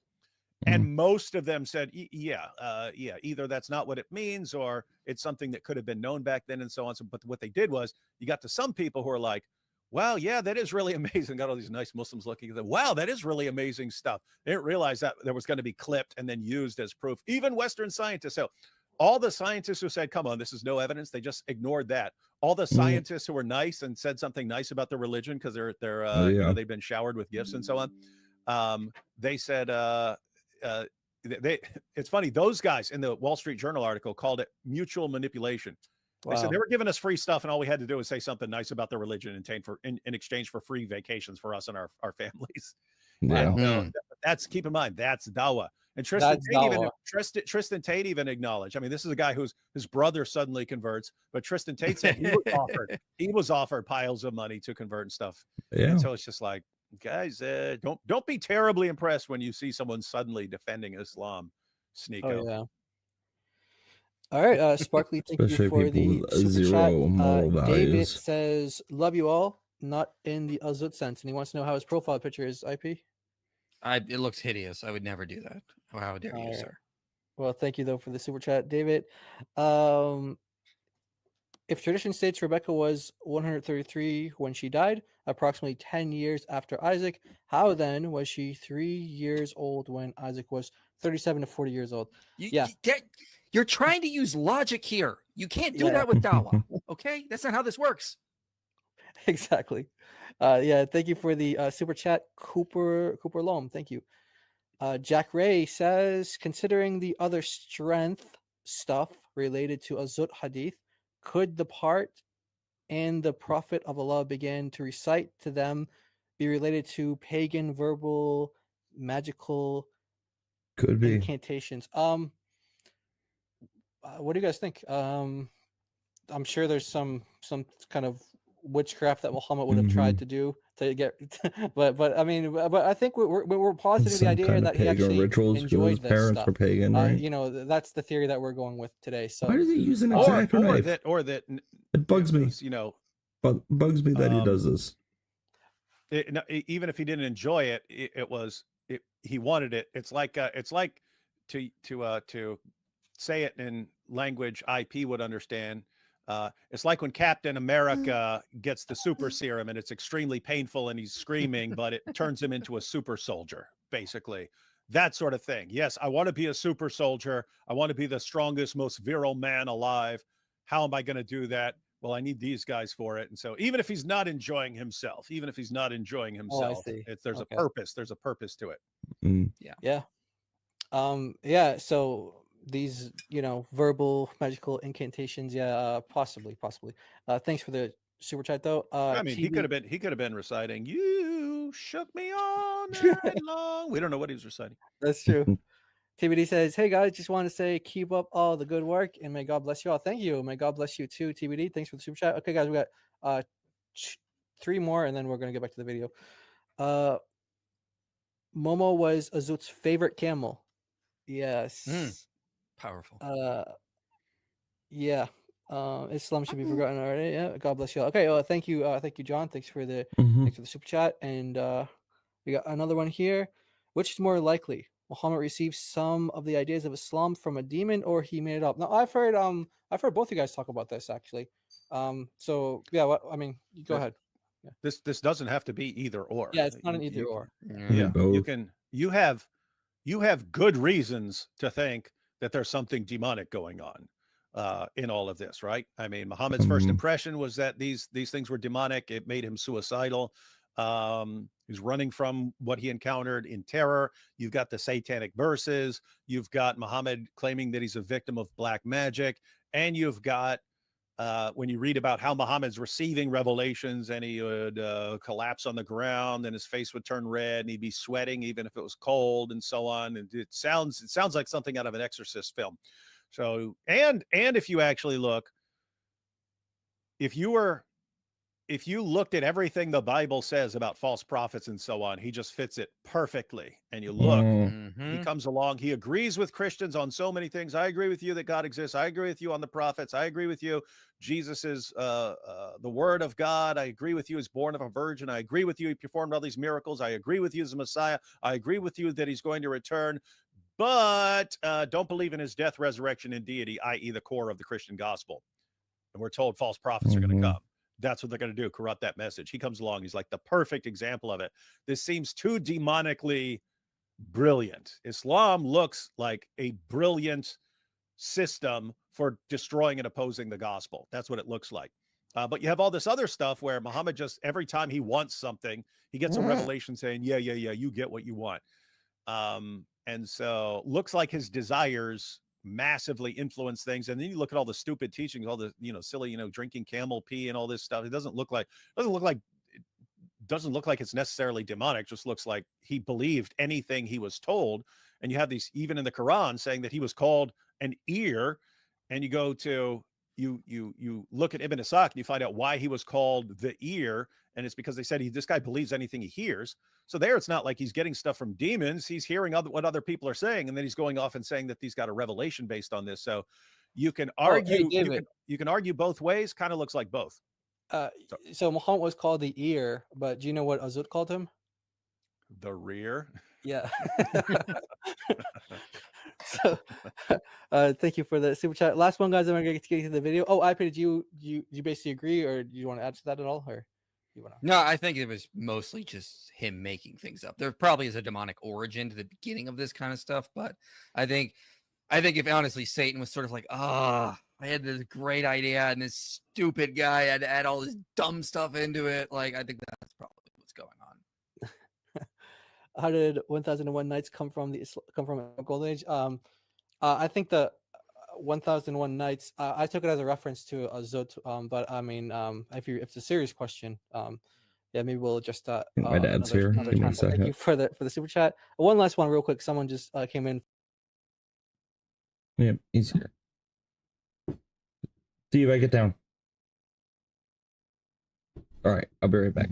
And most of them said, either that's not what it means, or it's something that could have been known back then and so on. So, but what they did was you got to some people who are like, wow, yeah, that is really amazing. Got all these nice Muslims looking at them. Wow, that is really amazing stuff. They didn't realize that there was going to be clipped and then used as proof. Even Western scientists. So all the scientists who said, come on, this is no evidence, they just ignored that. All the scientists who were nice and said something nice about their religion because they've been showered with gifts and so on. They said, it's funny, those guys in the Wall Street Journal article called it mutual manipulation. They said they were giving us free stuff, and all we had to do was say something nice about their religion in exchange for free vacations for us and our families. Yeah. And, that's, keep in mind, that's Dawa. And Tristan Tate even acknowledged. I mean, this is a guy whose brother suddenly converts, but Tristan Tate said he was offered piles of money to convert and stuff. Yeah. And so it's just like, guys, don't be terribly impressed when you see someone suddenly defending Islam. Sneako. Oh, yeah. All right, Sparkly, thank you for the super chat. David says, "Love you all," not in the Azut sense, and he wants to know how his profile picture is. IP. It looks hideous. I would never do that. How dare you, sir? Well, thank you though for the super chat, David. If tradition states Rebecca was 133 when she died, approximately 10 years after Isaac, how then was she 3 years old when Isaac was 37 to 40 years old? You're trying to use logic here. You can't do that with Dawa. Okay, that's not how this works. Exactly. Thank you for the super chat, Cooper Loam. Thank you. Jack Ray says, considering the other strength stuff related to Azut Hadith, could the part and the Prophet of Allah began to recite to them be related to pagan verbal magical incantations? What do you guys think? I'm sure there's some kind of witchcraft that Muhammad would have tried to do to get, but I mean, but I think we're positive the idea that he actually enjoyed this parents stuff. were pagan, right? You know, that's the theory that we're going with today. So why does he use an exact knife? It bugs me. You know, bugs me that he does this. Even if he didn't enjoy it, he wanted it. It's like to say it in language IP would understand. It's like when Captain America gets the super serum and it's extremely painful and he's screaming, but it turns him into a super soldier, basically. That sort of thing. Yes, I want to be a super soldier. I want to be the strongest, most virile man alive. How am I going to do that? Well, I need these guys for it. And so even if he's not enjoying himself, there's a purpose. There's a purpose to it. Yeah. So these, verbal magical incantations. Possibly. Thanks for the super chat though. I mean, he could have been reciting, "You shook me all night long." We don't know what he was reciting. That's true. TBD says, "Hey guys, just want to say keep up all the good work and may God bless you all." Thank you. May God bless you too, TBD. Thanks for the super chat. Okay, guys, we got 3 more and then we're gonna get back to the video. Momo was Azut's favorite camel. Yes. Powerful. Islam should be forgotten already. Yeah, God bless you all. Okay, well, thank you, John. Thanks for the super chat. And we got another one here. Which is more likely? Muhammad received some of the ideas of Islam from a demon, or he made it up? Now, I've heard both of you guys talk about this actually. So yeah, go ahead. Yeah. This doesn't have to be either or. Yeah, it's not an either or. Yeah, you have good reasons to think that there's something demonic going on in all of this, right? I mean, Muhammad's first impression was that these things were demonic. It made him suicidal. He's running from what he encountered in terror. You've got the satanic verses. You've got Muhammad claiming that he's a victim of black magic. And you've got when you read about how Muhammad's receiving revelations and he would collapse on the ground and his face would turn red and he'd be sweating even if it was cold and so on. And it sounds like something out of an Exorcist film. So, and if you actually look, if you looked at everything the Bible says about false prophets and so on, he just fits it perfectly. And you look, he comes along, he agrees with Christians on so many things. I agree with you that God exists. I agree with you on the prophets. I agree with you. Jesus is the word of God. I agree with you as born of a virgin. I agree with you. He performed all these miracles. I agree with you as a Messiah. I agree with you that he's going to return, but don't believe in his death, resurrection, and deity, i.e. the core of the Christian gospel. And we're told false prophets are going to come. That's what they're going to do, corrupt that message. He comes along. He's like the perfect example of it. This seems too demonically brilliant. Islam looks like a brilliant system for destroying and opposing the gospel. That's what it looks like. But you have all this other stuff where Muhammad just, every time he wants something, he gets a revelation saying, yeah, you get what you want. And so looks like his desires massively influence things. And then you look at all the stupid teachings, all the, silly, drinking camel pee and all this stuff. It doesn't look like it's necessarily demonic. Just looks like he believed anything he was told. And you have these, even in the Quran, saying that he was called an ear. And you go to, you look at Ibn Ishaq and you find out why he was called the ear. And it's because they said this guy believes anything he hears. So there, it's not like he's getting stuff from demons. He's hearing what other people are saying. And then he's going off and saying that he's got a revelation based on this. So you can argue, you can argue both ways. Kind of looks like both. So Muhammad was called the ear, but do you know what Azut called him? The rear. Yeah. So, thank you for the super chat. Last one, guys. I'm gonna get to the video. Oh, iPad, did you basically agree, or do you want to add to that at all, or you want to? No, I think it was mostly just him making things up. There probably is a demonic origin to the beginning of this kind of stuff, but I think if honestly Satan was sort of like, I had this great idea, and this stupid guy had to add all this dumb stuff into it. Like, I think that's probably what's going on. How did 1001 Nights come from Golden Age? I think the 1001 Nights. I took it as a reference to Zut, but I mean, if it's a serious question, yeah, maybe we'll just my dad's here. Give me a second. Thank you for the super chat. One last one, real quick. Someone just came in. Yeah, he's here. See you if I get down. All right, I'll be right back.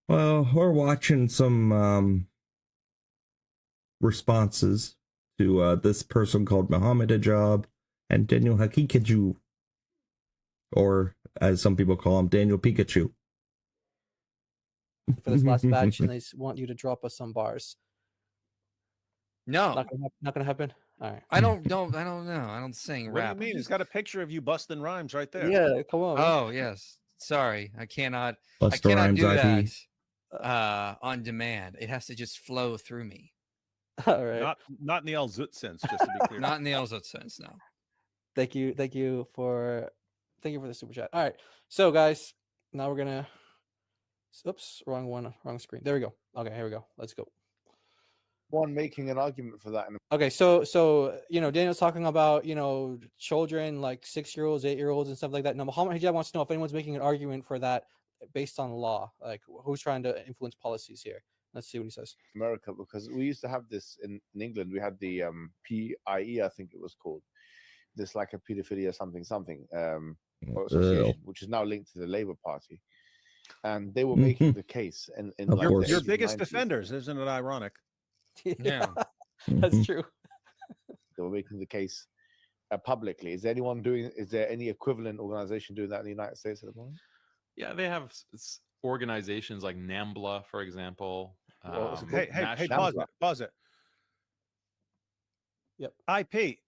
Well, we're watching some responses to this person called Muhammad Hijab and Daniel Hakikaju, or as some people call him, Daniel Pikachu. For this last batch, and they want you to drop us some bars. No, not gonna happen. All right. I don't know. I don't sing What rap. do you mean? He's got a picture of you busting rhymes right there. Yeah, come on. Oh yes. Sorry, I cannot. Bust I cannot rhymes, do IP. that on demand. It has to just flow through me. All right. Not in the El Zut sense, just to be clear. Not in the El Zut sense, no. Thank you for the super chat. All right, so guys, now we're gonna. Oops, wrong screen. There we go. Okay, here we go. Let's go. One making an argument for that. Okay, so Daniel's talking about children like 6-year-olds, 8-year-olds, and stuff like that. Now, Muhammad Hijab wants to know if anyone's making an argument for that based on law. Like, who's trying to influence policies here? Let's see what he says. America, because we used to have this in England. We had the PIE, I think it was called. This like a pedophilia something association, which is now linked to the Labour Party, and they were making the case. And your biggest defenders, isn't it ironic? Yeah, that's true. They were making the case publicly. Is there any equivalent organization doing that in the United States at the moment? Yeah, they have organizations like NAMBLA, for example. Hey, pause it. Yep. IP.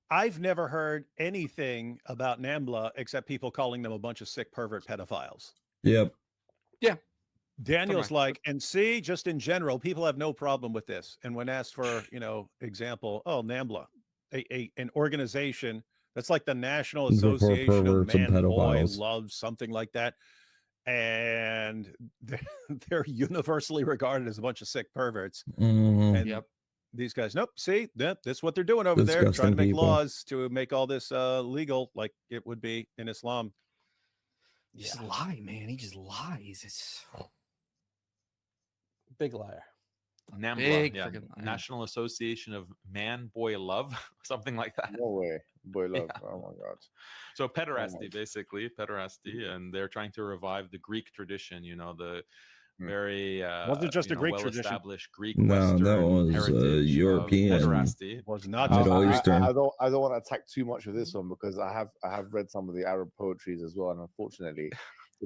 I've never heard anything about NAMBLA except people calling them a bunch of sick pervert pedophiles. Yep. Yeah. Daniel's like, and see, just in general, people have no problem with this. And when asked for, example, NAMBLA, an organization that's like the National Association of Man, Boy, Love, something like that. And they're universally regarded as a bunch of sick perverts. Mm-hmm. And these guys, nope, see, that's what they're doing over there, trying to make laws to make all this legal like it would be in Islam. Just lie, man. He just lies. It's big liar. NAMBLA, National Association of Man, Boy, Love, something like that. No way, boy, love. Yeah. Oh my God. So pederasty, basically pederasty, and they're trying to revive the Greek tradition. The very wasn't it just a Greek tradition? Established Greek. No, that was European. Pederasty. Was not Middle Eastern. I don't want to attack too much of this one because I have read some of the Arab poetries as well, and unfortunately.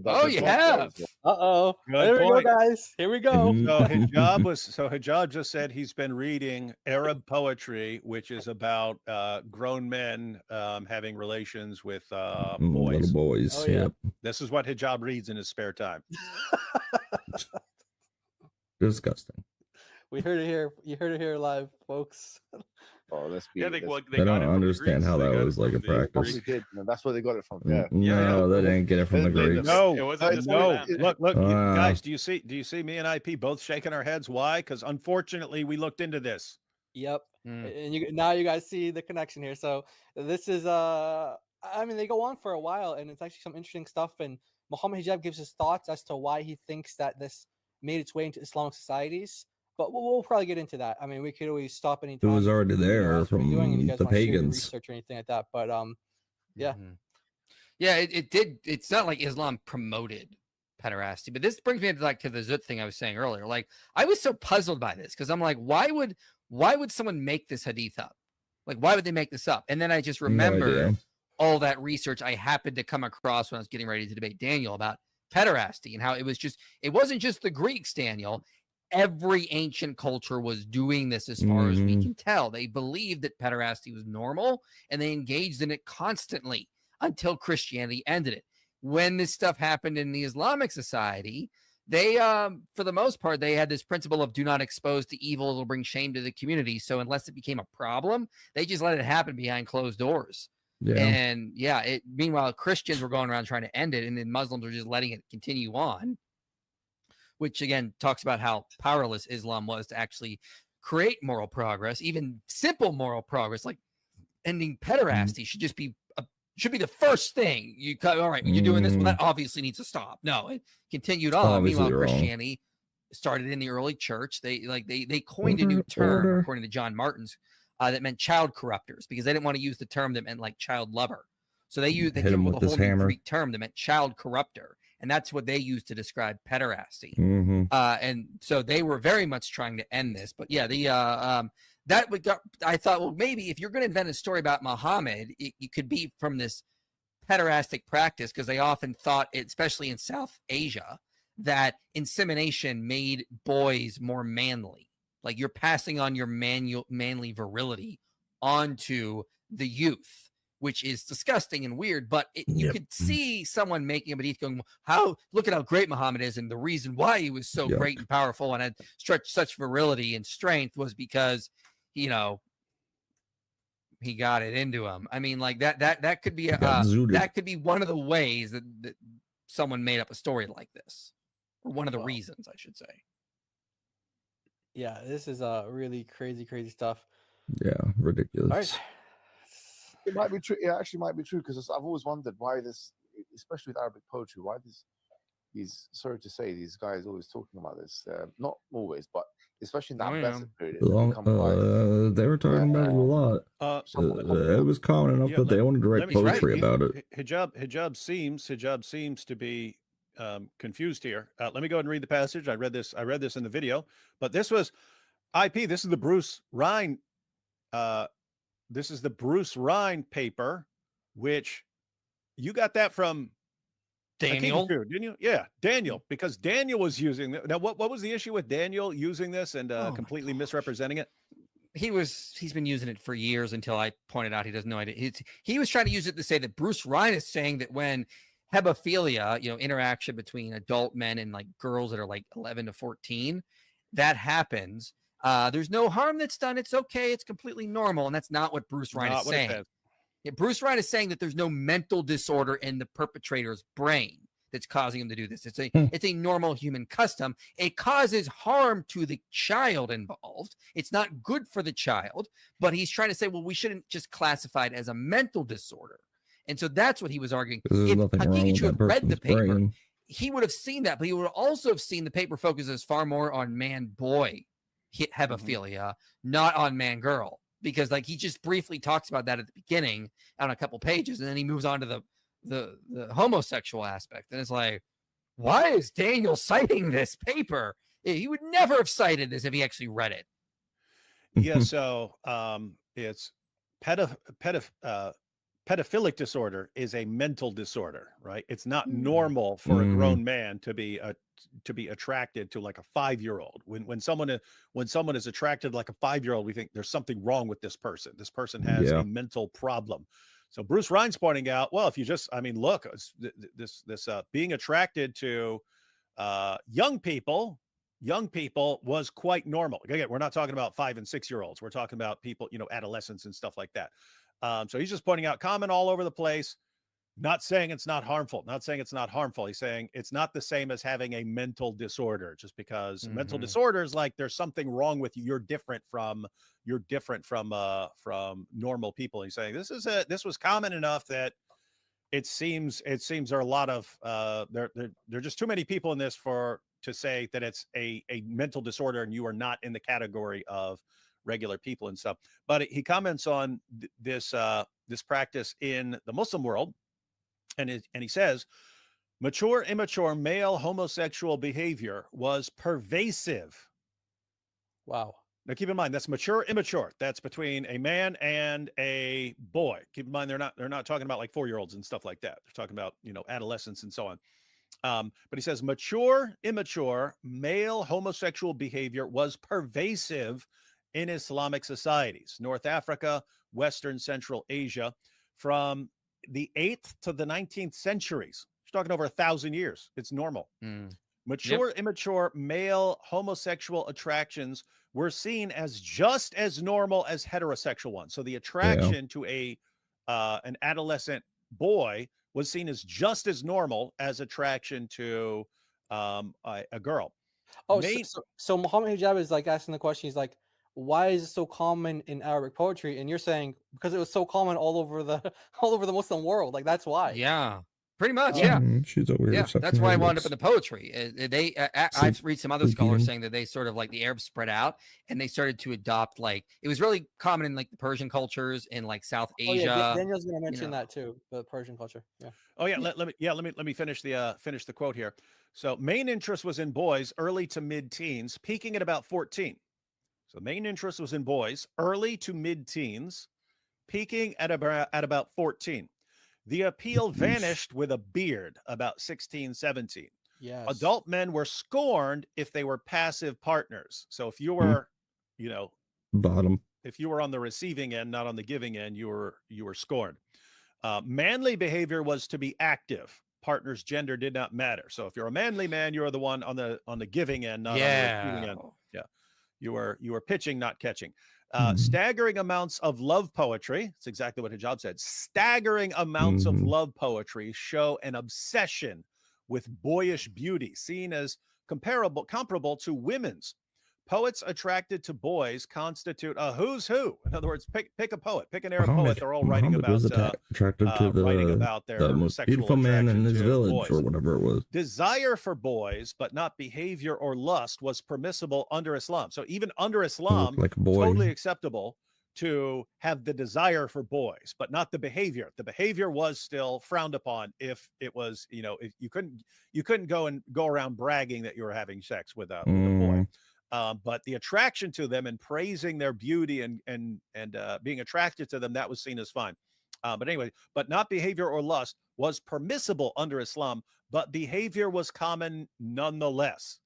Oh, you have. There we go, guys. Here we go. So Hijab just said he's been reading Arab poetry, which is about grown men having relations with boys. Little boys. Oh, yeah. Yep. This is what Hijab reads in his spare time. Disgusting. We heard it here. You heard it here live, folks. Oh, let's be. Yeah, they I don't understand how that was like a practice. That's where they got it from. Yeah. No, they didn't get it from the Greeks. No, it wasn't Look, guys. Do you see me and IP both shaking our heads? Why? Because unfortunately, we looked into this. Yep. And now you guys see the connection here. So this is they go on for a while, and it's actually some interesting stuff. And Muhammad Hijab gives his thoughts as to why he thinks that this made its way into Islamic societies. But we'll probably get into that. I mean, we could always stop anytime. It was already there from the pagans. Research or anything like that. But yeah. Yeah, it did. It's not like Islam promoted pederasty, but this brings me to the Zut thing I was saying earlier. Like, I was so puzzled by this because I'm like, why would someone make this hadith up? Like, why would they make this up? And then I just remember all that research I happened to come across when I was getting ready to debate Daniel about pederasty and how it wasn't just the Greeks, Daniel. Every ancient culture was doing this as far as we can tell. They believed that pederasty was normal and they engaged in it constantly until Christianity ended it. When this stuff happened in the Islamic society, they, for the most part, they had this principle of do not expose to evil. It'll bring shame to the community. So unless it became a problem, they just let it happen behind closed doors. Yeah. And meanwhile, Christians were going around trying to end it, and then Muslims were just letting it continue on. Which again talks about how powerless Islam was to actually create moral progress, even simple moral progress, like ending pederasty should just be the first thing you cut. All right, when you're doing this, well, that obviously needs to stop. No, it continued on. Meanwhile, Christianity started in the early church. They coined a new term, according to John Martin's, that meant child corrupters, because they didn't want to use the term that meant like child lover. So they came up with a whole new Greek term that meant child corrupter. and that's what they use to describe pederasty. Mm-hmm. And so they were very much trying to end this. But yeah, I thought, well, maybe if you're going to invent a story about Muhammad, it could be from this pederastic practice, because they often thought, especially in South Asia, that insemination made boys more manly. Like you're passing on your manly virility onto the youth, which is disgusting and weird. But you could see someone making a hadith going, look at how great Muhammad is, and the reason why he was so great and powerful and had such virility and strength was because, he got it into him. I mean, like that could be that could be one of the ways that someone made up a story like this, or one of the reasons, I should say. Yeah, this is really crazy stuff. Yeah, ridiculous. All right. It might be true. It actually might be true, because I've always wondered why this, especially with Arabic poetry, why these sorry to say, these guys always talking about this. Not always, but especially in that Abbasid period. They were talking about it a lot. It was common enough that they wanted to write poetry about it. Hijab seems to be confused here. Let me go ahead and read the passage. I read this in the video, but this was IP. This is the Bruce Rhine. This is the Bruce Rhine paper, which you got that from Daniel, didn't you? Yeah, Daniel, because Daniel was using it. Now, what was the issue with Daniel using this and completely misrepresenting it? He's been using it for years until I pointed out he doesn't know it. He was trying to use it to say that Bruce Rhine is saying that when hebephilia, interaction between adult men and like girls that are like 11 to 14, that happens. There's no harm that's done. It's okay. It's completely normal. And that's not what Bruce Rhine is saying. Yeah, Bruce Rhine is saying that there's no mental disorder in the perpetrator's brain that's causing him to do this. It's a normal human custom. It causes harm to the child involved. It's not good for the child, but he's trying to say, well, we shouldn't just classify it as a mental disorder. And so that's what he was arguing. If Hakiki had read the paper, he would have seen that, but he would also have seen the paper focuses far more on man-boy hebephilia, not on man-girl. Because like he just briefly talks about that at the beginning on a couple pages, and then he moves on to the homosexual aspect. And it's like, why is Daniel citing this paper? He would never have cited this if he actually read it. Yeah, so it's pedophilic disorder is a mental disorder, right? It's not normal for a grown man to be attracted to like a 5-year-old. When someone is attracted like a 5-year-old, we think there's something wrong with this person. This person has a mental problem. So Bruce Rhine's pointing out, well, if you just, look, this being attracted to young people was quite normal. Again, we're not talking about 5 and 6-year-olds. We're talking about people, adolescents and stuff like that. So he's just pointing out common all over the place, not saying it's not harmful, He's saying it's not the same as having a mental disorder, just because mental disorder is like there's something wrong with you. You're different from normal people. He's saying this was common enough that it seems there are a lot of there are just too many people in this to say that it's a mental disorder and you are not in the category of regular people and stuff. But he comments on this practice in the Muslim world, and he says, mature, immature male homosexual behavior was pervasive. Wow. Now keep in mind that's mature, immature. That's between a man and a boy. Keep in mind they're not talking about like 4-year-olds and stuff like that. They're talking about adolescents and so on. But he says mature, immature male homosexual behavior was pervasive in Islamic societies, North Africa, Western Central Asia, from the 8th to the 19th centuries. We're talking over 1,000 years. It's normal. Mature, immature male homosexual attractions were seen as just as normal as heterosexual ones. So the attraction to an adolescent boy was seen as just as normal as attraction to a girl. Oh, so Muhammad Hijab is like asking the question. He's like, why is it so common in Arabic poetry? And you're saying because it was so common all over the Muslim world. Like that's why. Yeah. Pretty much, yeah. She's over here. Yeah, that's why I wound up in the poetry. I've read some other scholars saying that they sort of like the Arabs spread out and they started to adopt like it was really common in like the Persian cultures in like South Asia. Oh, yeah, Daniel's gonna mention that too, the Persian culture. Yeah. Oh yeah, let me finish the quote here. So main interest was in boys early to mid-teens, peaking at about 14. So main interest was in boys early to mid-teens, peaking at about 14. The appeal vanished with a beard about 16, 17. Yes. Adult men were scorned if they were passive partners. So if you were, bottom, if you were on the receiving end, not on the giving end, you were scorned. Manly behavior was to be active. Partner's gender did not matter. So if you're a manly man, you're the one on the giving end, not on the receiving end. Yeah. You were pitching, not catching. Staggering amounts of love poetry. That's exactly what Hijab said. Staggering amounts of love poetry show an obsession with boyish beauty, seen as comparable to women's. Poets attracted to boys constitute a who's who. In other words, pick a poet, pick an Arab poet. They're all writing about attracted to the most beautiful man in his village boys. Or whatever it was. Desire for boys, but not behavior or lust, was permissible under Islam. So even under Islam, like a boy. Totally acceptable to have the desire for boys, but not the behavior. The behavior was still frowned upon if it was, if you couldn't go around bragging that you were having sex with a boy. But the attraction to them and praising their beauty and being attracted to them, that was seen as fine. But anyway, but not behavior or lust was permissible under Islam, but behavior was common nevertheless.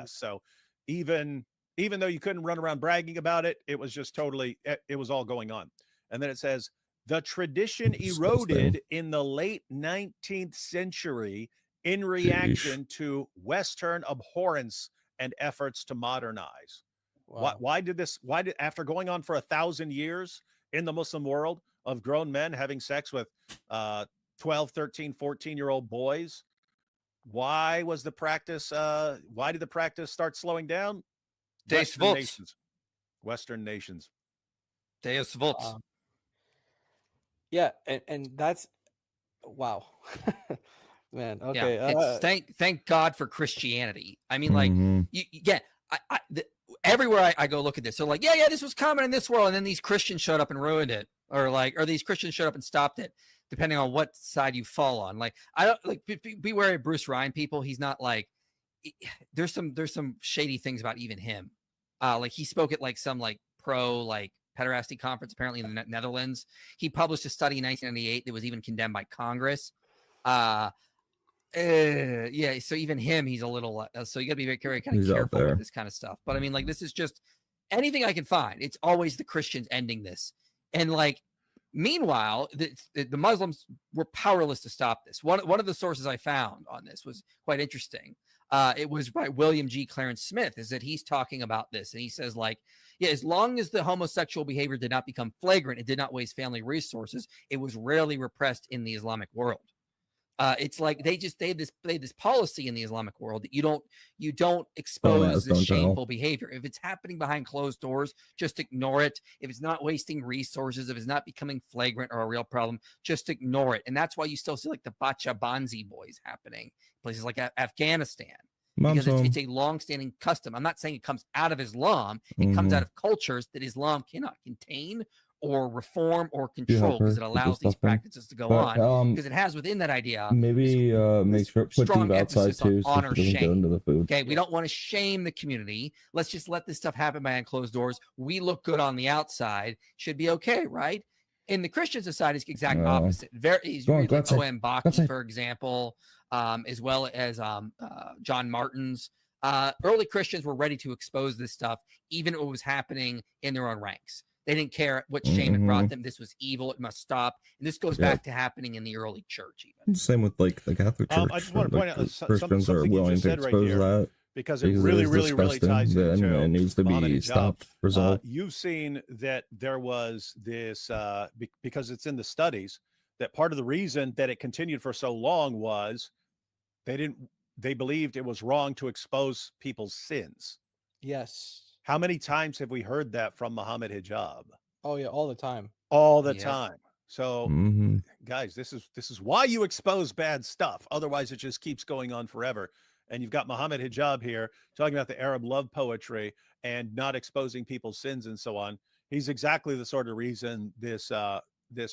So even though you couldn't run around bragging about it, it was just it was all going on. And then it says, the tradition eroded in the late 19th century in reaction to Western abhorrence and efforts to modernize. Wow. Why did after going on for 1,000 years in the Muslim world of grown men having sex with 12, 13, 14-year-old boys, why did the practice start slowing down? Western nations. Deus Vult. Yeah, and that's wow. Man, okay. Yeah, thank God for Christianity. I mean, like, everywhere I go look at this, so like, yeah, this was common in this world, and then these Christians showed up and ruined it, or these Christians showed up and stopped it, depending on what side you fall on. Like, I don't like be wary of Bruce Ryan, people. He's not like there's some shady things about even him. Like he spoke at like some like pro like pederasty conference apparently in the Netherlands. He published a study in 1998 that was even condemned by Congress. Yeah, so even him, he's a little so you gotta be very kind of careful with this kind of stuff. But I mean, like, this is just anything I can find. It's always the Christians ending this, and like meanwhile the Muslims were powerless to stop this. One of the sources I found on this was quite interesting. It was by William G. Clarence Smith, is that he's talking about this, and he says, like, yeah, as long as the homosexual behavior did not become flagrant, it did not waste family resources, it was rarely repressed in the Islamic world. It's like they had this policy in the Islamic world that you don't expose this shameful behavior. If it's happening behind closed doors, just ignore it. If it's not wasting resources, if it's not becoming flagrant or a real problem, just ignore it. And that's why you still see like the Bachabanzi boys happening places like Afghanistan, because it's a long-standing custom. I'm not saying it comes out of Islam. It comes out of cultures that Islam cannot contain or reform or control, because it allows these practices to go on, because it has within that idea maybe make sure put Steve outside too, so honor, she doesn't go into the food. Okay, we don't want to shame the community. Let's just let this stuff happen behind closed doors. We look good on the outside, should be okay, right? In the Christian society, it's the exact opposite. He's like O.M. Baki, for example, as well as John Martin's. Early Christians were ready to expose this stuff, even if it was happening in their own ranks. They didn't care what shame it brought them. This was evil. It must stop. And this goes back to happening in the early church, even. Same with like the Catholic Church. I just want to point out Christians are willing to expose that because it really ties into it needs to be stopped, resolved. You've seen that there was this because it's in the studies that part of the reason that it continued for so long was they believed it was wrong to expose people's sins. Yes. How many times have we heard that from Muhammad Hijab? Oh yeah, all the time. All the time. So, guys, this is why you expose bad stuff. Otherwise, it just keeps going on forever. And you've got Muhammad Hijab here talking about the Arab love poetry and not exposing people's sins and so on. He's exactly the sort of reason this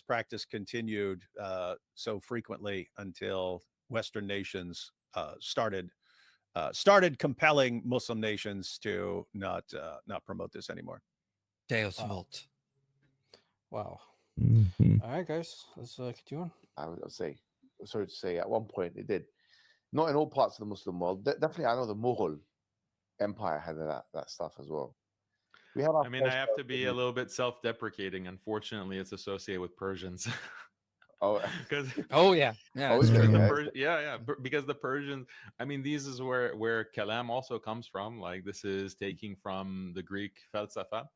practice continued so frequently until Western nations started compelling Muslim nations to not promote this anymore. Deus Vult. Wow. All right, guys, let's continue on. I would say, sorry to say, at one point it did. Not in all parts of the Muslim world. Definitely, I know the Mughal Empire had that stuff as well. We have. I mean, I have to be a little bit self-deprecating. Unfortunately, it's associated with Persians. Oh, because yeah, because the Persians. I mean, this is where kalam also comes from. Like this is taking from the Greek falsafa,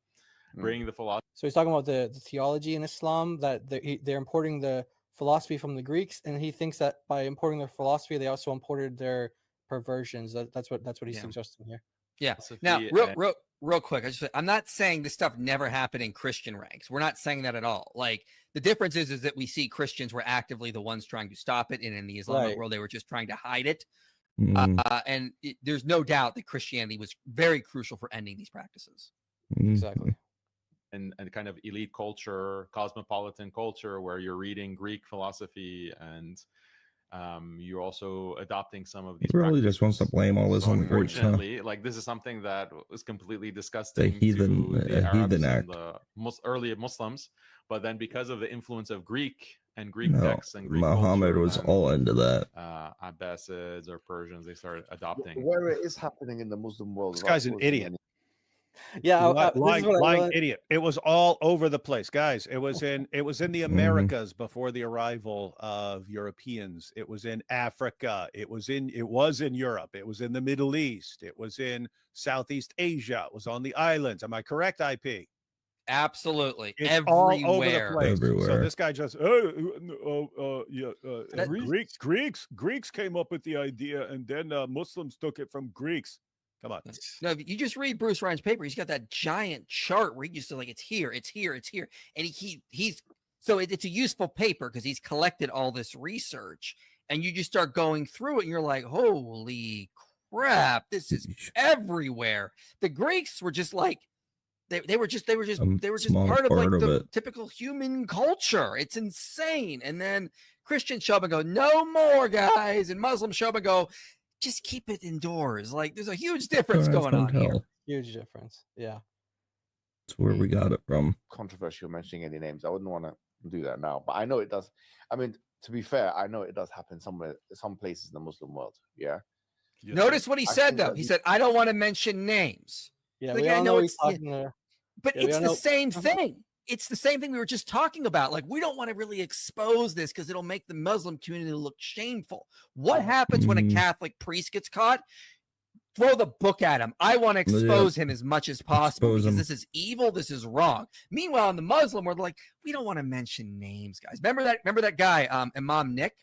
bringing the philosophy. So he's talking about the theology in Islam, that they're importing the philosophy from the Greeks, and he thinks that by importing their philosophy, they also imported their perversions. That's what he's suggesting here. Yeah. Now, real quick, I'm not saying this stuff never happened in Christian ranks. We're not saying that at all. Like the difference is that we see Christians were actively the ones trying to stop it, and in the Islamic world, they were just trying to hide it. And there's no doubt that Christianity was very crucial for ending these practices. Exactly. And kind of elite culture, cosmopolitan culture, where you're reading Greek philosophy and you're also adopting some of these. He really just wants to blame all this on the Greeks. Unfortunately, like this is something that was completely disgusting. The heathen, to the Arabs heathen and act. the early Muslims, but then because of the influence of Greek and Greek texts and Greek Muhammad culture was and, all into that. Abbasids or Persians, they started adopting. Where it is happening in the Muslim world. This guy's an idiot. Yeah, lying idiot. It was all over the place, guys. It was in the Americas before the arrival of Europeans. It was in Africa. It was in Europe. It was in the Middle East. It was in Southeast Asia. It was on the islands. Am I correct, IP? Absolutely. It's everywhere. all over the place. Everywhere. So this guy just Greeks came up with the idea, and then Muslims took it from Greeks. Come on. No, if you just read Bruce Ryan's paper, he's got that giant chart where he used to like, it's here, and he's so it's a useful paper because he's collected all this research, and you just start going through it, and you're like, holy crap, this is everywhere. The Greeks were just like. They were just part of the typical human culture. It's insane. And then Christians show up and go, no more, guys. And Muslims show up and go, just keep it indoors. Like there's a huge difference going on here. Huge difference. Yeah. That's where we got it from. Controversial mentioning any names. I wouldn't want to do that now, but I know it does. I mean, to be fair, I know it does happen some places in the Muslim world. Yeah. Notice what he said, though. He said, I don't want to mention names. Yeah, like, we I all know he's talking there. But it's the same thing. It's the same thing we were just talking about. Like, we don't want to really expose this because it'll make the Muslim community look shameful. What happens when a Catholic priest gets caught? Throw the book at him. I want to expose him as much as possible because this is evil. This is wrong. Meanwhile, in the Muslim world, like, we don't want to mention names, guys. Remember that guy, Imam Nick?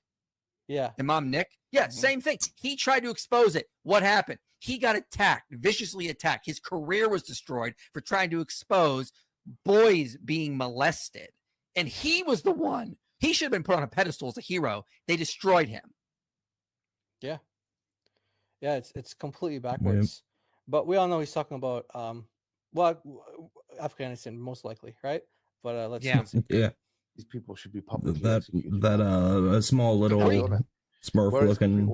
Yeah. Imam Nick? Yeah, same thing. He tried to expose it. What happened? He got attacked, viciously attacked. His career was destroyed for trying to expose boys being molested. And he was the one. He should have been put on a pedestal as a hero. They destroyed him. Yeah. Yeah, it's completely backwards. But we all know he's talking about Afghanistan, most likely, right? But let's see. Yeah. These people should be publicly executed. A small little Smurf-looking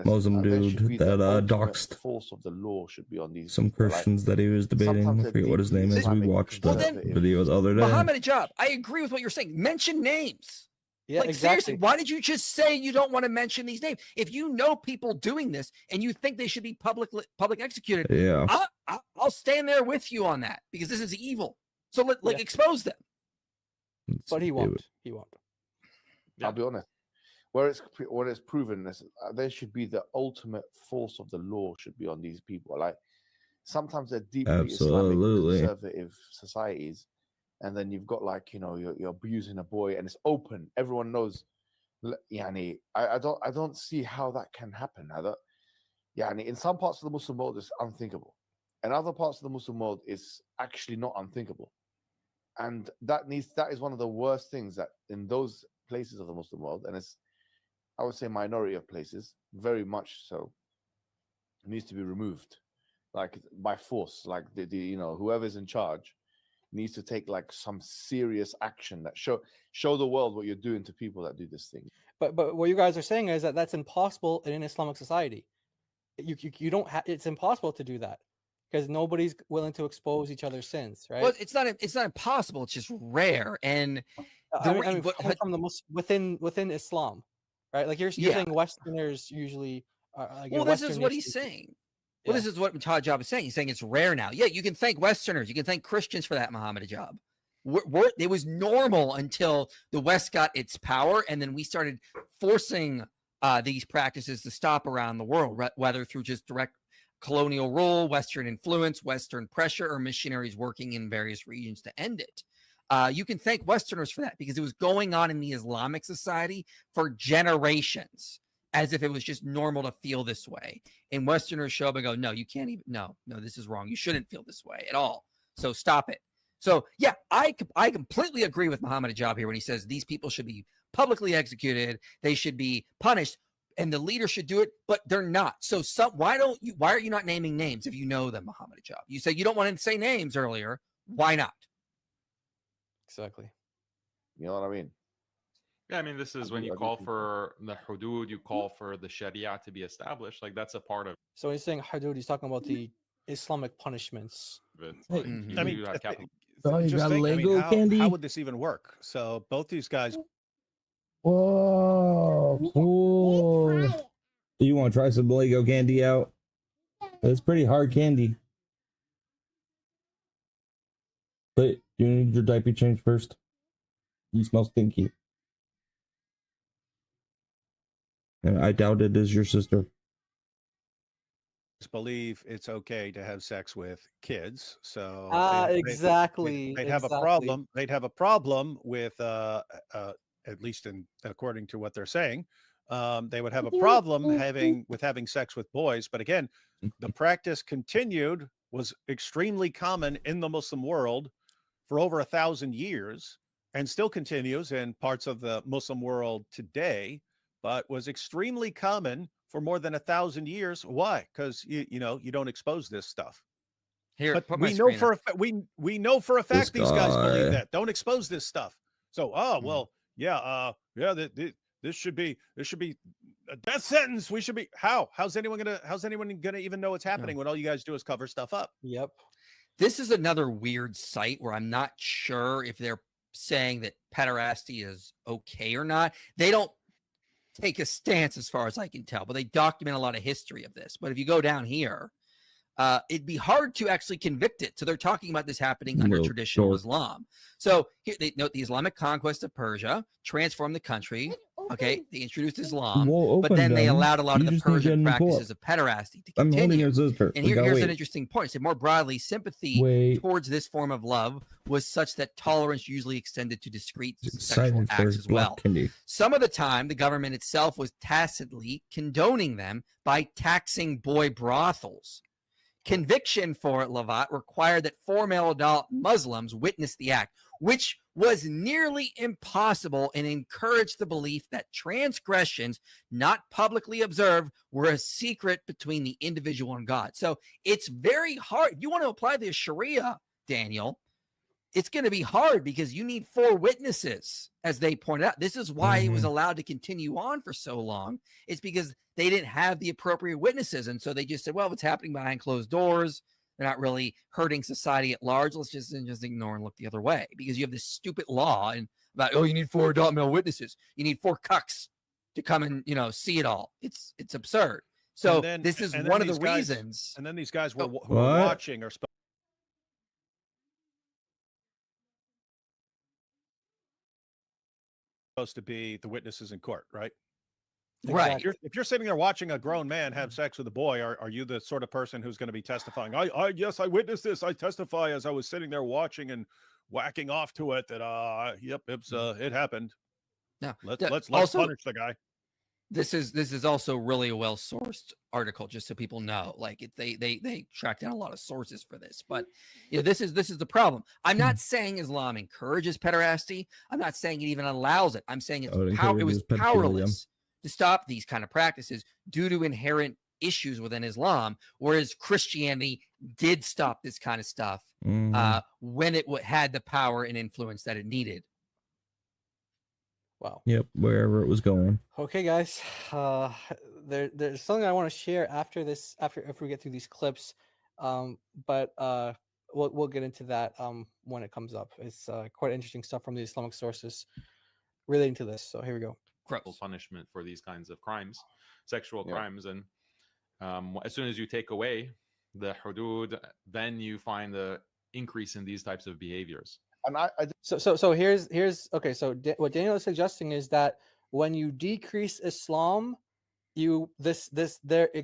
Muslim dude that doxed force of the law should be on these some Christians that he was debating. I forget what his name is. We watched that video the other day. Muhammad Hijab, I agree with what you're saying. Mention names. Yeah, like, exactly. Seriously, why did you just say you don't want to mention these names? If you know people doing this and you think they should be public executed, I'll stand there with you on that because this is evil. So expose them. But he won't. He won't. I'll be honest. Where it's proven this, there should be the ultimate force of the law should be on these people. Like sometimes they're deeply Islamic conservative societies, and then you've got you're abusing a boy and it's open. Everyone knows. Yani, I don't see how that can happen. In some parts of the Muslim world it's unthinkable, and other parts of the Muslim world is actually not unthinkable. And that is one of the worst things that in those places of the Muslim world, and it's, I would say, minority of places, very much so, needs to be removed, like by force. Like the whoever's in charge needs to take like some serious action that show the world what you're doing to people that do this thing. But what you guys are saying is that that's impossible in an Islamic society. You don't have, it's impossible to do that because nobody's willing to expose each other's sins, right? Well, it's not impossible. It's just rare. And coming from the within Islam, right? Like you're saying Westerners usually are like, well, this is what he's saying. Well, this is what Tajab is saying. He's saying it's rare now. Yeah, you can thank Westerners. You can thank Christians for that, Muhammad Ajab. It was normal until the West got its power, and then we started forcing these practices to stop around the world, whether through just direct colonial rule, Western influence, Western pressure, or missionaries working in various regions to end it. You can thank Westerners for that because it was going on in the Islamic society for generations, as if it was just normal to feel this way. And Westerners show up and go, no, you can't even, no, this is wrong. You shouldn't feel this way at all. So stop it. So yeah, I completely agree with Muhammad Ajab here when he says these people should be publicly executed. They should be punished and the leader should do it, but they're not. So why are you not naming names if you know them, Muhammad Ajab? You said you don't want to say names earlier. Why not? Exactly. You know what I mean? Yeah, I mean, this is when you call for the hudud, you call for the sharia to be established. Like that's a part of. So he's saying hudud, he's talking about the Islamic punishments. I mean, you got Lego candy? How would this even work? So both these guys. Whoa, cool. You want to try some Lego candy out? It's pretty hard candy. But you need your diaper change first. You smell stinky. And I doubt it is your sister. Believe it's okay to have sex with kids, so exactly. They'd have a problem. They'd have a problem with at least according to what they're saying, they would have a problem having sex with boys. But again, the practice continued, was extremely common in the Muslim world for over 1,000 years, and still continues in parts of the Muslim world today, but was extremely common for more than 1,000 years. Why? Because you don't expose this stuff. Here, but we know for a fact these guys believe that. Don't expose this stuff. So, this should be a death sentence. We should be how's anyone gonna even know what's happening when all you guys do is cover stuff up? Yep. This is another weird site where I'm not sure if they're saying that pederasty is okay or not. They don't take a stance as far as I can tell, but they document a lot of history of this. But if you go down here, it'd be hard to actually convict it. So they're talking about this happening under traditional Islam. So here they note the Islamic conquest of Persia transformed the country. Okay, they introduced Islam, but then they allowed a lot of the Persian practices of pederasty to continue. And here's an interesting point. So more broadly, sympathy towards this form of love was such that tolerance usually extended to discrete sexual acts as well. Some of the time, the government itself was tacitly condoning them by taxing boy brothels. Conviction for Lavat required that 4 male adult Muslims witness the act, which was nearly impossible and encouraged the belief that transgressions not publicly observed were a secret between the individual and God. So it's very hard. You want to apply the Sharia, Daniel, it's going to be hard because you need 4 witnesses, as they pointed out. This is why it was allowed to continue on for so long. It's because they didn't have the appropriate witnesses. And so they just said, well, what's happening behind closed doors, they're not really hurting society at large. Let's just ignore and look the other way, because you have this stupid law and about, you need 4 adult male witnesses. You need 4 cucks to come and, see it all. It's absurd. So this is one of the reasons. And then these guys who are watching are supposed to be the witnesses in court, right? Right. If you're sitting there watching a grown man have sex with a boy, are you the sort of person who's going to be testifying? Yes, I witnessed this. I testify as I was sitting there watching and whacking off to it that it happened. No, let's punish the guy. this is also really a well sourced article, just so people know. Like they track down a lot of sources for this, but this is the problem. I'm not saying Islam encourages pederasty. I'm not saying it even allows it. I'm saying it was powerless to stop these kind of practices due to inherent issues within Islam, whereas Christianity did stop this kind of stuff when it had the power and influence that it needed. Wow. Yep, wherever it was going. Okay, guys. There's something I want to share after this, if we get through these clips. But we'll get into that when it comes up. It's quite interesting stuff from the Islamic sources relating to this. So here we go. Punishment for these kinds of crimes, sexual crimes, and as soon as you take away the hudud, then you find the increase in these types of behaviors. And so here's okay. So what Daniel is suggesting is that when you decrease Islam, this behavior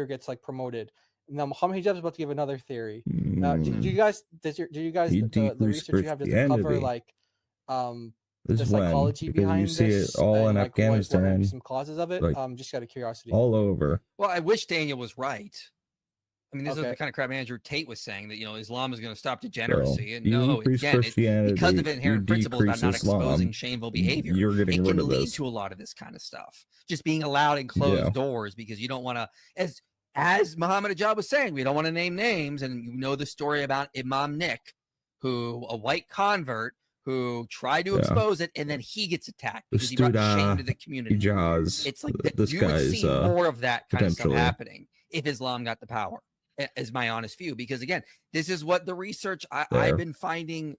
gets like promoted. Now Muhammad Hijab is about to give another theory. Do you guys the research you have, does it cover like the psychology behind you see this it all in and, like, what Afghanistan, some causes of it? like, Just out of curiosity. all over. Well, I wish Daniel was right. I mean, this is Okay. the kind of crap Andrew Tate was saying, that Islam is going to stop degeneracy, and you no, increase again, Christianity, because of you inherent principles about not decrease Islam, exposing shameful behavior, you're getting it rid can of lead this. to a lot of this kind of stuff. Just being allowed in closed doors because you don't want to, as Muhammad Hijab was saying, we don't want to name names, and you know the story about Imam Nick, a white convert who tried to expose it, and then he gets attacked because he brought shame to the community. It's like this you would guy's see more of that kind of stuff potentially happening if Islam got the power, is my honest view. Because again, this is what the research I've been finding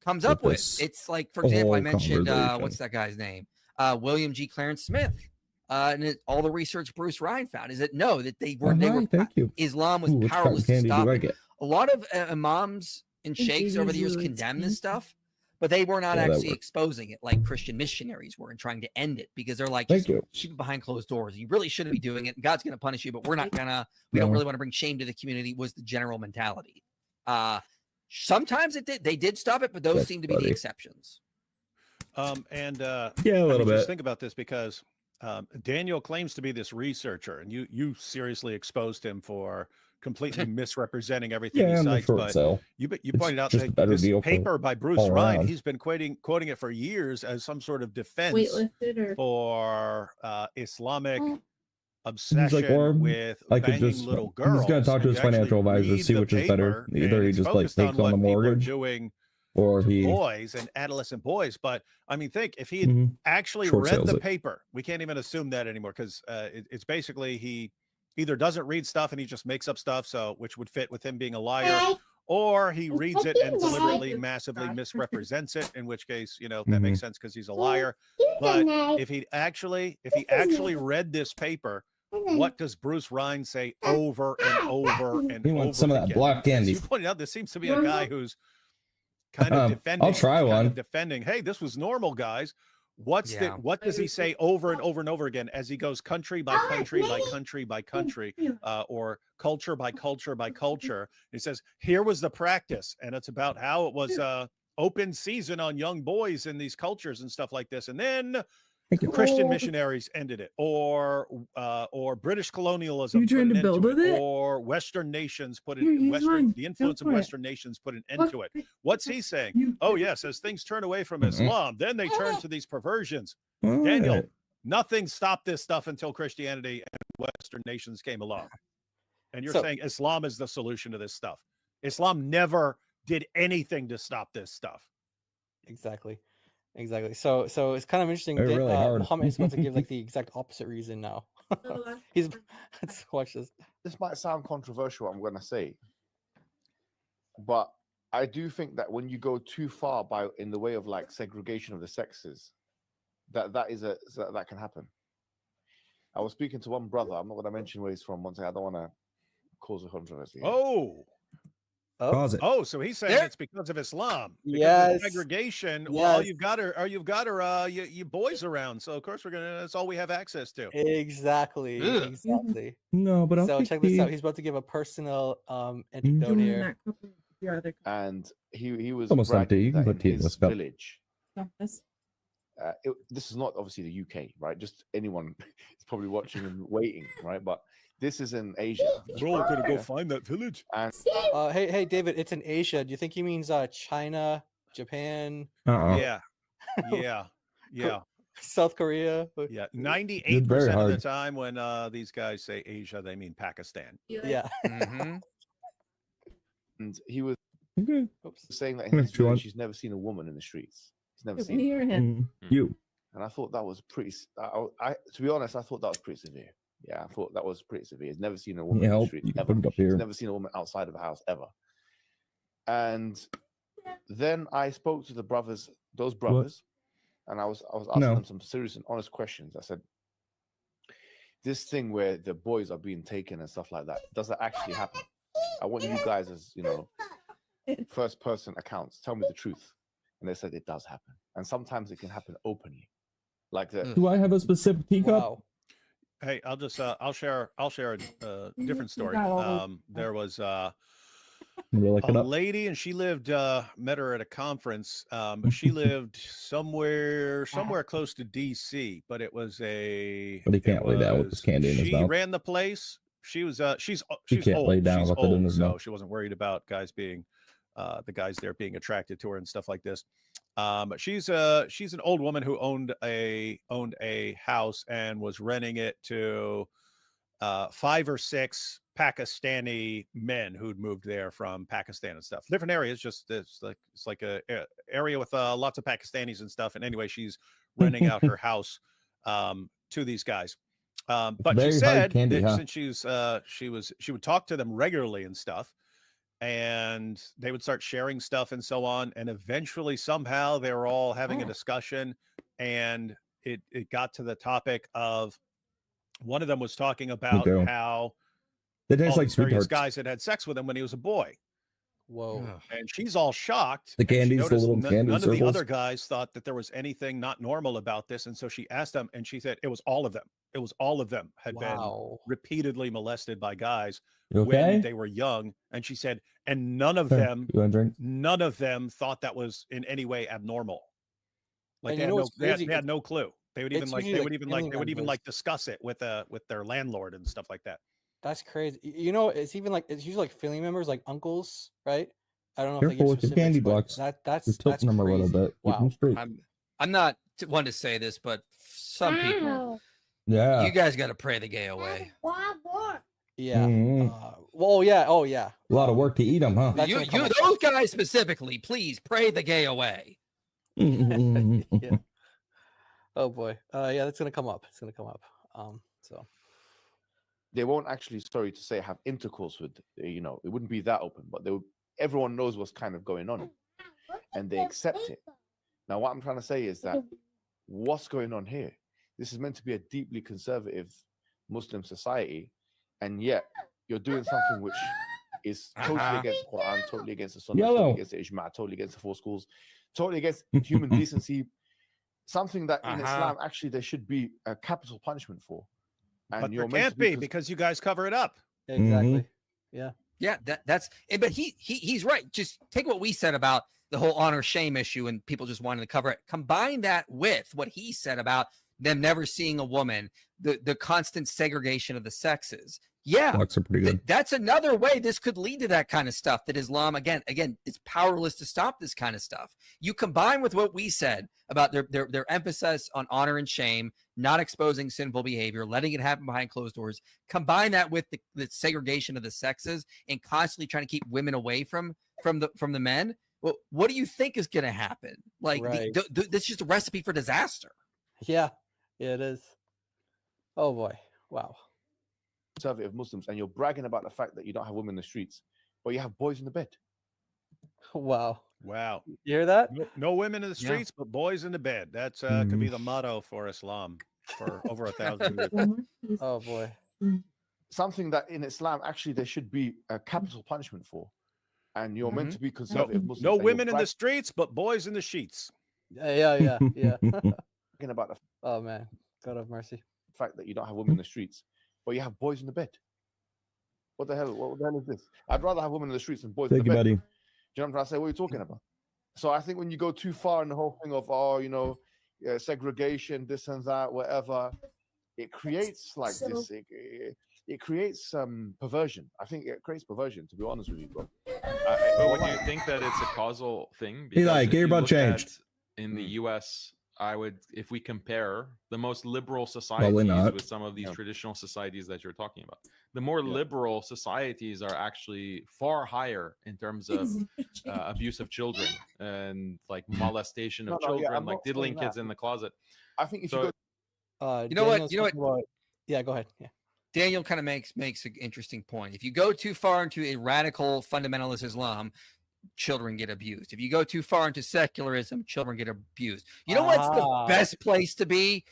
comes up with. It's like, for example, I mentioned what's that guy's name? William G. Clarence Smith. And all the research Bruce Ryan found is that that they were Islam was powerless to stop it. A lot of imams and sheikhs over the years condemned this stuff, but they were not actually exposing it like Christian missionaries were and trying to end it, because they're like, just keep it behind closed doors. You really shouldn't be doing it. God's going to punish you, but we're not gonna. We don't really want to bring shame to the community. Was the general mentality. Sometimes they did stop it, but those seem to be the exceptions. A little bit. Just think about this, because Daniel claims to be this researcher, and you seriously exposed him for completely misrepresenting everything he cites. But you pointed out that this paper by Bruce Ryan, he's been quoting it for years as some sort of defense for Islamic obsession with banging little girls. He's going to talk to his financial advisor, see which is better. Either he just like takes on the mortgage, or he boys and adolescent boys. But I mean, think if he had actually read the paper, we can't even assume that anymore, because it's basically he either doesn't read stuff and he just makes up stuff, which would fit with him being a liar, or he reads it and deliberately massively misrepresents it, in which case, that makes sense because he's a liar. But if he actually read this paper, what does Bruce Ryan say over and over and he over wants some of that again? black candy. As you pointed out, this seems to be a guy who's kind of defending. I'll try one. Defending. Hey, this was normal, guys. What does he say over and over and over again as he goes country by country by country by country, or culture by culture by culture? He says, here was the practice, and it's about how it was open season on young boys in these cultures and stuff like this, and then Christian missionaries ended it, or British colonialism put an end to it, or Western nations put it. The influence of Western nations put an end to it. What's he saying? Oh yes, as things turn away from Islam, then they turn to these perversions. Daniel, nothing stopped this stuff until Christianity and Western nations came along. And you're saying Islam is the solution to this stuff. Islam never did anything to stop this stuff. Exactly. So it's kind of interesting. Really Muhammad is about to give like the exact opposite reason now. Let's watch this. This might sound controversial, I'm going to say, but I do think that when you go too far in the way of like segregation of the sexes, that can happen. I was speaking to one brother. I'm not going to mention where he's from. One second, I don't want to cause a controversy. So he's saying it's because of Islam. Because of segregation. Well, all you've got are you boys around. So of course that's all we have access to. Exactly. No, but check this out. He's about to give a personal anecdote here. And he was almost empty. You can put tea in his this cup. village. this is not obviously the UK, right? Just anyone is probably watching and waiting, right? But this is in Asia. We're all gonna go find that village. And hey, David, it's in Asia. Do you think he means China, Japan? Yeah, yeah. South Korea? Yeah, 98% of the time when these guys say Asia, they mean Pakistan. Yeah. Mm-hmm. And he was saying that in Thanks, his village, Sean. he's never seen a woman in the streets. He's never We seen. hear him. You. And I thought that was pretty. To be honest, I thought that was pretty severe. Yeah, I thought that was pretty severe. He's never seen a woman in the street you can ever. put it up He's here. never seen a woman outside of a house ever. And then I spoke to those brothers, and I was asking them some serious and honest questions. I said, "This thing where the boys are being taken and stuff like that, does that actually happen? I want you guys, as first person accounts, tell me the truth." And they said it does happen, and sometimes it can happen openly, like that. Do I have a specific teacup? Hey, I'll just I'll share a different story. There was a lady, and she lived met her at a conference. She lived somewhere close to DC, but it was But he can't lay down with this candy in his she mouth. ran the place. She was she's can't old. lay down She's with it in old, his so mouth. she wasn't worried about guys being the guys there being attracted to her and stuff like this. But she's an old woman who owned a house and was renting it to 5 or 6 Pakistani men who'd moved there from Pakistan and stuff. Different areas, just it's like a area with lots of Pakistanis and stuff. And anyway, she's renting out her house to these guys. But she Very hard said candy, that huh? since she would talk to them regularly and stuff, and they would start sharing stuff and so on, and eventually somehow they were all having a discussion, and it got to the topic of one of them was talking about too. how They taste all like these various sweethearts. guys had sex with him when he was a boy. Whoa. And she's all shocked. The and she candies, the noticed little candy none of the circles. other guys thought that there was anything not normal about this. And so she asked them, and she said it was all of them. It was all of them had been repeatedly molested by guys You okay? when they were young. And she said, and none of Here, them, you want a drink? none of them thought that was in any way abnormal. Like And they you know had, what's they had, crazy? they had no clue. They would even It's like usually they like would even family like they would even members. like discuss it with their landlord and stuff like that. That's crazy. You know, it's even like it's usually like family members, like uncles, right? I don't know Careful if they with get your candy specifics, but blocks. that's You're tilting them a little crazy. bit. Keep them Wow. straight. I'm not one to say this, but some people, Yeah. you guys got to pray the gay away. Yeah. Mhm. Well, yeah. Oh, yeah. A lot of work to eat them, huh? That's You, gonna come up. those guys specifically, please pray the gay away. Yeah. Oh boy. Yeah, that's gonna come up. It's gonna come up. So They won't actually, sorry to say, have intercourse with, it wouldn't be that open, but everyone knows what's kind of going on, and they accept it. Now, what I'm trying to say is that what's going on here? This is meant to be a deeply conservative Muslim society, and yet you're doing something which is totally against the Quran, totally against the Sunnah, totally against the Ijma', totally against the 4 schools, totally against human decency. Something that in Islam, actually, there should be a capital punishment for. And But you're there meant can't to be because you guys cover it up. exactly. Yeah. Yeah, that's. But he's right. Just take what we said about the whole honor shame issue and people just wanting to cover it. Combine that with what he said about them never seeing a woman, the constant segregation of the sexes. Yeah, Blocks are pretty good. that's another way this could lead to that kind of stuff. That Islam again is powerless to stop this kind of stuff. You combine with what we said about their emphasis on honor and shame, not exposing sinful behavior, letting it happen behind closed doors. Combine that with the segregation of the sexes and constantly trying to keep women away from the men. Well, what do you think is going to happen? Like Right. this is just a recipe for disaster. Yeah. Yeah, it is. Oh boy. Wow. conservative Muslims, and you're bragging about the fact that you don't have women in the streets, but you have boys in the bed. Wow. Wow. You hear that? No women in the streets, but boys in the bed. That's could be the motto for Islam for over 1,000 years. Oh boy. Something that in Islam actually there should be a capital punishment for, and you're meant to be conservative Muslims. No and you're women in the streets, but boys in the sheets. Yeah. bragging about the Oh man. God have mercy. fact that you don't have women in the streets, but you have boys in the bed. What the hell? What the hell is this? I'd rather have women in the streets than boys in Thank the you, bed. buddy. Do you know what I'm trying to say? What are you talking about? So I think when you go too far in the whole thing of, segregation, this and that, whatever. It creates like this. It creates perversion. I think it creates perversion. To be honest with you, bro. But would you think that it's a causal thing? Eli, if get your you butt look changed. at in the U.S., I would, if we compare the most liberal Probably societies not. with some of these traditional societies that you're talking about, the more liberal societies are actually far higher in terms of abuse of children and like molestation of children, I'm like not diddling saying kids that. in the closet. I think if So, you go, You know what? Yeah, go ahead. Yeah. Daniel kind of makes an interesting point. If you go too far into a radical fundamentalist Islam, children get abused. If you go too far into secularism, children get abused. You know what's the best place to be?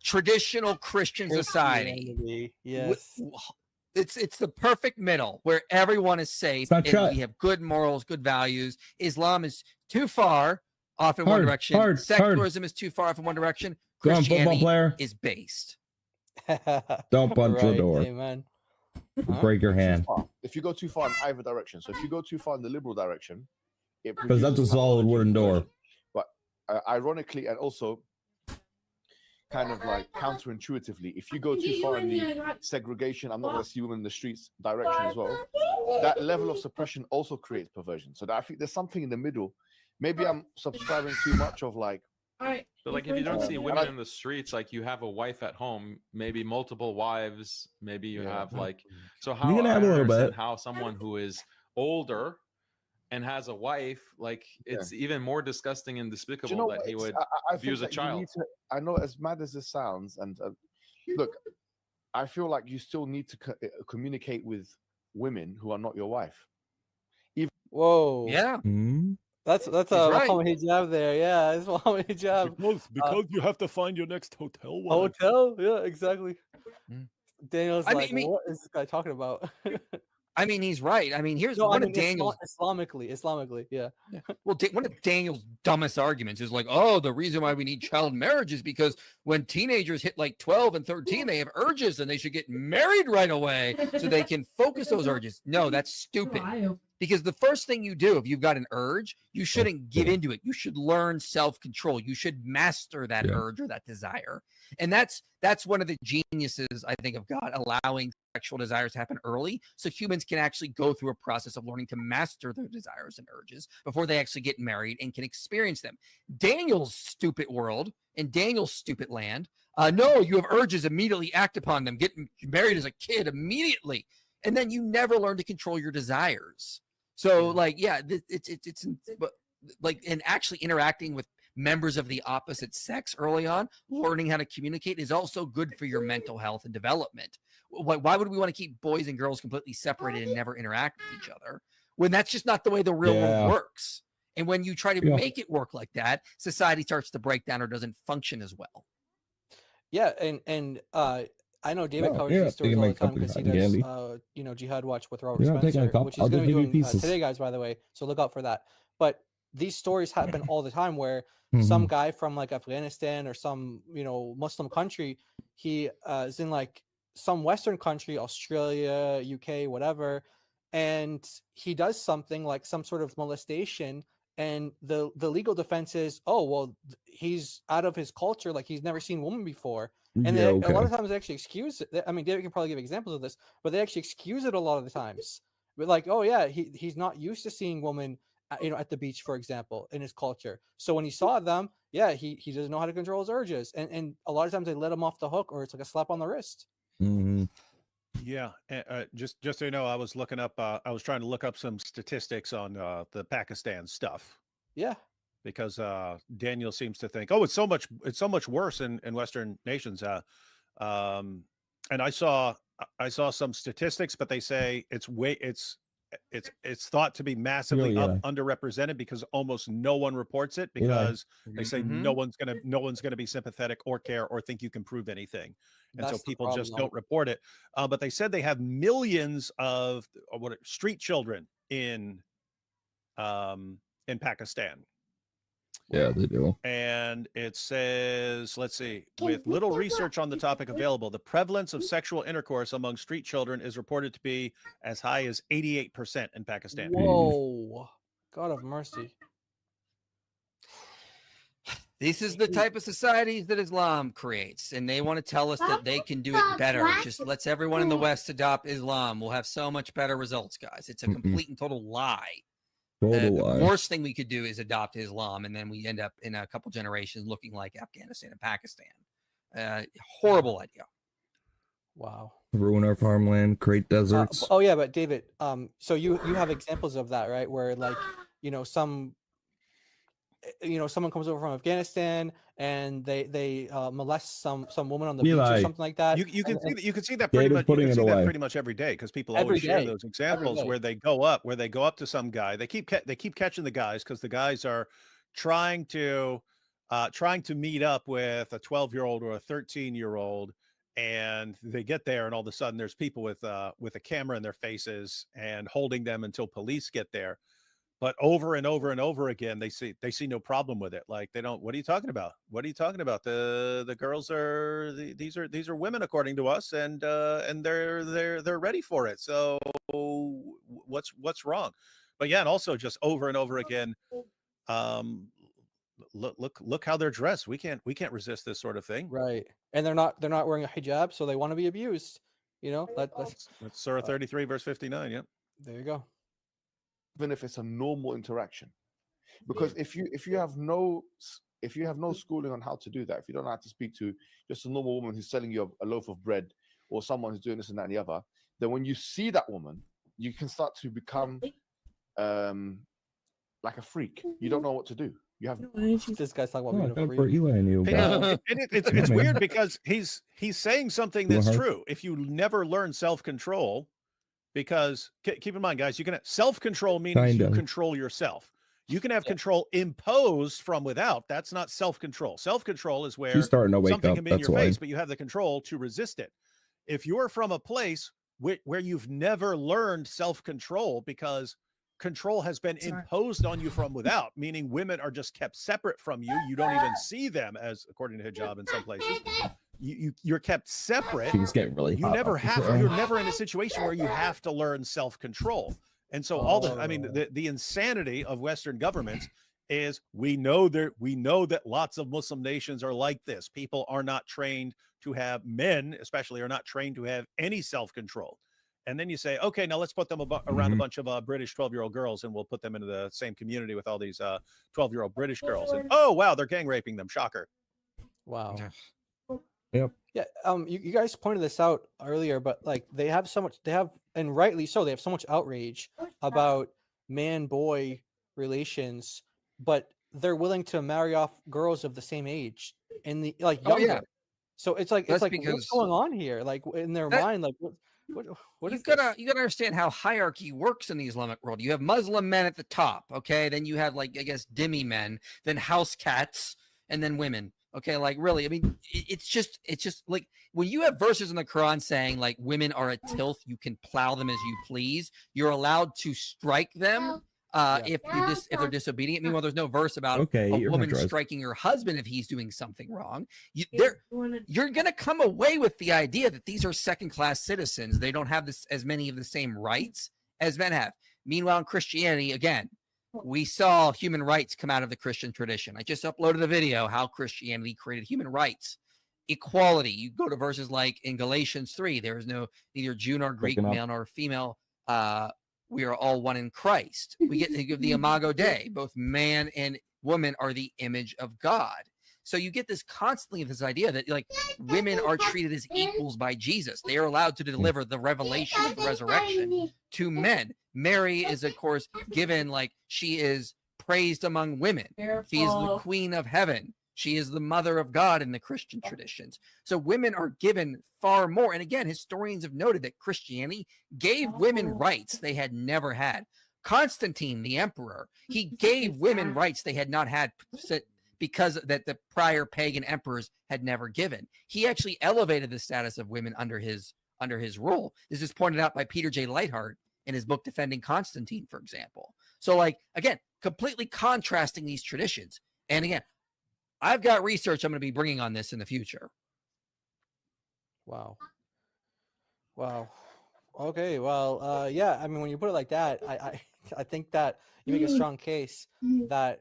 Traditional Christian society. Yes. It's the perfect middle where everyone is safe and we have good morals, good values. Islam is too far off in one direction. Secularism is too far off in one direction. Christianity is based. Don't punch the door. Amen. Break your hand. If you go too far in either direction, so if you go too far in the liberal direction, because that's a solid wooden door. But ironically, and also kind of like counterintuitively, if you go too far in the segregation, I'm not going to see women in the streets direction as well, that level of suppression also creates perversion. So that I think there's something in the middle. Maybe I'm subscribing too much of like. But like, if you don't see women in the streets, like you have a wife at home, maybe multiple wives, maybe you have like, so how you can have a little bit. How someone who is older and has a wife, like it's even more disgusting and despicable that he would abuse a child. I know, as mad as this sounds, and look, I feel like you still need to communicate with women who are not your wife. Whoa. Yeah. That's a Muhammad hijab there. Yeah, it's Muhammad hijab. Because you have to find your next hotel. Hotel? Yeah, exactly. Daniel's like, what is this guy talking about? I mean, he's right. I mean, here's one of Daniel's Islamically, yeah. Well, one of Daniel's dumbest arguments is like, oh, the reason why we need child marriage is because when teenagers hit like 12 and 13, they have urges and they should get married right away so they can focus those urges. No, that's stupid. Because the first thing you do if you've got an urge, you shouldn't give into it. You should learn self-control. You should master that urge or that desire. And that's one of the geniuses, I think, of God, allowing sexual desires to happen early so humans can actually go through a process of learning to master their desires and urges before they actually get married and can experience them. Daniel's stupid world in Daniel's stupid land, no, you have urges, immediately act upon them, get married as a kid immediately, and then you never learn to control your desires. So like, it's like, and actually interacting with members of the opposite sex early on, learning how to communicate is also good for your mental health and development. Why would we want to keep boys and girls completely separated and never interact with each other when that's just not the way the real world works? And when you try to make it work like that, society starts to break down or doesn't function as well. Yeah, and I know David covers these stories all the time because he does, Jihad Watch with Robert Spencer, which he's going to be doing today, guys, by the way. So look out for that. But these stories happen all the time where some guy from like Afghanistan or some, Muslim country, he is in like some Western country, Australia, UK, whatever, and he does something like some sort of molestation. And the legal defense is, oh, well, he's out of his culture. Like he's never seen women before. And a lot of times they actually excuse it. I mean, David can probably give examples of this, but they actually excuse it a lot of the times. But like, oh yeah, he's not used to seeing women, at the beach, for example, in his culture. So when he saw them, he doesn't know how to control his urges. And a lot of times they let him off the hook, or it's like a slap on the wrist. Yeah, just so you know, I was trying to look up some statistics on the Pakistan stuff. Yeah, because Daniel seems to think, oh, it's so much worse in Western nations. And I saw some statistics, but they say it's thought to be massively underrepresented because almost no one reports it because they say no one's gonna be sympathetic or care or think you can prove anything, and so people just don't report it. But they said they have millions of street children in Pakistan. Yeah, they do. And it says, let's see, with little research on the topic available, the prevalence of sexual intercourse among street children is reported to be as high as 88% in Pakistan. Whoa. God of mercy. This is the type of societies that Islam creates, and they want to tell us that they can do it better. Just let's everyone in the West adopt Islam. We'll have so much better results, guys. It's a complete and total lie. The worst thing we could do is adopt Islam, and then we end up in a couple generations looking like Afghanistan and Pakistan. Horrible idea. Wow. Ruin our farmland, create deserts. Oh yeah, but David, so you have examples of that, right? Where like, someone comes over from Afghanistan and they molest some woman on the beach or something like that. You can see that pretty much. You can see that pretty much every day because people always share those examples where they go up to some guy. They keep catching the guys because the guys are trying to meet up with a 12-year-old or a 13-year-old. And they get there, and all of a sudden, there's people with a camera in their faces and holding them until police get there. But over and over and over again, they see no problem with it. Like they don't. What are you talking about? What are you talking about? The girls are these are women according to us, and they're ready for it. So what's wrong? But yeah, and also just over and over again. Look how they're dressed. We can't resist this sort of thing. Right. And they're not wearing a hijab, so they want to be abused. That's Surah 33 verse 59. Yep. There you go. Even if it's a normal interaction, because if you have no schooling on how to do that, if you don't know how to speak to just a normal woman who's selling you a loaf of bread, or someone who's doing this and that and the other, then when you see that woman, you can start to become like a freak. You don't know what to do. You have this guy's talking about being a freak. For Eli and you. It's weird because he's saying something that's true. If you never learn self-control, because keep in mind, guys, you can have self-control means you control yourself. You can have control imposed from without. That's not self-control. Self-control is where She's starting to wake something up, can be in that's your why. face, but you have the control to resist it. If you're from a place where you've never learned self-control because control has been imposed on you from without, meaning women are just kept separate from you. You don't even see them as, according to hijab in some places. You're kept separate. She's getting really hot. You're never in a situation where you have to learn self-control. And so the insanity of Western governments is we know that lots of Muslim nations are like this. People are not trained to have, men especially are not trained to have any self-control. And then you say, okay, now let's put them around a bunch of British 12-year-old girls, and we'll put them into the same community with all these 12-year-old British girls. And oh, wow, they're gang raping them. Shocker. Wow. Yep. Yeah. You guys pointed this out earlier, but like they have, and rightly so, they have so much outrage about man-boy relations, but they're willing to marry off girls of the same age and younger. Oh, yeah. So it's like what's going on here? Like in their mind, like what you is gotta understand how hierarchy works in the Islamic world. You have Muslim men at the top, okay, then you have like I guess dhimmi men, then house cats, and then women. Okay, like really, I mean, it's just like when you have verses in the Quran saying like women are a tilth, you can plow them as you please. You're allowed to strike them if they're disobedient. Meanwhile, there's no verse about a woman striking her husband if he's doing something wrong. You're gonna come away with the idea that these are second-class citizens. They don't have as many of the same rights as men have. Meanwhile, in Christianity, again, we saw human rights come out of the Christian tradition. I just uploaded a video how Christianity created human rights, equality. You go to verses like in Galatians 3, there is neither Jew nor Greek, male nor female. We are all one in Christ. We get to give the Imago Dei. Both man and woman are the image of God. So you get this constantly this idea that like women are treated as equals by Jesus. They are allowed to deliver the revelation of the resurrection to men. Mary is, of course, given like she is praised among women. She is the queen of heaven. She is the mother of God in the Christian traditions. So women are given far more. And again, historians have noted that Christianity gave women rights they had never had. Constantine, the emperor, he gave women rights they had not had because that the prior pagan emperors had never given. He actually elevated the status of women under his rule. This is pointed out by Peter J. Lightheart in his book Defending Constantine, for example. So like, again, completely contrasting these traditions. And again, I've got research I'm going to be bringing on this in the future. Wow. Okay. Well, yeah. I mean, when you put it like that, I think that you make a strong case that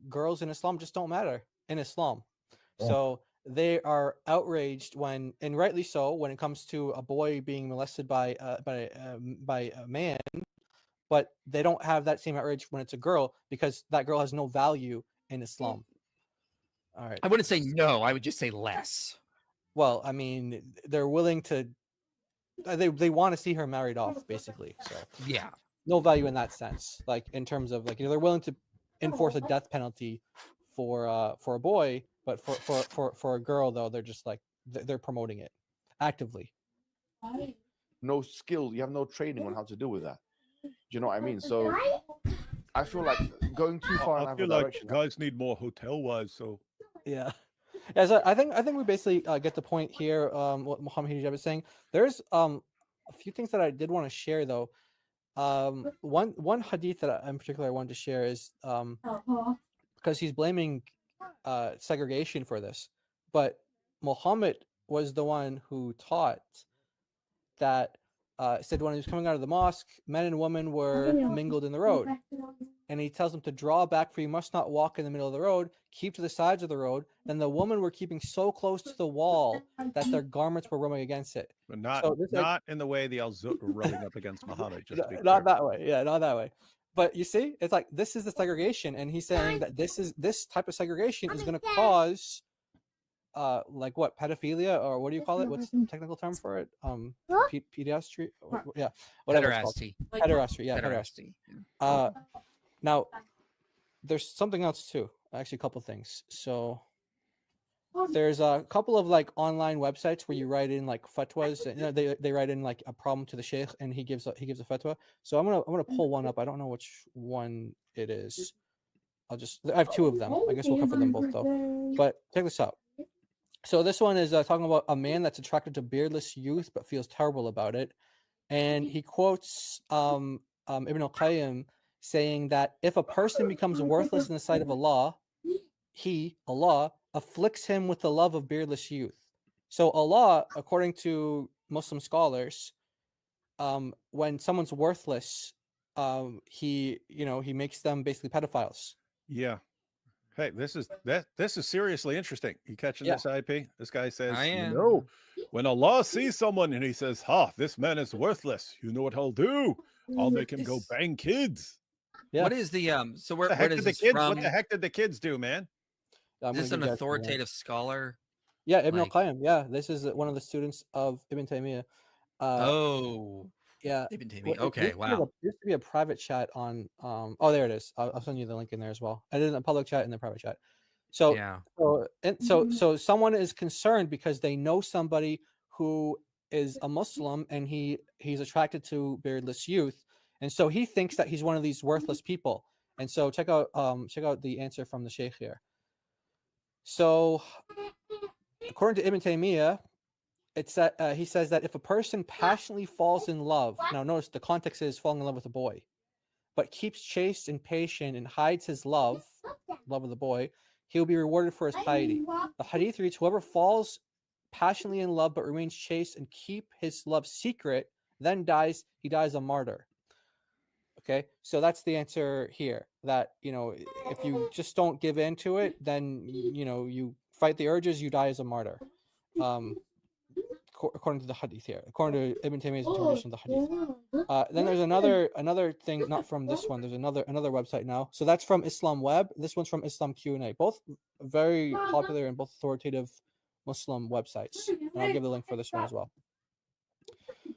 girls in Islam just don't matter. in Islam. So they are outraged when, and rightly so, when it comes to a boy being molested by a man, but they don't have that same outrage when it's a girl, because that girl has no value in Islam. All right. I wouldn't say no. I would just say less. Well, I mean, they're willing to. They want to see her married off, basically. So yeah, no value in that sense. Like in terms of like, they're willing to enforce a death penalty for a boy, but for a girl though, they're just like they're promoting it actively. No skill, you have no training on how to deal with that. Do you know what I mean? So I feel like going too far in either direction. Guys need more hotel wives. So yeah. So I think we basically get the point here. What Muhammad Hijab is saying. There's a few things that I did want to share though. One hadith that in particular I wanted to share is because he's blaming segregation for this, but Muhammad was the one who taught that said when he was coming out of the mosque, men and women were mingled in the road, and he tells them to draw back, for you must not walk in the middle of the road, keep to the sides of the road. Then the women were keeping so close to the wall that their garments were rubbing against it. But not in the way the Al-Zut were rubbing up against Muhammad. Just to be not that way. Yeah, not that way. But you see, it's like this is the segregation, and he's saying that this type of segregation is going to cause like what, pedophilia, or what do you call it? What's the technical term for it? Pederasty. Yeah, whatever. Pederasty. Pederasty. Yeah, pederasty. Now, there's something else too. Actually, a couple things. So there's a couple of like online websites where you write in like fatwas. You know, they write in like a problem to the sheikh, and he gives a fatwa. So I'm gonna pull one up. I don't know which one it is. I have two of them. I guess we'll cover them both though. But check this out. So this one is talking about a man that's attracted to beardless youth but feels terrible about it, and he quotes Ibn al-Qayyim saying that if a person becomes worthless in the sight of Allah, Allah afflicts him with the love of beardless youth. So Allah, according to Muslim scholars, when someone's worthless, he makes them basically pedophiles. Yeah. Hey, this is seriously interesting. You catching this, IP? This guy says, I am. You know, when Allah sees someone and he says, "Ha, this man is worthless," you know what I'll do? I'll make him go bang kids. Yeah. What is the so where does is the this kids? from? What the heck did the kids do, man? Is this an authoritative scholar? Yeah, Ibn al-Qayyim. Yeah, this is one of the students of Ibn Taymiyyah. Yeah, Ibn Taymiyyah. Okay, wow. There used to be a private chat on. Oh, there it is. I'll send you the link in there as well. I did it in a public chat and the private chat. So yeah. So someone is concerned because they know somebody who is a Muslim and he's attracted to beardless youth, and so he thinks that he's one of these worthless people. And so check out the answer from the sheikh here. So according to Ibn Taymiyyah, it's that he says that if a person passionately falls in love, now notice the context is falling in love with a boy, but keeps chaste and patient and hides his love of the boy, he will be rewarded for his piety. The hadith reads, whoever falls passionately in love but remains chaste and keep his love secret, then he dies a martyr. Okay, so that's the answer here, that if you just don't give in to it, then you fight the urges, you die as a martyr. According to the hadith here, according to Ibn Taymiyyah's interpretation of the hadith. Then there's another thing, not from this one. There's another website now. So that's from Islam Web. This one's from Islam Q&A. Both very popular and both authoritative Muslim websites. And I'll give the link for this one as well.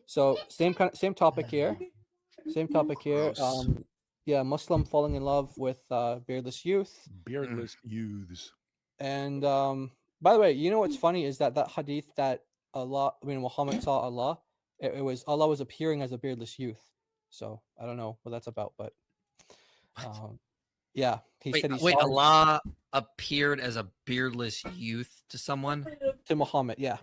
So same topic here. Same topic here. Yeah, Muslim falling in love with beardless youth. Beardless youths. And by the way, you know what's funny is that hadith that Muhammad saw Allah, it was Allah was appearing as a beardless youth. So I don't know what that's about, but yeah, he said he saw Allah appeared as a beardless youth to someone? To Muhammad, yeah.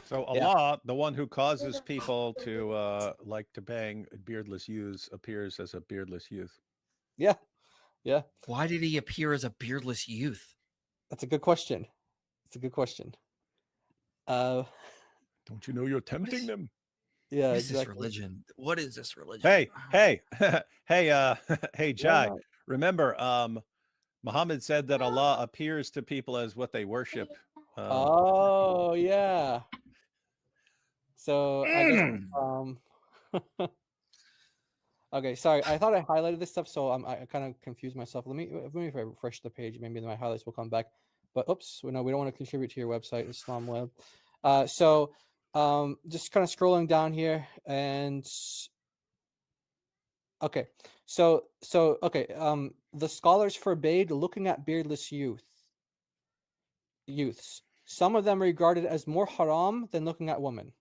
So Allah, the one who causes people to like to bang beardless youths, appears as a beardless youth. Yeah. Yeah. Why did he appear as a beardless youth? That's a good question. Don't you know you're tempting them? Yeah. What is this religion? What is this religion? Hey, hey, Jai. Remember, Muhammad said that Allah appears to people as what they worship. Oh yeah. So I guess okay, sorry. I thought I highlighted this stuff, so I kind of confused myself. Let me if I refresh the page, maybe my highlights will come back. But oops, no, we don't want to contribute to your website, Islam Web. So just kind of scrolling down here, and okay, so okay, the scholars forbade looking at beardless youths. Some of them regarded as more haram than looking at women.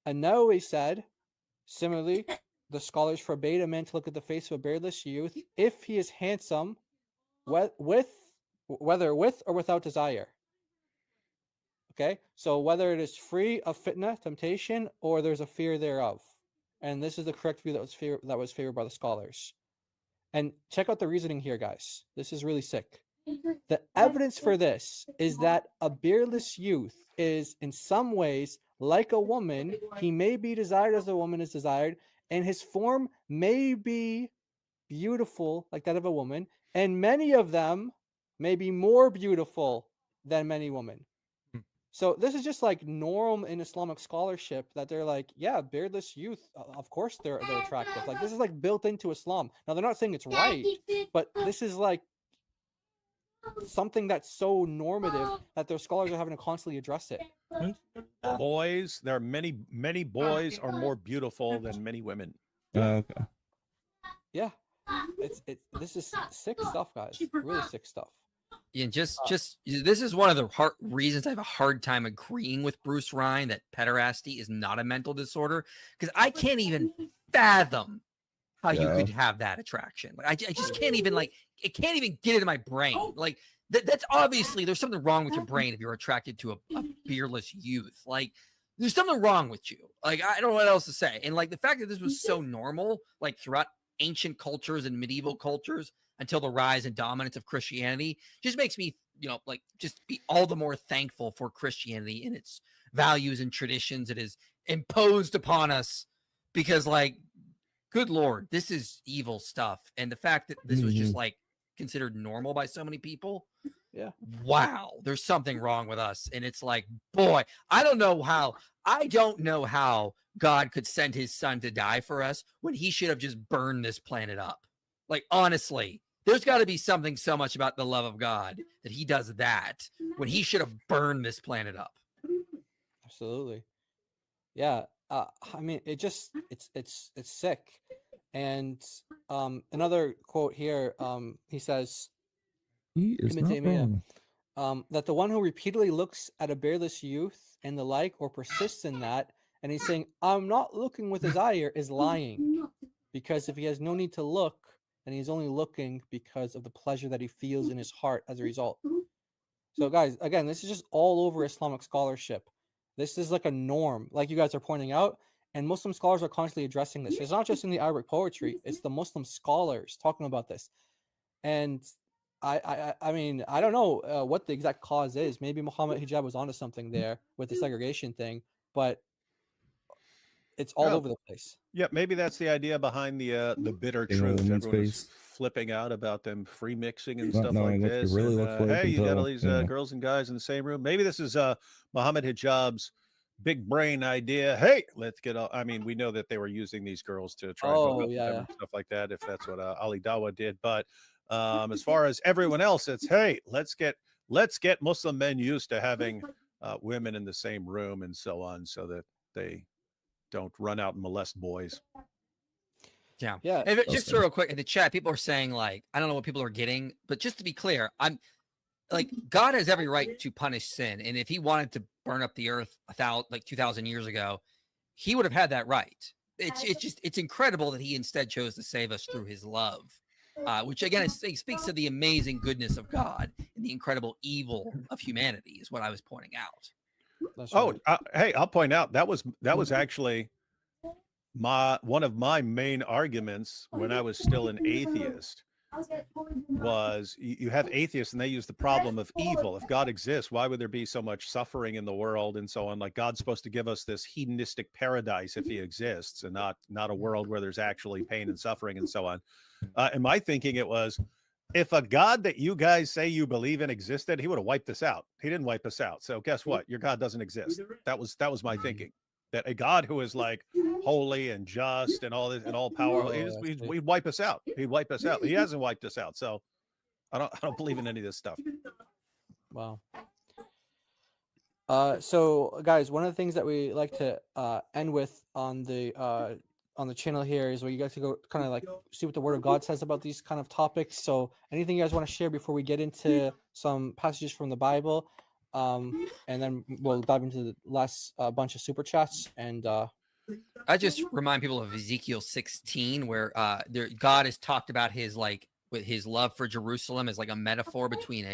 And Nawawi said, similarly, the scholars forbade a man to look at the face of a beardless youth if he is handsome, whether with or without desire. Okay, so whether it is free of fitna, temptation, or there's a fear thereof. And this is the correct view that was favored by the scholars. And check out the reasoning here, guys. This is really sick. The evidence for this is that a beardless youth is in some ways like a woman. He may be desired as a woman is desired, and his form may be beautiful like that of a woman, and many of them may be more beautiful than many women. So this is just like norm in Islamic scholarship that they're like, yeah, beardless youth, of course they're attractive. Like this is like built into Islam. Now they're not saying it's right, but this is like something that's so normative that their scholars are having to constantly address it. Boys, there are many boys are more beautiful than many women. Okay. Yeah, this is sick stuff, guys. Really sick stuff. Yeah, just this is one of the reasons I have a hard time agreeing with Bruce Ryan that pederasty is not a mental disorder, because I can't even fathom how you could have that attraction. Like I just can't even it can't even get into my brain. Like that's obviously there's something wrong with your brain if you're attracted to a beardless youth. Like there's something wrong with you. Like I don't know what else to say. And like the fact that this was so normal, like throughout ancient cultures and medieval cultures until the rise and dominance of Christianity, just makes me, just be all the more thankful for Christianity and its values and traditions it is imposed upon us, because good Lord, this is evil stuff. And the fact that this was just considered normal by so many people. Yeah. Wow. There's something wrong with us. And it's like, boy, I don't know how God could send his son to die for us when he should have just burned this planet up. Like, honestly, there's got to be something so much about the love of God that he does that when he should have burned this planet up. Absolutely. Yeah. I mean, it's sick. And another quote here, he says, he is Ibn not Taymiyyah, wrong. that the one who repeatedly looks at a beardless youth and the like, or persists in that, and he's saying, I'm not looking with desire, is lying. Because if he has no need to look, and he's only looking because of the pleasure that he feels in his heart as a result. So guys, again, this is just all over Islamic scholarship. This is like a norm, like you guys are pointing out, and Muslim scholars are constantly addressing this. It's not just in the Arabic poetry, it's the Muslim scholars talking about this. And I mean, I don't know what the exact cause is. Maybe Muhammad Hijab was onto something there with the segregation thing, but it's all over the place. Yeah, maybe that's the idea behind the bitter truth. Everyone's flipping out about them free mixing and stuff like this. Really and, hey, you got all these girls and guys in the same room. Maybe this is Muhammad Hijab's big brain idea. Hey, let's get all. I mean, we know that they were using these girls to try and hook up with them and stuff like that. If that's what Ali Dawa did, but as far as everyone else, it's hey, let's get Muslim men used to having women in the same room and so on, so that they don't run out and molest boys. Yeah. And just real quick in the chat, people are saying I don't know what people are getting, but just to be clear, I'm God has every right to punish sin, and if he wanted to burn up the earth 2,000 years ago, he would have had that right. It's incredible that he instead chose to save us through his love, which again it speaks to the amazing goodness of God and the incredible evil of humanity is what I was pointing out. Hey, I'll point out that was actually one of my main arguments when I was still an atheist. Was you have atheists and they use the problem of evil. If God exists, why would there be so much suffering in the world and so on? Like God's supposed to give us this hedonistic paradise if he exists, and not a world where there's actually pain and suffering and so on. And my thinking it was, if a God that you guys say you believe in existed, he would have wiped us out. He didn't wipe us out. So guess what? Your God doesn't exist. That was my thinking. That a God who is like holy and just and all this and all powerful, he'd wipe us out. He'd wipe us out. He hasn't wiped us out. So I don't believe in any of this stuff. Wow. So guys, one of the things that we like to end with on the channel here is where you guys can go kind of like see what the Word of God says about these kind of topics. So anything you guys want to share before we get into some passages from the Bible, and then we'll dive into the last bunch of super chats. And I just remind people of Ezekiel 16, where God has talked about his with his love for Jerusalem as like a metaphor between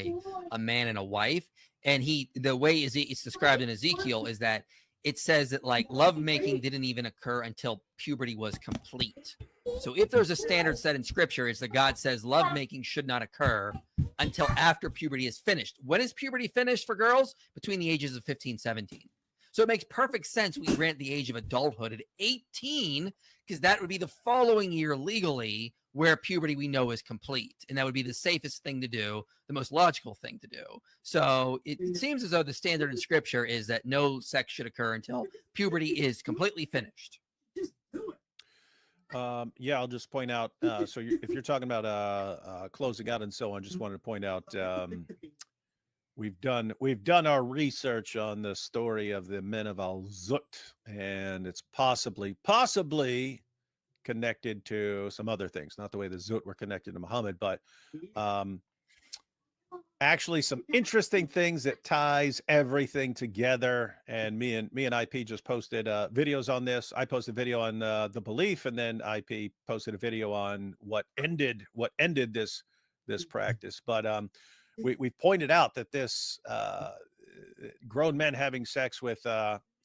a man and a wife. And the way it's described in Ezekiel is that it says that like lovemaking didn't even occur until puberty was complete. So if there's a standard set in scripture, it's that God says lovemaking should not occur until after puberty is finished. When is puberty finished for girls? Between the ages of 15, 17. So it makes perfect sense we grant the age of adulthood at 18, because that would be the following year legally where puberty we know is complete. And that would be the safest thing to do, the most logical thing to do. So it seems as though the standard in scripture is that no sex should occur until puberty is completely finished. Yeah, I'll just point out. So if you're talking about closing out and so on, just wanted to point out we've done our research on the story of the men of Al-Zut, and it's possibly connected to some other things, not the way the Zut were connected to Muhammad, but actually some interesting things that ties everything together. And me and IP just posted videos on this. I posted a video on the belief, and then IP posted a video on what ended this practice. But we pointed out that this grown men having sex with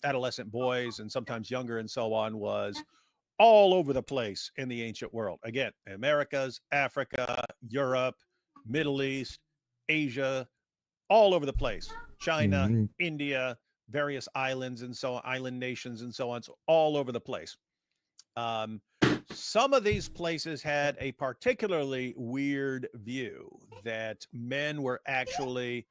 adolescent boys and sometimes younger and so on was all over the place in the ancient world. Again, Americas, Africa, Europe, Middle East, Asia, all over the place. China, India, various islands and so on, island nations and so on. So all over the place. Some of these places had a particularly weird view that men were actually,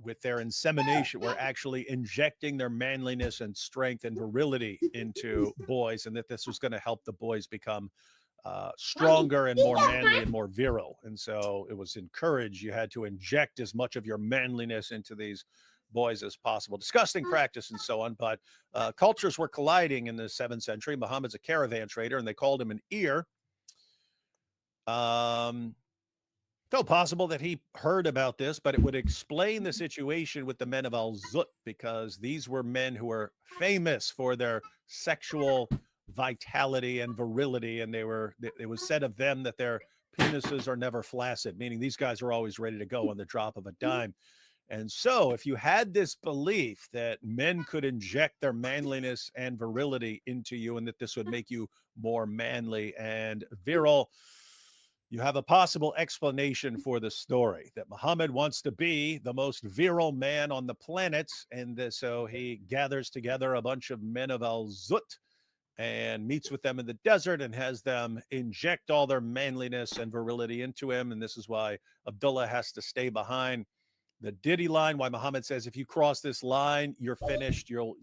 with their insemination, were actually injecting their manliness and strength and virility into boys, and that this was going to help the boys become stronger and more manly and more virile. And so it was encouraged. You had to inject as much of your manliness into these boys as possible. Disgusting practice and so on. But cultures were colliding in the 7th century. Muhammad's a caravan trader, and they called him an ear. So possible that he heard about this, but it would explain the situation with the men of Al-Zut, because these were men who were famous for their sexual vitality and virility, and it was said of them that their penises are never flaccid, meaning these guys are always ready to go on the drop of a dime. And so if you had this belief that men could inject their manliness and virility into you, and that this would make you more manly and virile, you have a possible explanation for the story that Muhammad wants to be the most virile man on the planet. And so he gathers together a bunch of men of Al-Zut and meets with them in the desert and has them inject all their manliness and virility into him. And this is why Abdullah has to stay behind the Diddy line, why Muhammad says, if you cross this line, you're finished. You'll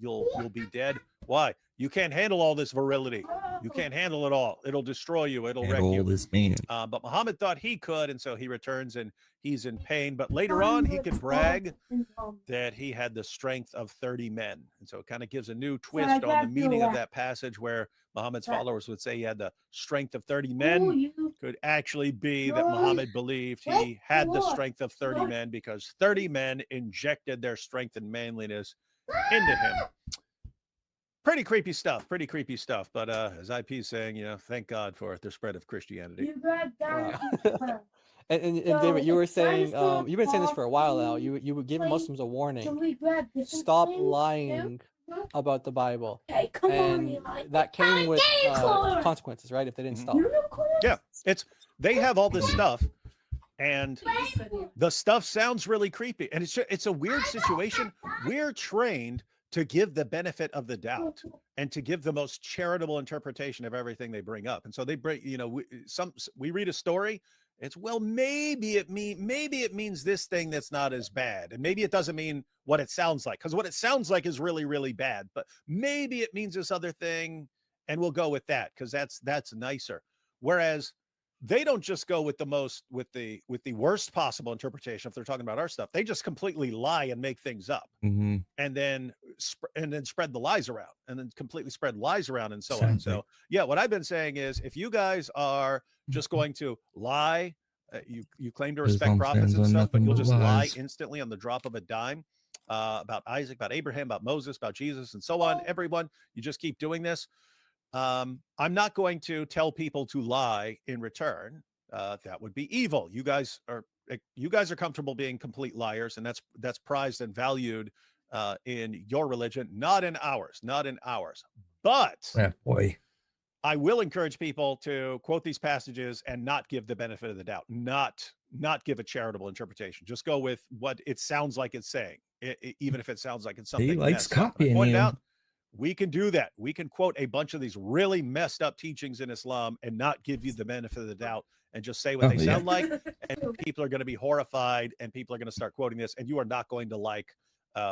be dead. Why? You can't handle all this virility. You can't handle it all. It'll destroy you. It'll wreck you. This man. But Muhammad thought he could, and so he returns and he's in pain. But later on, he could brag that he had the strength of 30 men. And so it kind of gives a new twist on the meaning of that passage, where Muhammad's followers would say he had the strength of 30 men. Could actually be that Muhammad believed he had the strength of 30 men because 30 men injected their strength and manliness into him. Pretty creepy stuff. But as IP is saying, thank God for the spread of Christianity. Wow. and David, you were saying you've been saying this for a while now. You would give Muslims a warning. Stop lying about the Bible, and that came with consequences, right? If they didn't stop. Yeah, they have all this stuff, and the stuff sounds really creepy, and it's a weird situation. We're trained to give the benefit of the doubt and to give the most charitable interpretation of everything they bring up. And so they bring, we read a story It's, well, maybe it means this thing that's not as bad, and maybe it doesn't mean what it sounds like, because what it sounds like is really, really bad, but maybe it means this other thing, and we'll go with that because that's nicer. Whereas they don't just go with the worst possible interpretation. If they're talking about our stuff, they just completely lie and make things up, and then spread the lies around, and then completely spread lies around, and so on. So yeah, what I've been saying is, if you guys are just going to lie, you claim to respect prophets and stuff, but you'll just lie instantly on the drop of a dime about Isaac, about Abraham, about Moses, about Jesus, and so on. Everyone, you just keep doing this. I'm not going to tell people to lie in return. That would be evil. You guys are comfortable being complete liars, and that's prized and valued in your religion, not in ours. But boy, I will encourage people to quote these passages and not give the benefit of the doubt, not give a charitable interpretation. Just go with what it sounds like it's saying, even if it sounds like it's something he likes messed up. copying Pointed you. out, we can do that. We can quote a bunch of these really messed up teachings in Islam and not give you the benefit of the doubt and just say what they sound like. And people are going to be horrified, and people are going to start quoting this, and you are not going to like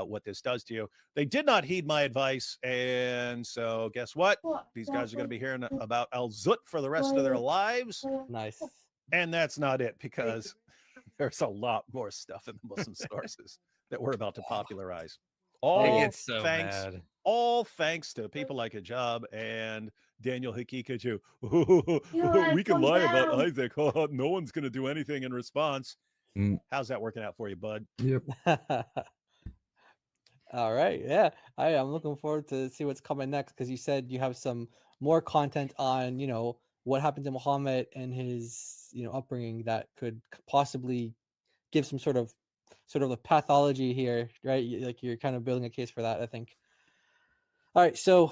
what this does to you. They did not heed my advice, and so guess what? These guys are going to be hearing about Al-Zut for the rest of their lives. Nice. And that's not it, because there's a lot more stuff in the Muslim sources that we're about to popularize. All thanks to people like Hijab and Daniel Hakikatu. We can lie about Isaac. No one's going to do anything in response. How's that working out for you, bud? Yep. All right. Yeah. I'm looking forward to see what's coming next, because you said you have some more content on, what happened to Muhammad and his, upbringing that could possibly give some sort of a pathology here, right? Like you're kind of building a case for that, I think. All right. So,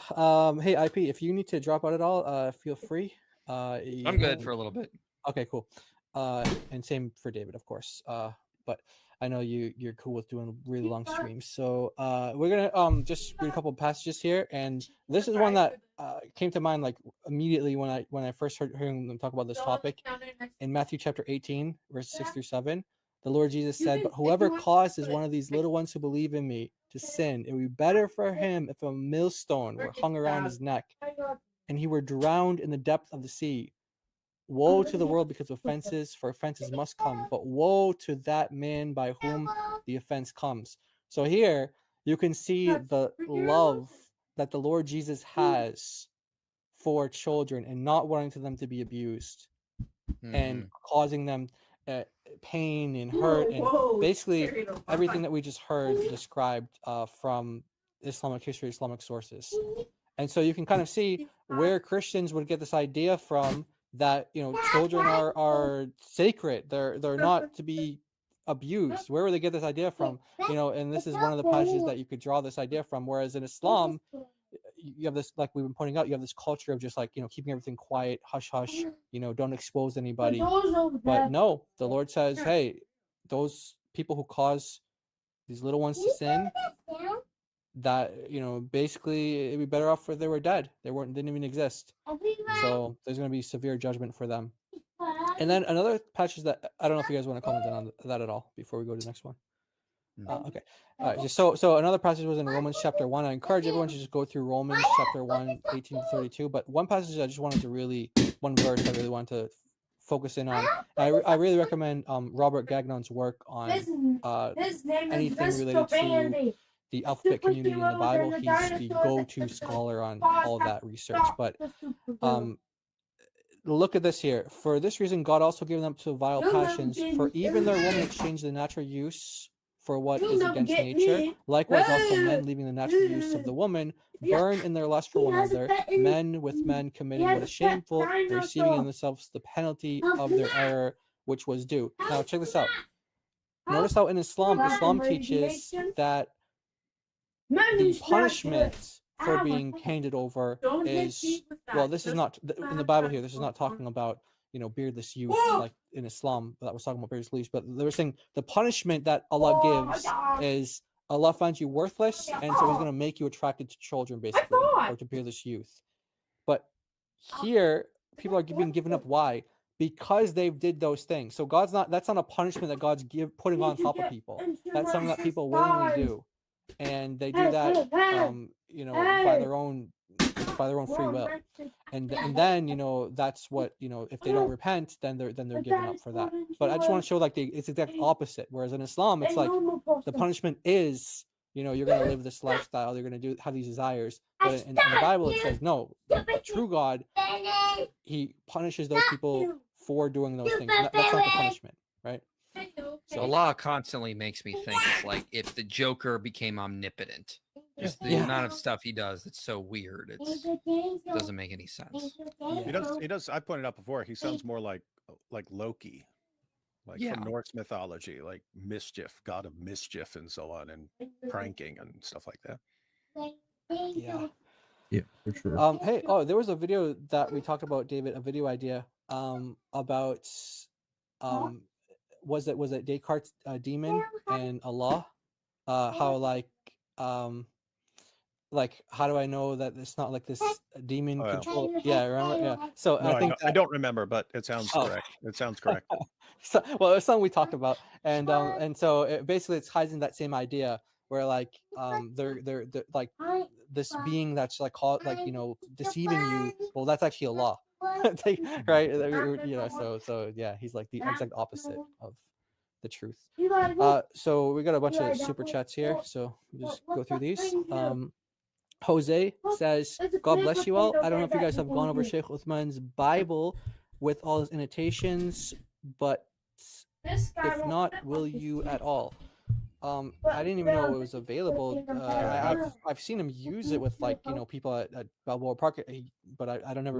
hey, IP, if you need to drop out at all, feel free. I'm good for a little bit. Okay, cool. And same for David, of course. But I know you're cool with doing really long streams. So we're gonna just read a couple of passages here, and this is one that came to mind like immediately when I first heard hearing them talk about this topic. In Matthew chapter 18, verses 6 through 7, the Lord Jesus said, "But whoever causes one of these little ones who believe in me to sin, it would be better for him if a millstone were hung around his neck, and he were drowned in the depth of the sea. Woe to the world because of offenses, for offenses must come, but woe to that man by whom the offense comes." So here you can see the love that the Lord Jesus has for children and not wanting them to be abused and causing them pain and hurt, and basically everything that we just heard described from Islamic history, Islamic sources. And so you can kind of see where Christians would get this idea from, that children are sacred, they're not to be abused. Where would they get this idea from? And this is one of the passages that you could draw this idea from. Whereas in Islam, you have this, like we've been pointing out, you have this culture of just like keeping everything quiet, hush hush, don't expose anybody. But no, the Lord says, hey, those people who cause these little ones to sin, that basically it'd be better off if they were dead. Didn't even exist. So there's going to be severe judgment for them. And then another passage that I don't know if you guys want to comment on that at all before we go to the next one. Okay. So another passage was in Romans chapter 1. I encourage everyone to just go through Romans chapter 1, 18 to 32. But one passage one verse I really wanted to focus in on. I really recommend Robert Gagnon's work on anything related to the alphabet community in the Bible. He's the go-to scholar on all that research. But look at this here. For this reason, God also gave them to vile passions, for even their women exchanged the natural use for what is against nature. Likewise, also men, leaving the natural use of the woman, burn in their lust for one another, men with men committing what is shameful, receiving in themselves the penalty of their error, which was due. Now, check this out. Notice how in Islam teaches that the punishment for being handed over is, well, this is not in the Bible here. This is not talking about beardless youth like in Islam that was talking about beardless youth, but they were saying the punishment that Allah gives is Allah finds you worthless, and so He's going to make you attracted to children, basically, or to beardless youth. But here, people are being given up. Why? because they did those things. So that's not a punishment that God's putting on top of people. That's something that people willingly do, and they do that, by their own free will. And then that's what, if they don't repent, then they're giving up for that. But I just want to show like it's the exact opposite. Whereas in Islam, it's like the punishment is, you're going to live this lifestyle, you're going to have these desires. But in the Bible, it says no. The true God, he punishes those people for doing those things. That's not the punishment, right? So Allah constantly makes me think it's like if the Joker became omnipotent. Just the amount of stuff he does, it's so weird. It doesn't make any sense. He does. I pointed out before. He sounds more like Loki, like from Norse mythology, like mischief, god of mischief, and so on, and pranking and stuff like that. Yeah, for sure. Hey, there was a video that we talked about, David. A video idea about was it Descartes' demon and Allah? How like how do I know that it's not like this demon control? Yeah, remember? Yeah. So no, I don't remember, but it sounds correct. It sounds correct. So, well, it's something we talked about, and so it basically ties in that same idea where like they're like this being that's like deceiving you. Well, that's actually Allah, right? So yeah, he's like the exact opposite of the truth. So we got a bunch of super chats here, so we'll just go through these. Jose says, God bless you all. I don't know if you guys have gone over Sheikh Uthman's Bible with all his annotations, but if not, will you at all? I didn't even know it was available. I've seen him use it with people at Balboa Park, but I don't ever.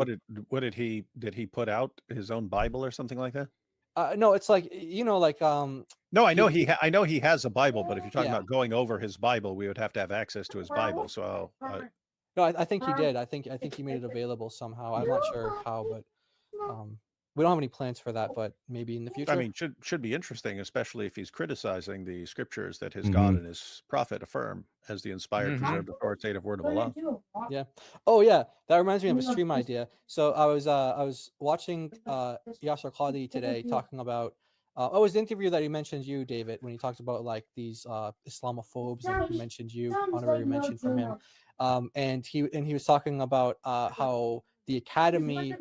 What did he put out his own Bible or something like that? No, it's like No, I know he has a Bible, but if you're talking about going over his Bible, we would have to have access to his Bible. So no, I think he did. I think he made it available somehow. I'm not sure how, but we don't have any plans for that. But maybe in the future. I mean, should be interesting, especially if he's criticizing the scriptures that his God and his prophet affirm as the inspired, preserved, authoritative word of Allah. Yeah. Oh yeah, that reminds me of a stream idea. So I was watching Yasser Qadi today talking about. It was the interview that he mentioned you, David, when he talked about like these Islamophobes, and he mentioned you, honorary mention from him. And he was talking about how the academy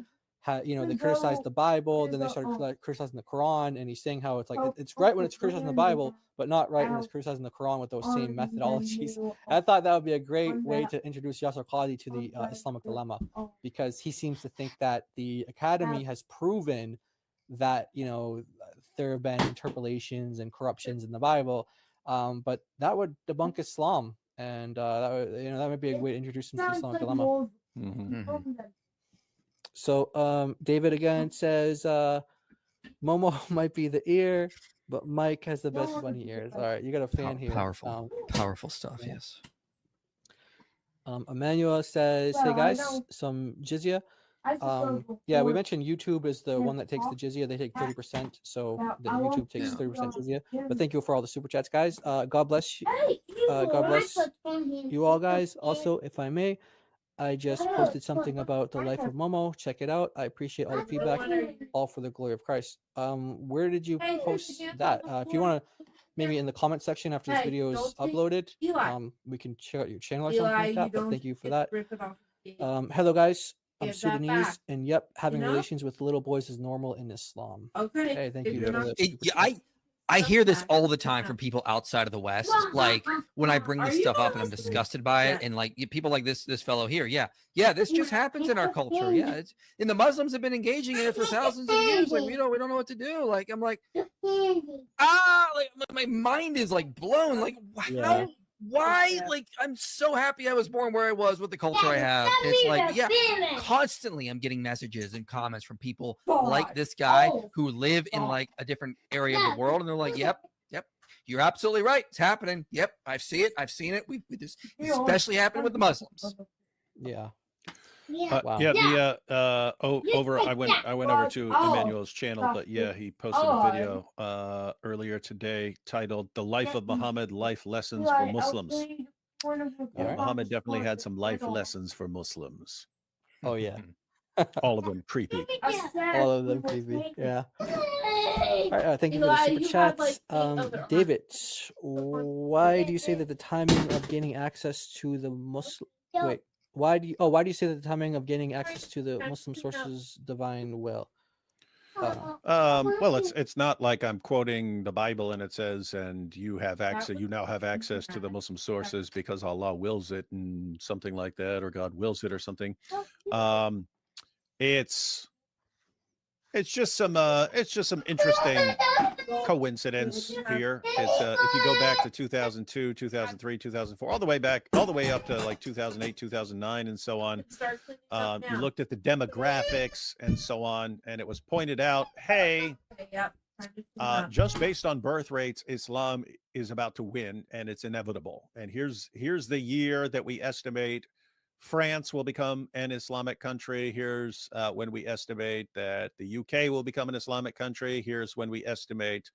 they criticized the Bible, then they started criticizing the Quran, and he's saying how it's like it's right when it's criticizing the Bible, but not right when it's criticizing the Quran with those same methodologies. And I thought that would be a great way to introduce Yasser Qadi to the Islamic dilemma, because he seems to think that the academy has proven that there have been interpolations and corruptions in the Bible, but that would debunk Islam, and that might be a way to introduce him to the Islamic dilemma. So David again says Momo might be the ear, but Mike has the best bunny ears. All right, you got a fan here. Powerful stuff. Yes. Emmanuel says, "Hey guys, some jizya." Yeah, we mentioned YouTube is the one that takes the jizya. They take 30%, so the YouTube takes 30% jizya. But thank you for all the super chats, guys. God bless you. God bless you all, guys. Also, if I may, I just posted something about the life of Momo. Check it out. I appreciate all the feedback. All for the glory of Christ. Where did you post that? If you want to, maybe in the comment section after this video is uploaded, we can check out your channel or something like that. But thank you for that. Hello, guys. I'm Sudanese, and yep, having relations with little boys is normal in Islam. Okay. Hey, thank you. I hear this all the time from people outside of the West. Like when I bring this stuff up and I'm disgusted by it, and like people like this fellow here, yeah, this just happens in our culture. Yeah, it's and the Muslims have been engaging in it for thousands of years. Like we don't know what to do. Like I'm like, like my mind is like blown. Like how? Why? Like I'm so happy I was born where I was with the culture I have. And it's like, constantly I'm getting messages and comments from people like this guy who live in like a different area of the world, and they're like, yep, you're absolutely right. It's happening. Yep, I've seen it. We this especially happened with the Muslims. Yeah. Wow. I went over to Emmanuel's channel, but yeah, he posted a video earlier today titled "The Life of Muhammad: Life Lessons for Muslims." Muhammad definitely had some life lessons for Muslims. Oh yeah. All of them creepy. All of them creepy. Yeah. All right, thank you for the super chats. David, why do you say that the timing of gaining access to the Muslim? Wait, why do you say that the timing of gaining access to the Muslim sources divine will? Well, it's not like I'm quoting the Bible and it says, and you now have access to the Muslim sources because Allah wills it and something like that, or God wills it or something. It's just some interesting coincidence here. It's if you go back to 2002, 2003, 2004, all the way up to like 2008, 2009, and so on. You looked at the demographics and so on, and it was pointed out, hey, just based on birth rates, Islam is about to win, and it's inevitable. And here's the year that we estimate France will become an Islamic country. Here's when we estimate that the UK will become an Islamic country. Here's when we estimate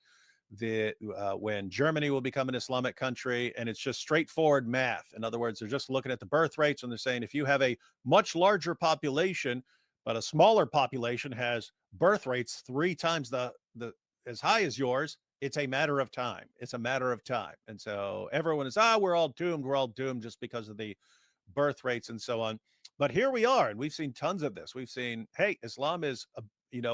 when Germany will become an Islamic country. And it's just straightforward math. In other words, they're just looking at the birth rates and they're saying if you have a much larger population, but a smaller population has birth rates 3 times the as high as yours, it's a matter of time. It's a matter of time. And so everyone is, we're all doomed just because of the birth rates and so on. But here we are, and we've seen tons of this. We've seen, hey, Islam is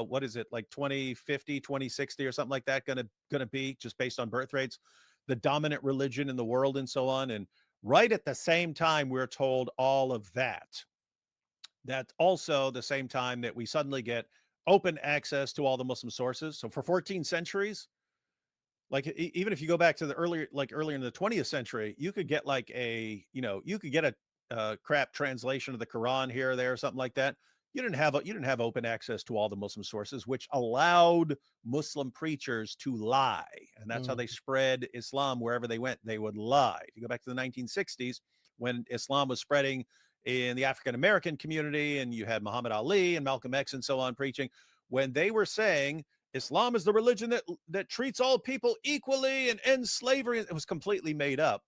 what is it, like 2050, 2060 or something like that gonna be, just based on birth rates, the dominant religion in the world and so on. And right at the same time we're told all of that, that's also the same time that we suddenly get open access to all the Muslim sources. So for 14 centuries, like even if you go back to the earlier in the 20th century, you could get a crap translation of the Quran here or there or something like that. You didn't have open access to all the Muslim sources, which allowed Muslim preachers to lie, and that's how they spread Islam wherever they went. They would lie. If you go back to the 1960s, when Islam was spreading in the African American community, and you had Muhammad Ali and Malcolm X and so on preaching, when they were saying Islam is the religion that treats all people equally and ends slavery, it was completely made up.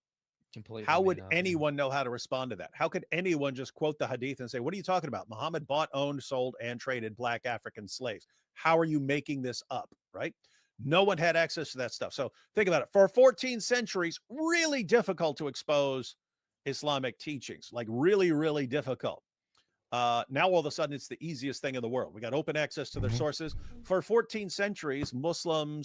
How would anyone know how to respond to that? How could anyone just quote the hadith and say, what are you talking about? Muhammad bought, owned, sold, and traded black African slaves. How are you making this up, right? No one had access to that stuff. So think about it. For 14 centuries, really difficult to expose Islamic teachings, like really, really difficult. Now, all of a sudden, it's the easiest thing in the world. We got open access to their sources. For 14 centuries, Muslim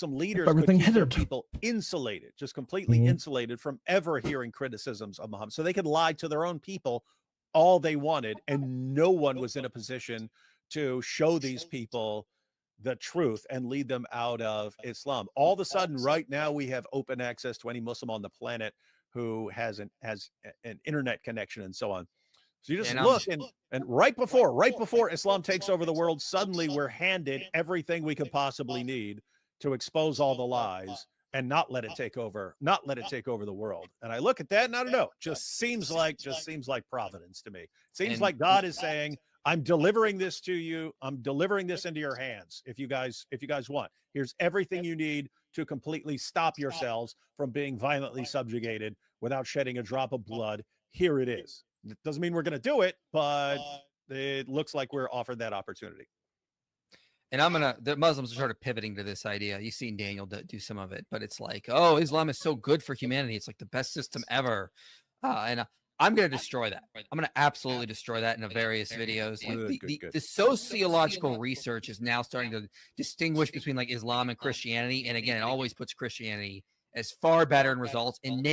leaders could keep their people insulated, just completely insulated from ever hearing criticisms of Muhammad. So they could lie to their own people all they wanted, and no one was in a position to show these people the truth and lead them out of Islam. All of a sudden, right now, we have open access to any Muslim on the planet who has an internet connection and so on. So you just look, and right before Islam takes over the world, suddenly we're handed everything we could possibly need to expose all the lies and not let it take over the world. And I look at that and I don't know, just seems like providence to me. It seems like God is saying, I'm delivering this to you. I'm delivering this into your hands. If you guys want, here's everything you need to completely stop yourselves from being violently subjugated without shedding a drop of blood. Here it is. It doesn't mean we're going to do it, but it looks like we're offered that opportunity. And the Muslims are sort of pivoting to this idea. You've seen Daniel do some of it, but it's like, oh, Islam is so good for humanity. It's like the best system ever. And I'm going to destroy that. I'm going to absolutely destroy that in various videos. Like the sociological research is now starting to distinguish between like Islam and Christianity. And again, it always puts Christianity as far better in results and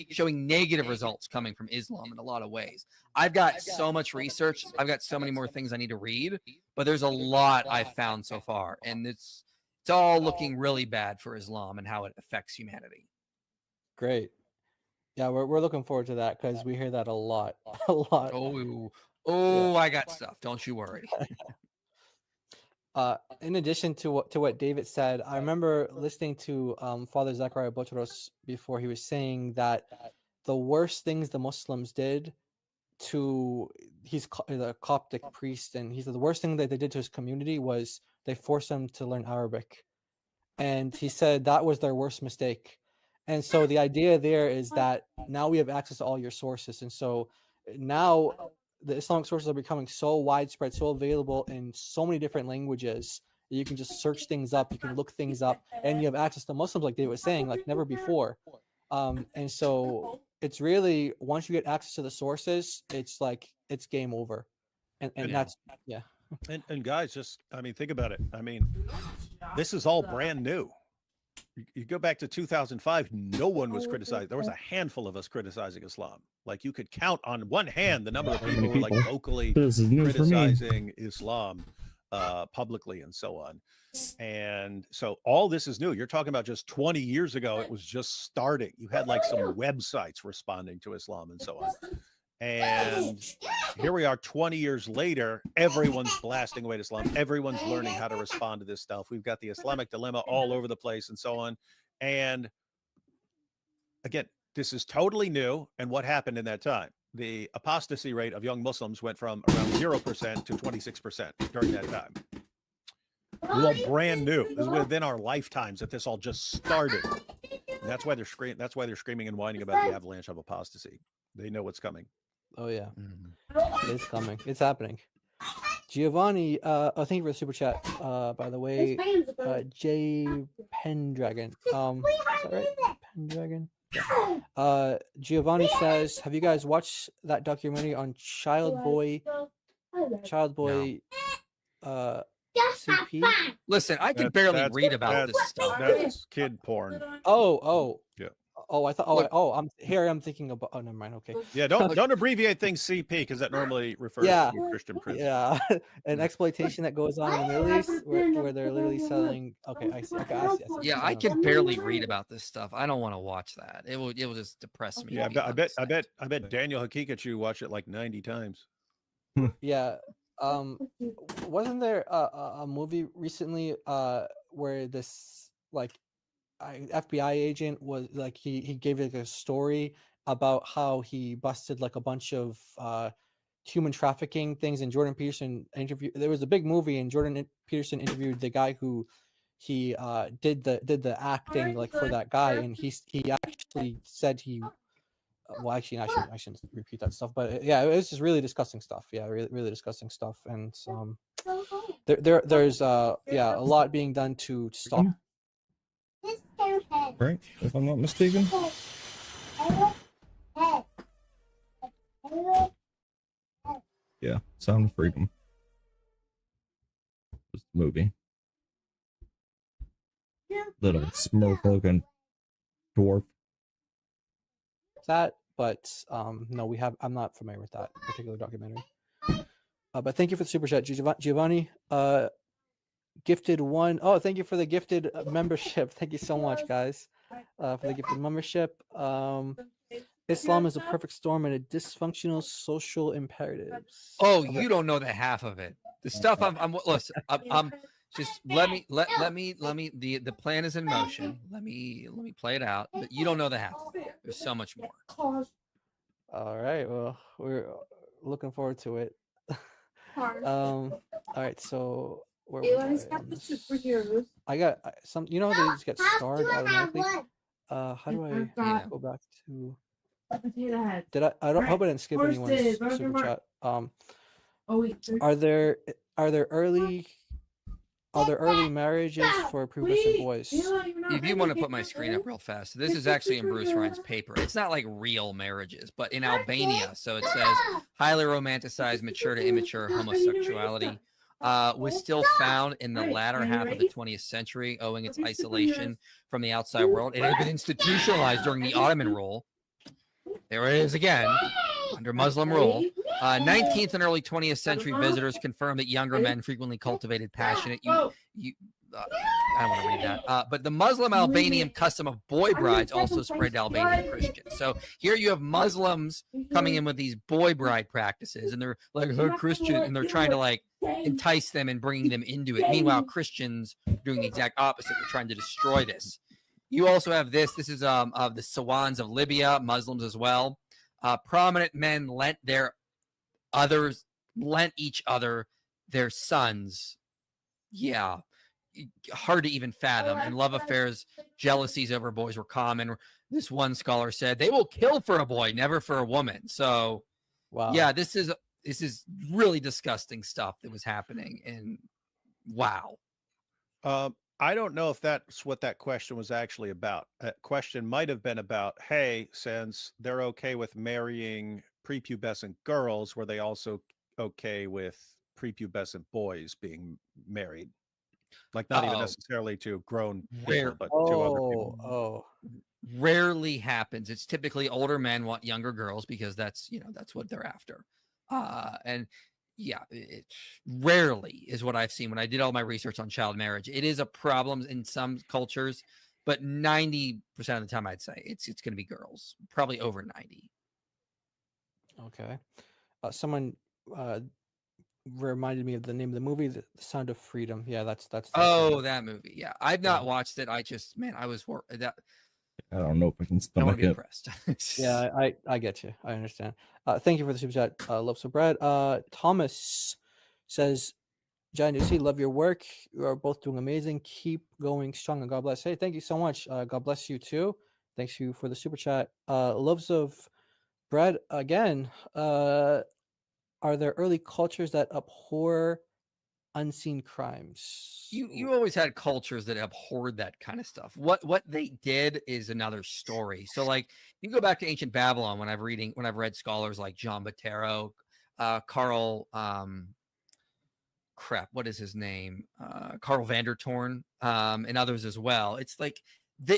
showing negative results coming from Islam in a lot of ways. I've got so much research. I've got so many more things I need to read, but there's a lot I've found so far. And it's all looking really bad for Islam and how it affects humanity. Great. Yeah, we're looking forward to that because we hear that a lot. Oh, yeah. I got stuff. Don't you worry. In addition to what David said, I remember listening to Father Zachariah Botros before. He was saying that the worst things the Muslims did he's the Coptic priest, and he said the worst thing that they did to his community was they forced him to learn Arabic. And he said that was their worst mistake. And so the idea there is that now we have access to all your sources. And so now the Islamic sources are becoming so widespread, so available in so many different languages. You can just search things up, you can look things up, and you have access to Muslims, like they were saying, like never before. And so it's really, once you get access to the sources, it's like it's game over. And that's yeah. And guys, just think about it. This is all brand new. You go back to 2005, no one was criticized. There was a handful of us criticizing Islam. Like you could count on one hand the number of people who were like vocally criticizing Islam publicly and so on. And so all this is new. You're talking about just 20 years ago, it was just starting. You had like some websites responding to Islam and so on. And here we are 20 years later, everyone's blasting away to Islam. Everyone's learning how to respond to this stuff. We've got the Islamic dilemma all over the place and so on. And again, this is totally new. And what happened in that time? The apostasy rate of young Muslims went from around 0% to 26% during that time. It was all brand new. This is within our lifetimes that this all just started. And that's why they're screaming. That's why they're screaming and whining about the avalanche of apostasy. They know what's coming. Oh yeah, it's coming. It's happening. Giovanni, thank you for the super chat. By the way, J Pendragon. Is that right? Pendragon. Yeah. Giovanni says, "Have you guys watched that documentary on Child Boy? CP? Listen, I can barely read about this stuff. That's kid porn. Oh. Yeah. Oh, I thought. I'm thinking about. Oh, never mind. Okay. Yeah, don't abbreviate things CP because that normally refers to Christian prison. Yeah, an exploitation that goes on in the Middle East where they're literally selling. Okay, I see. Okay, I see. Yeah, I can barely read about this stuff. I don't want to watch that. It will just depress me. Yeah, I bet Daniel Hakikachu watched it like 90 times. Yeah. Wasn't there a movie recently where this like FBI agent was like he gave like a story about how he busted like a bunch of human trafficking things, and Jordan Peterson interviewed. There was a big movie, and Jordan Peterson interviewed the guy who he did the acting like for that guy, and he actually said he. Well, actually, I shouldn't repeat that stuff, but yeah, it was just really disgusting stuff. Yeah, really disgusting stuff, and there's a lot being done to stop. Right, if I'm not mistaken. Yeah, Sound of Freedom. This movie. Little smurf looking dwarf. That, but no, I'm not familiar with that particular documentary. But thank you for the super chat, Giovanni. Gifted one. Oh, thank you for the gifted membership. Thank you so much, guys, for the gifted membership. Islam is a perfect storm and a dysfunctional social imperative. Oh, you don't know the half of it. The stuff I'm just let me the plan is in motion. Let me play it out. But you don't know the half of it. There's so much more. All right. Well, we're looking forward to it. All right. So where was I got some. You know, they just get starred automatically. How do I go back to? Did I hope I didn't skip anyone's super chat. Are there early marriages for prepubescent boys? If you want to put my screen up real fast, this is actually in Bruce Ryan's paper. It's not like real marriages, but in Albania. So it says highly romanticized, mature to immature homosexuality was still found in the latter half of the 20th century, owing its isolation from the outside world. It had been institutionalized during the Ottoman rule. There it is again, under Muslim rule. 19th and early 20th century visitors confirm that younger men frequently cultivated passionate. I don't want to read that. But the Muslim Albanian custom of boy brides also spread to Albanian Christians. So here you have Muslims coming in with these boy bride practices, and they're like, they're Christian, and they're trying to like entice them and bringing them into it. Meanwhile, Christians are doing the exact opposite. They're trying to destroy this. You also have this. This is of the Sawans of Libya, Muslims as well. Prominent men lent each other their sons. Yeah, hard to even fathom. And love affairs, jealousies over boys were common. This one scholar said they will kill for a boy, never for a woman. So, wow. Yeah, this is this is really disgusting stuff that was happening. And wow. I don't know if that's what that question was actually about. That question might have been about, hey, since they're okay with marrying prepubescent girls, were they also okay with prepubescent boys being married? Like not even necessarily to grown people, but to other people. Rarely happens. It's typically older men want younger girls because that's what they're after. And yeah, it rarely is what I've seen when I did all my research on child marriage. It is a problem in some cultures, but 90% of the time I'd say it's going to be girls, probably over 90. Okay. Someone reminded me of the name of the movie, The Sound of Freedom. Yeah, that's that movie. Yeah, I've not watched it. I just, man, I was that. I don't know if I can I stomach want to be it. impressed. Yeah, I get you. I understand. Thank you for the super chat. Loaves of bread. Thomas says, John Ducey, love your work. You are both doing amazing. Keep going strong and God bless. Hey, thank you so much. God bless you too. Thanks you for the super chat. Loaves of bread again. Are there early cultures that abhor unseen crimes? You always had cultures that abhorred that kind of stuff. What they did is another story. So like you go back to ancient Babylon when I've read scholars like John Botero, Carl what is his name? Carl Vandertorn, and others as well. It's like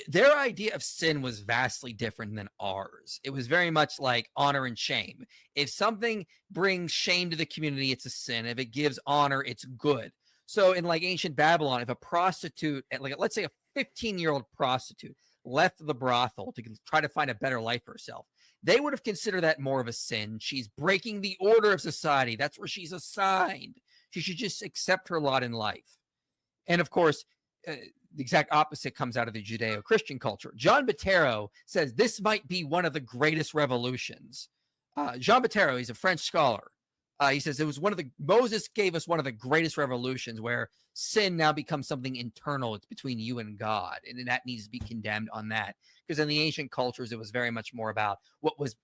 their idea of sin was vastly different than ours. It was very much like honor and shame. If something brings shame to the community, it's a sin. If it gives honor, it's good. So in like ancient Babylon, if a prostitute, like let's say a 15-year-old prostitute left the brothel to try to find a better life for herself, they would have considered that more of a sin. She's breaking the order of society. That's where she's assigned. She should just accept her lot in life. And of course, the exact opposite comes out of the Judeo-Christian culture. John Botero says this might be one of the greatest revolutions. Jean Botero, he's a French scholar. He says it was Moses gave us one of the greatest revolutions where sin now becomes something internal. It's between you and God. And that needs to be condemned on that. Because in the ancient cultures, it was very much more about what was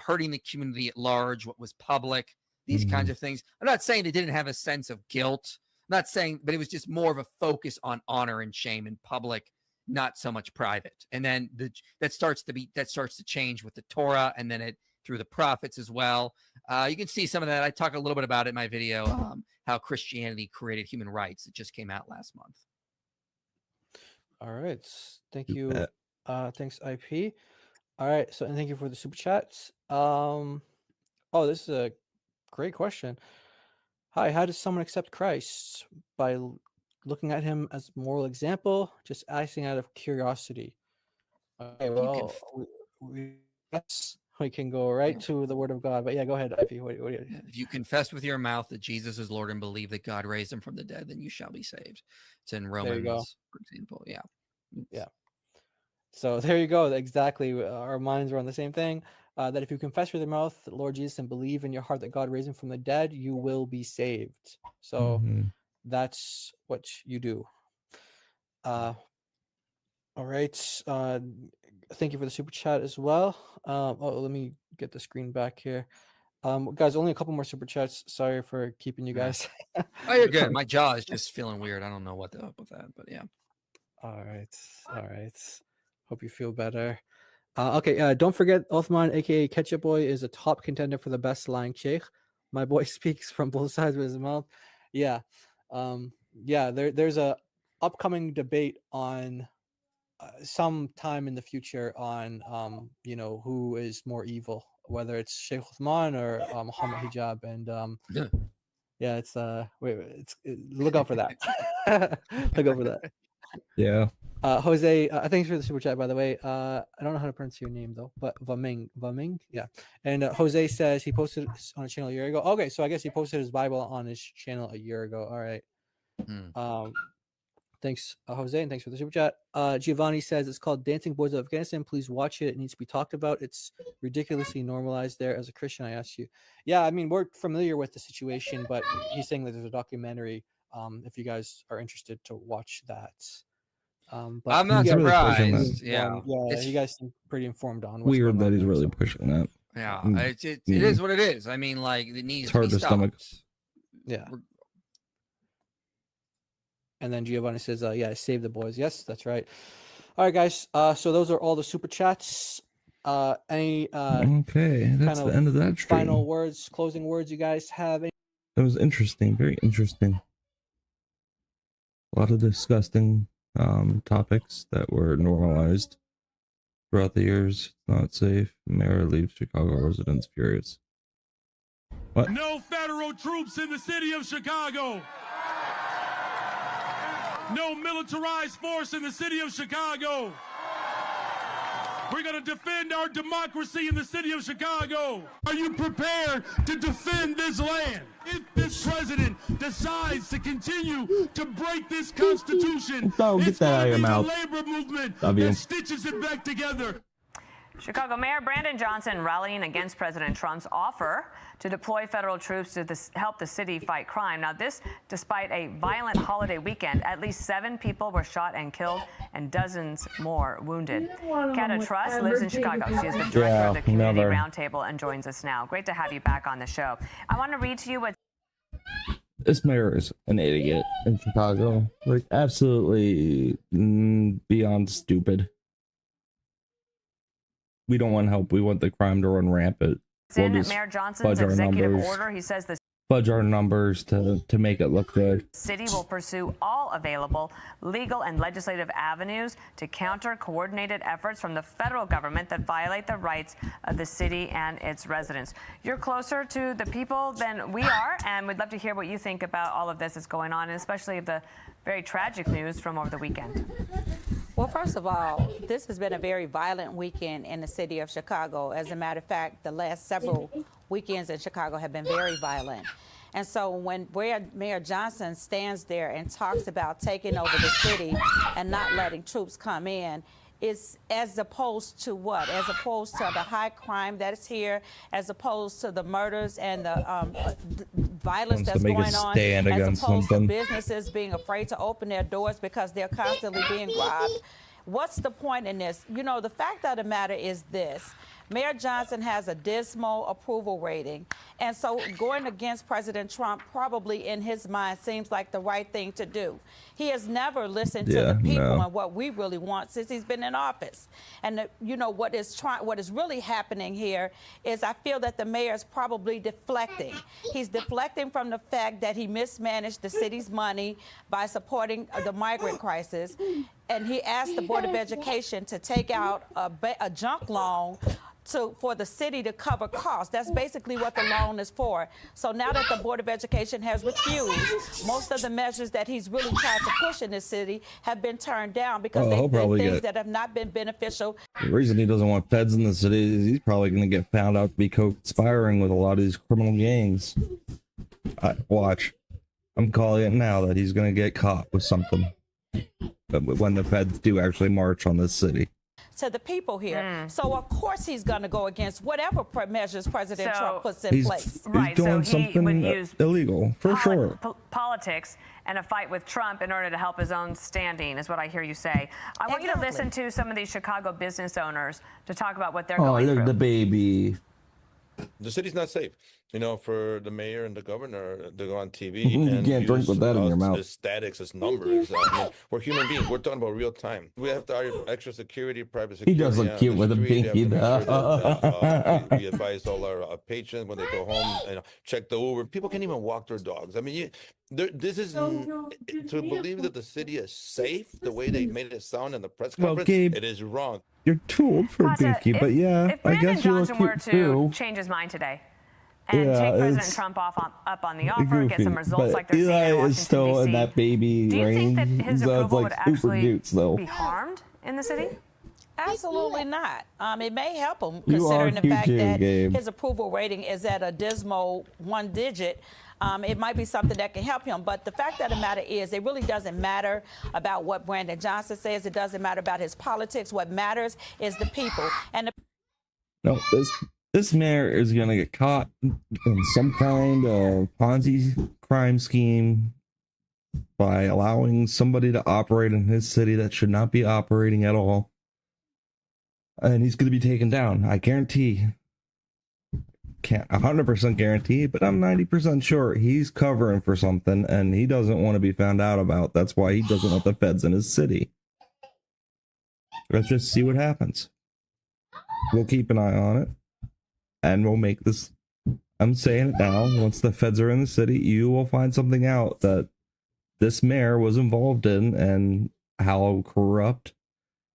hurting the community at large, what was public, these kinds of things. I'm not saying they didn't have a sense of guilt. I'm not saying, but it was just more of a focus on honor and shame in public, not so much private. And then that starts to change with the Torah, and then through the prophets as well. You can see some of that. I talk a little bit about it in my video, how Christianity created human rights. It just came out last month. All right. Thank you. Thanks, IP. All right. So, and thank you for the super chats. This is a great question. Hi, how does someone accept Christ? By looking at him as a moral example, just acting out of curiosity. Okay, well, we can go right to the Word of God. But yeah, go ahead, IP. If you confess with your mouth that Jesus is Lord and believe that God raised him from the dead, then you shall be saved. It's in Romans, for example. Yeah. Yeah. So there you go. Exactly. Our minds are on the same thing. That if you confess with your mouth the Lord Jesus and believe in your heart that God raised him from the dead, you will be saved. So that's what you do. All right. Thank you for the super chat as well. Let me get the screen back here. Guys, only a couple more super chats. Sorry for keeping you guys. Oh, you're good. My jaw is just feeling weird. I don't know what the up with that, but yeah. All right. Hope you feel better. Okay, don't forget Othman, aka Ketchup Boy, is a top contender for the best lying sheikh. My boy speaks from both sides of his mouth. Yeah. There's a upcoming debate on some time in the future on who is more evil, whether it's Sheikh Uthman or Muhammad Hijab, and it's look out for that. Look out for that. Yeah. Jose, thanks for the super chat, by the way. I don't know how to pronounce your name though, but Vaming, yeah. And Jose says he posted on a channel a year ago. Okay, so I guess he posted his Bible on his channel a year ago. All right. Thanks, Jose, and thanks for the super chat. Giovanni says it's called Dancing Boys of Afghanistan. Please watch it. It needs to be talked about. It's ridiculously normalized there. As a Christian, I asked you. Yeah, I mean, we're familiar with the situation, but he's saying that there's a documentary. If you guys are interested to watch that. But I'm not surprised. You guys seem pretty informed on what's weird going on that he's there, really so. pushing that. Yeah, it is what it is. I mean, like, it needs It's hard to stomach. Yeah. And then Giovanni says, yeah, save the boys. Yes, that's right. All right, guys. So those are all the super chats. Any okay, that's kind the end of that stream. Final words, closing words you guys have? It was interesting, very interesting. A lot of disgusting topics that were normalized throughout the years. Not safe. Mayor leaves Chicago residents furious. What? No federal troops in the city of Chicago. No militarized force in the city of Chicago. We're going to defend our democracy in the city of Chicago. Are you prepared to defend this land? If this president decides to continue to break this Constitution, get that out of your mouth. the labor movement Love you. that stitches it back together. Chicago Mayor Brandon Johnson rallying against President Trump's offer to deploy federal troops to help the city fight crime. Now, this despite a violent holiday weekend. At least 7 people were shot and killed and dozens more wounded. Kata Truss lives in Chicago. She is the director of the Community Roundtable and joins us now. Great to have you back on the show. I want to read to you what... This mayor is an idiot in Chicago. Like, absolutely beyond stupid. We don't want help. We want the crime to run rampant. Mayor Johnson's executive order, he says the fudge our numbers to make it look good. city will pursue all available legal and legislative avenues to counter coordinated efforts from the federal government that violate the rights of the city and its residents. You're closer to the people than we are, and we'd love to hear what you think about all of this that's going on, and especially the very tragic news from over the weekend. Well, first of all, this has been a very violent weekend in the city of Chicago. As a matter of fact, the last several weekends in Chicago have been very violent. And so when Mayor Johnson stands there and talks about taking over the city and not letting troops come in, it's as opposed to what? As opposed to the high crime that is here, as opposed to the murders and the violence that's going on, as opposed to businesses being afraid to open their doors because they're constantly being robbed. What's the point in this? You know, the fact of the matter is this. Mayor Johnson has a dismal approval rating. And so going against President Trump probably in his mind seems like the right thing to do. He has never listened to the people and what we really want since he's been in office. And, you know, what is really happening here is I feel that the mayor is probably deflecting. He's deflecting from the fact that he mismanaged the city's money by supporting the migrant crisis. And he asked the Board of Education to take out a junk loan for the city to cover costs. That's basically what the loan is for. So now that the Board of Education has refused, most of the measures that he's really tried to push in this city have been turned down because they've been things that have not been beneficial. The reason he doesn't want feds in the city is he's probably going to get found out to be co-conspiring with a lot of these criminal gangs. Watch. I'm calling it now that he's going to get caught with something when the feds do actually march on this city. To the people here. So of course he's going to go against whatever measures President Trump puts in place. He's doing something illegal, for sure. Politics and a fight with Trump in order to help his own standing is what I hear you say. I want you to listen to some of these Chicago business owners to talk about what they're going through. Oh, look, the baby. The city's not safe, you know, for the mayor and the governor to go on TV. You and can't drink with that in your mouth. As statics, as numbers. I mean, we're human beings. We're talking about real time. We have to hire extra security, private security. He does look cute with a pinky. We advise all our patients when they go home and check the Uber. People can't even walk their dogs. I mean, this is to believe that the city is safe the way they made it sound in the press conference. Gabe, it is wrong. You're too old for a pinky, but yeah, I guess you look Johnson were cute to too. change his mind today and take President Trump up on the offer, get some results but like they're seeing in Eli Washington, is still in that baby Do you range. think that his Sounds approval like would super actually cute, though. be harmed in the city? Absolutely not. It may help him You are considering the cute fact too, that Gabe. his approval rating is at a dismal 1 digit. It might be something that can help him. But the fact of the matter is it really doesn't matter about what Brandon Johnson says. It doesn't matter about his politics. What matters is the people. And No, this mayor is gonna get caught in some kind of Ponzi crime scheme by allowing somebody to operate in his city that should not be operating at all. And he's gonna be taken down. I guarantee can't 100% guarantee, but I'm 90% sure he's covering for something and he doesn't want to be found out about. That's why he doesn't want the feds in his city. Let's just see what happens. We'll keep an eye on it and we'll make this. I'm saying it now. Once the feds are in the city, you will find something out that this mayor was involved in and how corrupt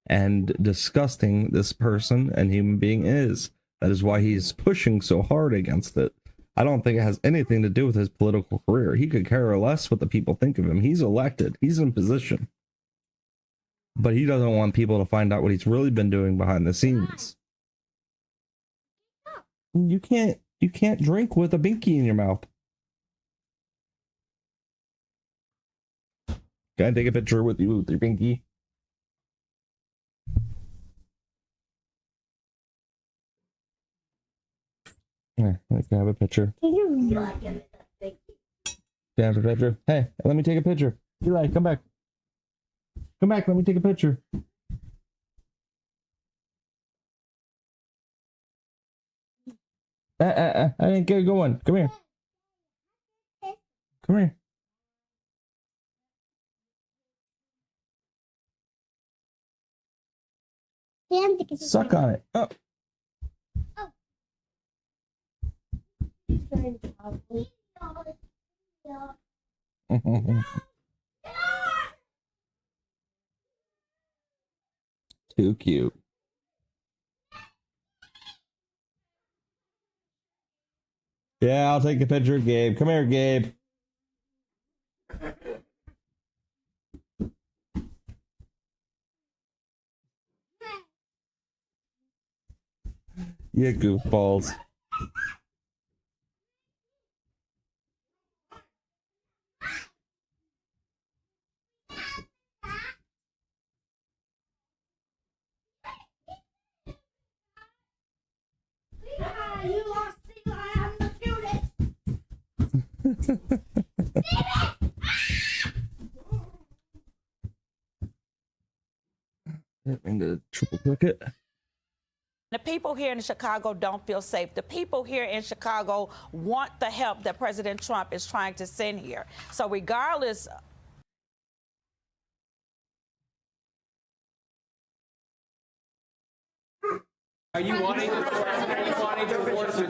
and disgusting this person and human being is. That is why he's pushing so hard against it. I don't think it has anything to do with his political career. He could care less what the people think of him. He's elected. He's in position. But he doesn't want people to find out what he's really been doing behind the scenes. You can't drink with a binky in your mouth. Can I take a picture with you with your binky? Here, I can have a picture. Can I have a picture? Hey, let me take a picture. Eli, come back. Come back, let me take a picture. I didn't get going. Come here. Come here. Suck on it. Oh. Too cute. Yeah, I'll take a picture of Gabe. Come here, Gabe. You goofballs. You lost Eli. I'm the cutest. I'm gonna triple click it. The people here in Chicago don't feel safe. The people here in Chicago want the help that President Trump is trying to send here. So regardless. Are you wanting to force the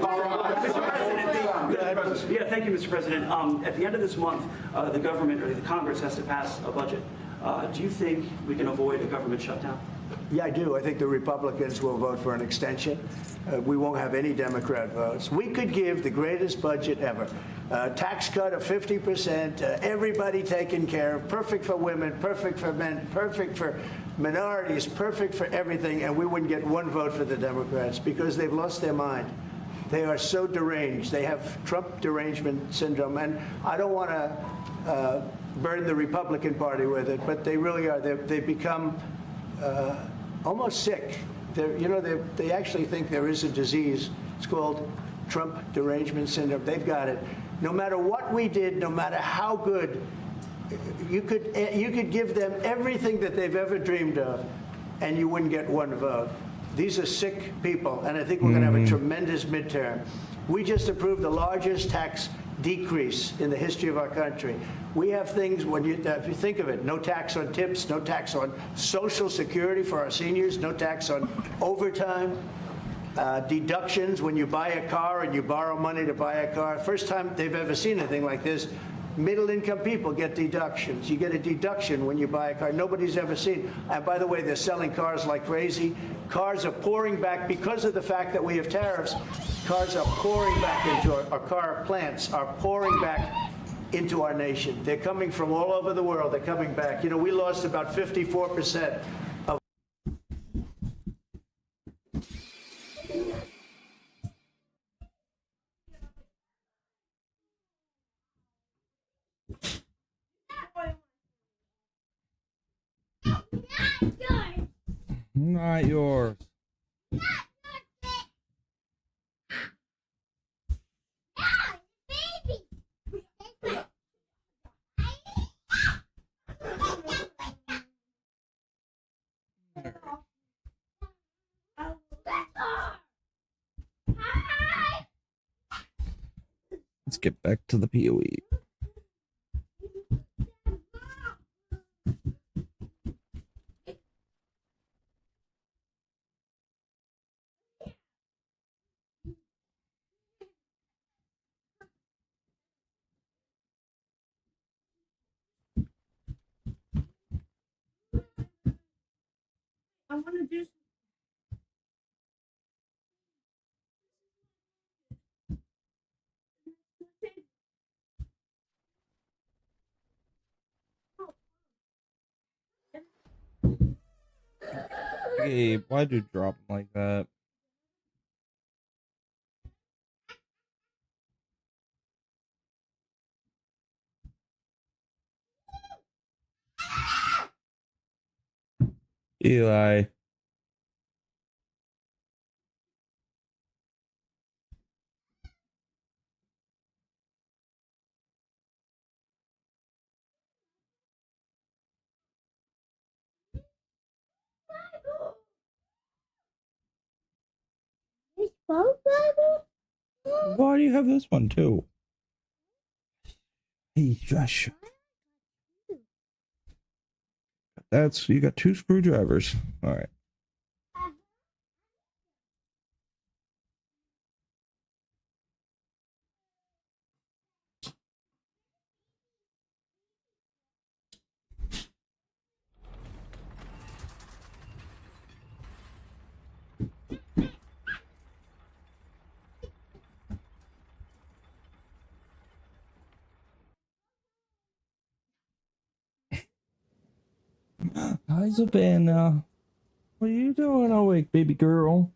Yeah, thank you, Mr. President. At the end of this month, the government or the Congress has to pass a budget. Do you think we can avoid a government shutdown? Yeah, I do. I think the Republicans will vote for an extension. We won't have any Democrat votes. We could give the greatest budget ever. Tax cut of 50%, everybody taken care of, perfect for women, perfect for men, perfect for minorities, perfect for everything, and we wouldn't get one vote for the Democrats because they've lost their mind. They are so deranged. They have Trump derangement syndrome, and I don't want to burn the Republican Party with it, but they really are. They've become almost sick. They actually think there is a disease. It's called Trump derangement syndrome. They've got it. No matter what we did, no matter how good, you could give them everything that they've ever dreamed of, and you wouldn't get one vote. These are sick people, and I think we're going to have a tremendous midterm. We just approved the largest tax decrease in the history of our country. We have things, if you think of it, no tax on tips, no tax on Social Security for our seniors, no tax on overtime, deductions when you buy a car and you borrow money to buy a car. First time they've ever seen anything like this. Middle-income people get deductions. You get a deduction when you buy a car. Nobody's ever seen. And by the way, they're selling cars like crazy. Cars are pouring back because of the fact that we have tariffs. Cars are pouring back into our car plants are pouring back into our nation. They're coming from all over the world. They're coming back. You know, we lost about 54% of. Not yours. let's get back to the POE. I want to do. Gabe, why'd you drop him like that? Eli. Why do you have this one too? Hey, Josh. That's, you got 2 screwdrivers. All right. Hi, Savannah. What are you doing awake, baby girl?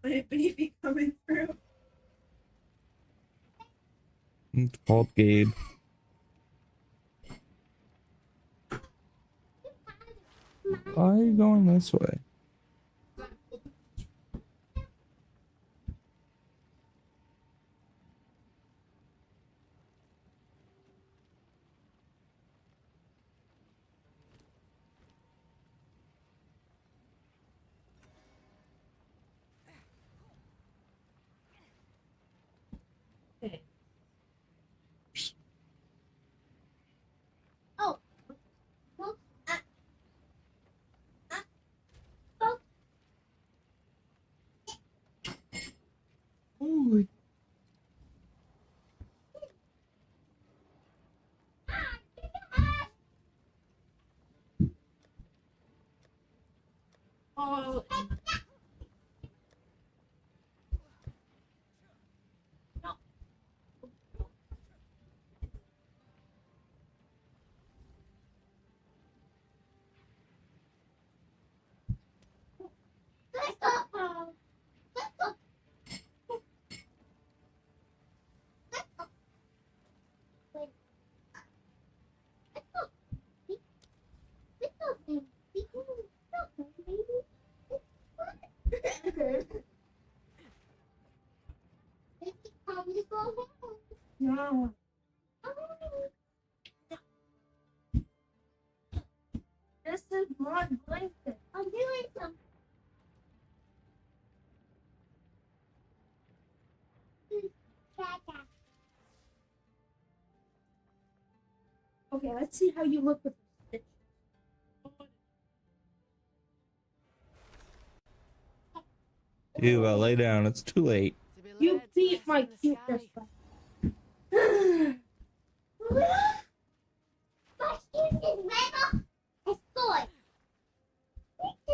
My baby coming through. It's called Gabe. Why are you going this way? Oh. Oh. Oh. No. This is my blanket. I'm doing some. Okay, let's see how you look with the stitches. You lay down. It's too late. You beat my cuteness. My excuse is Mama. It's good. What's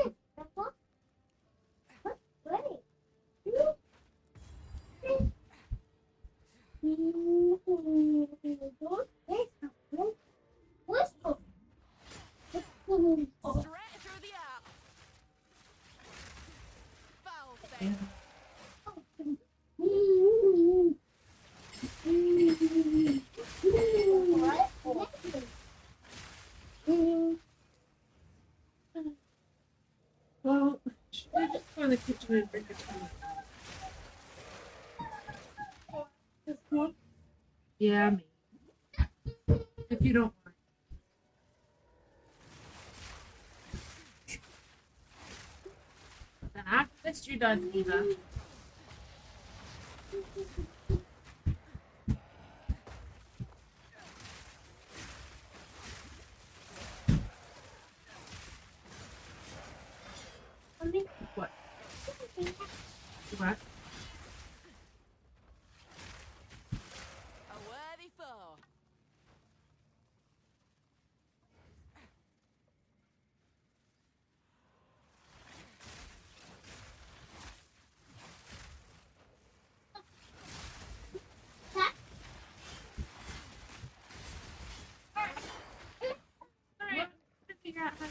great? Straight through the app. Foul thing. Well, should I just go in the kitchen and bring it to me? This one? Yeah, me. you don't mind. Then after this, you're done, Eva. What? What? A worthy foe. Alright, figure out how.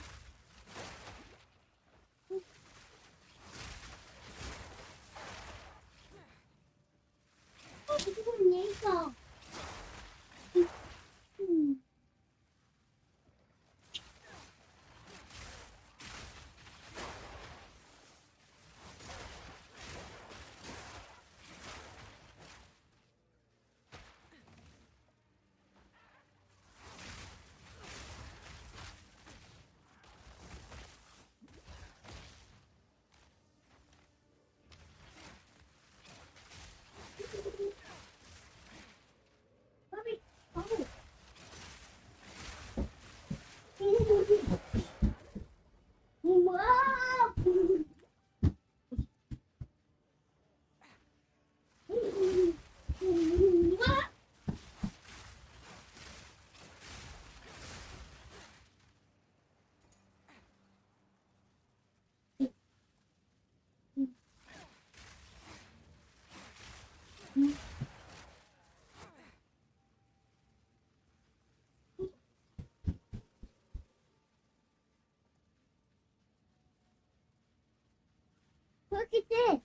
Look at this.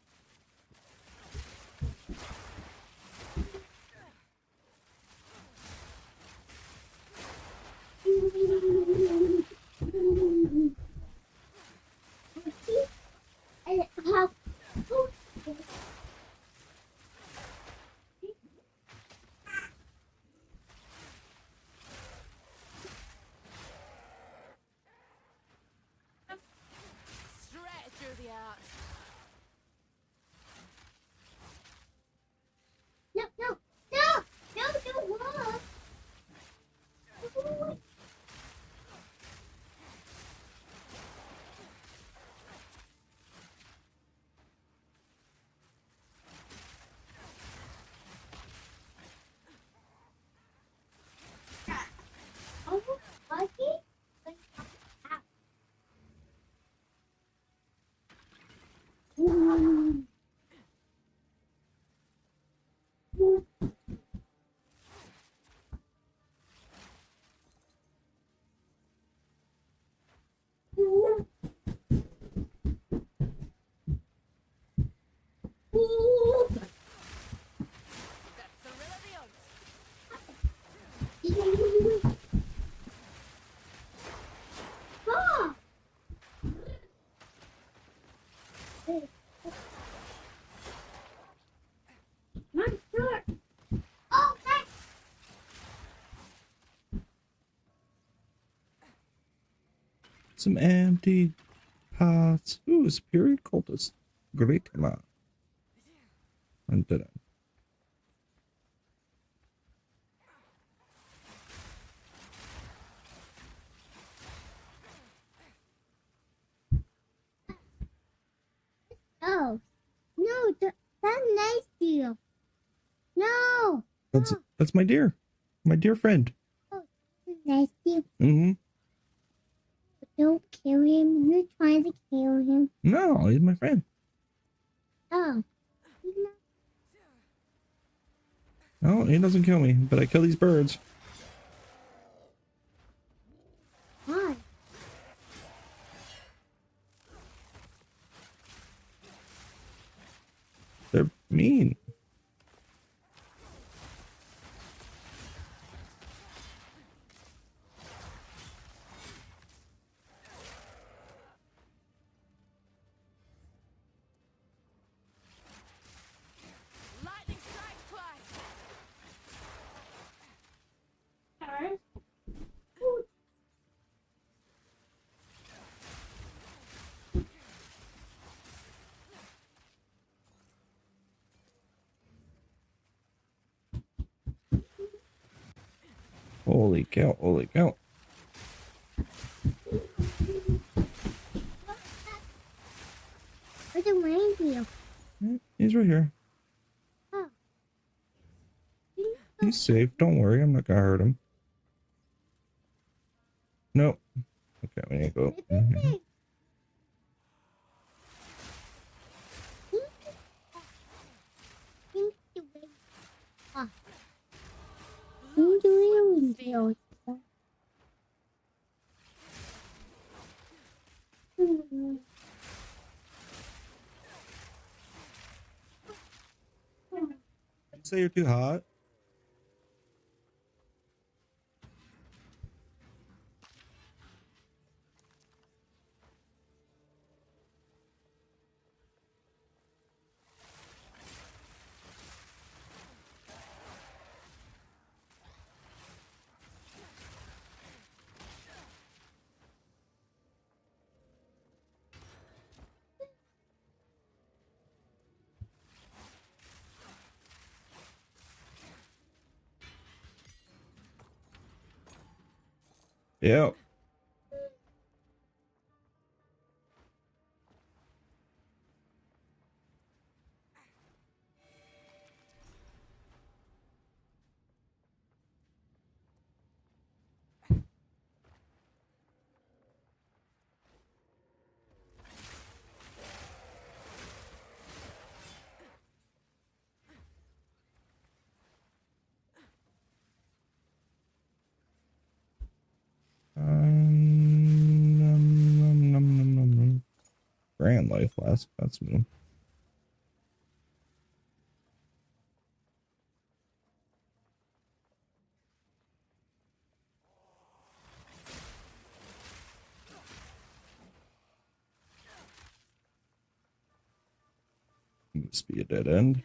And how Straight through the arts. no, no, no, no, don't walk. Oh, Lucky? Some empty pots. Ooh, superior cultist. Great command. And did it. Oh, no, that's nice deal. No. That's my dear friend. Oh, nice deal. Mm-hmm. Don't kill him. You're trying to kill him. No, he's my friend. Oh. No, he doesn't kill me, but I kill these birds. Why? They're mean. Lightning strike twice. Alright. Holy cow, holy cow. Where's the reindeer? He's right here. Oh. He's safe. Don't worry. I'm not gonna hurt him. Nope. Okay, we need to go in here. You say you're too hot? Yep. Grand life last. That's me. This be a dead end.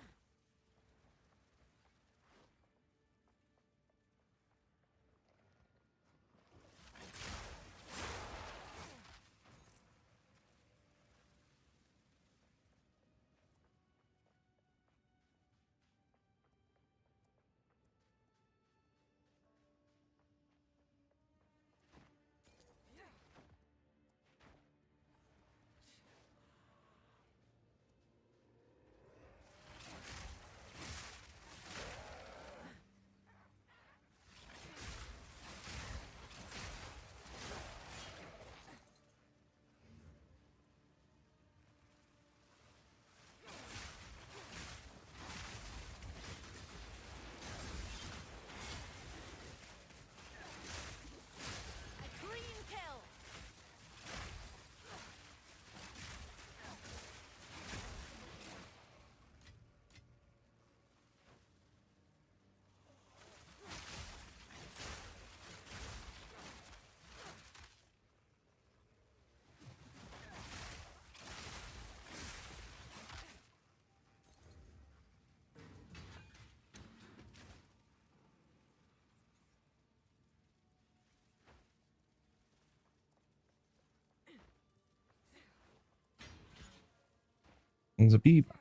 There's a beep.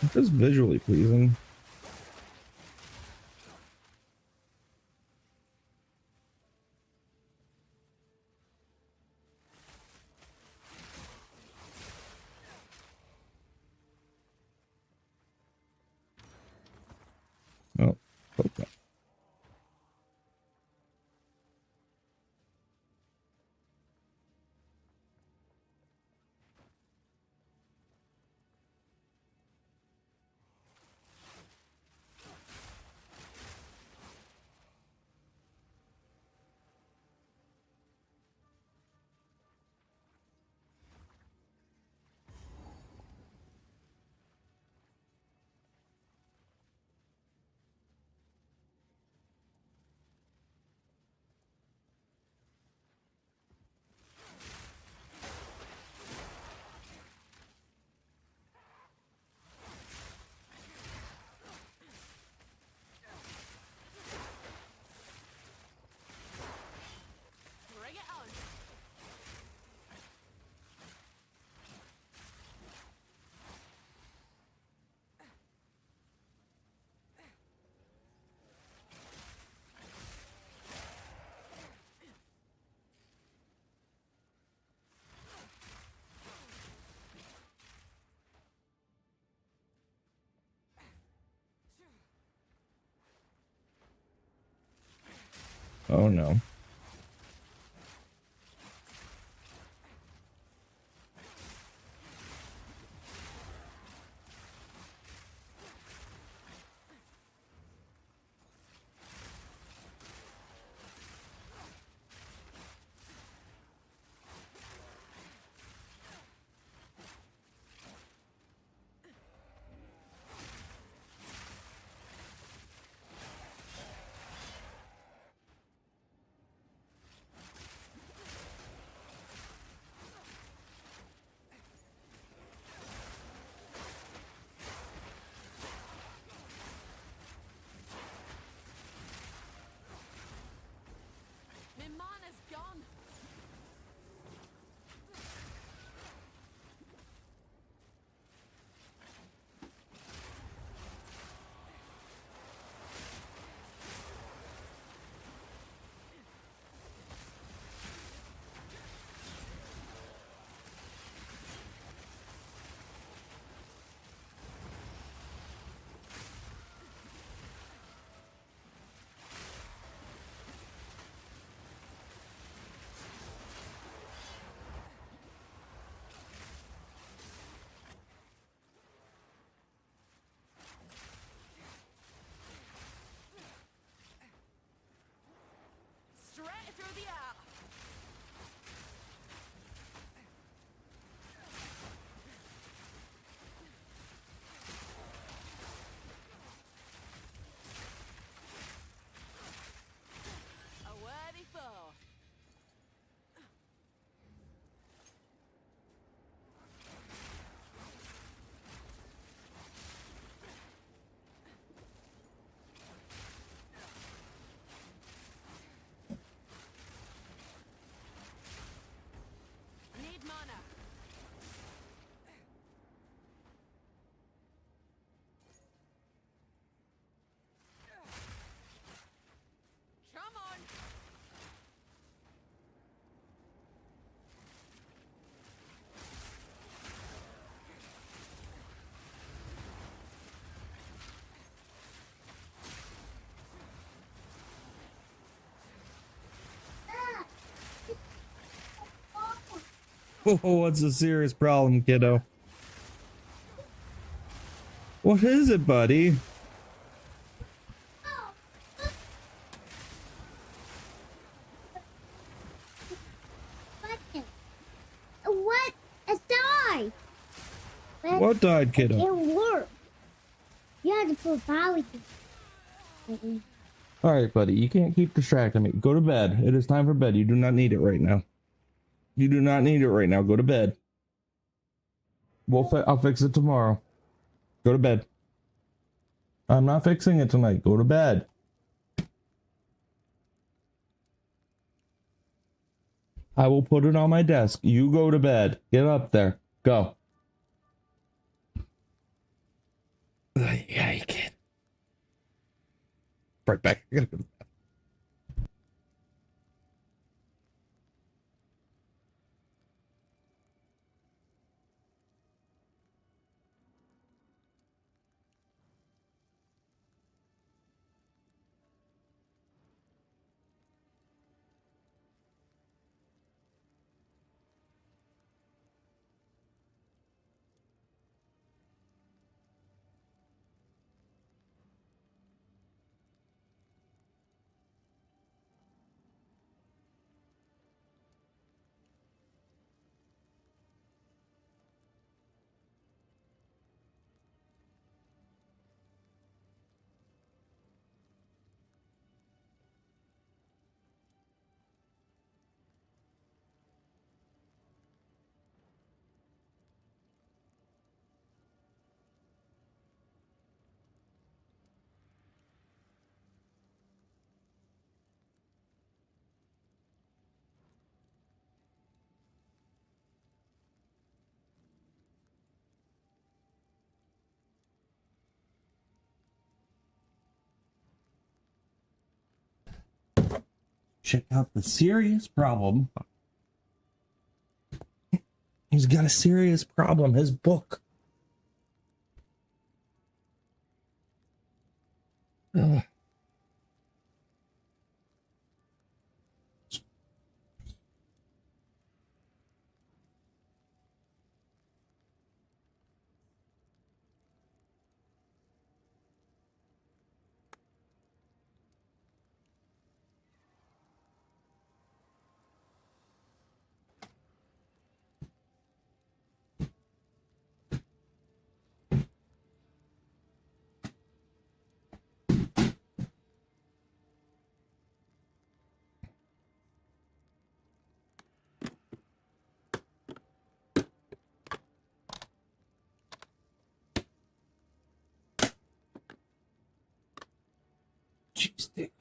It's just visually pleasing. Oh, okay. Oh no. My mana's gone. Straight through the air. A worthy foe. Need mana. Come on. Oh, what's a serious problem, kiddo? What is it, buddy? What? It died. What died, kiddo? It worked. You had to put power. All right, buddy. You can't keep distracting me. Go to bed. It is time for bed. You do not need it right now. You do not need it right now. Go to bed. I'll fix it tomorrow. Go to bed. I'm not fixing it tonight. Go to bed. I will put it on my desk. You go to bed. Get up there. Go. Yeah, you can. Right back. I gotta go. Check out the serious problem. He's got a serious problem. His book. Ugh. cheese stick.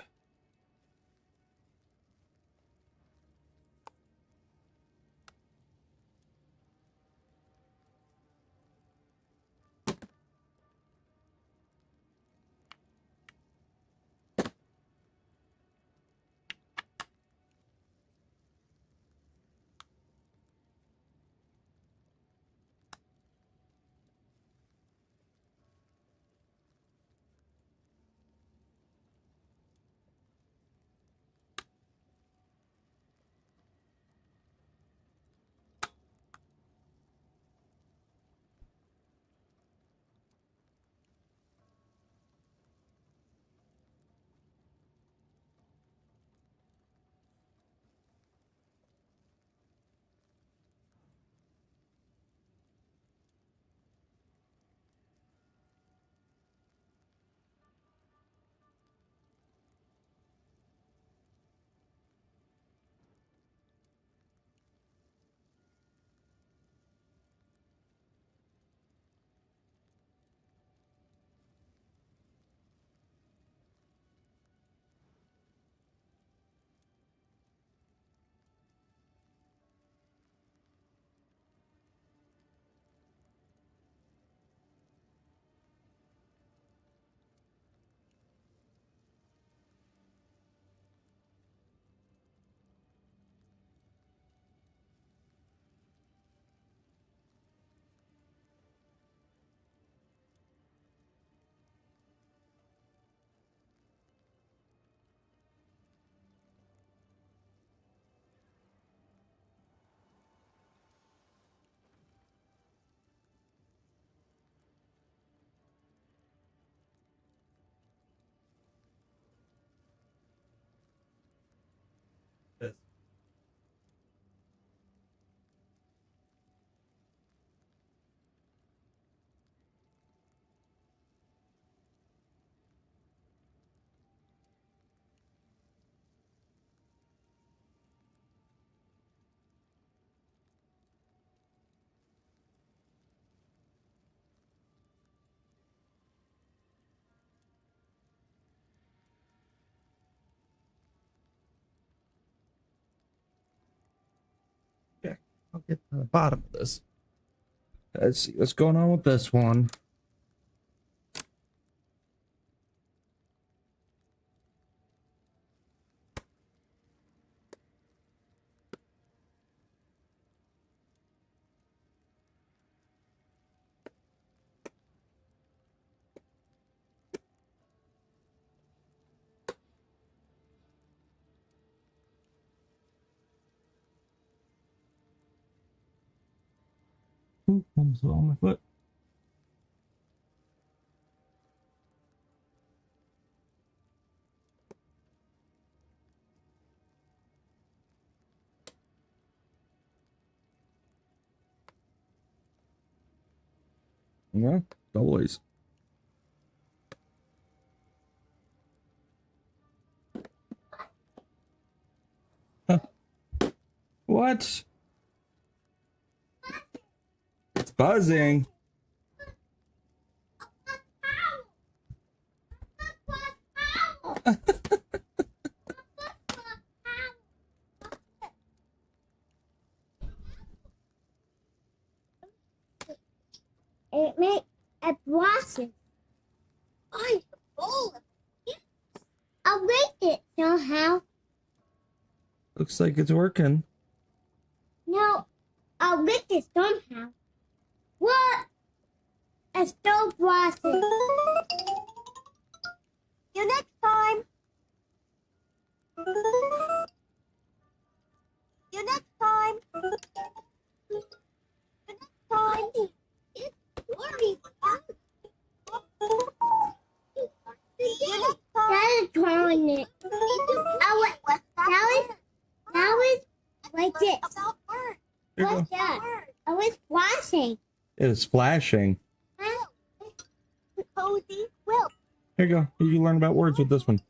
I'll get to the bottom of this. Let's see what's going on with this one. Ooh, almost fell on my foot. Yeah, always. Huh. What? It's buzzing. It makes a blossom. I full of it. I'll make it somehow. Looks like it's working. No, I'll make it somehow. What? A still blossom. See you next time. See you next time. See you next time. It's worry. That is drawing it. That was like this. What's that? I was flashing. It is flashing. Cozy quilt. Here you go. You can learn about words with this one.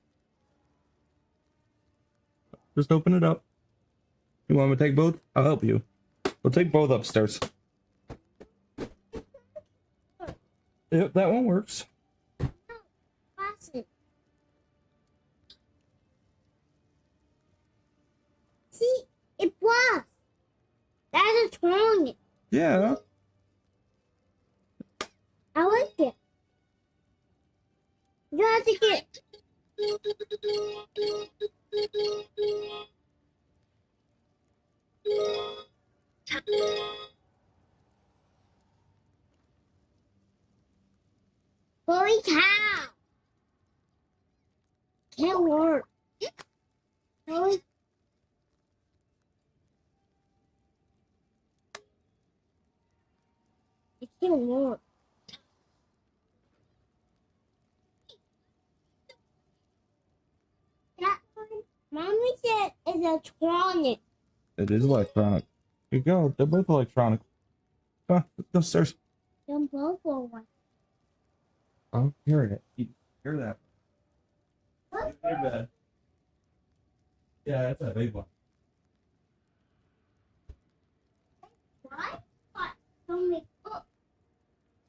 Just open it up. You want me to take both? I'll help you. We'll take both upstairs. Yep, that one works. electronic. Yeah. I like it. You have to get. Holy cow! Can't work. Holy. It can't work. That one, Mommy said is electronic. It is electronic. Here you go. They're both electronic. Go upstairs. Them both are one. Oh, hear it. You hear that? What? Hey, bed. Yeah, that's a big one. Why? What? Don't make up.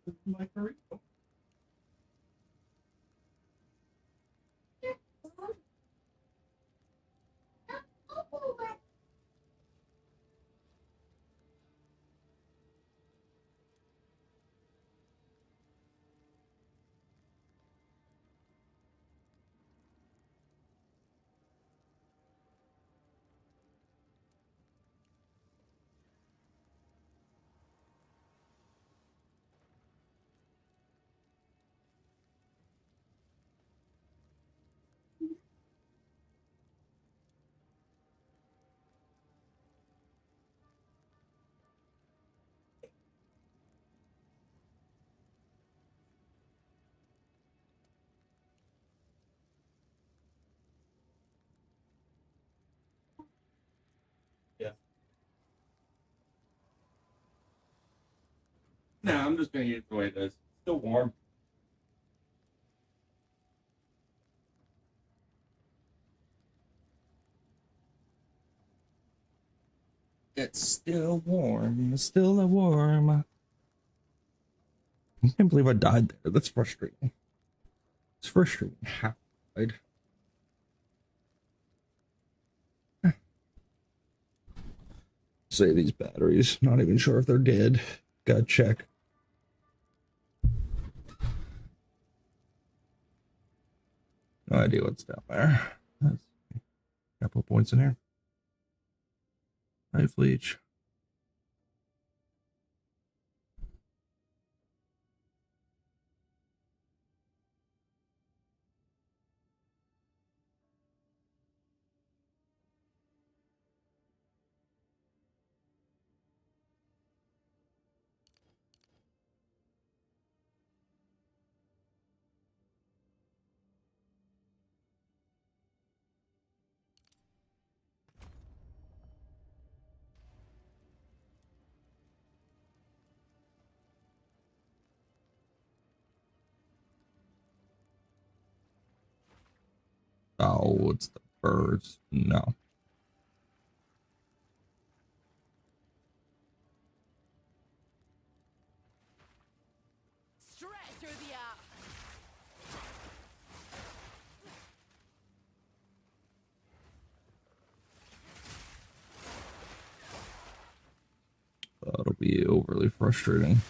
It's my burrito. Yeah. No, I'm just gonna eat it the way it is. It's still warm. It's still warm. It's still warm. I can't believe I died there. That's frustrating. It's frustrating. How I died. Say these batteries. Not even sure if they're dead. Gotta check. No idea what's down there. That's a couple points in here. Life leech. Oh, it's the birds. No. Straight through the air. That'll be overly frustrating.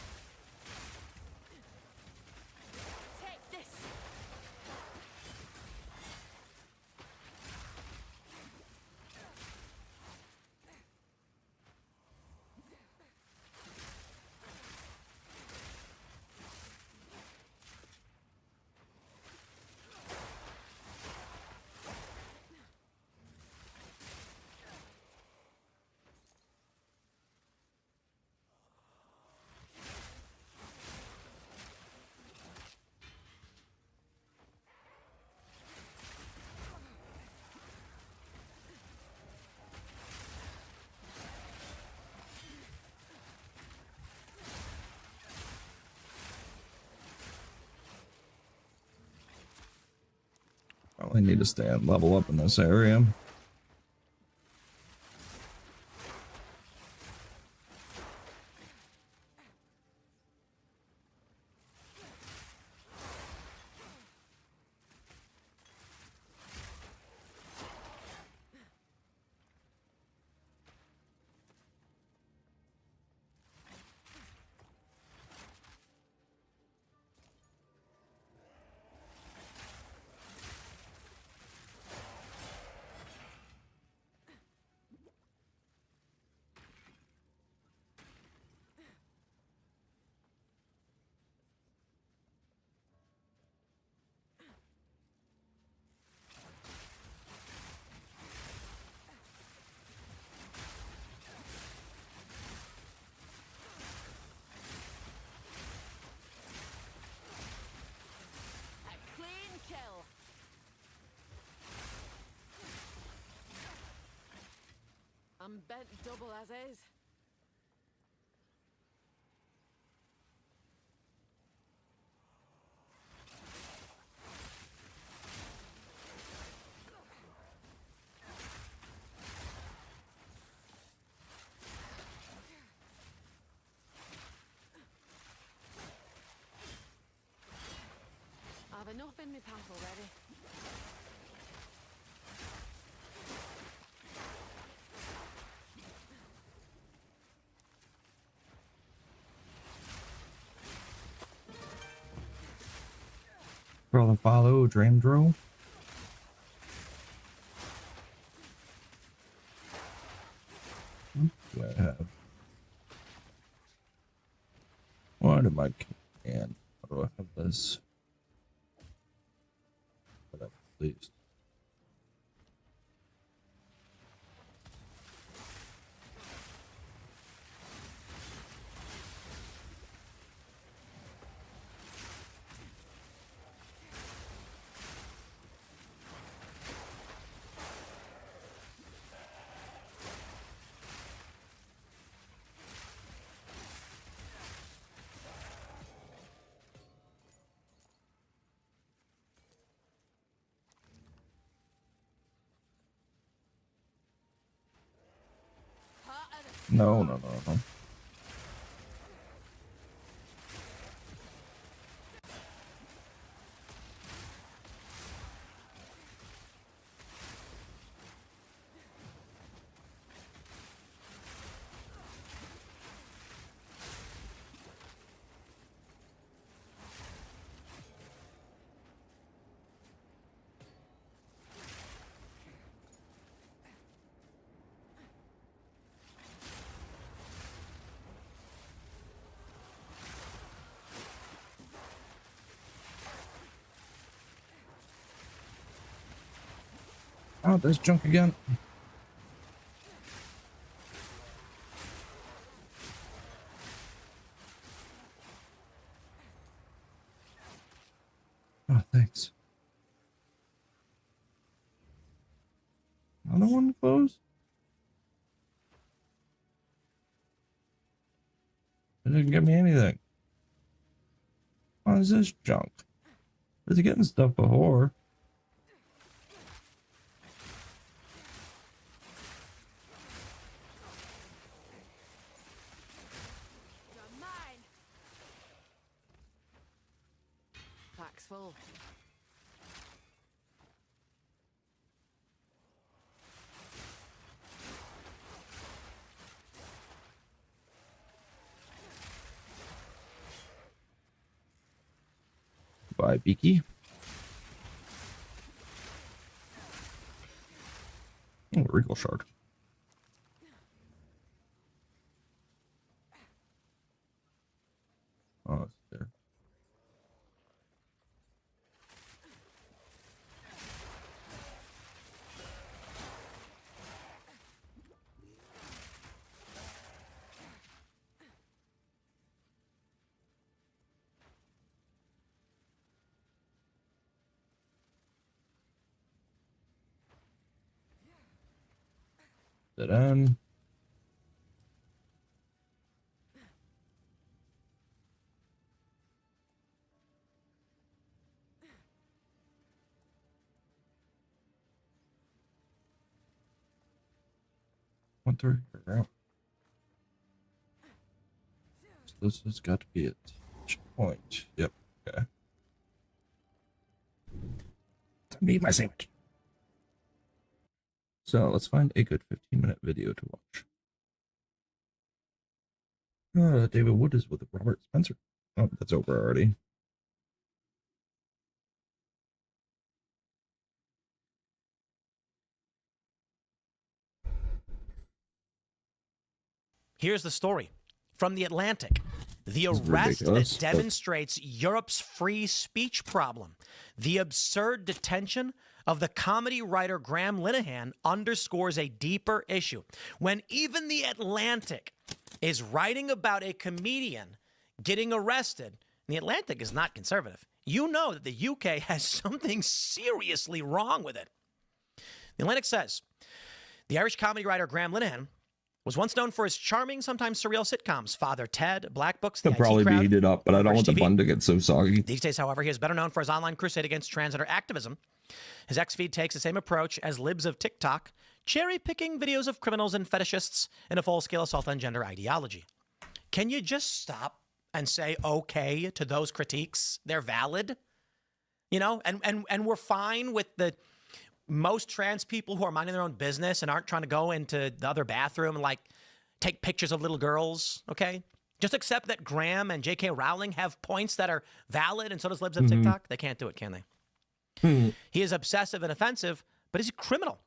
Take this. Probably need to stay and level up in this area. Rent double as is. I've enough in my pack already. Follow Dramdro. What do I have? What am I can? How do I have this? Please. No, no, no, no. Oh, there's junk again. Oh, thanks. Another one closed? It didn't give me anything. What is this junk? Was he getting stuff before? Pack's full. Bye, Beaky. Oh, Regal Shard. Oh, it's there. Sit down. One through here. So this has got to be it. Checkpoint. Yep. Okay. Time to eat my sandwich. So let's find a good 15-minute video to watch. David Wood is with Robert Spencer. Oh, that's over already. Here's the story from The Atlantic. The arrest that demonstrates Europe's free speech problem. The absurd detention of the comedy writer Graham Linehan underscores a deeper issue. When even The Atlantic is writing about a comedian getting arrested, The Atlantic is not conservative. You know that the UK has something seriously wrong with it. The Atlantic says, the Irish comedy writer Graham Linehan Was once known for his charming, sometimes surreal sitcoms, Father Ted, Black Books, The They'll IT probably be Crowd, heated up, but I don't want the TV. bun to get so soggy. These days, however, he is better known for his online crusade against transgender activism. His X feed takes the same approach as libs of TikTok, cherry-picking videos of criminals and fetishists in a full-scale assault on gender ideology. Can you just stop and say okay to those critiques? They're valid, you know, and we're fine with the most trans people who are minding their own business and aren't trying to go into the other bathroom and like take pictures of little girls. Okay, just accept that Graham and J.K. Rowling have points that are valid, and so does libs of TikTok. They can't do it, can they? He is obsessive and offensive, but he's a criminal.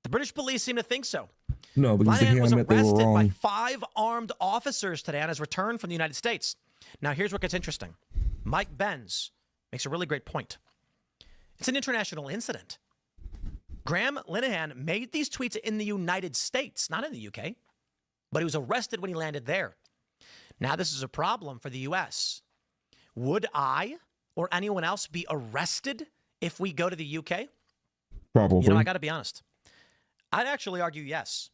The British police seem to think so. No, because Linehan he was admit they were arrested by wrong. 5 armed officers today on his return from the United States. Now, here's what gets interesting. Mike Benz makes a really great point. It's an international incident. Graham Linehan made these tweets in the United States, not in the UK, but he was arrested when he landed there. Now, this is a problem for the U.S. Would I or anyone else be arrested if we go to the UK? Probably. You know, I got to be honest. I'd actually argue yes.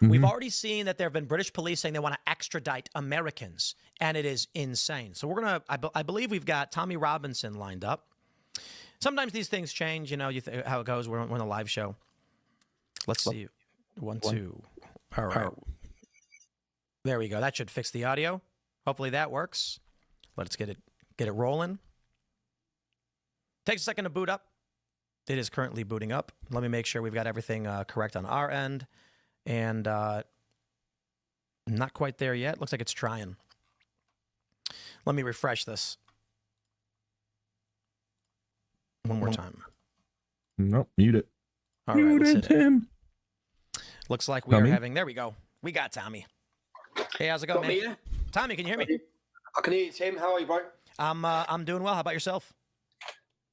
We've already seen that there have been British police saying they want to extradite Americans, and it is insane. So we're going to, I believe we've got Tommy Robinson lined up. Sometimes these things change, you know, how it goes. We're on a live show. Let's see. 1, 2. All right. There we go. That should fix the audio. Hopefully that works. Let's get it rolling. Takes a second to boot up. It is currently booting up. Let me make sure we've got everything correct on our end. And not quite there yet. Looks like it's trying. Let me refresh this. One more time. Nope, mute it. All right, let's hit it. Looks like we Tommy? are having... There we go. We got Tommy. Hey, how's it going, Got man? me, yeah? Tommy, can you hear me? I can hear you, Tim. How are you, bro? I'm doing well. How about yourself?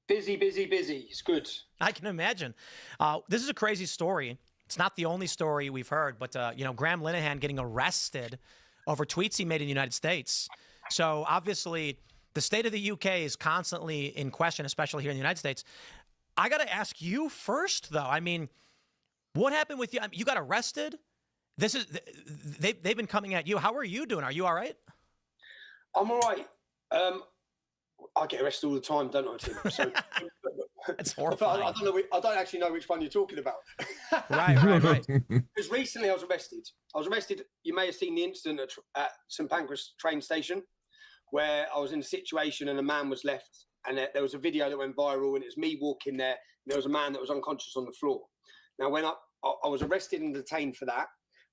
Busy. It's good. I can imagine. This is a crazy story. It's not the only story we've heard, but, you know, Graham Linehan getting arrested over tweets he made in the United States. So, obviously, the state of the UK is constantly in question, especially here in the United States. I got to ask you first, though. I mean, what happened with you? I mean, you got arrested? They've been coming at you. How are you doing? Are you all right? I'm all right. I get arrested all the time, don't I, Tim? So, That's horrifying. I don't actually know which one you're talking about. Right. Because recently I was arrested. You may have seen the incident at St Pancras train station where I was in a situation and a man was left, and there was a video that went viral, and it was me walking there, and there was a man that was unconscious on the floor. Now, when I was arrested and detained for that,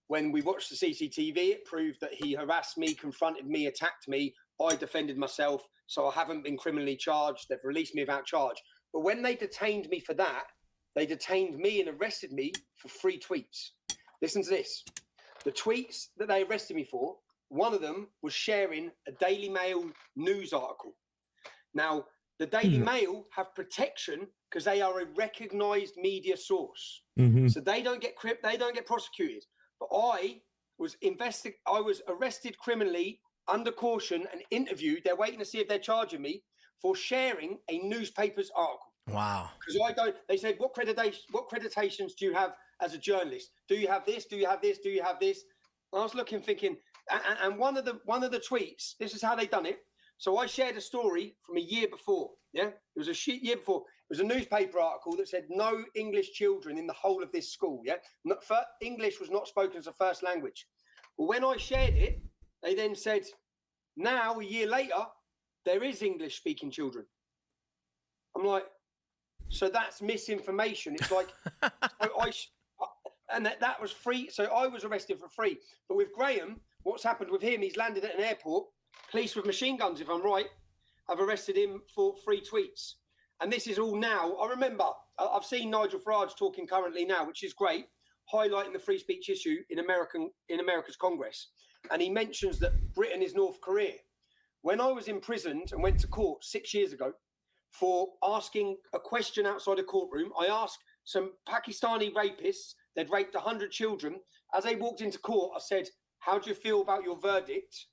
when we watched the CCTV, it proved that he harassed me, confronted me, attacked me. I defended myself, so I haven't been criminally charged. They've released me without charge. But when they detained me for that, they detained me and arrested me for 3 tweets. Listen to this. The tweets that they arrested me for, one of them was sharing a Daily Mail news article. Now, the Daily Mail have protection because they are a recognised media source. So they don't get prosecuted. But I was arrested criminally under caution and interviewed. They're waiting to see if they're charging me for sharing a newspaper's article. Wow. Because they said, what accreditations do you have as a journalist? Do you have this? Do you have this? Do you have this? And I was looking, thinking, and one of the tweets, this is how they done it. So I shared a story from a year before. Yeah, it was a year before. It was a newspaper article that said no English children in the whole of this school. Yeah, English was not spoken as a first language. Well, when I shared it, they then said, now a year later, there is English speaking children. I'm like, so that's misinformation. It's like, and that was free. So I was arrested for free. But with Graham, what's happened with him? He's landed at an airport. Police with machine guns, if I'm right, have arrested him for 3 tweets. And this is all now. I remember, I've seen Nigel Farage talking currently now, which is great, highlighting the free speech issue in America's Congress. And he mentions that Britain is North Korea. When I was imprisoned and went to court 6 years ago for asking a question outside a courtroom, I asked some Pakistani rapists, they'd raped 100 children. As they walked into court, I said, how do you feel about your verdict?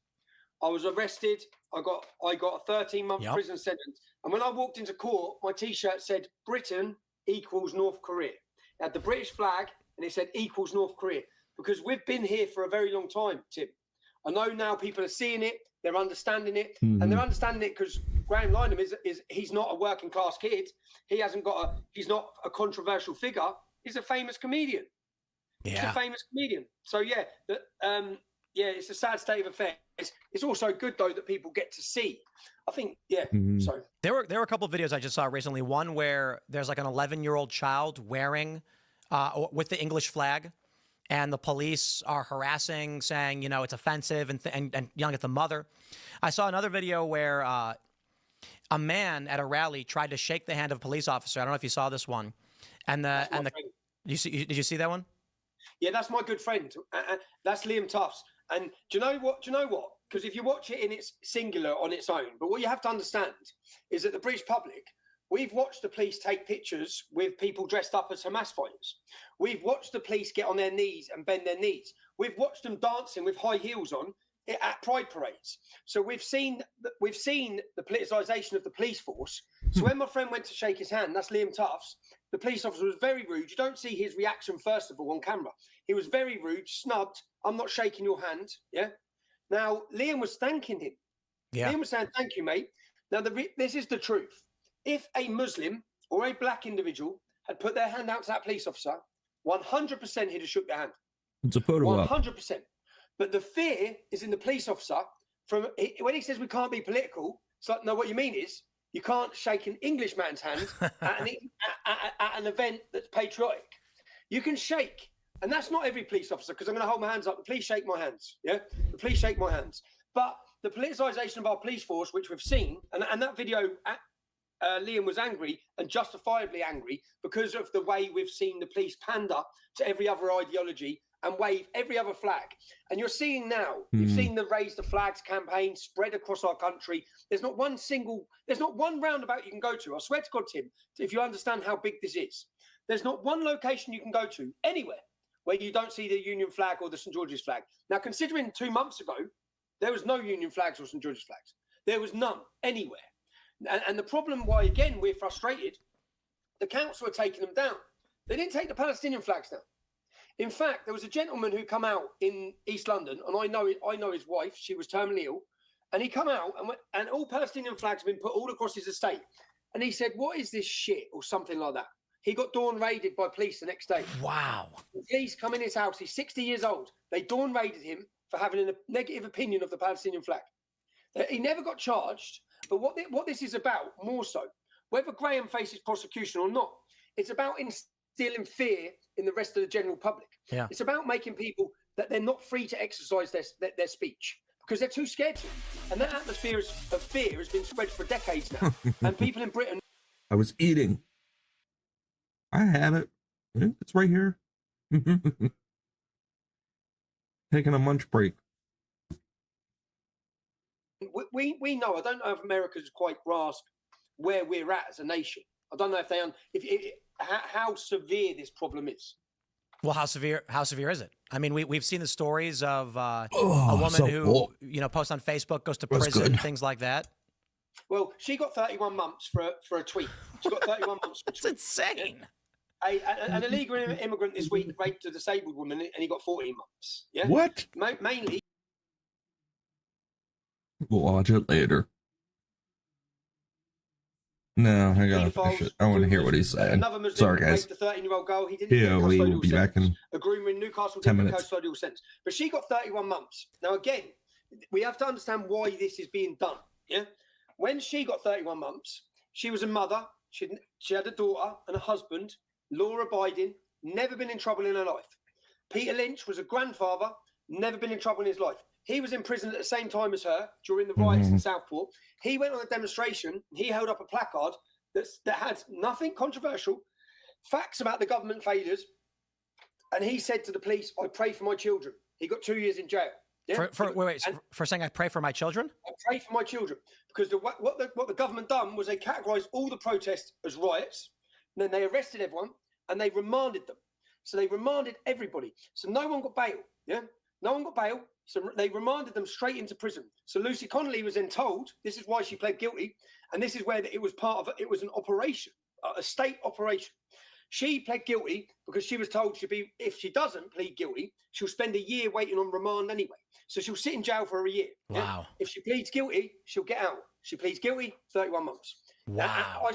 I was arrested. I got a 13-month prison sentence. And when I walked into court, my T-shirt said, Britain equals North Korea. It had the British flag, and it said equals North Korea. because we've been here for a very long time, Tim. I know now people are seeing it, they're understanding it, and they're understanding it because Graham Lynham is he's not a working class kid. He's not a controversial figure. He's a famous comedian. Yeah. He's a famous comedian. So yeah, it's a sad state of affairs. It's also good though that people get to see. I think, so there were a couple of videos I just saw recently. One where there's like an 11-year-old child wearing with the English flag, and the police are harassing, saying, you know, it's offensive, and yelling at the mother. I saw another video where a man at a rally tried to shake the hand of a police officer. I don't know if you saw this one. Did you see that one? Yeah, that's my good friend. That's Liam Tufts. And do you know what? Because if you watch it in its singular on its own, but what you have to understand is that the British public, we've watched the police take pictures with people dressed up as Hamas fighters. We've watched the police get on their knees and bend their knees. We've watched them dancing with high heels on at pride parades. So we've seen the politicization of the police force. So when my friend went to shake his hand, that's Liam Tufts, the police officer was very rude. You don't see his reaction first of all on camera. He was very rude, snubbed. I'm not shaking your hand. Yeah. Now Liam was thanking him. Yeah. Liam was saying, "Thank you, mate." Now this is the truth. If a Muslim or a black individual had put their hand out to that police officer, 100% he'd have shook their hand. It's a photo op. 100%. But the fear is in the police officer. When he says we can't be political, it's like, no, what you mean is you can't shake an English man's hand at an event that's patriotic. You can shake, and that's not every police officer, because I'm going to hold my hands up. The police shake my hands. Yeah, the police shake my hands. But the politicization of our police force, which we've seen, and that video, Liam was angry, and justifiably angry, because of the way we've seen the police pander to every other ideology and wave every other flag. And you're seeing now, you've seen the Raise the Flags campaign spread across our country. There's not one roundabout you can go to. I swear to God, Tim, if you understand how big this is, there's not one location you can go to anywhere where you don't see the Union flag or the St. George's flag. Now, considering 2 months ago, there was no Union flags or St. George's flags. There was none anywhere. And the problem why, again, we're frustrated, the council are taking them down. They didn't take the Palestinian flags down. In fact, there was a gentleman who come out in East London, and I know his wife. She was terminally ill, and he come out and all Palestinian flags have been put all across his estate. And he said, "What is this shit?" or something like that. He got dawn raided by police the next day. Wow. The police come in his house. He's 60 years old. They dawn raided him for having a negative opinion of the Palestinian flag. He never got charged. But what this is about, more so, whether Graham faces prosecution or not, it's about instilling fear in the rest of the general public. Yeah. It's about making people that they're not free to exercise their speech because they're too scared to. And that atmosphere of fear has been spread for decades now. And people in Britain... I was eating. I have it. It's right here. Taking a munch break. We know. I don't know if America's quite grasped where we're at as a nation. I don't know if how severe this problem is. Well, how severe is it? I mean, we've seen the stories of a woman who posts on Facebook, goes to prison, things like that. Well, she got 31 months for a tweet. She got 31 months for a tweet. It's insane. An illegal immigrant this week raped a disabled woman, and he got 14 months. Yeah. What? Mainly. We'll watch it later. No, I gotta finish it. I want to hear what he's saying. Sorry, guys. The 13-year-old girl, he didn't yeah, we will be back in a groomer in Newcastle 10 didn't minutes. Custodial sentence, but she got 31 months. Now, again, we have to understand why this is being done. Yeah, when she got 31 months, she was a mother. She had a daughter and a husband, law-abiding, never been in trouble in her life. Peter Lynch was a grandfather, never been in trouble in his life. He was in prison at the same time as her during the riots in Southport. He went on a demonstration. He held up a placard that had nothing controversial, facts about the government failures. And he said to the police, "I pray for my children." He got 2 years in jail. Yeah? For saying I pray for my children? I pray for my children. Because what the government done was they categorised all the protests as riots. And then they arrested everyone and they remanded them. So they remanded everybody. So no one got bail. Yeah, no one got bail. So they remanded them straight into prison. So Lucy Connolly was then told, this is why she pled guilty, and this is where it was part of it was an operation, a state operation. She pled guilty because she was told if she doesn't plead guilty, she'll spend a year waiting on remand anyway. So she'll sit in jail for a year. Wow. Yeah? If she pleads guilty, she'll get out. She pleads guilty, 31 months. Wow.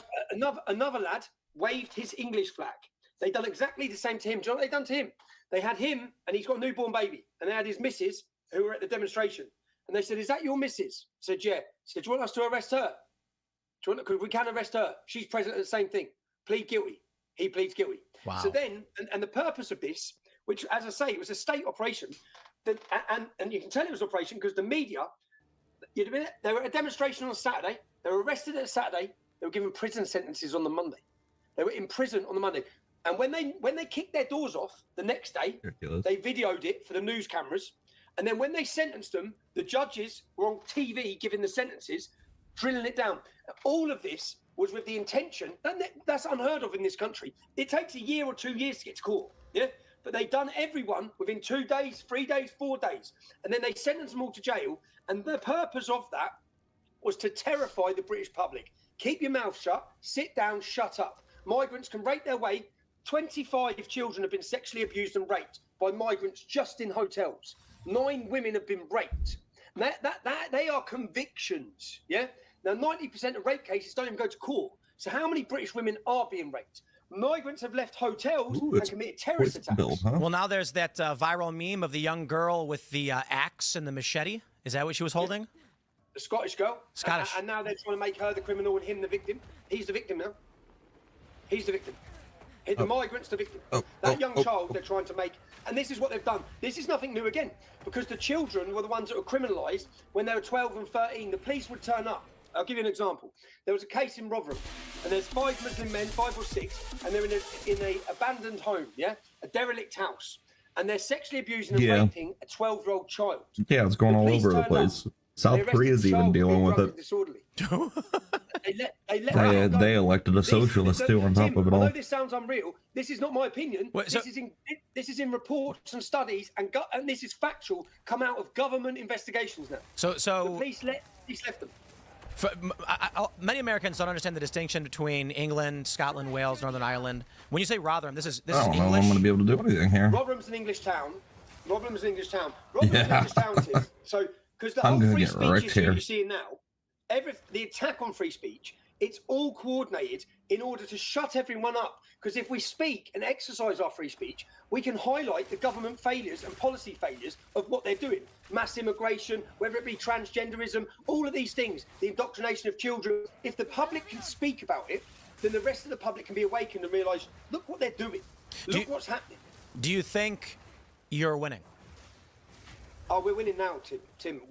Another lad waved his English flag. They done exactly the same to him. Do you know what they done to him? They had him, and he's got a newborn baby, and they had his missus who were at the demonstration. And they said, "Is that your missus?" I said, "Yeah." He said, "Do you want us to arrest her? Because we can arrest her. She's present at the same thing. Plead guilty." He pleads guilty. Wow. So then, and the purpose of this, which, as I say, it was a state operation, and you can tell it was an operation because the media, they were at a demonstration on Saturday. They were arrested on Saturday. They were given prison sentences on the Monday. They were in prison on the Monday. And when they kicked their doors off the next day, Ridiculous. they videoed it for the news cameras. And then when they sentenced them, the judges were on TV giving the sentences, drilling it down. All of this was with the intention, and that's unheard of in this country. It takes a year or 2 years to get to court, yeah? But they done everyone within 2 days, 3 days, 4 days. And then they sentenced them all to jail. And the purpose of that was to terrify the British public. Keep your mouth shut, sit down, shut up. Migrants can rape their way. 25 children have been sexually abused and raped by migrants just in hotels. 9 women have been raped. They are convictions, yeah? Now, 90% of rape cases don't even go to court. So how many British women are being raped? Migrants have left hotels and committed terrorist attacks. Well, now there's that viral meme of the young girl with the axe and the machete. Is that what she was holding? The Scottish girl. Scottish. And now they're trying to make her the criminal and him the victim. He's the victim now. He's the victim. The migrant's the victim. That young child they're trying to make. And this is what they've done. This is nothing new again. Because the children were the ones that were criminalised when they were 12 and 13. The police would turn up. I'll give you an example. There was a case in Rotherham, and there's 5 Muslim men, 5 or 6, and they're in a abandoned home, yeah, a derelict house, and they're sexually abusing and raping a 12-year-old child. Yeah, it's going all over the place. South Korea's even dealing with it. They elected a socialist too on top of it I all. know this sounds unreal. This is not my opinion. This is in reports and studies, and this is factual. Come out of government investigations now. So the police left them. Many Americans don't understand the distinction between England, Scotland, Wales, Northern Ireland. When you say Rotherham, this is I don't know. English. I'm going to be able to do anything here. Rotherham's an English town. Rotherham's an English town, Tim. So, because the whole free speech issue you're seeing now, the attack on free speech, it's all coordinated in order to shut everyone up. Because if we speak and exercise our free speech, we can highlight the government failures and policy failures of what they're doing. Mass immigration, whether it be transgenderism, all of these things, the indoctrination of children. If the public can speak about it, then the rest of the public can be awakened and realise, look what they're doing. Look what's happening. Do you think you're winning? Oh, we're winning now, Tim.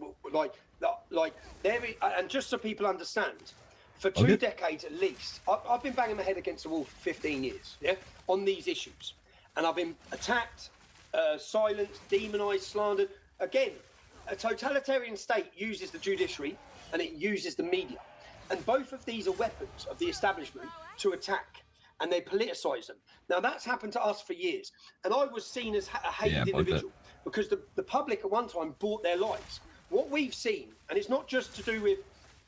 And just so people understand, for 2 decades at least, I've been banging my head against the wall for 15 years, yeah, on these issues. And I've been attacked, silenced, demonised, slandered. Again, a totalitarian state uses the judiciary and it uses the media. And both of these are weapons of the establishment to attack. And they politicise them. Now, that's happened to us for years. And I was seen as a hated individual because the public at one time bought their lives. What we've seen, and it's not just to do with,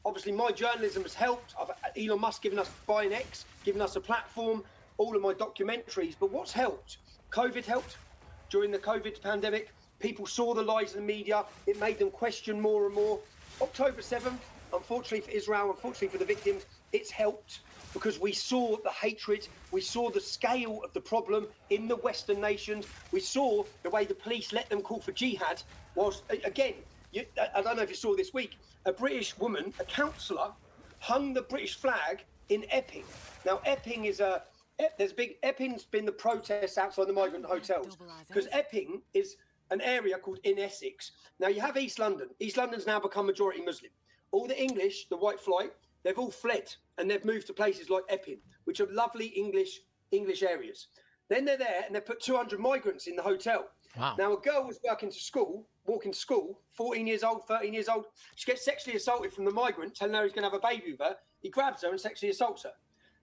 obviously, my journalism has helped. Elon Musk giving us Buying X, giving us a platform, all of my documentaries. But what's helped? COVID helped. During the COVID pandemic, people saw the lies in the media. It made them question more and more. October 7th, unfortunately for Israel, unfortunately for the victims, it's helped because we saw the hatred. We saw the scale of the problem in the Western nations. We saw the way the police let them call for jihad. Whilst, again, I don't know if you saw this week, a British woman, a councillor, hung the British flag in Epping. Now, Epping is Epping's been the protests outside the migrant hotels because Epping is an area called in Essex. Now, you have East London. East London's now become majority Muslim. All the English, the white flight, they've all fled and they've moved to places like Epping, which are lovely English areas. Then they're there and they put 200 migrants in the hotel. Wow. Now, a girl was walking to school, 14 years old, 13 years old. She gets sexually assaulted from the migrant, telling her he's going to have a baby with her. He grabs her and sexually assaults her.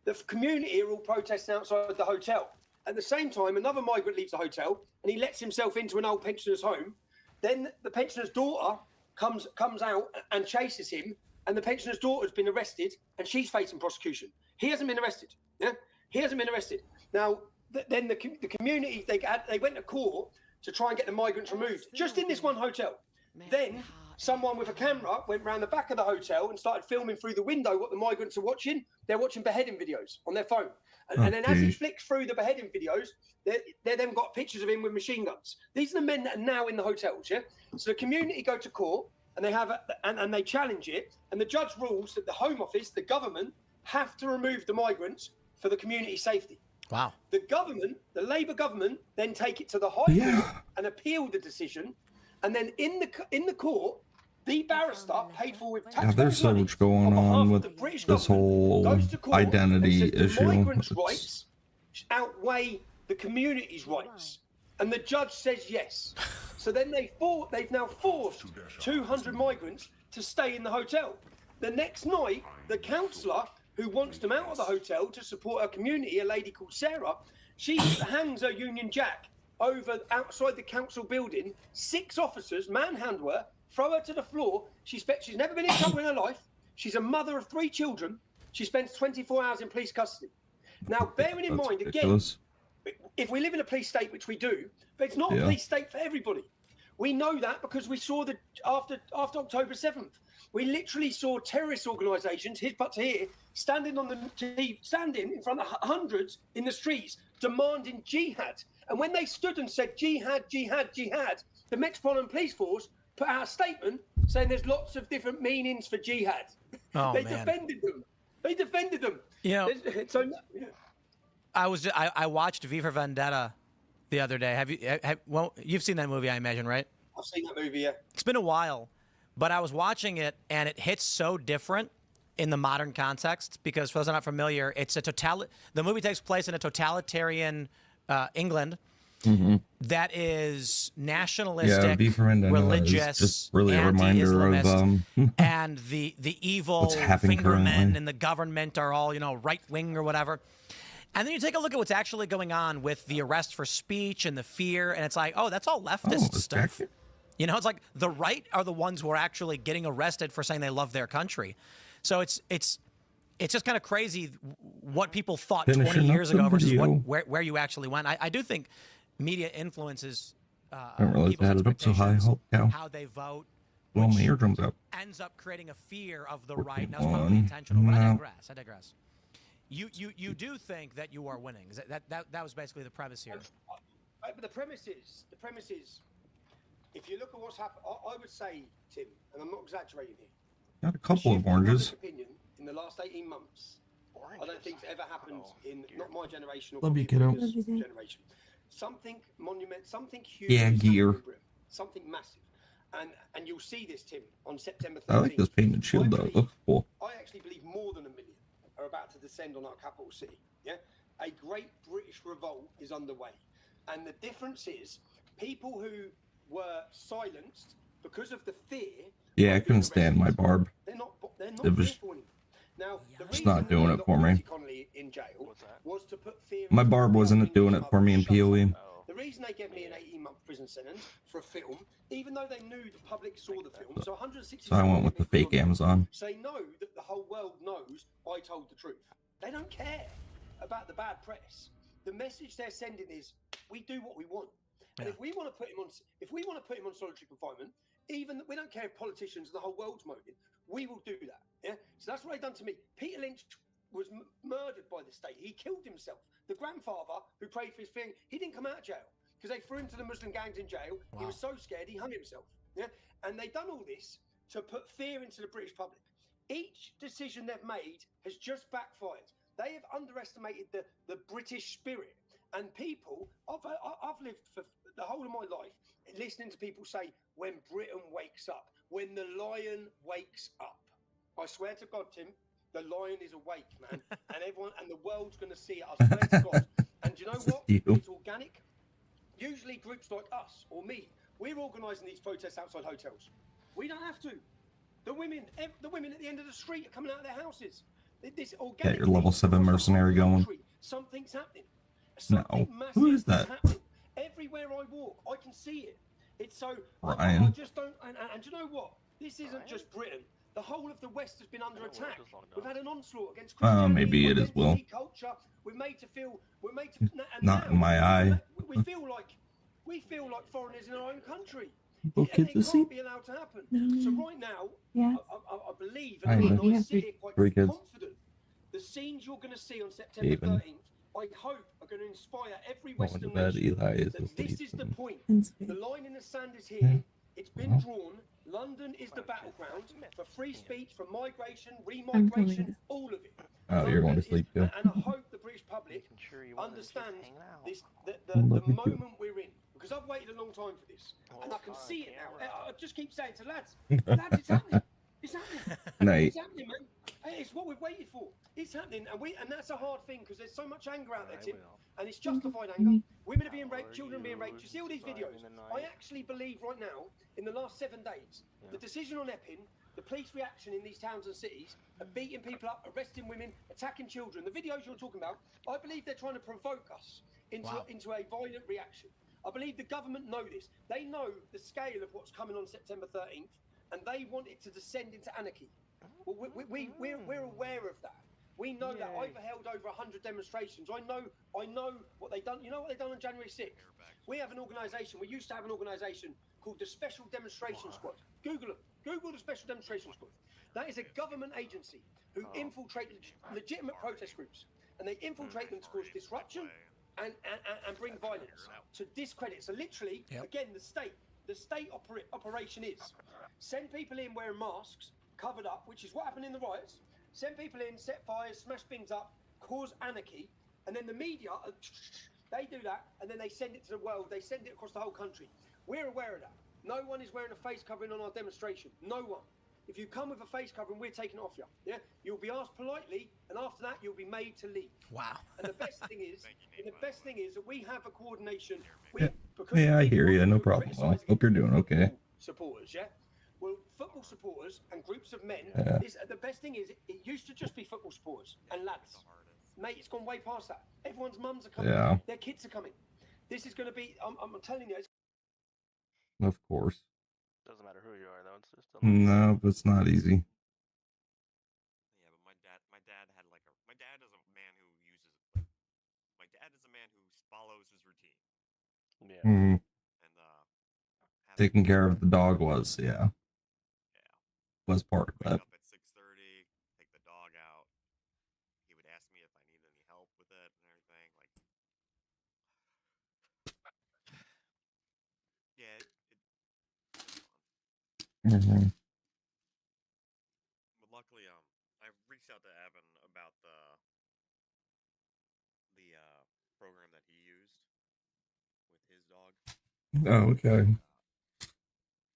The community are all protesting outside the hotel. At the same time, another migrant leaves the hotel and he lets himself into an old pensioner's home. Then the pensioner's daughter comes out and chases him, and the pensioner's daughter's been arrested and she's facing prosecution. He hasn't been arrested. Yeah, he hasn't been arrested. Now, then the community, they went to court to try and get the migrants removed, just in this one hotel. Then someone with a camera went round the back of the hotel and started filming through the window what the migrants are watching. They're watching beheading videos on their phone. And then as he flicks through the beheading videos, they then got pictures of him with machine guns. These are the men that are now in the hotels, yeah? So the community go to court and they have and they challenge it, and the judge rules that the Home Office, the government, have to remove the migrants for the community safety. Wow. The government, the Labour government, then take it to the High Court and appeal the decision, and then in the court, the barrister paid for with taxpayers' There's so much going on with this whole identity issue. Migrants' rights outweigh the community's rights, and the judge says yes. So then they've now forced 200 migrants to stay in the hotel. The next night, the councillor who wants them out of the hotel to support her community, a lady called Sarah, she hangs her Union Jack over outside the council building. 6 officers manhandle her, throw her to the floor. She's never been in trouble in her life. She's a mother of 3 children. She spends 24 hours in police custody. Now, bearing in mind, ridiculous. Again, if we live in a police state, which we do, but it's not a police state for everybody. We know that because we saw after October 7th. We literally saw terrorist organisations, his but here, standing in front of hundreds in the streets, demanding jihad. And when they stood and said jihad, jihad, jihad, the Metropolitan Police Force put out a statement saying there's lots of different meanings for jihad. Oh, they man. defended them. You know, so, yeah. I watched V for Vendetta the other day. Well, you've seen that movie, I imagine, right? I've seen that movie, yeah. It's been a while, but I was watching it, and it hits so different in the modern context because, for those who are not familiar, the movie takes place in a totalitarian England that is nationalistic, religious, just really a reminder of and the evil fingermen in the government are all, right wing or whatever. And then you take a look at what's actually going on with the arrest for speech and the fear, and it's like, oh, that's all leftist stuff. It's like the right are the ones who are actually getting arrested for saying they love their country. So it's just kind of crazy what people thought 20 years ago versus where you actually went. I do think media influences I don't realize I had it up so high. How they vote. Blow my eardrums out. Ends up creating a fear of the right. Now, it's probably intentional, but I digress. You do think that you are winning? That was basically the premise here. But the premise is, if you look at what's happened, I would say, Tim, and I'm not exaggerating here. Got a couple of oranges. Opinion in the last 18 months, I don't think it's ever happened in not my generation or Love you, kiddo. Generation. Something monument, something huge. Yeah, gear. Something massive, and you'll see this, Tim, on September 13th. I like this painted shield though. It looks cool. I actually believe more than 1 million are about to descend on our capital city. Yeah, a great British revolt is underway, and the difference is people who were silenced because of the fear. Yeah, I couldn't stand my barb. They're not it was now, just not doing it for me. In jail was to put fear My barb wasn't doing it for me in POE. The reason they gave me an 18-month prison sentence for a film, even though they knew the public saw the film, so 160. So I went with the fake Amazon. Say no, that the whole world knows I told the truth. They don't care about the bad press. The message they're sending is, we do what we want, and if we want to put him on solitary confinement, even we don't care if politicians and the whole world's moaning, we will do that. Yeah, so that's what they've done to me. Peter Lynch was murdered by the state. He killed himself. The grandfather who prayed for his thing, he didn't come out of jail because they threw him to the Muslim gangs in jail. Wow. He was so scared he hung himself. Yeah, and they've done all this to put fear into the British public. Each decision they've made has just backfired. They have underestimated the British spirit. And people, I've lived for the whole of my life listening to people say, when Britain wakes up, when the lion wakes up. I swear to God, Tim, the lion is awake, man. And everyone and the world's going to see it. I swear to God. And do you know what? It's organic. Usually groups like us or me, we're organising these protests outside hotels. We don't have to. The women at the end of the street are coming out of their houses. This organic. Get your level 7 mercenary going. Something's happening. No. Who is that? Everywhere I walk, I can see it. It's so. Ryan. I just don't. And do you know what? This isn't just Britain. The whole of the West has been under attack. We've had an onslaught against Maybe it is Will. culture. We're made to feel. Not in my eye. We feel like foreigners in our own country. Well, It kids can't asleep. be allowed to happen. So right now, I believe, I and know. I sit here quite 3 kids. confident. The scenes you're going to see on September Even. 13th, I hope are going to inspire every Going to Western bed. nation Eli is that asleep. this is the point. The line in the sand is here. Yeah. It's been drawn. London is the battleground for free speech, for migration, remigration, all of it. Oh, you're going to sleep too. And I hope the British public understands this, the moment we're in. Because I've waited a long time for this. And I can see it now. I just keep saying to lads, it's happening. It's happening. Night. It's happening, man. It's what we've waited for. It's happening. And that's a hard thing because there's so much anger out there, Tim. And it's justified anger. Women are being raped, children are being raped. You see all these videos? I actually believe right now, in the last 7 days, the decision on Epping, the police reaction in these towns and cities, of beating people up, arresting women, attacking children, the videos you're talking about, I believe they're trying to provoke us into a violent reaction. I believe the government know this. They know the scale of what's coming on September 13th, and they want it to descend into anarchy. Well, we're aware of that. We know that. I've held over 100 demonstrations. I know what they've done. You know what they've done on January 6th? We have an organisation. We used to have an organisation called the Special Demonstration Squad. Google them. Google the Special Demonstration Squad. That is a government agency who infiltrate legitimate protest groups, and they infiltrate them to cause disruption and bring violence, to discredit. So literally, again, the state operation is send people in wearing masks, covered up, which is what happened in the riots. Send people in, set fires, smash things up, cause anarchy, and then the media, they do that, and then they send it to the world. They send it across the whole country. We're aware of that. No one is wearing a face covering on our demonstration. No one. If you come with a face covering, we're taking it off you. Yeah, you'll be asked politely, and after that, you'll be made to leave. Wow. And the best thing is, that we have a coordination. Yeah, I hear you. No problem. Well, hope you're doing okay. Supporters, yeah. Well, football supporters and groups of men. Yeah. The best thing is, it used to just be football supporters and lads. Mate, it's gone way past that. Everyone's mums are coming. Yeah. Their kids are coming. This is going to be. I'm telling you. Of course. Doesn't matter who you are, though. It's just No, it's not easy. Yeah, but my dad had like my dad is a man who uses my dad is a man who follows his routine. Yeah. Mm. And Taking care of the dog was, was part of that. Up at 6:30, take the dog out. He would ask me if I needed any help with it and everything. Like, yeah, Mm-hmm. But luckily, I reached out to Evan about the program that he used with his dog. Oh, okay.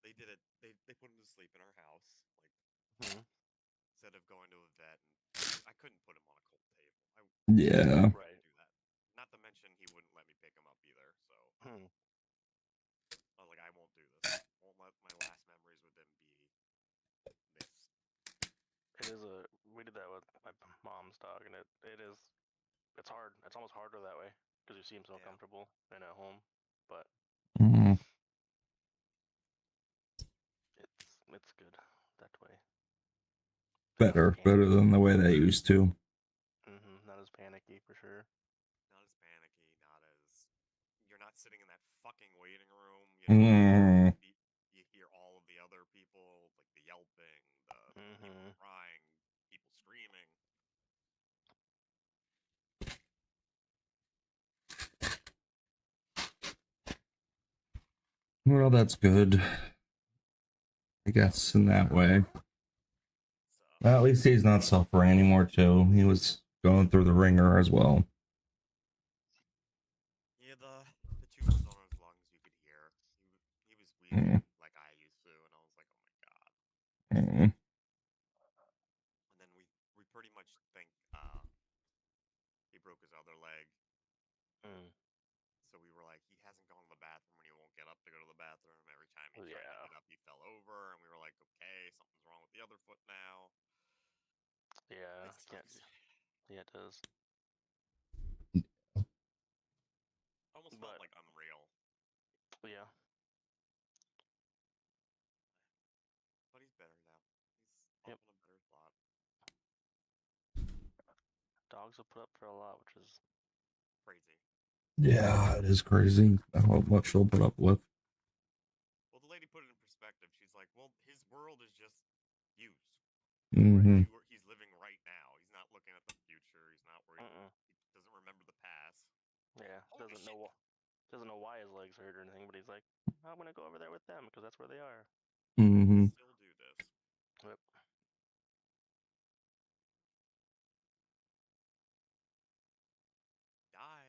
They did it. They put him to sleep in our house, like instead of going to a vet. And I couldn't put him on a cold table. Yeah. Right. Do that. Not to mention he wouldn't let me pick him up either. So I was like, I won't do this. Won't let my last memories with him be this. It is we did that with my mom's dog, and it's hard. It's almost harder that way because you seem so comfortable and at home, but it's good that way. Better than the way they used to. Not as panicky for sure. Not as panicky. You're not sitting in that fucking waiting room. You know, you hear all of the other people, like the yelping, the people crying, people screaming. Well, that's good. I guess in that way. Well, at least he's not suffering anymore, too. He was going through the ringer as well. Yeah, the tube was on as long as you could hear. He was weeping like I used to, and I was like, oh my god. And then we pretty much think he broke his other leg. So we were like, he hasn't gone to the bathroom and he won't get up to go to the bathroom. Every time he tried to get up, he fell over, and we were like, okay, something's wrong with the other foot now. Yeah, yeah, it does. Almost felt like unreal. Yeah. But he's better now. dogs will put up for a lot, which is crazy. Yeah, it is crazy how much she'll put up with. Well, the lady put it in perspective. She's like, well, his world is just used. Mm-hmm. He's living right now. He's not looking at the future. He's not worried. He doesn't remember the past. Yeah, doesn't know why his legs hurt or anything, but he's like, I'm gonna go over there with them because that's where they are. Mm-hmm. Still do this. Yep. Die.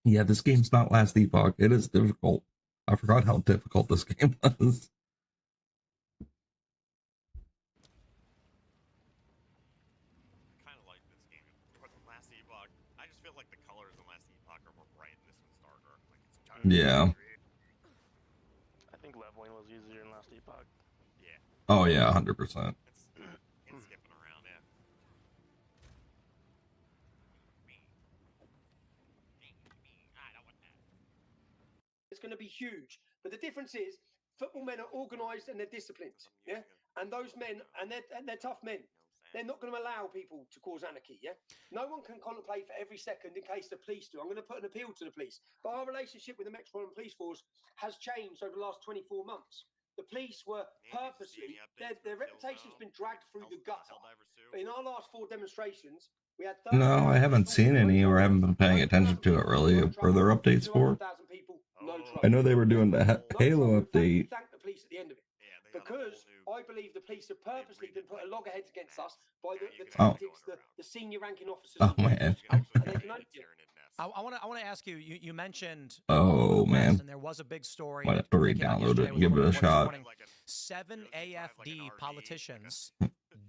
Yeah, this game's not Last Epoch. It is difficult. I forgot how difficult this game was. I kind of like this game more than Last Epoch. I just feel like the colors in Last Epoch are more bright and this one's darker. Like it's dark. Yeah. I think leveling was easier in Last Epoch. Yeah. Oh yeah, 100%. It's skipping around, yeah. It's going to be huge. But the difference is, football men are organised and they're disciplined. Yeah, and those men, and they're tough men. They're not going to allow people to cause anarchy. Yeah, no one can contemplate for every second in case the police do. I'm going to put an appeal to the police. But our relationship with the Metropolitan Police Force has changed over the last 24 months. The police were purposely, their reputation's been dragged through the gutter. In our last 4 demonstrations, we had No, I haven't seen any or haven't been paying attention to it really. Were there updates for it? I know they were doing the Halo update. Thank the police at the end of it. Because I believe the police have purposely been put at loggerheads against us by the tactics, the senior ranking officers. Oh man. I want to ask you. You mentioned. Oh man. And there was a big story. Might have to re-download it and give it a shot. 7 AFD politicians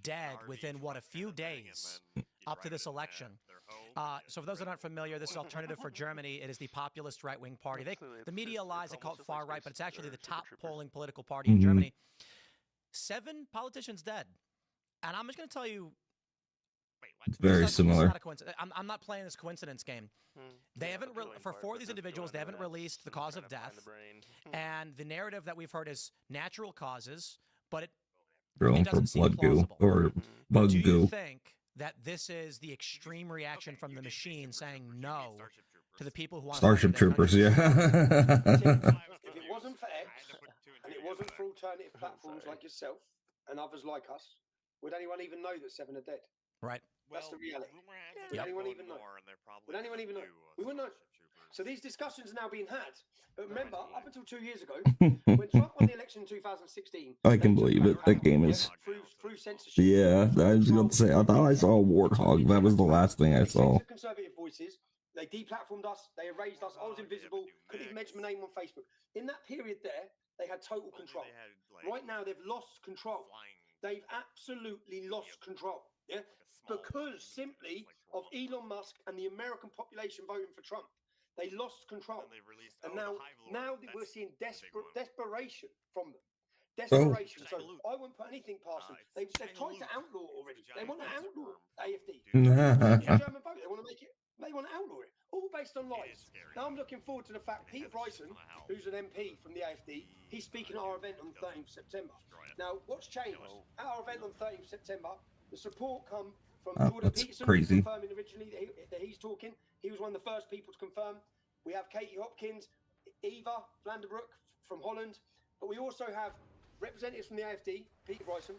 dead within a few days up to this election. So for those that aren't familiar, this is Alternative for Germany. It is the populist right-wing party. The media lies, they call it far right, but it's actually the top polling political party in Germany. 7 politicians dead. And I'm just going to tell you, it's very similar. I'm not playing this coincidence game. They haven't, for 4 of these individuals, they haven't released the cause of death. And the narrative that we've heard is natural causes, but it doesn't seem blood plausible. goo or bug goo. goo. Do you think that this is the extreme reaction from the machine saying no to the people who want Starship Troopers, yeah. If it wasn't for X, and it wasn't for alternative platforms like yourself and others like us, would anyone even know that 7 are dead? Right. That's the reality. Would anyone even know? Would anyone even know? We wouldn't know. So these discussions are now being had. But remember, up until 2 years ago, when Trump won the election in 2016, I can believe it. That game is. through censorship. Yeah, I was going to say. I thought I saw a Warthog. That was the last thing I saw. Conservative voices. They deplatformed us. They erased us. I was invisible. Couldn't even mention my name on Facebook. In that period there, they had total control. Right now, they've lost control. They've absolutely lost control. Yeah, because simply of Elon Musk and the American population voting for Trump. They lost control. And now we're seeing desperation from them. Desperation. So I wouldn't put anything past them. They've tried to outlaw it already. They want to outlaw AFD. German vote. They want to make it. They want to outlaw it. All based on lies. Now I'm looking forward to the fact Peter Bryson, who's an MP from the AFD, he's speaking at our event on 13th September. Now, what's changed? At our event on 13th September, the support come from Jordan Peterson, crazy. confirming originally that he's talking. He was one of the first people to confirm. We have Katie Hopkins, Eva Vanderbroek from Holland, but we also have representatives from the AFD, Peter Bryson.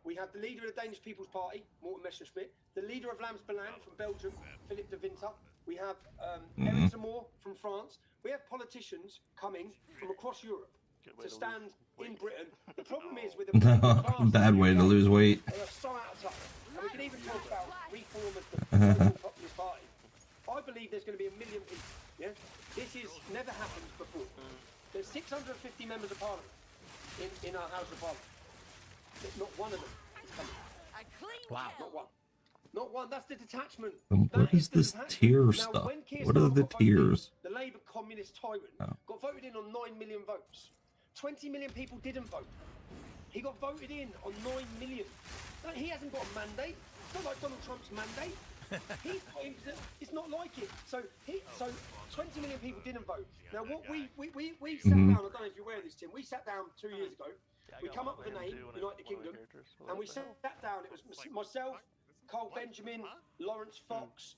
We have the leader of the Danish People's Party, Morten Messerschmidt, the leader of Lams-Beland from Belgium, Philippe de Winter. We have Eric Zemmour from France. We have politicians coming from across Europe to stand in Britain. The problem is with the bad way to lose weight. They are so out of touch. And we can even talk about reform of the Populist Party. I believe there's going to be 1 million people. Yeah, this has never happened before. There's 650 members of Parliament in our House of Parliament. Not one of them is coming. Wow. Not one. Not one. That's the detachment. What is this tier stuff? What are the tiers? The Labour communist tyrant got voted in on 9 million votes. 20 million people didn't vote. He got voted in on 9 million. He hasn't got a mandate. It's not like Donald Trump's mandate. It's not like it. So 20 million people didn't vote. Now what we sat down. I don't know if you're aware of this, Tim. We sat down 2 years ago. We come up with a name, United Kingdom, and we sat down. It was myself, Cole Benjamin, Lawrence Fox,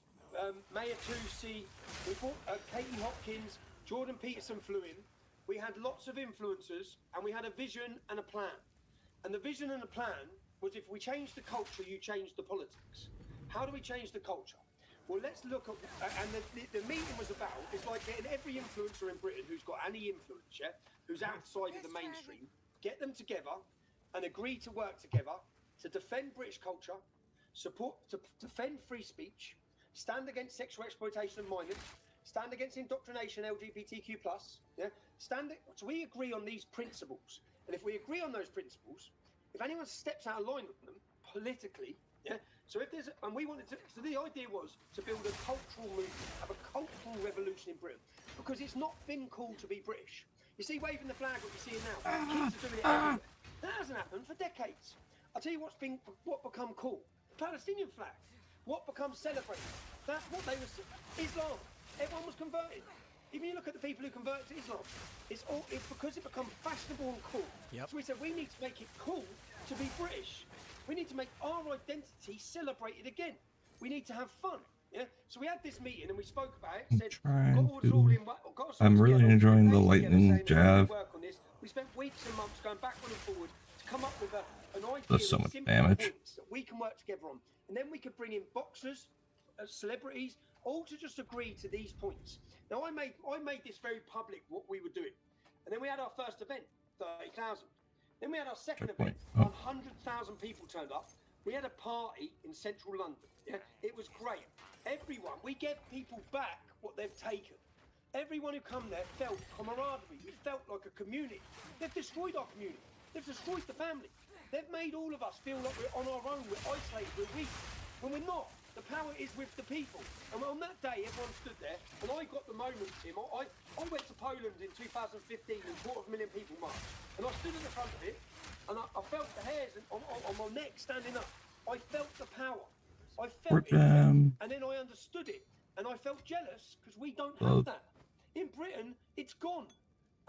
Maya Tusi, we brought Katie Hopkins, Jordan Peterson flew in. We had lots of influencers, and we had a vision and a plan. And the vision and the plan was, if we change the culture, you change the politics. How do we change the culture? Well, let's look at, and the meeting was about, it's like getting every influencer in Britain who's got any influence, yeah, who's outside of the mainstream, get them together and agree to work together to defend British culture, to defend free speech, stand against sexual exploitation of minors, stand against indoctrination LGBTQ+, yeah, so we agree on these principles. And if we agree on those principles, if anyone steps out of line with them politically, yeah, so if there's, and we wanted to, so the idea was to build a cultural movement, have a cultural revolution in Britain, because it's not been cool to be British. You see waving the flag, what you're seeing now, kids are doing it everywhere. That hasn't happened for decades. I'll tell you what become cool. Palestinian flag. What becomes celebrated? That's what they were, Islam. Everyone was converted. Even you look at the people who converted to Islam, it's because it become fashionable and cool. Yep. So we said we need to make it cool to be British. We need to make our identity celebrated again. We need to have fun. Yeah. So we had this meeting and we spoke about it. Said, I'm really enjoying the lightning jab. Work on this. We spent weeks and months going backward and forward to come up with an idea. Does so much damage. That we can work together on, and then we could bring in boxers, celebrities, all to just agree to these points. Now I made this very public what we were doing, and then we had our first event, 30,000. Then we had our second event, 100,000 people turned up. We had a party in central London. Yeah, it was great. Everyone, we gave people back what they've taken. Everyone who come there felt camaraderie. We felt like a community. They've destroyed our community. They've destroyed the family. They've made all of us feel like we're on our own, we're isolated, we're weak. When we're not. The power is with the people. And on that day, everyone stood there, and I got the moment, Tim. I went to Poland in 2015, and 250,000 people marched. And I stood at the front of it, and I felt the hairs on my neck standing up. I felt the power. I felt it. And then I understood it. And I felt jealous, because we don't have that. In Britain, it's gone.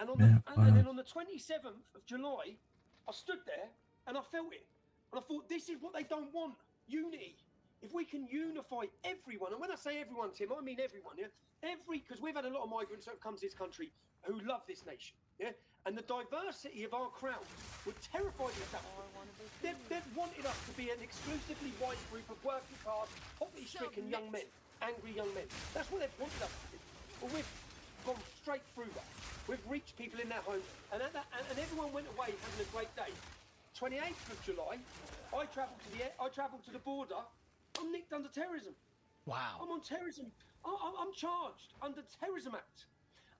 And then on the 27th of July, I stood there, and I felt it. And I thought, this is what they don't want. Unity. If we can unify everyone, and when I say everyone, Tim, I mean everyone, yeah? Because we've had a lot of migrants that have come to this country who love this nation, yeah? And the diversity of our crowd would terrify the establishment. They've wanted us to be an exclusively white group of working class, poverty-stricken young men, angry young men. That's what they've wanted us to be. Well, we've gone straight through that. We've reached people in their homes, and everyone went away having a great day. 28th of July, I travelled to the border. I'm nicked under terrorism. Wow. I'm on terrorism. I'm charged under Terrorism Act.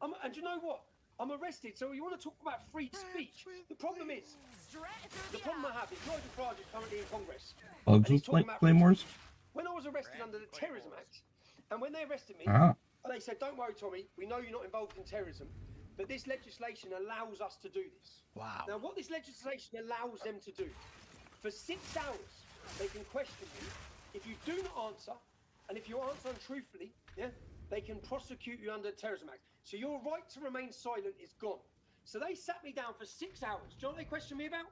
And you know what? I'm arrested. So you want to talk about free speech? The problem is, the problem I have is Nigel Farage is currently in Congress. Bugs with claymores? When I was arrested under the Terrorism Act, and when they arrested me, they said, don't worry, Tommy, we know you're not involved in terrorism, but this legislation allows us to do this. Wow. Now, what this legislation allows them to do, for 6 hours, they can question you. If you do not answer, and if you answer untruthfully, yeah, they can prosecute you under the Terrorism Act. So your right to remain silent is gone. So they sat me down for 6 hours. Do you know what they questioned me about?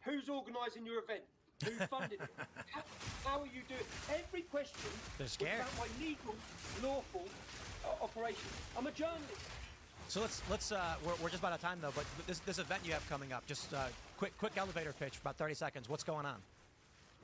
Who's organising your event? Who funded it? How are you doing? Every question was about my legal, lawful operation. I'm a journalist. So let's we're just about out of time though. But this event you have coming up, just quick elevator pitch, about 30 seconds. What's going on?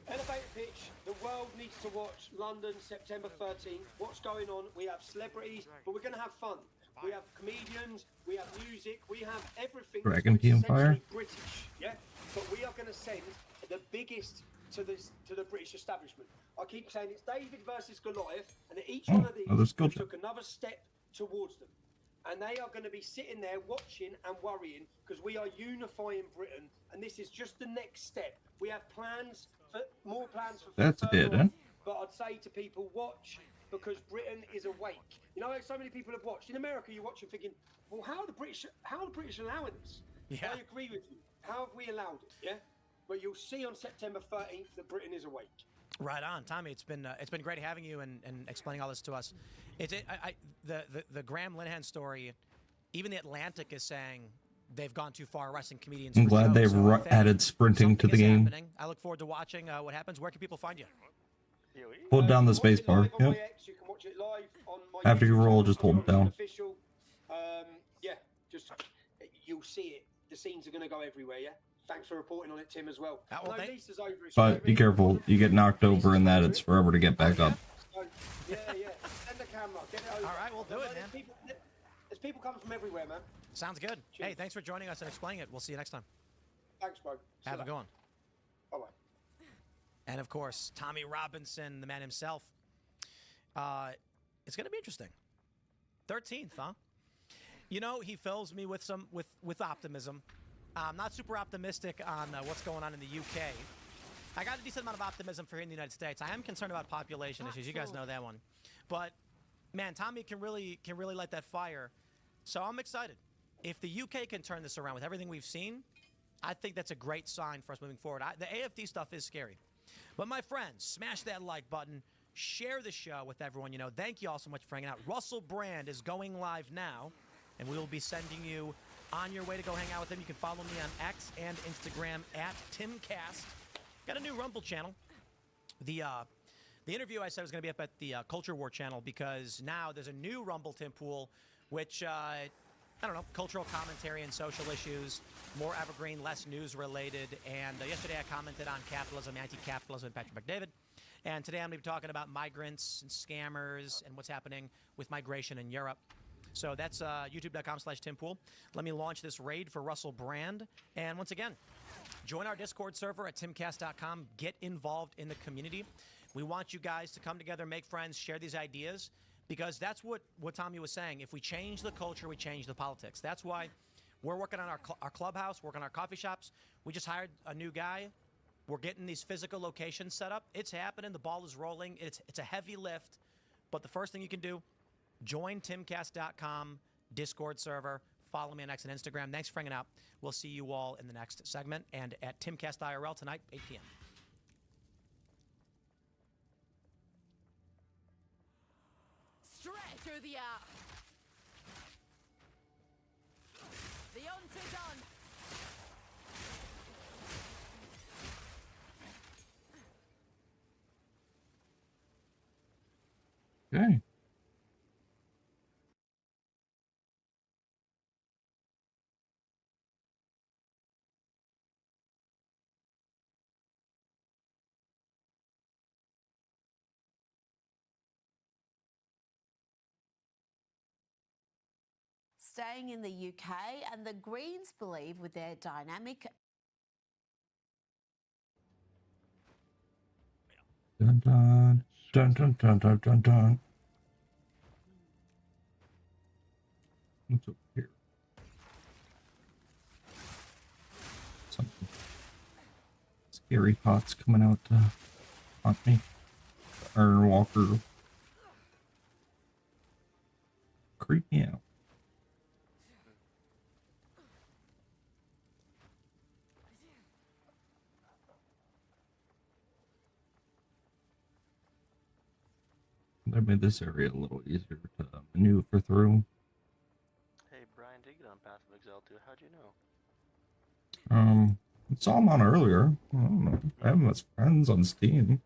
Elevator pitch, the world needs to watch London, September 13th. What's going on? We have celebrities, but we're going to have fun. We have comedians, we have music, we have everything. Dragon Key Empire. British, yeah? But we are going to send the biggest to the British establishment. I keep saying it's David versus Goliath, and each one of these took another step towards them. And they are going to be sitting there watching and worrying because we are unifying Britain, and this is just the next step. We have plans for more plans for. That's it, huh? But I'd say to people, watch because Britain is awake. You know, so many people have watched. In America, you're watching thinking, well, how are the British allowing this? Yeah. I agree with you. How have we allowed it? Yeah. But you'll see on September 13th that Britain is awake. Right on, Tommy. It's been great having you and explaining all this to us. The Graham Linehan story. Even the Atlantic is saying they've gone too far arresting comedians. I'm for glad show. they've So I think added sprinting to something the is game. happening. I look forward to watching what happens. Where can people find you? Hold down the space bar. You Yep. can watch it live on my After you YouTube roll, channel, just hold it down. Official. Yeah, just you'll see it. The scenes are going to go everywhere. Yeah. Thanks for reporting on it, Tim, as well. I know Lisa's over it, But be careful. You get knocked over and that it's forever to get back up. Yeah. Send the camera. Get it over. All right, we'll do it, man. There's people coming from everywhere, man. Sounds good. Hey, thanks for joining us and explaining it. We'll see you next time. Thanks, bro. Have a good one. Bye-bye. And of course, Tommy Robinson, the man himself. It's going to be interesting. 13th, huh? You know, he fills me with some with optimism. I'm not super optimistic on what's going on in the UK. I got a decent amount of optimism for here in the United States. I am concerned about population issues. You guys know that one. But man, Tommy can really light that fire. So I'm excited. If the UK can turn this around with everything we've seen, I think that's a great sign for us moving forward. The AFD stuff is scary. But my friends, smash that like button. Share the show with everyone you know. Thank you all so much for hanging out. Russell Brand is going live now, and we will be sending you on your way to go hang out with him. You can follow me on X and Instagram at TimCast. Got a new Rumble channel. The interview I said was going to be up at the Culture War channel because now there's a new Rumble Tim pool, which, I don't know, cultural commentary and social issues, more evergreen, less news related. And yesterday I commented on capitalism, anti-capitalism, and Patrick McDavid. And today I'm going to be talking about migrants and scammers and what's happening with migration in Europe. So that's youtube.com/TimPool. Let me launch this raid for Russell Brand. And once again, join our Discord server at timcast.com. Get involved in the community. We want you guys to come together, make friends, share these ideas, because that's what Tommy was saying. If we change the culture, we change the politics. That's why we're working on our clubhouse, working on our coffee shops. We just hired a new guy. We're getting these physical locations set up. It's happening. The ball is rolling. It's a heavy lift. But the first thing you can do, join timcast.com Discord server. Follow me on X and Instagram. Thanks for hanging out. We'll see you all in the next segment and at Timcast IRL tonight, 8 p.m. Straight through the air. The hunt is on. Okay. Staying in the UK, and the Greens believe with their dynamic Dun dun dun dun dun dun dun dun. What's over here? Something scary hot's coming out to haunt me. Iron Walker. Creep me out. That made this area a little easier to maneuver through. Hey, Brian did get on Passive Exile too. How'd you know? I saw him on earlier. I don't know. I have him as friends on Steam.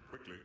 Quickly.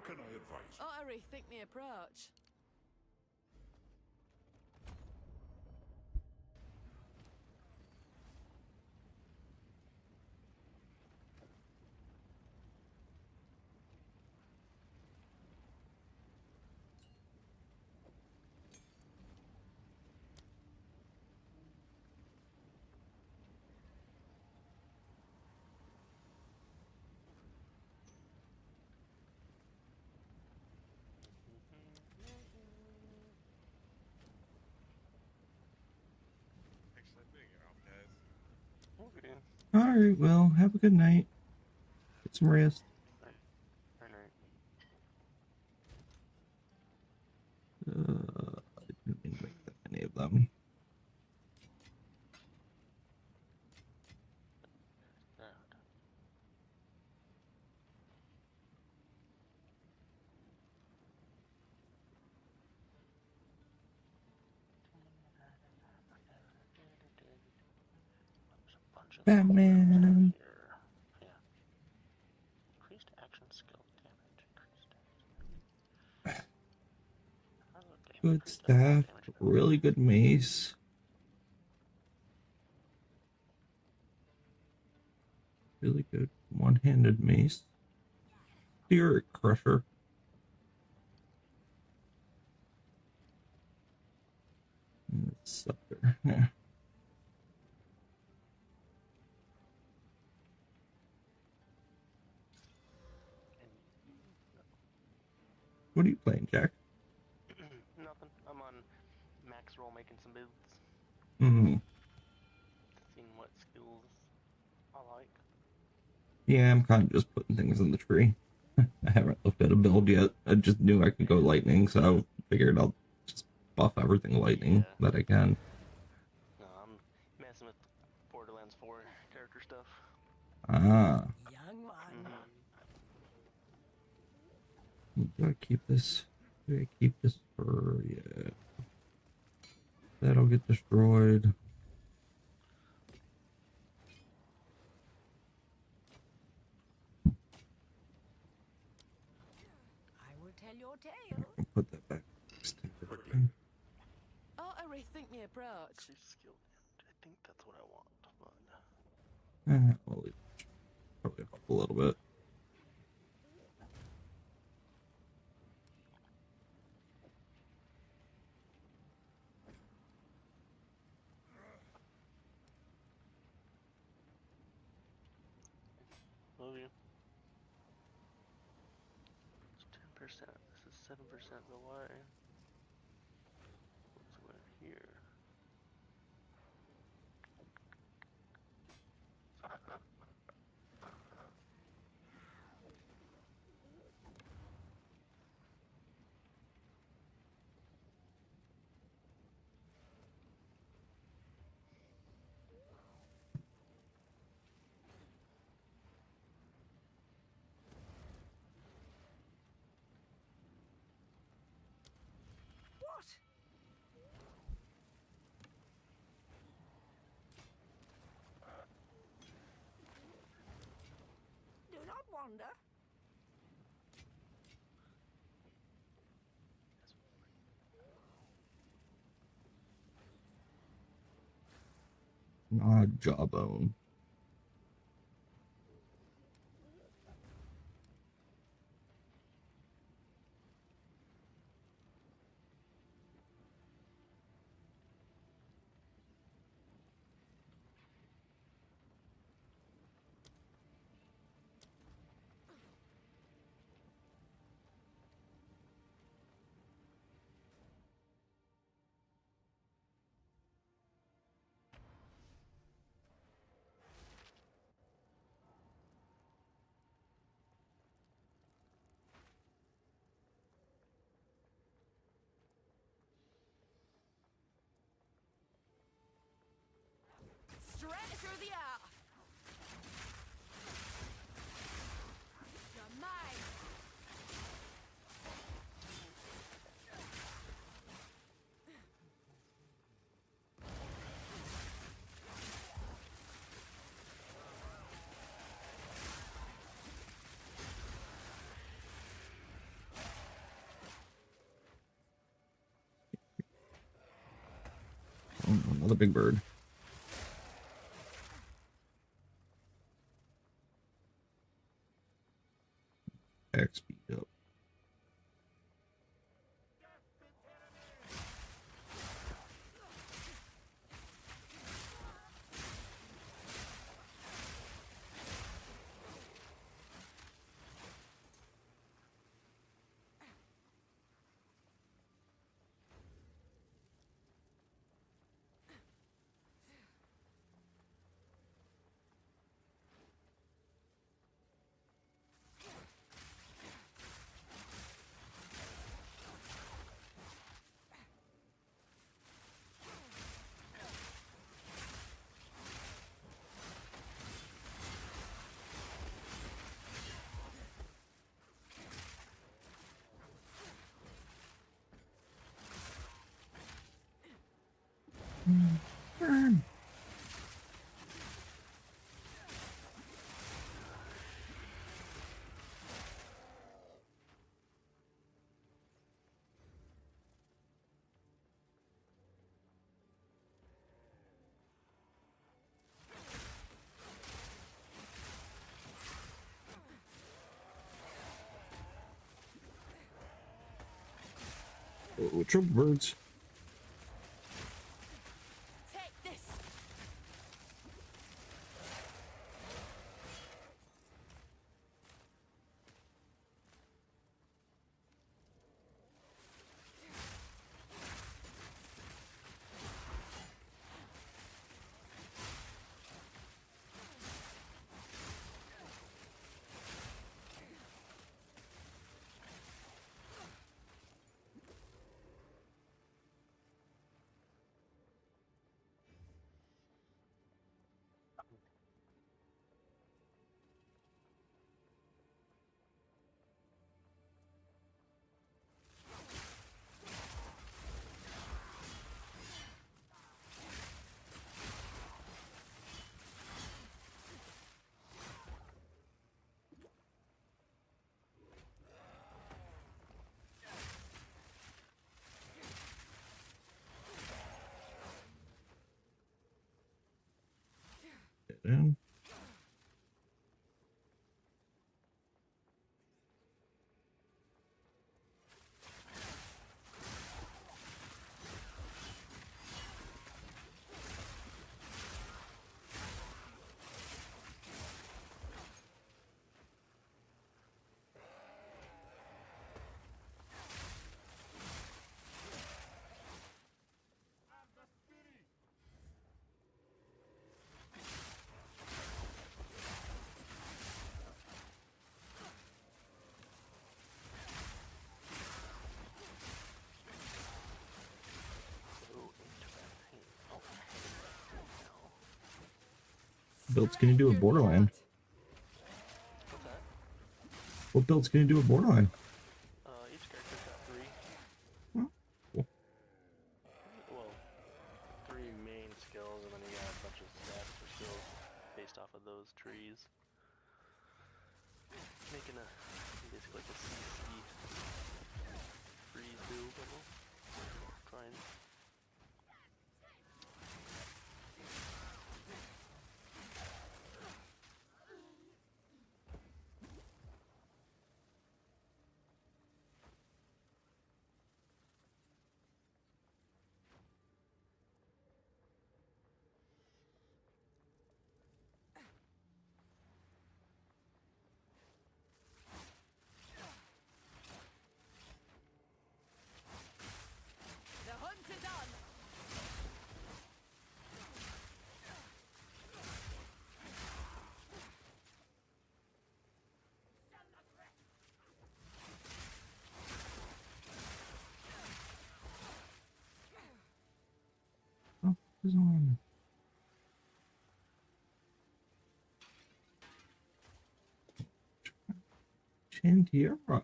can I advise? Ought to rethink my approach. Okay. All right, well, have a good night. Get some rest. Right. I didn't mean to make that many of them. Batman. Increased action skill damage. Good staff. Really good mace. Really good one-handed mace. Spirit Crusher. Scepter. Yeah. What are you playing, Jack? Nothing. I'm on max roll making some builds. Mm-hmm. Seeing what skills I like. Yeah, I'm kind of just putting things in the tree. I haven't looked at a build yet. I just knew I could go lightning, so I figured I'll just buff everything lightning that I can. No, I'm messing with Borderlands 4 character stuff. Ah. Young one. Do I keep this? Do I keep this for... Yeah. That'll get destroyed. I will tell your tale. I'll put that back. Ought to rethink my approach. Increased skill damage. I think that's what I want, but... I'll leave it. Probably up a little bit. Love you. It's 10%. This is 7% delay. Let's go here. What? Do not wander. Odd jawbone. Another big bird. XP up. Burn. Oh, triple birds. Down. Build's gonna do a borderline. What build's gonna do a borderline? Each character's got 3. Oh, cool. Well, 3 main skills, and then you got a bunch of stats for skills based off of those trees. Making a basically like a CC freeze build almost. Try and The hunt is on. Oh, who's on? Chantiera. Oh.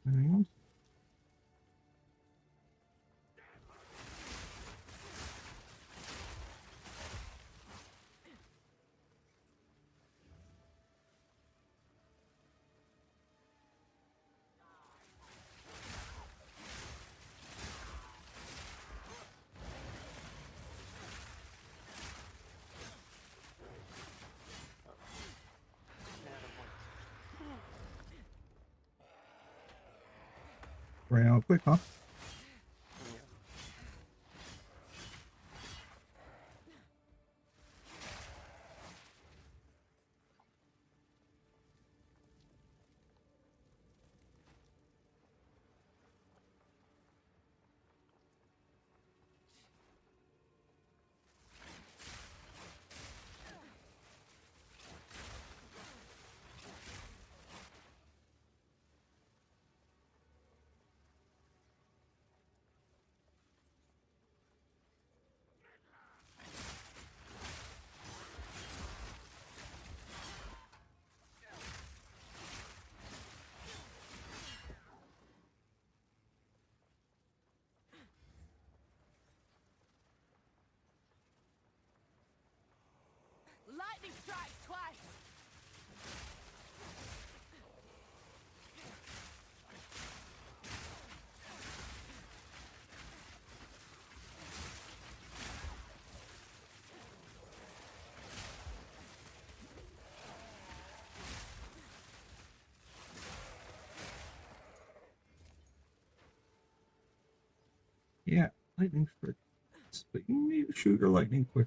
Anything else? Ran out quick, huh? Lightning strikes twice. Yeah, lightning quick. But you need to shoot your lightning quick.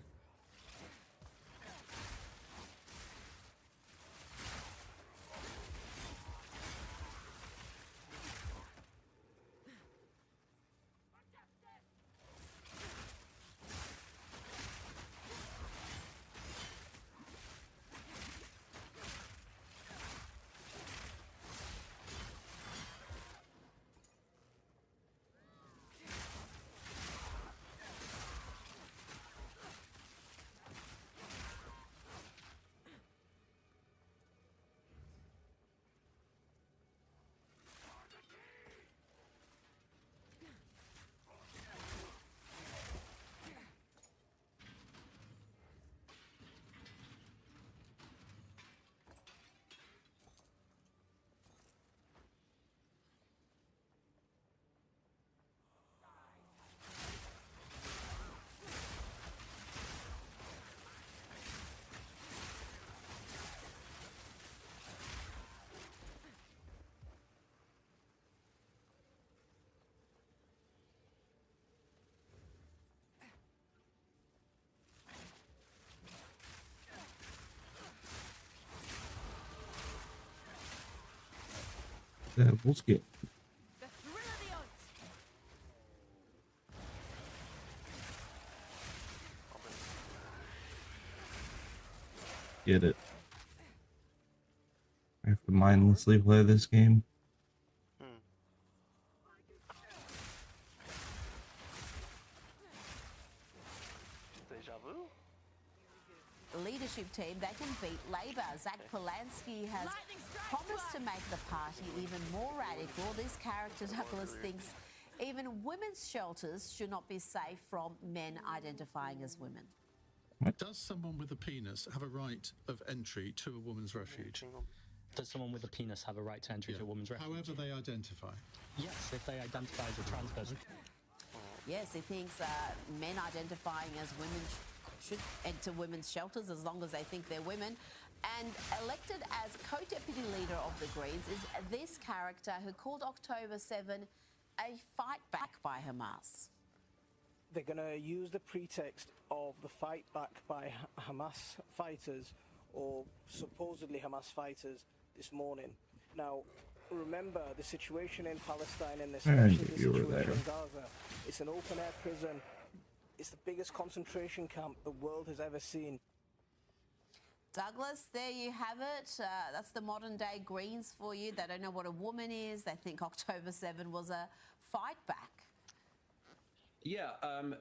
We'll skip. Get it. I have to mindlessly play this game. Deja vu? Leadership team, they can beat Labour. Zach Polanski has promised to make the party even more radical. This character, Douglas, thinks even women's shelters should not be safe from men identifying as women. Does someone with a penis have a right of entry to a woman's refuge? Does someone with a penis have a right to entry to a woman's refuge? However they identify. Yes, if they identify as a trans person. Yes, he thinks men identifying as women should enter women's shelters as long as they think they're women. And elected as co-deputy leader of the Greens is this character who called October 7 a fight back by Hamas. They're going to use the pretext of the fight back by Hamas fighters, or supposedly Hamas fighters, this morning. Now, remember the situation in Palestine and especially the situation in Gaza. It's an open-air prison. It's the biggest concentration camp the world has ever seen. Douglas, there you have it. That's the modern-day Greens for you. They don't know what a woman is. They think October 7 was a fight back. Yeah,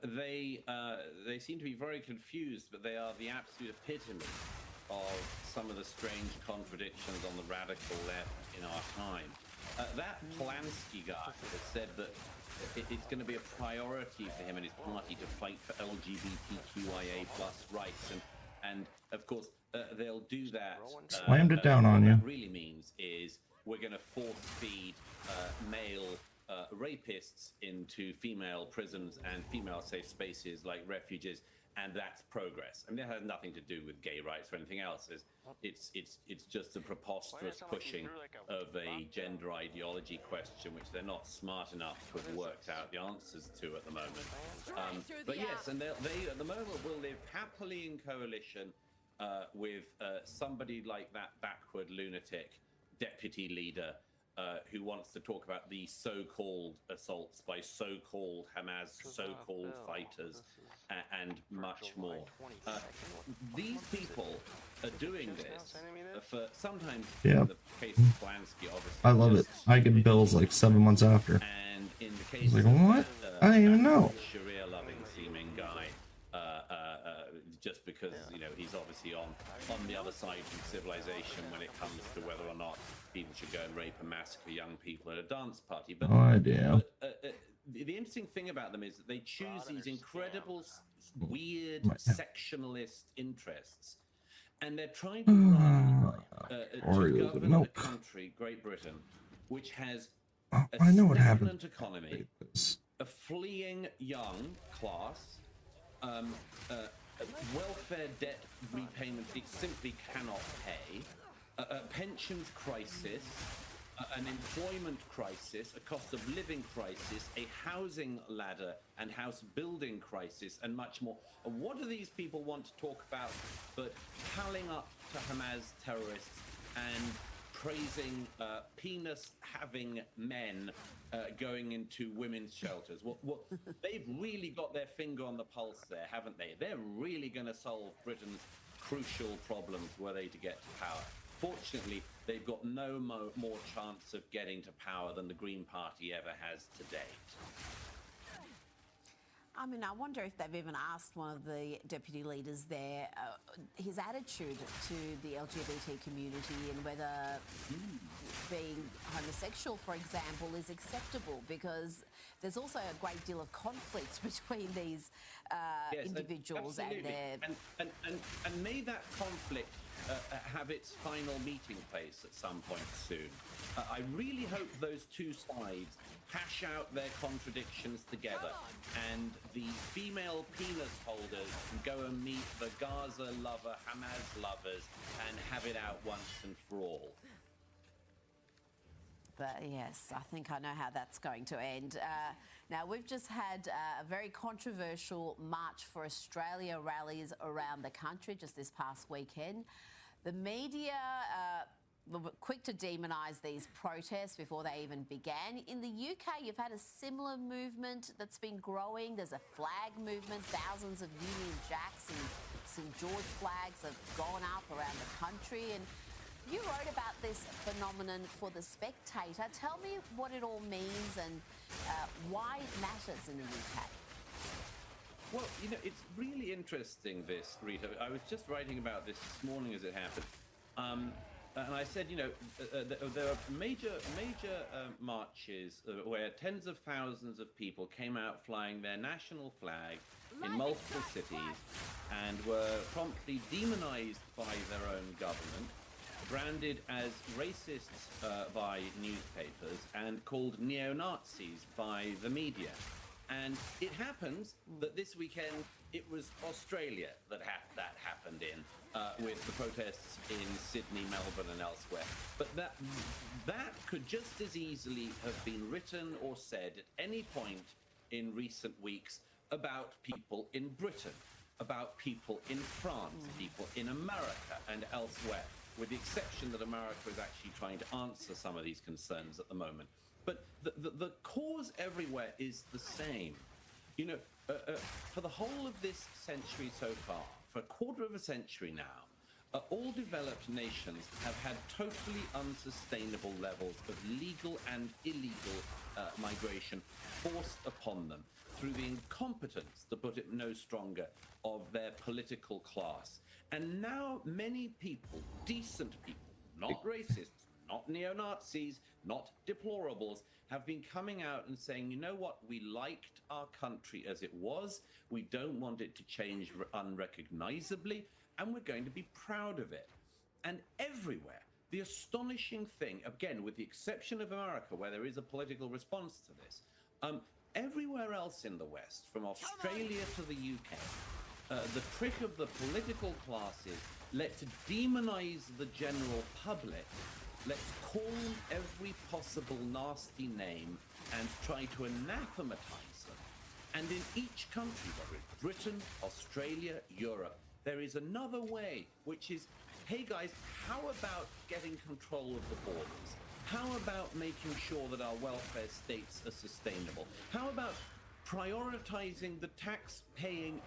they seem to be very confused, but they are the absolute epitome of some of the strange contradictions on the radical left in our time. That Polanski guy has said that it's going to be a priority for him and his party to fight for LGBTQIA+ rights, and of course they'll do that. Slammed it down on you. What that really means is we're going to force feed male rapists into female prisons and female safe spaces like refuges, and that's progress. I mean, it has nothing to do with gay rights or anything else. It's just a preposterous pushing of a gender ideology question, which they're not smart enough to have worked out the answers to at the moment. But yes, and they at the moment will live happily in coalition with somebody like that backward lunatic deputy leader who wants to talk about the so-called assaults by so-called Hamas, so-called fighters, and much more. These people are doing this for sometimes, Yeah. in the case of Polanski, obviously. I love it. I get bills like 7 months after. And in the I case was like, what? I didn't even know. Sharia-loving seeming guy, just because he's obviously on the other side of civilization when it comes to whether or not people should go and rape and massacre young people at a dance party. But, No idea. The interesting thing about them is that they choose these incredible, weird, sectionalist interests, and they're trying to run to govern a country, Great Britain, which has a stagnant economy, a fleeing young class, welfare debt repayment it simply cannot pay, a pensions crisis, an employment crisis, a cost of living crisis, a housing ladder and house building crisis, and much more. And what do these people want to talk about but palling up to Hamas terrorists and praising penis-having men going into women's shelters? They've really got their finger on the pulse there, haven't they? They're really going to solve Britain's crucial problems were they to get to power. Fortunately, they've got no more chance of getting to power than the Green Party ever has to date. I mean, I wonder if they've even asked one of the deputy leaders there his attitude to the LGBT community and whether being homosexual, for example, is acceptable, because there's also a great deal of conflict between these individuals and their... And may that conflict have its final meeting place at some point soon. I really hope those two sides hash out their contradictions together, and the female penis holders can go and meet the Gaza lover, Hamas lovers, and have it out once and for all. But yes, I think I know how that's going to end. Now, we've just had a very controversial March for Australia rallies around the country just this past weekend. The media were quick to demonise these protests before they even began. In the UK, you've had a similar movement that's been growing. There's a flag movement. Thousands of Union Jacks and St George flags have gone up around the country. And you wrote about this phenomenon for The Spectator. Tell me what it all means and why it matters in the UK. Well, it's really interesting, this, Rita. I was just writing about this morning as it happened. And I said, there are major marches where tens of thousands of people came out flying their national flag in multiple cities and were promptly demonized by their own government, branded as racists by newspapers, and called neo-Nazis by the media. And it happens that this weekend it was Australia that happened in, with the protests in Sydney, Melbourne and elsewhere. But that could just as easily have been written or said at any point in recent weeks about people in Britain, about people in France, people in America and elsewhere, with the exception that America is actually trying to answer some of these concerns at the moment. But the cause everywhere is the same. For the whole of this century so far, for a quarter of a century now, all developed nations have had totally unsustainable levels of legal and illegal migration forced upon them through the incompetence, to put it no stronger, of their political class. And now many people, decent people, not racists, not neo-Nazis, not deplorables, have been coming out and saying, you know what, we liked our country as it was, we don't want it to change unrecognizably, and we're going to be proud of it. And everywhere, the astonishing thing, again, with the exception of America, where there is a political response to this, everywhere else in the West, from Australia to the UK, the trick of the political classes, let's demonize the general public, let's call them every possible nasty name and try to anathematize them. And in each country, whether it's Britain, Australia, Europe, there is another way, which is, hey guys, how about getting control of the borders? How about making sure that our welfare states are sustainable? How about prioritizing the tax-paying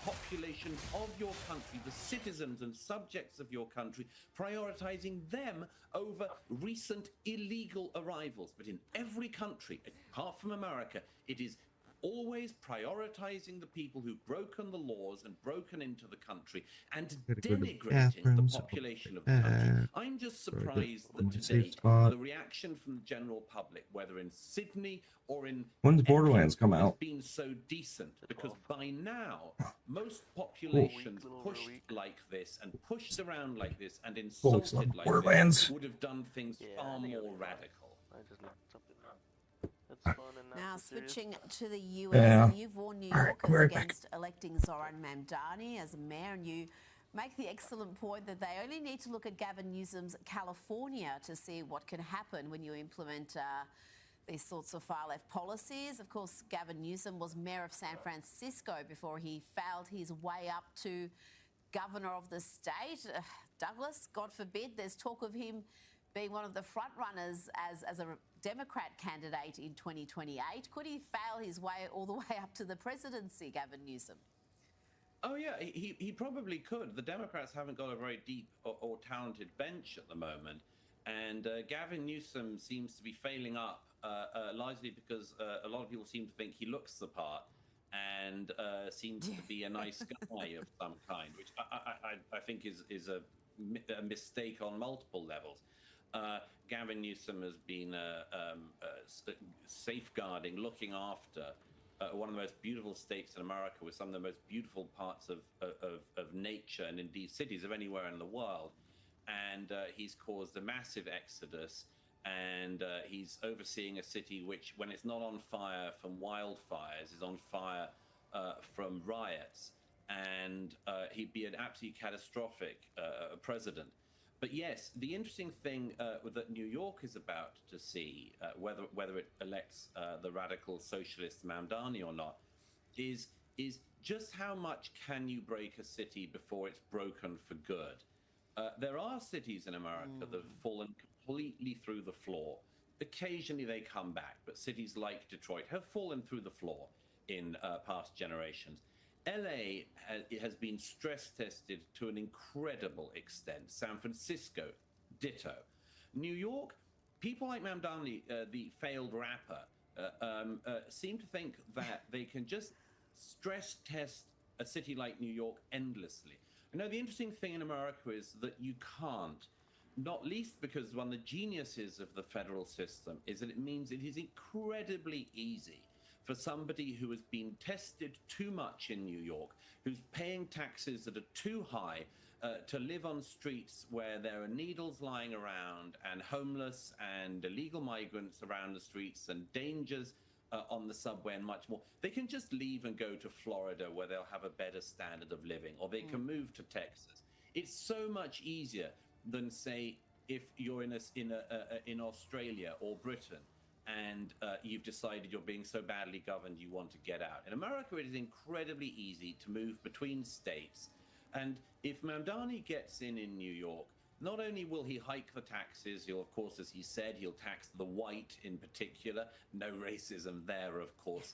population of your country, the citizens and subjects of your country, prioritizing them over recent illegal arrivals? But in every country, apart from America, it is always prioritizing the people who've broken the laws and broken into the country and denigrating the population of the country. I'm just surprised that today the reaction from the general public, whether in Sydney or in When's Borderlands come has out? been so decent, because by now most populations pushed like this and pushed around like this and insulted like this would have done things far more radical. I just need something that's fun and not Now, too serious. switching to the US, Yeah. you've warned New All right, Yorkers I'll be right back. against electing Zoran Mamdani as mayor, and you make the excellent point that they only need to look at Gavin Newsom's California to see what can happen when you implement these sorts of far-left policies. Of course, Gavin Newsom was mayor of San Francisco before he fouled his way up to governor of the state. Douglas, God forbid, there's talk of him being one of the front runners as a Democrat candidate in 2028. Could he fail his way all the way up to the presidency, Gavin Newsom? Oh yeah, he probably could. The Democrats haven't got a very deep or talented bench at the moment, and Gavin Newsom seems to be failing up largely because a lot of people seem to think he looks the part and seems to be a nice guy of some kind, which I think is a mistake on multiple levels. Gavin Newsom has been safeguarding, looking after one of the most beautiful states in America with some of the most beautiful parts of nature and indeed cities of anywhere in the world. And he's caused a massive exodus, and he's overseeing a city which, when it's not on fire from wildfires, is on fire from riots. And he'd be an absolutely catastrophic president. But yes, the interesting thing that New York is about to see, whether it elects the radical socialist Mamdani or not, is just how much can you break a city before it's broken for good? There are cities in America that have fallen completely through the floor. Occasionally they come back, but cities like Detroit have fallen through the floor in past generations. LA has been stress tested to an incredible extent. San Francisco, ditto. New York, people like Mamdani, the failed rapper, seem to think that they can just stress test a city like New York endlessly. You know, the interesting thing in America is that you can't, not least because one of the geniuses of the federal system is that it means it is incredibly easy for somebody who has been tested too much in New York, who's paying taxes that are too high, to live on streets where there are needles lying around and homeless and illegal migrants around the streets and dangers on the subway and much more. They can just leave and go to Florida where they'll have a better standard of living, or they can move to Texas. It's so much easier than, say, if you're in Australia or Britain and you've decided you're being so badly governed you want to get out. In America, it is incredibly easy to move between states. And if Mamdani gets in New York, not only will he hike the taxes, he'll, of course, as he said, he'll tax the white in particular. No racism there, of course.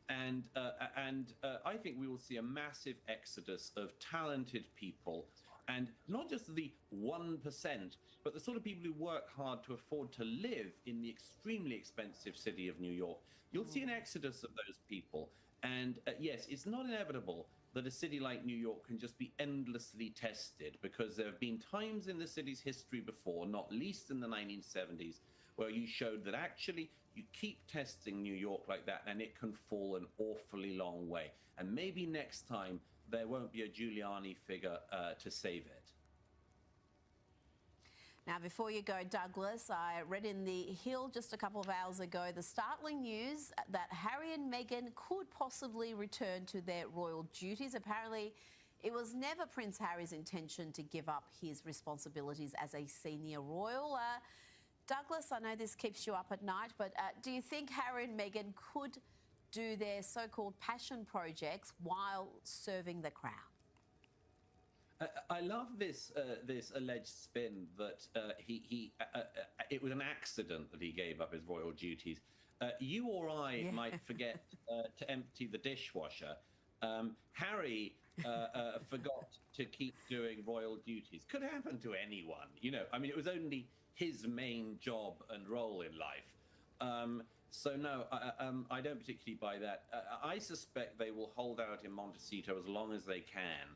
And I think we will see a massive exodus of talented people, and not just the 1%, but the sort of people who work hard to afford to live in the extremely expensive city of New York. You'll see an exodus of those people. And yes, it's not inevitable that a city like New York can just be endlessly tested, because there have been times in the city's history before, not least in the 1970s, where you showed that actually you keep testing New York like that and it can fall an awfully long way. And maybe next time there won't be a Giuliani figure to save it. Now, before you go, Douglas, I read in The Hill just a couple of hours ago the startling news that Harry and Meghan could possibly return to their royal duties. Apparently, it was never Prince Harry's intention to give up his responsibilities as a senior royal. Douglas, I know this keeps you up at night, but do you think Harry and Meghan could do their so-called passion projects while serving the crown? I love this alleged spin that it was an accident that he gave up his royal duties. You or I might forget to empty the dishwasher. Harry forgot to keep doing royal duties. Could happen to anyone, you know. I mean, it was only his main job and role in life. So no, I don't particularly buy that. I suspect they will hold out in Montecito as long as they can,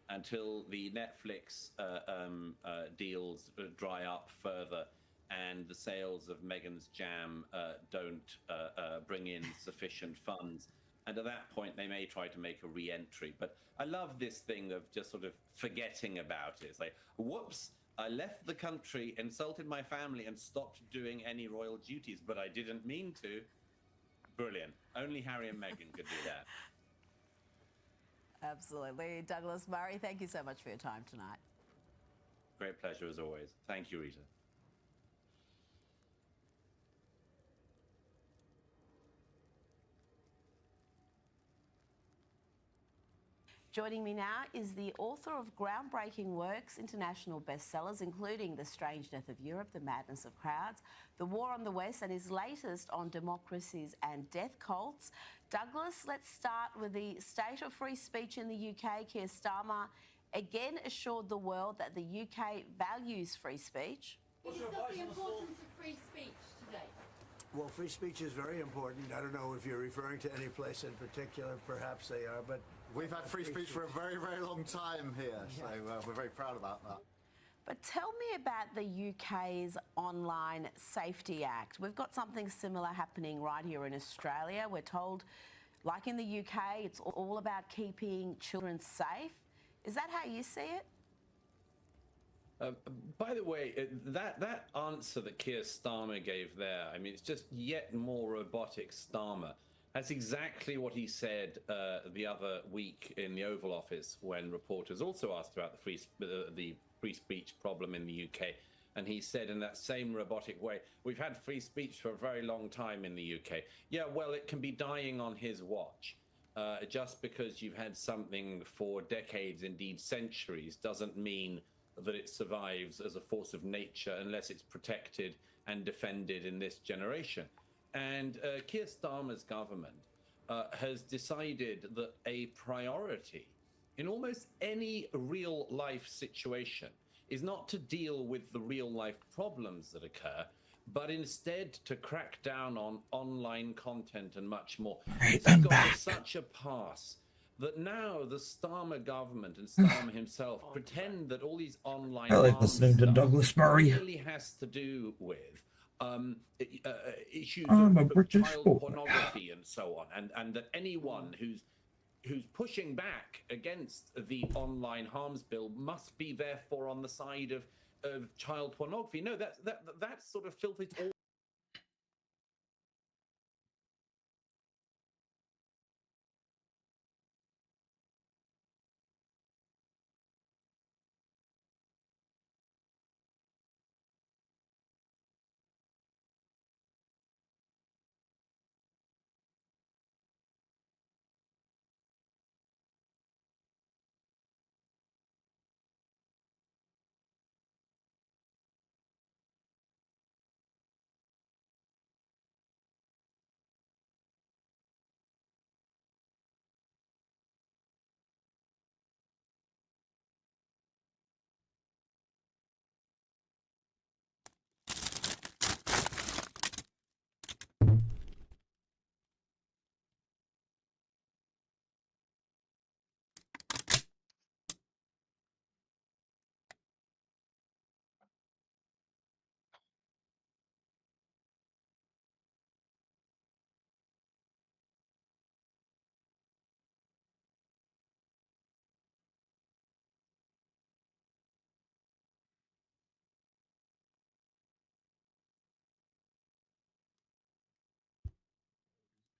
until the Netflix deals dry up further and the sales of Meghan's Jam don't bring in sufficient funds. And at that point, they may try to make a re-entry. But I love this thing of just sort of forgetting about it. It's like, whoops, I left the country, insulted my family, and stopped doing any royal duties, but I didn't mean to. Brilliant. Only Harry and Meghan could do that. Absolutely. Douglas Murray, thank you so much for your time tonight. Great pleasure as always. Thank you, Rita. Joining me now is the author of groundbreaking works, international bestsellers, including The Strange Death of Europe, The Madness of Crowds, The War on the West, and his latest on democracies and death cults. Douglas, let's start with the state of free speech in the UK. Keir Starmer again assured the world that the UK values free speech. Can you discuss the importance of free speech today? Well, free speech is very important. I don't know if you're referring to any place in particular. Perhaps they are, but we've had free speech for a very, very long time here, so we're very proud about that. But tell me about the UK's Online Safety Act. We've got something similar happening right here in Australia. We're told, like in the UK, it's all about keeping children safe. Is that how you see it? By the way, that answer that Keir Starmer gave there, I mean, it's just yet more robotic Starmer. That's exactly what he said the other week in the Oval Office when reporters also asked about the free speech problem in the UK. And he said in that same robotic way, we've had free speech for a very long time in the UK. Yeah, well, it can be dying on his watch. Just because you've had something for decades, indeed centuries, doesn't mean that it survives as a force of nature unless it's protected and defended in this generation. And Keir Starmer's government has decided that a priority in almost any real life situation is not to deal with the real life problems that occur, but instead to crack down on online content and much more. It's got to such a pass that now the Starmer government and Starmer himself pretend that all these online I like listening to Douglas Murray. really has to do with issues I'm a of British child boy. pornography and so on, and that anyone who's pushing back against the online harms bill must be therefore on the side of child pornography. No, that sort of filters all.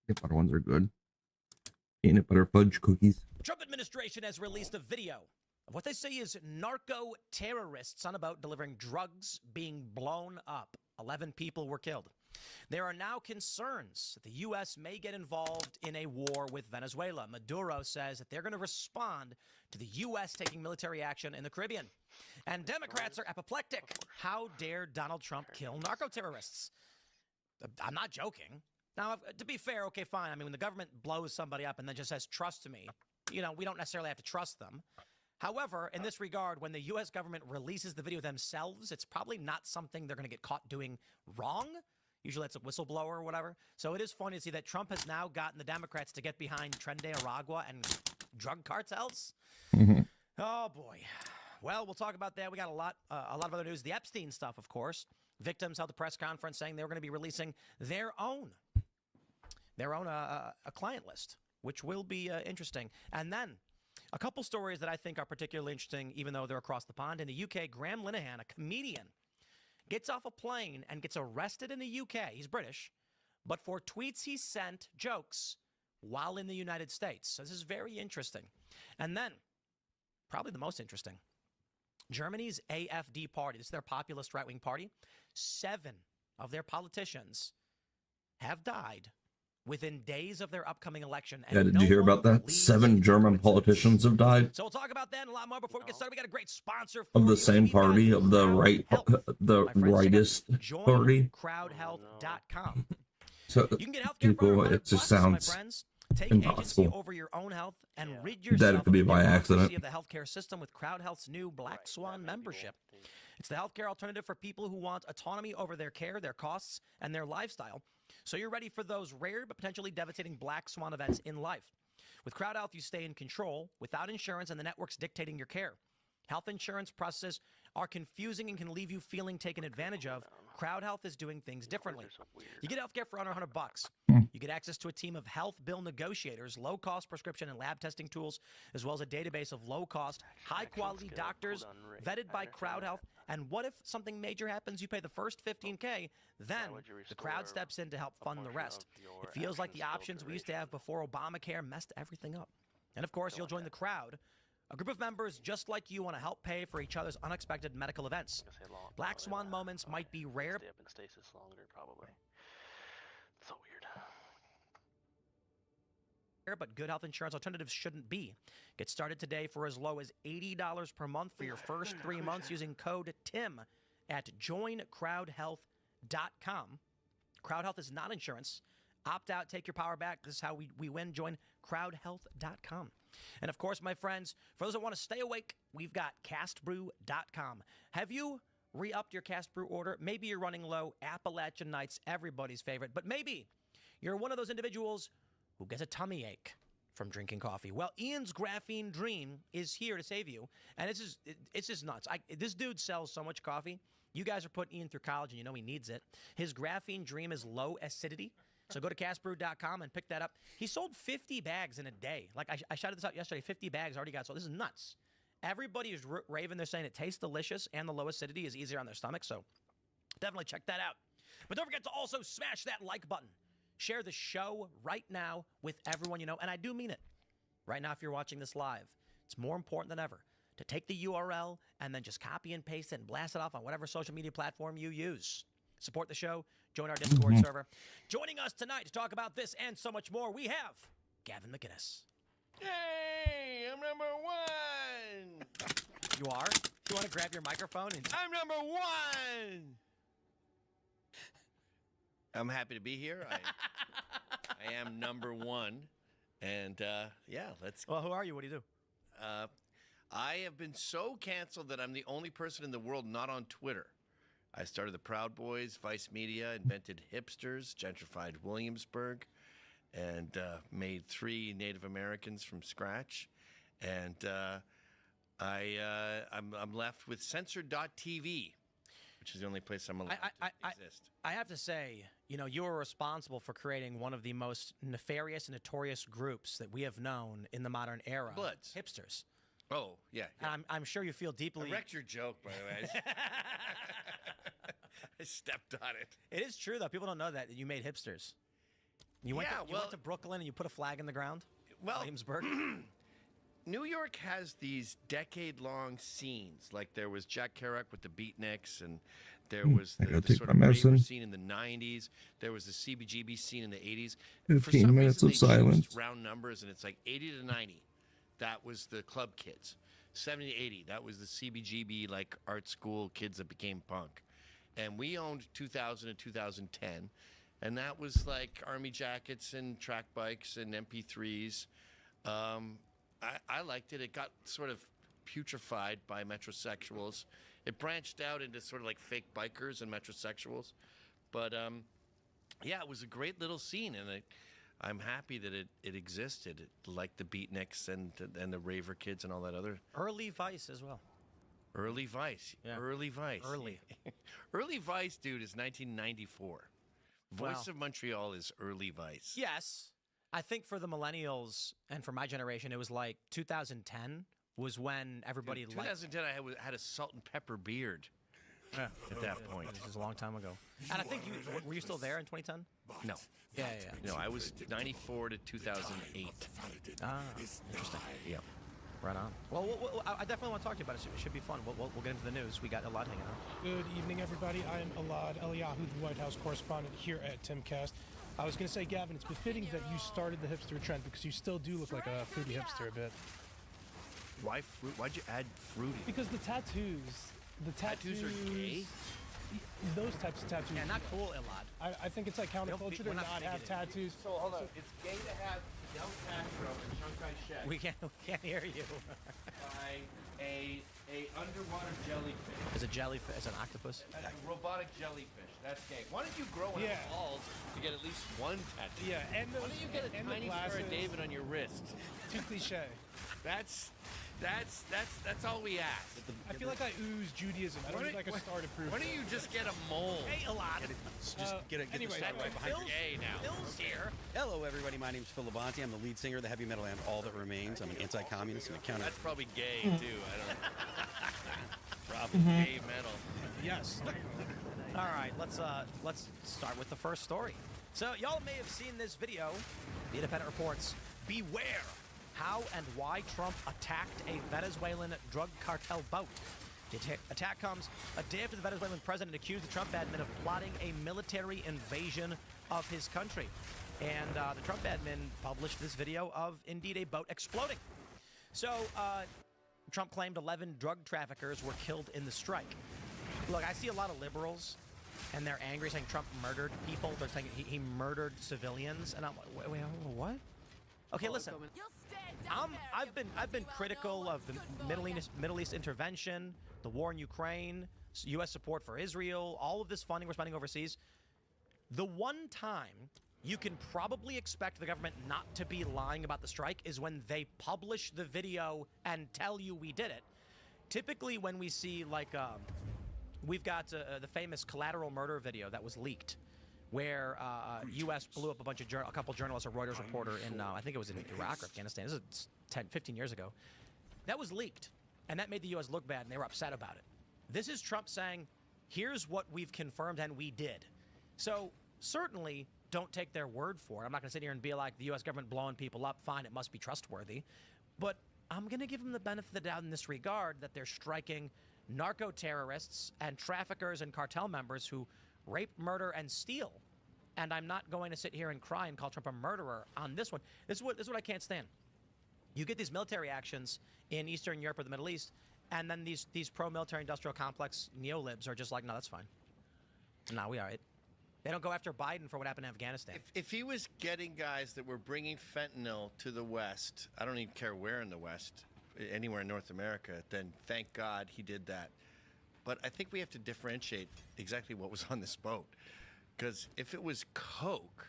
Peanut butter ones are good. Peanut butter fudge cookies. Trump administration has released a video of what they say is narco-terrorists on a boat delivering drugs being blown up. 11 people were killed. There are now concerns that the U.S. may get involved in a war with Venezuela. Maduro says that they're going to respond to the U.S. taking military action in the Caribbean. And Democrats are apoplectic. How dare Donald Trump kill narco-terrorists? I'm not joking. Now, to be fair, okay, fine. I mean, when the government blows somebody up and then just says, trust me, we don't necessarily have to trust them. However, in this regard, when the U.S. government releases the video themselves, it's probably not something they're going to get caught doing wrong. Usually it's a whistleblower or whatever. So it is funny to see that Trump has now gotten the Democrats to get behind Tren de Aragua and drug cartels. Mm-hmm. Oh, boy. Well, we'll talk about that. We got a lot of other news. The Epstein stuff, of course. Victims held a press conference saying they were going to be releasing their own a client list, which will be interesting. And then a couple stories that I think are particularly interesting, even though they're across the pond. In the UK, Graham Linehan, a comedian, gets off a plane and gets arrested in the UK. He's British, but for tweets he sent jokes while in the United States. So this is very interesting. And then, probably the most interesting, Germany's AfD party, this is their populist right-wing party, 7 of their politicians have died within days of their upcoming election. Yeah, did you hear about that? 7 German politicians have died. So we'll talk about that and a lot more before we get started. We got a great sponsor for Of the same party, of the rightist party. Crowdhealth.com. So, you can get healthcare people, it just sounds Take agency impossible over your own health and rid that yourself it could be of the by bureaucracy accident. of the healthcare system with CrowdHealth's new Black Swan membership. It's the healthcare alternative for people who want autonomy over their care, their costs, and their lifestyle. So you're ready for those rare but potentially devastating black swan events in life. With CrowdHealth, you stay in control without insurance and the networks dictating your care. Health insurance processes are confusing and can leave you feeling taken advantage of. CrowdHealth is doing things differently. You get healthcare for under $100. You get access to a team of health bill negotiators, low-cost prescription and lab testing tools, as well as a database of low-cost, high-quality doctors vetted by CrowdHealth. And what if something major happens? You pay the first $15K, then the crowd steps in to help fund the rest. It feels like the options we used to have before Obamacare messed everything up. And of course, you'll join the crowd. A group of members just like you want to help pay for each other's unexpected medical events. Black Swan moments might be rare. Stay up in stasis longer, probably. It's so weird. But good health insurance alternatives shouldn't be. Get started today for as low as $80 per month for your first 3 months using code TIM at joincrowdhealth.com. CrowdHealth is not insurance. Opt out, take your power back. This is how we win. Join crowdhealth.com. And of course, my friends, for those that want to stay awake, we've got castbrew.com. Have you re-upped your Cast Brew order? Maybe you're running low. Appalachian Nights, everybody's favorite. But maybe you're one of those individuals who gets a tummy ache from drinking coffee. Well, Ian's Graphene Dream is here to save you. And it's just nuts. This dude sells so much coffee. You guys are putting Ian through college, and you know he needs it. His Graphene Dream is low acidity. So go to castbrew.com and pick that up. He sold 50 bags in a day. Like I shouted this out yesterday. 50 bags already got sold. This is nuts. Everybody is raving. They're saying it tastes delicious and the low acidity is easier on their stomach. So definitely check that out. But don't forget to also smash that like button. Share the show right now with everyone you know. And I do mean it. Right now, if you're watching this live, it's more important than ever to take the URL and then just copy and paste it and blast it off on whatever social media platform you use. Support the show. Join our Discord server. Joining us tonight to talk about this and so much more, we have Gavin McInnes. Hey, I'm number 1. You are? You want to grab your microphone? I'm number 1. I'm happy to be here. I am number 1. And, yeah, let's... Well, who are you? What do you do? I have been so canceled that I'm the only person in the world not on Twitter. I started the Proud Boys, Vice Media, invented hipsters, gentrified Williamsburg, and made 3 Native Americans from scratch. And I'm left with censored.tv, which is the only place I'm allowed to exist. I have to say, you were responsible for creating one of the most nefarious and notorious groups that we have known in the modern era. Bloods. Hipsters. Oh, yeah. And I'm sure you feel deeply... I wrecked your joke, by the way. I stepped on it. It is true, though. People don't know that you made hipsters. You went to Brooklyn and you put a flag in the ground? Well, Williamsburg? New York has these decade-long scenes. Like there was Jack Kerouac with the Beatniks, and there was the sort of raver scene in the 90s. There was the CBGB scene in the 80s. 15 minutes of silence. Round numbers, and it's like 80 to 90. That was the club kids. 70 to 80. That was the CBGB, like art school kids that became punk. And we owned 2000 and 2010. And that was like army jackets and track bikes and MP3s. I liked it. It got sort of putrefied by metrosexuals. It branched out into sort of like fake bikers and metrosexuals. But yeah, it was a great little scene, and I'm happy that it existed, like the Beatniks and the Raver Kids and all that other. Early Vice as well. Early Vice. Yeah. Early Vice. Early Vice, dude, is 1994. Voice of Montreal is Early Vice. Yes. I think for the millennials and for my generation, it was like 2010 was when everybody liked. 2010, I had a salt and pepper beard. At that point. This is a long time ago. And I think were you still there in 2010? No. Yeah. No, I was 94 to 2008. Ah, interesting. Yeah. Right on. Well, I definitely want to talk to you about it. It should be fun. We'll get into the news. We got a lot hanging out. Good evening, everybody. I am Elad Eliyahu, the White House correspondent here at Timcast. I was going to say, Gavin, it's befitting that you started the hipster trend because you still do look like a fruity hipster a bit. Why fruit? Why'd you add fruity? Because the tattoos are gay? Those types of tattoos. Yeah, not cool, Elad. I think it's like counterculture to not have tattoos. So hold on. It's gay to have Fidel Castro and Chiang Kai-shek. We can't hear you. By a underwater jellyfish. Is a jellyfish? Is an octopus? A robotic jellyfish. That's gay. Why don't you grow enough balls to get at least one tattoo? Yeah, and why don't you get a tiny Star of David on your wrist? Too cliche. That's all we ask. I feel like I ooze Judaism. I don't need like a star to prove. Why don't you just get a mole? Hey, Elad. Get anyway, the right behind your gay now. Phil's here. Hello, everybody. My name's Phil Labonte. I'm the lead singer of the heavy metal band All That Remains. I'm an anti-communist and a counter. That's probably gay too. I don't know. Probably gay metal. Yes. All right, let's start with the first story. So y'all may have seen this video. The Independent reports, beware how and why Trump attacked a Venezuelan drug cartel boat. The attack comes a day after the Venezuelan president accused the Trump admin of plotting a military invasion of his country. And the Trump admin published this video of, indeed, a boat exploding. So Trump claimed 11 drug traffickers were killed in the strike. Look, I see a lot of liberals, and they're angry, saying Trump murdered people. They're saying he murdered civilians. And I'm like, wait, what? Okay, listen. I've been critical of the Middle East intervention, the war in Ukraine, U.S. support for Israel, all of this funding we're spending overseas. The one time you can probably expect the government not to be lying about the strike is when they publish the video and tell you we did it. Typically, when we see like we've got the famous collateral murder video that was leaked, where U.S. blew up a couple journalists, a Reuters reporter in, I think it was in Iraq or Afghanistan. This is 15 years ago. That was leaked, and that made the U.S. look bad, and they were upset about it. This is Trump saying, here's what we've confirmed and we did. So certainly don't take their word for it. I'm not going to sit here and be like, the U.S. government blowing people up, fine, it must be trustworthy. But I'm going to give them the benefit of the doubt in this regard that they're striking narco-terrorists and traffickers and cartel members who rape, murder, and steal. And I'm not going to sit here and cry and call Trump a murderer on this one. This is what I can't stand. You get these military actions in Eastern Europe or the Middle East, and then these pro-military industrial complex neolibs are just like, no, that's fine. No, we all right. They don't go after Biden for what happened in Afghanistan. If he was getting guys that were bringing fentanyl to the West, I don't even care where in the West, anywhere in North America, then thank God he did that. But I think we have to differentiate exactly what was on this boat. Because if it was coke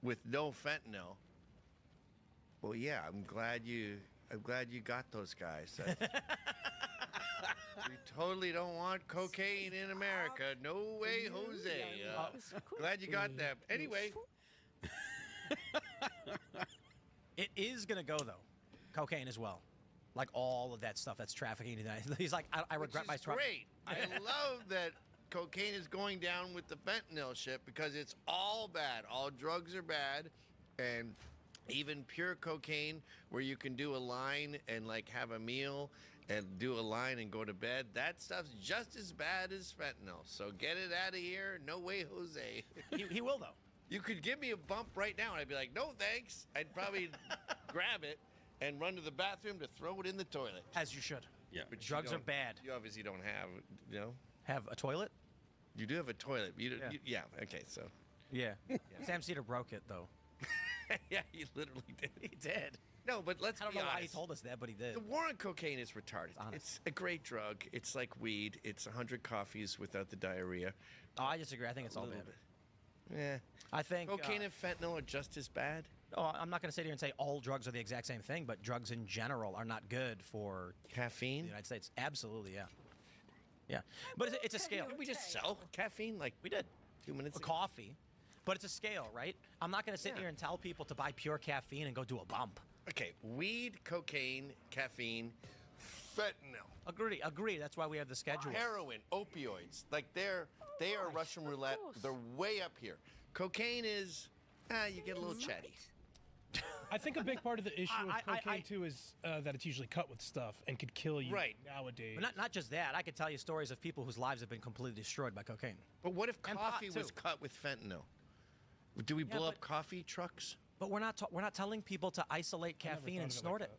with no fentanyl, well, yeah, I'm glad you got those guys. We totally don't want cocaine in America. No way, Jose. Glad you got them. Anyway. It is going to go, though. Cocaine as well. Like all of that stuff that's trafficking. He's like, I regret my great. I love that cocaine is going down with the fentanyl shit because it's all bad. All drugs are bad, and even pure cocaine where you can do a line and like have a meal and do a line and go to bed, that stuff's just as bad as fentanyl. So get it out of here. No way, Jose. He will, though. You could give me a bump right now, and I'd be like, no, thanks. I'd probably grab it and run to the bathroom to throw it in the toilet. As you should. Yeah. But Drugs are bad. You obviously don't have, you know? Have a toilet? You do have a toilet. You, Yeah. Okay, so. Yeah. Sam Cedar broke it, though. Yeah, he literally did. He did. No, but let's be honest. I don't know why he told us that, but he did. The war on cocaine is retarded. It's a great drug. It's like weed. It's 100 coffees without the diarrhea. Oh, I disagree. I think it's all bad. Yeah. I think cocaine and fentanyl are just as bad. Oh, I'm not going to sit here and say all drugs are the exact same thing, but drugs in general are not good for caffeine. The United States, absolutely, yeah, yeah. But it's a scale. Did we just sell caffeine like we did 2 minutes ago? Coffee, but it's a scale, right? I'm not going to sit here and tell people to buy pure caffeine and go do a bump. Okay, weed, cocaine, caffeine, fentanyl. Agree. That's why we have the schedule. Heroin, opioids, like they are Russian roulette. They're way up here. Cocaine is, you get a little chatty. I think a big part of the issue with cocaine too is that it's usually cut with stuff and could kill you nowadays. But not just that. I could tell you stories of people whose lives have been completely destroyed by cocaine. But what if And coffee pot, was too. cut with fentanyl? Do we blow up coffee trucks? But we're not telling people to isolate caffeine and snort it.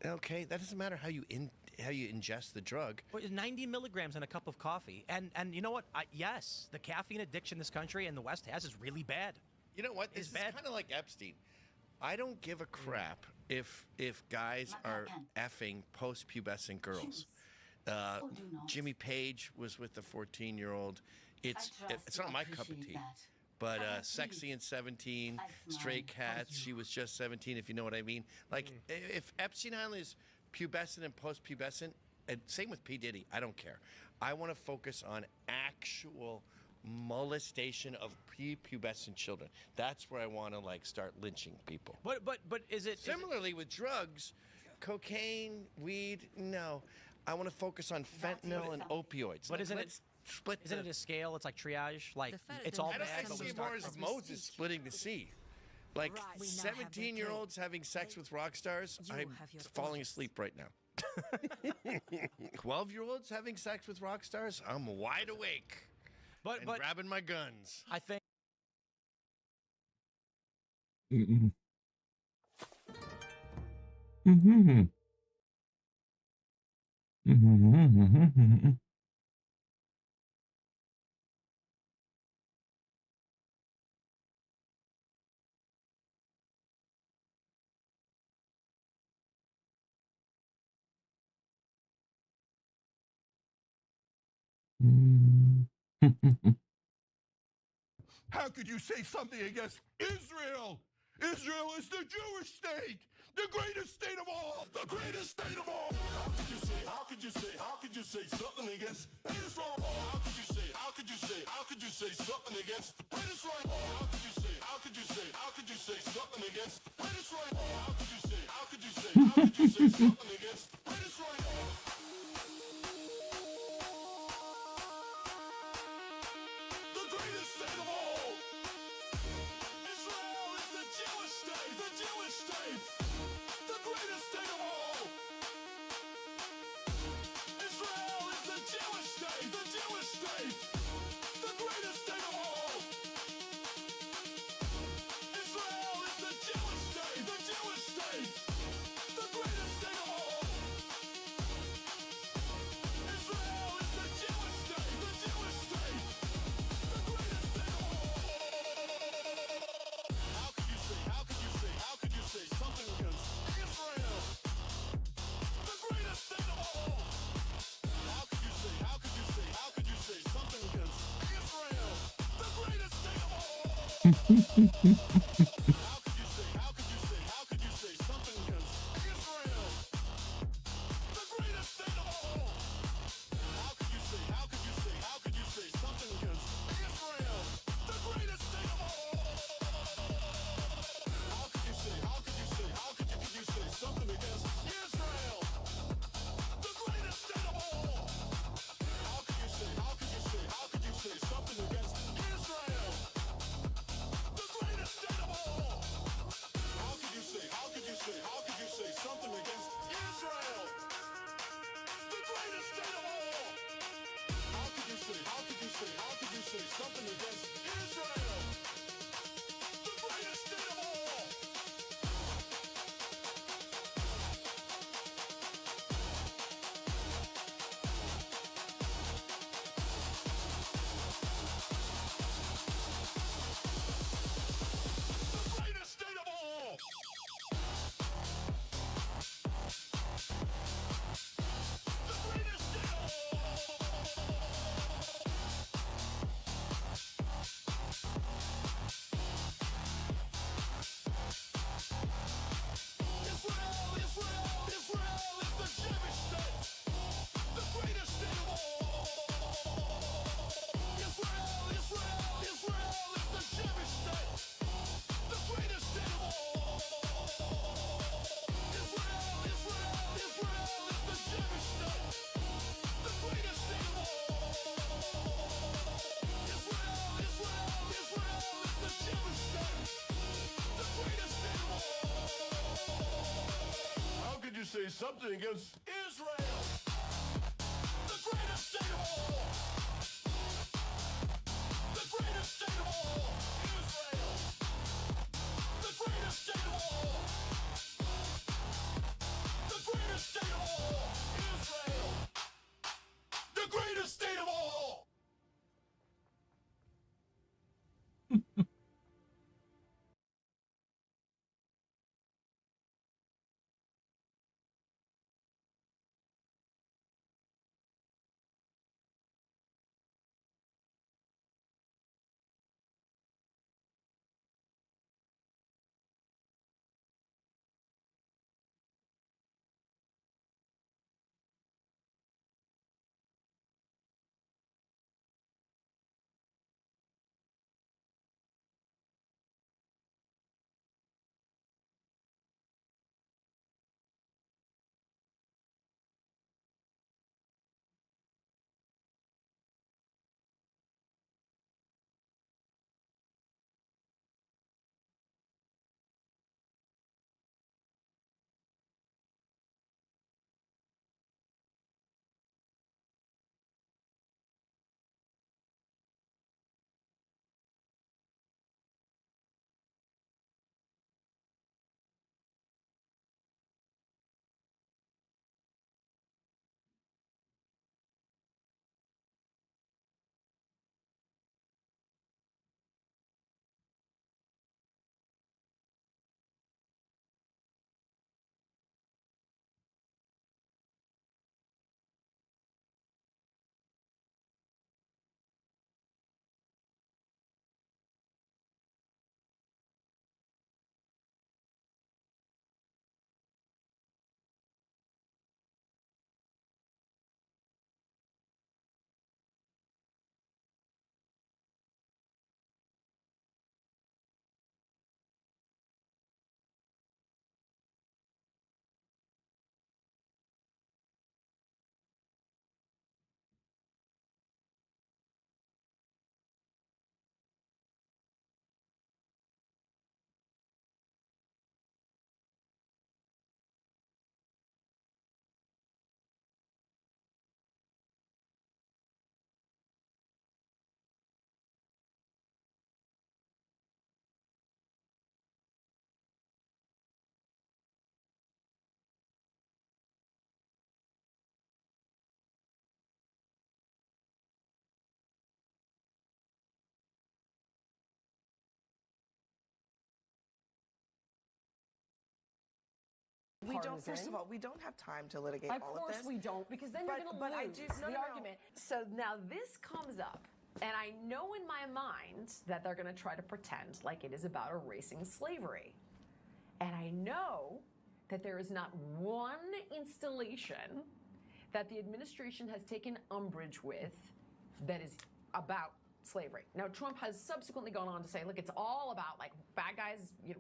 Okay, that doesn't matter how you ingest the drug. Well, 90 milligrams in a cup of coffee, and you know what? Yes, the caffeine addiction this country and the West has is really bad. You know what? This is kind of like Epstein. I don't give a crap if guys are effing post-pubescent girls. Jimmy Page was with the 14-year-old. It's not my cup of tea. But Sexy and 17, Stray Cats, she was just 17, if you know what I mean. Like, if Epstein Island is pubescent and post-pubescent, and same with P. Diddy, I don't care. I want to focus on actual molestation of prepubescent children. That's where I want to, like, start lynching people. But is it... Similarly with drugs, cocaine, weed, no. I want to focus on fentanyl and opioids. But isn't Let's split Isn't it a scale? It's like triage. Like it's all bad. I see it more as Moses splitting the sea. Like 17-year-olds having sex with rock stars. I'm falling asleep right now. 12-year-olds having sex with rock stars. I'm wide awake. But grabbing my guns. I think. Mm-hmm. Mm-hmm. Mm-hmm. How could you say something against Israel? Israel is the Jewish state, the greatest state of all, the greatest state of all. How could you say something against Israel? How could you say something against Israel? How could you say something against Israel? How could you say something against Israel? The greatest state of all. Israel is the Jewish state, the greatest state of all. Israel is the Jewish state, the greatest state of all. Israel is the Jewish state, the greatest state of all. Israel is the Jewish state, the greatest state of all. How could you say something against Israel? The greatest state of all. How could you say something against Israel? The greatest state of all. How could you say something against Israel? The greatest state of all. How could you say something against Israel? The greatest state of all. How could you say something against Israel? The greatest state of all. something against Israel, the greatest state of all. The greatest state of all, Israel. The greatest state of all. The greatest state of all, Israel. The greatest state of all. We don't. First of all, we don't have time to litigate all of this. Of course we don't, because then you're going to lose the argument. So now this comes up, and I know in my mind that they're going to try to pretend like it is about erasing slavery. And I know that there is not one installation that the administration has taken umbrage with that is about slavery. Now, Trump has subsequently gone on to say, look, it's all about like bad guys,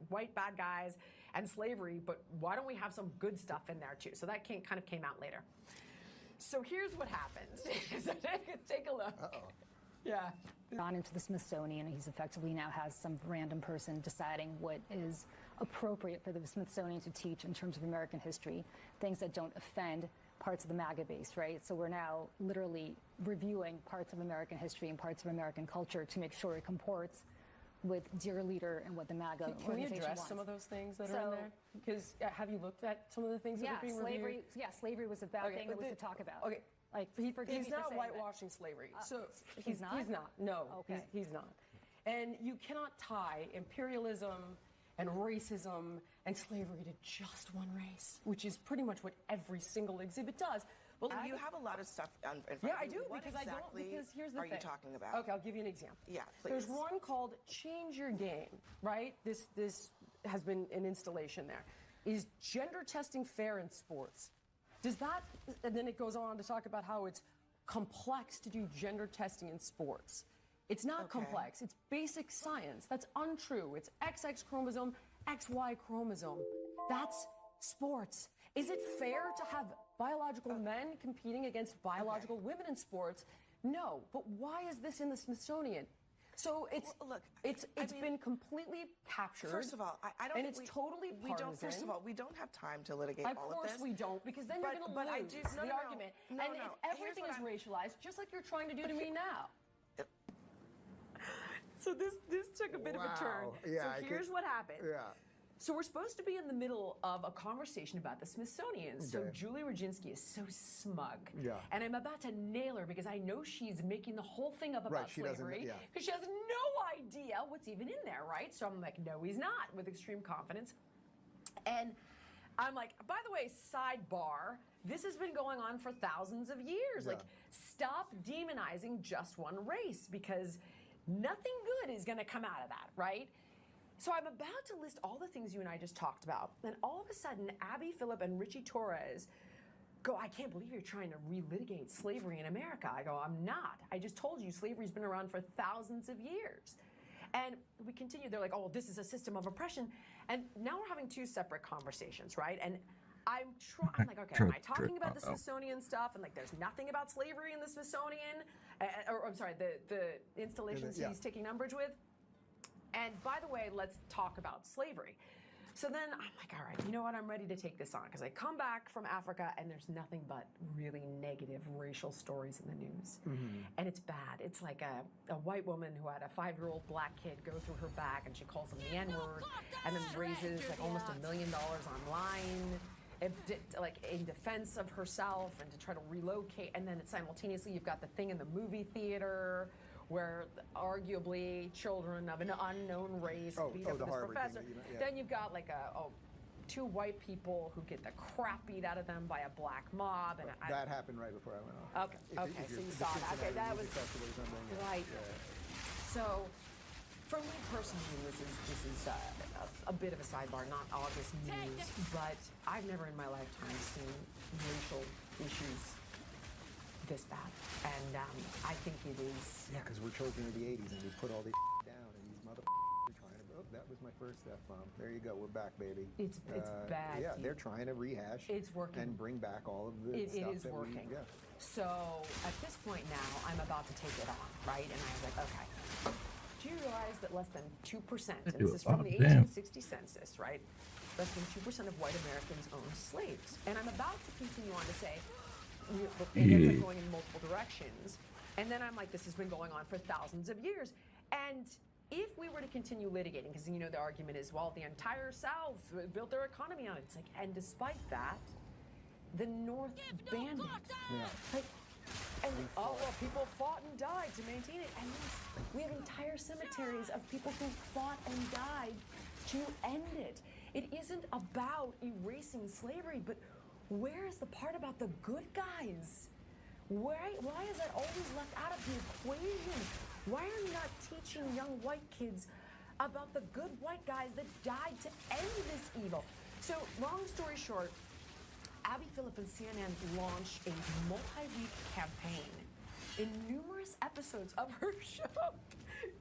white bad guys, and slavery, but why don't we have some good stuff in there too? So that kind of came out later. So here's what happens. Take a look. Uh-oh. Yeah. Gone into the Smithsonian, and he's effectively now has some random person deciding what is appropriate for the Smithsonian to teach in terms of American history, things that don't offend parts of the MAGA base, right? So we're now literally reviewing parts of American history and parts of American culture to make sure it comports with Dear Leader and what the MAGA Can we organization address wants. some of those things that are in there? Because have you looked at some of the things that are being reviewed? Slavery was a bad thing that was to talk about. Okay. Like, He's not whitewashing slavery. So he's not? He's not. No, Okay. he's not. And you cannot tie imperialism and racism and slavery to just one race, which is pretty much what every single exhibit does. Well, you have a lot of stuff in front Yeah, of I you. do, What because I don't, exactly because here's the are thing. you talking about? Okay, I'll give you an example. Yeah, please. There's one called Change Your Game, right? This has been an installation there. Is gender testing fair in sports? Does that, and then it goes on to talk about how it's complex to do gender testing in sports. It's not complex, it's basic science. That's untrue. It's XX chromosome, XY chromosome. That's sports. Is it fair to have biological men competing against biological women in sports? No. But why is this in the Smithsonian? So it's look. It's been completely captured. First of all, I don't. And think it's totally we don't. partisan. First of all, we don't have time to litigate all of this. Of course we don't, because then you're going to lose I do, the argument. No, and no. everything is racialized, just like you're trying to do to me now. So this took a bit of a turn. Yeah, so here's what happened. Yeah. So we're supposed to be in the middle of a conversation about the Smithsonian. So Okay. Julie Rodzinski is so smug. Yeah. And I'm about to nail her because I know she's making the whole thing up about Right, she doesn't- slavery. yeah. Because she has no idea what's even in there, right? So I'm like, no, he's not, with extreme confidence. And I'm like, by the way, sidebar, this has been going on for thousands of years. Yeah. Like, stop demonizing just one race, because nothing good is going to come out of that, right? So I'm about to list all the things you and I just talked about. Then all of a sudden, Abby Phillip and Richie Torres go, I can't believe you're trying to relitigate slavery in America. I go, I'm not. I just told you slavery's been around for thousands of years. And we continue. They're like, oh, this is a system of oppression. And now we're having two separate conversations, right? And I'm like, okay, am I talking about the Smithsonian stuff? And like, there's nothing about slavery in the Smithsonian? Or I'm sorry, the installations he's taking umbrage with? And by the way, let's talk about slavery. So then I'm like, all right, you know what? I'm ready to take this on, because I come back from Africa and there's nothing but really negative racial stories in the news. And it's bad. It's like a white woman who had a 5-year-old black kid go through her back and she calls him the N-word and then raises like almost $1 million online, like in defense of herself and to try to relocate. And then simultaneously you've got the thing in the movie theater where arguably children of an unknown race beat up this professor. Then you've got like two white people who get the crap beat out of them by a black mob. And that happened right before I went off. Okay, so you saw that. Okay, that was right. So, for me personally, this is a bit of a sidebar, not August news, but I've never in my lifetime seen racial issues this bad, and I think it is. Yeah, because we're children of the '80s, and we put all this down, and these motherfuckers are trying to. Oh, that was my first F-bomb. There you go. We're back, baby. It's bad. Yeah, they're trying to rehash. It's working. And bring back all of the stuff It is that working. we. Yeah. So at this point now, I'm about to take it on, right? And I was like, okay. Do you realize that less than 2%, and this is from the 1860 census, right? Less than 2% of white Americans own slaves. And I'm about to continue on to say, it ends up going in multiple directions. And then I'm like, this has been going on for thousands of years. And if we were to continue litigating, because you know the argument is, well, the entire South built their economy on it. It's like, and despite that, the North banned it. Like, and well, people fought and died to maintain it. And yes, we have entire cemeteries of people who fought and died to end it. It isn't about erasing slavery, but where is the part about the good guys? Why is that always left out of the equation? Why are you not teaching young white kids about the good white guys that died to end this evil? So, long story short, Abby Phillip and CNN launched a multi-week campaign in numerous episodes of her show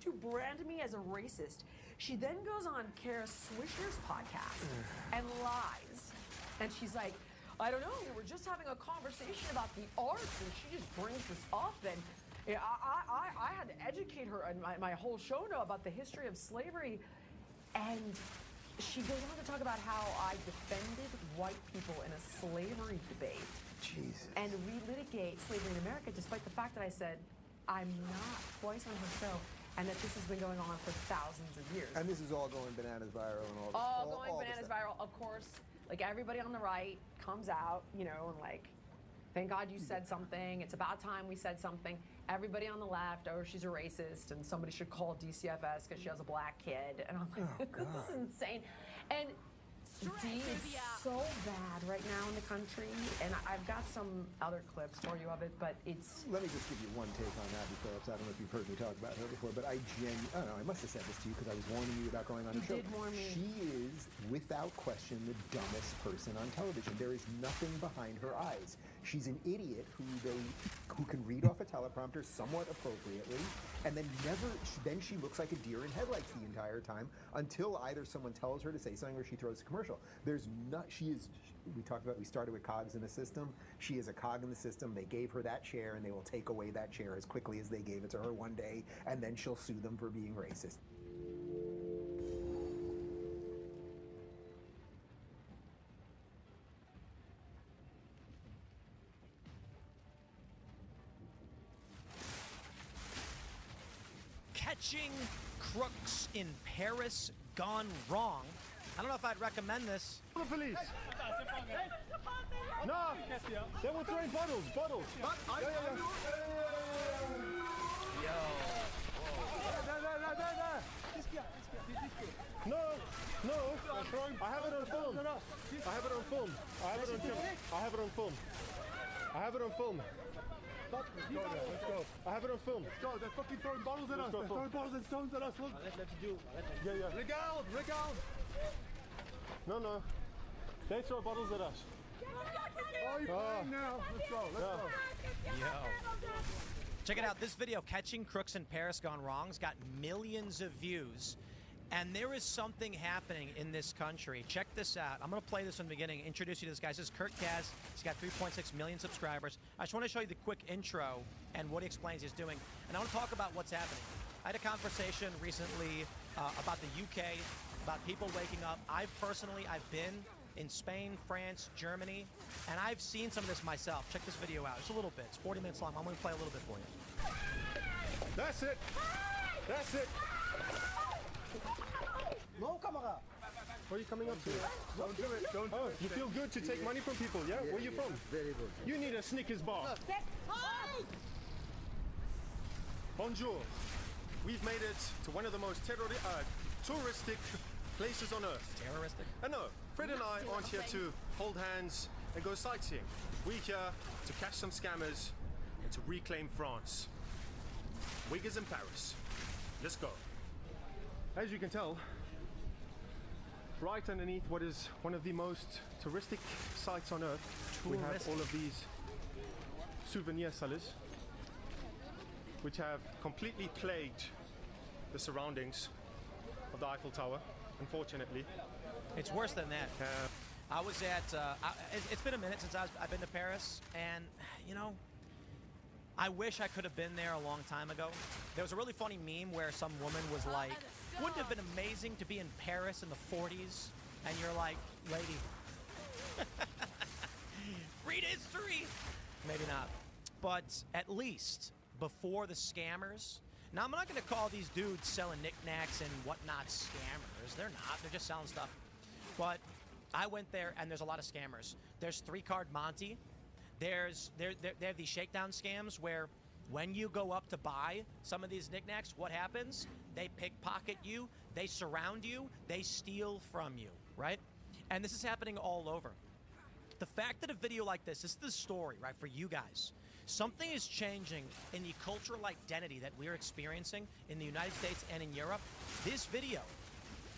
to brand me as a racist. She then goes on Kara Swisher's podcast and lies. And she's like, I don't know, we were just having a conversation about the arts and she just brings this up, and I had to educate her and my whole show know about the history of slavery. And she goes on to talk about how I defended white people in a slavery debate. Jesus. And relitigate slavery in America, despite the fact that I said I'm not twice on her show, and that this has been going on for thousands of years. And this is all going bananas viral and all. All going bananas viral, of course. Like, everybody on the right comes out, you know, and like, thank God you said something. It's about time we said something. Everybody on the left, oh, she's a racist, and somebody should call DCFS because she has a black kid. And I'm like, this is insane. And D is so bad right now in the country, and I've got some other clips for you of it, but it's... Let me just give you one take on Abby Phillips. I don't know if you've heard me talk about her before, but I don't know, I must have said this to you because I was warning you about going on the show. You did warn me. She is, without question, the dumbest person on television. There is nothing behind her eyes. She's an idiot who can read off a teleprompter somewhat appropriately, and then then she looks like a deer in headlights the entire time until either someone tells her to say something or she throws a commercial. She is we talked about, we started with cogs in the system. She is a cog in the system. They gave her that chair, and they will take away that chair as quickly as they gave it to her one day, and then she'll sue them for being racist. Catching crooks in Paris gone wrong. I don't know if I'd recommend this. The police. No, they were throwing bottles. Yo. No. I have it on film. I have it on film. Let's go. I have it on film. Let's go. They're fucking throwing bottles at us. They're throwing bottles and stones at us. Look. Let's do. Yeah. Regarde. No. They throw bottles at us. Oh, you're playing now. Let's go. Yo. Check it out. This video, Catching Crooks in Paris Gone Wrong, has got millions of views. And there is something happening in this country. Check this out. I'm going to play this from the beginning, introduce you to this guy. This is Kurt Kaz. He's got 3.6 million subscribers. I just want to show you the quick intro and what he explains he's doing. And I want to talk about what's happening. I had a conversation recently about the UK, about people waking up. I've been in Spain, France, Germany, and I've seen some of this myself. Check this video out. It's a little bit. It's 40 minutes long. I'm going to play a little bit for you. That's it. No, camera. What are you coming up to? Don't do it. Oh, you feel good to take money from people, yeah? Where are you from? Very good. You need a Snickers bar. Bonjour. We've made it to one of the most touristic places on earth. Terroristic? No, Fred and I aren't here to hold hands and go sightseeing. We're here to catch some scammers and to reclaim France. Wiggers in Paris. Let's go. As you can tell, right underneath what is one of the most touristic sites on earth, we have all of these souvenir sellers, which have completely plagued the surroundings of the Eiffel Tower, unfortunately. It's worse than that. I was at, it's been a minute since I've been to Paris, and, you know, I wish I could have been there a long time ago. There was a really funny meme where some woman was like, wouldn't it have been amazing to be in Paris in the 40s? And you're like, lady, read history. Maybe not. But at least before the scammers, now I'm not going to call these dudes selling knickknacks and whatnot scammers. They're not. They're just selling stuff. But I went there, and there's a lot of scammers. There's 3-card Monty. They have these shakedown scams where when you go up to buy some of these knickknacks, what happens? They pickpocket you, they surround you, they steal from you, right? And this is happening all over. The fact that a video like this is the story, right, for you guys. Something is changing in the cultural identity that we're experiencing in the United States and in Europe. This video,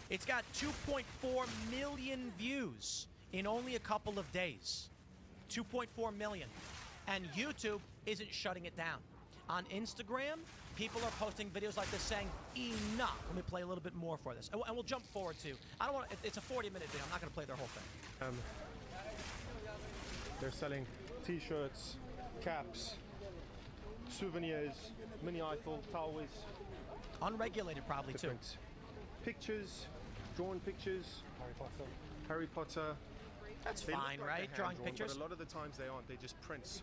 it's got 2.4 million views in only a couple of days. 2.4 million. And YouTube isn't shutting it down. On Instagram, people are posting videos like this saying, enough. Let me play a little bit more for this. And we'll jump forward to, I don't want, it's a 40-minute video. I'm not going to play their whole thing. They're selling t-shirts, caps, souvenirs, mini Eiffel Towers. Unregulated probably too. Pictures, drawn pictures. Harry Potter. That's They look fine, like right? they're Drawing hand-drawn, pictures. But a lot of the times they aren't. They just prints.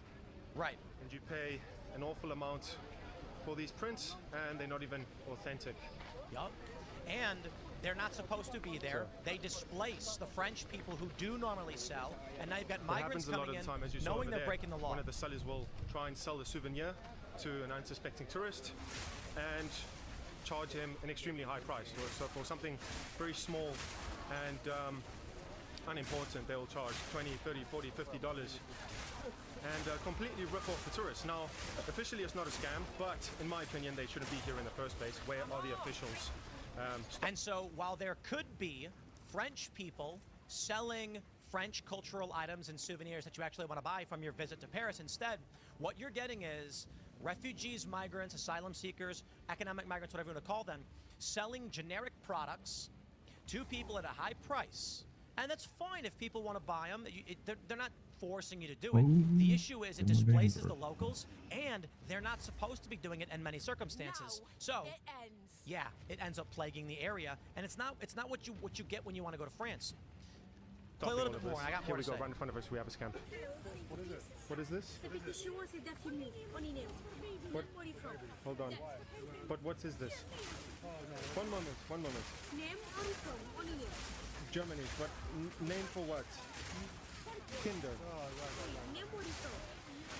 Right. And you pay an awful amount for these prints, and they're not even authentic. Yup. And they're not supposed to be there. They displace the French people who do normally sell, and now you've got migrants coming in, knowing they're breaking the law. One of the sellers will try and sell the souvenir to an unsuspecting tourist and charge him an extremely high price. So for something very small and unimportant, they will charge $20, $30, $40, $50 and completely rip off the tourists. Now, officially it's not a scam, but in my opinion, they shouldn't be here in the first place. Where are the officials? And so while there could be French people selling French cultural items and souvenirs that you actually want to buy from your visit to Paris, instead, what you're getting is refugees, migrants, asylum seekers, economic migrants, whatever you want to call them, selling generic products to people at a high price And that's fine if people want to buy them. They're not forcing you to do it. The issue is it displaces the locals, and they're not supposed to be doing it in many circumstances. So, yeah, it ends up plaguing the area, and it's not what you get when you want to go to France. Play a little bit more. I got more to say. Here we go. Right in front of us, we have a scam. What is it? What is this? What? Hold on. But what is this? One moment. One moment. Name or from? Germany. But name for what? Kinder. Name or from?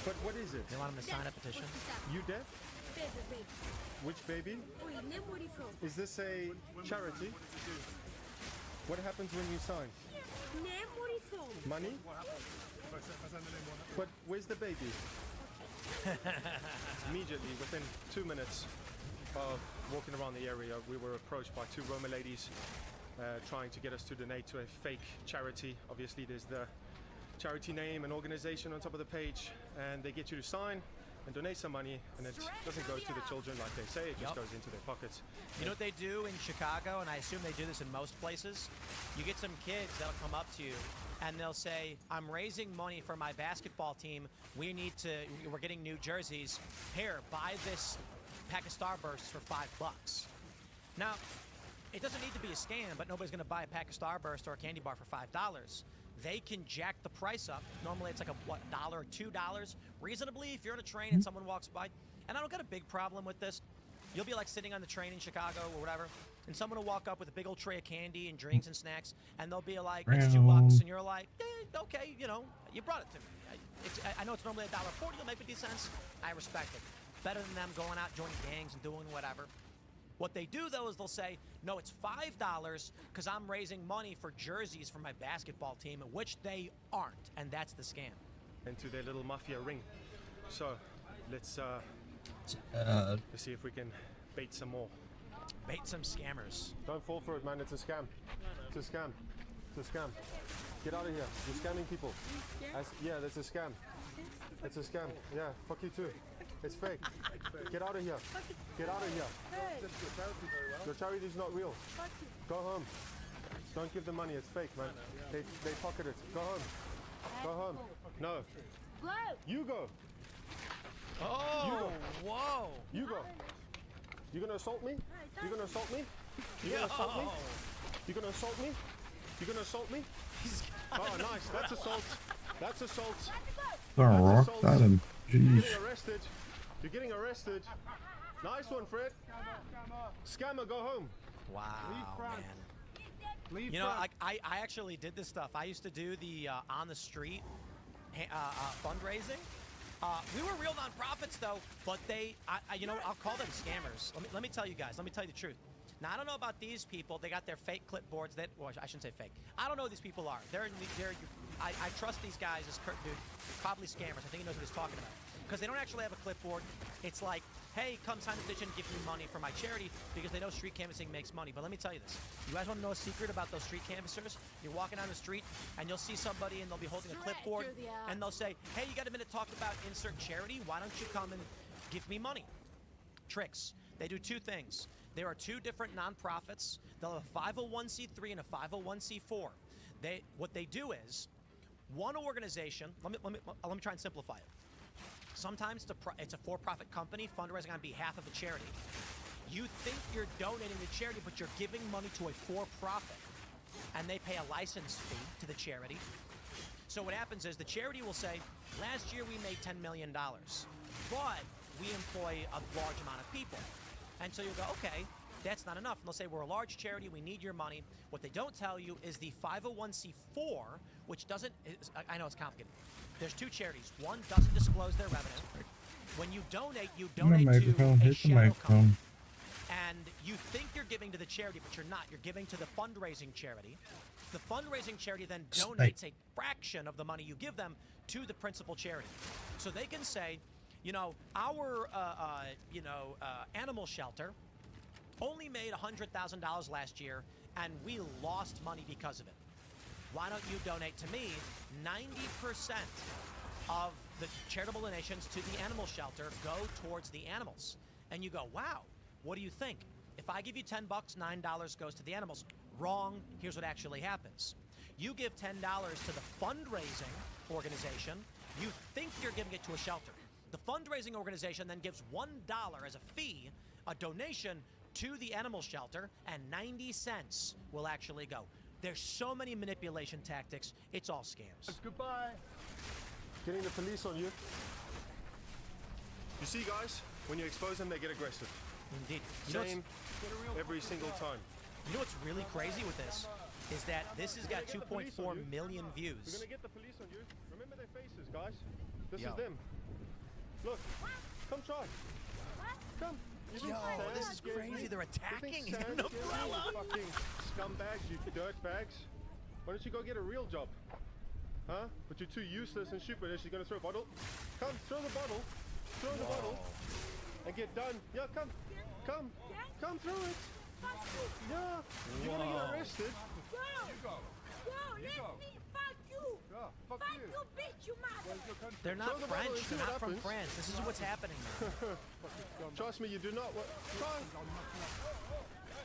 But what is it? You want him to sign a petition? You deaf? Baby. Which baby? Name or from? Is this a charity? What happens when you sign? Name or from? Money? But where's the baby? Immediately, within 2 minutes of walking around the area, we were approached by two Roma ladies trying to get us to donate to a fake charity. Obviously, there's the charity name and organization on top of the page, and they get you to sign and donate some money, and it doesn't go to the children like they say, it just goes into their pockets. You know what they do in Chicago, and I assume they do this in most places? You get some kids that'll come up to you, and they'll say, I'm raising money for my basketball team. We're getting new jerseys. Here, buy this pack of Starbursts for $5. Now, it doesn't need to be a scam, but nobody's going to buy a pack of Starburst or a candy bar for $5. They can jack the price up. Normally it's like $1 or $2. Reasonably, if you're on a train and someone walks by, and I don't got a big problem with this. You'll be like sitting on the train in Chicago or whatever, and someone will walk up with a big old tray of candy and drinks and snacks, and they'll be like, it's $2, and you're like, okay, you know, you brought it to me. I know it's normally $1.40, it'll make 50 cents. I respect it. Better than them going out, joining gangs and doing whatever. What they do, though, is they'll say, no, it's $5 because I'm raising money for jerseys for my basketball team, which they aren't, and that's the scam. Into their little mafia ring. So, let's see if we can bait some more. Bait some scammers. Don't fall for it, man. It's a scam. It's a scam. It's a scam. Get out of here. You're scamming people. Yeah, that's a scam. It's a scam. Yeah, fuck you too. It's fake. Get out of here. Get out of here. Your charity is not real. Go home. Don't give them money. It's fake, man. They pocket it. Go home. Go home. No. You go. Oh, you go. Whoa. You go. You gonna assault me? You gonna assault me? You gonna assault me? You gonna assault me? You gonna assault me? Oh, nice. That's assault. That's assault. Rock that him. You're Jeez. getting arrested. You're getting arrested. Nice one, Fred. Scammer, go home. Wow, man. You know, I actually did this stuff. I used to do the on the street fundraising. We were real nonprofits though, but you know, I'll call them scammers. Let me tell you guys. Let me tell you the truth. Now I don't know about these people. They got their fake clipboards. Well, I shouldn't say fake. I don't know who these people are. I trust these guys as Kurt, dude. Probably scammers. I think he knows what he's talking about. Because they don't actually have a clipboard. It's like, hey, come sign the petition, give me money for my charity, because they know street canvassing makes money. But let me tell you this. You guys want to know a secret about those street canvassers? You're walking down the street, and you'll see somebody, and they'll be holding a clipboard, and they'll say, hey, you got a minute to talk about insert charity? Why don't you come and give me money? Tricks. They do two things. There are two different nonprofits. They'll have a 501c3 and a 501c4. What they do is, one organization, let me try and simplify it. Sometimes it's a for-profit company fundraising on behalf of a charity. You think you're donating to charity, but you're giving money to a for-profit, and they pay a license fee to the charity. So what happens is the charity will say, last year we made $10 million, but we employ a large amount of people. And so you'll go, okay, that's not enough. And they'll say, we're a large charity, we need your money. What they don't tell you is the 501c4, which doesn't, I know it's complicated. There's two charities. One doesn't disclose their revenue. When you donate to a shadow company. And you think you're giving to the charity, but you're not. You're giving to the fundraising charity. The fundraising charity then donates a fraction of the money you give them to the principal charity. So they can say, you know, our animal shelter only made $100,000 last year, and we lost money because of it. Why don't you donate to me? 90% of the charitable donations to the animal shelter go towards the animals. And you go, wow, what do you think? If I give you $10, $9 goes to the animals. Wrong. Here's what actually happens. You give $10 to the fundraising organization, you think you're giving it to a shelter. The fundraising organization then gives $1 as a fee, a donation to the animal shelter, and 90 cents will actually go. There's so many manipulation tactics, it's all scams. Goodbye. Getting the police on you. You see, guys, when you expose them, they get aggressive. Indeed. Same every single time. You know what's really crazy with this? Is that this has got 2.4 million views. We're gonna get the police on you. Remember their faces, guys. This Yo. is them. Look, come try. Come. You Yo, think this Sam is scares crazy. me? They're You think attacking. He's Sam got an scares me? umbrella. You fucking scumbags, you dirt bags. Why don't you go get a real job? Huh? But you're too useless and stupid. She's gonna throw a bottle. Come, throw the bottle. Throw the bottle. And get done. Yeah, come. Come. Come through it. Yeah. You're gonna get arrested. Go! Let me fuck you! Yeah, fuck you, bitch, you mother! They're not Throw the bottle French. and see They're what not from happens. France. This is what's happening now. Trust me, you do not want. Try.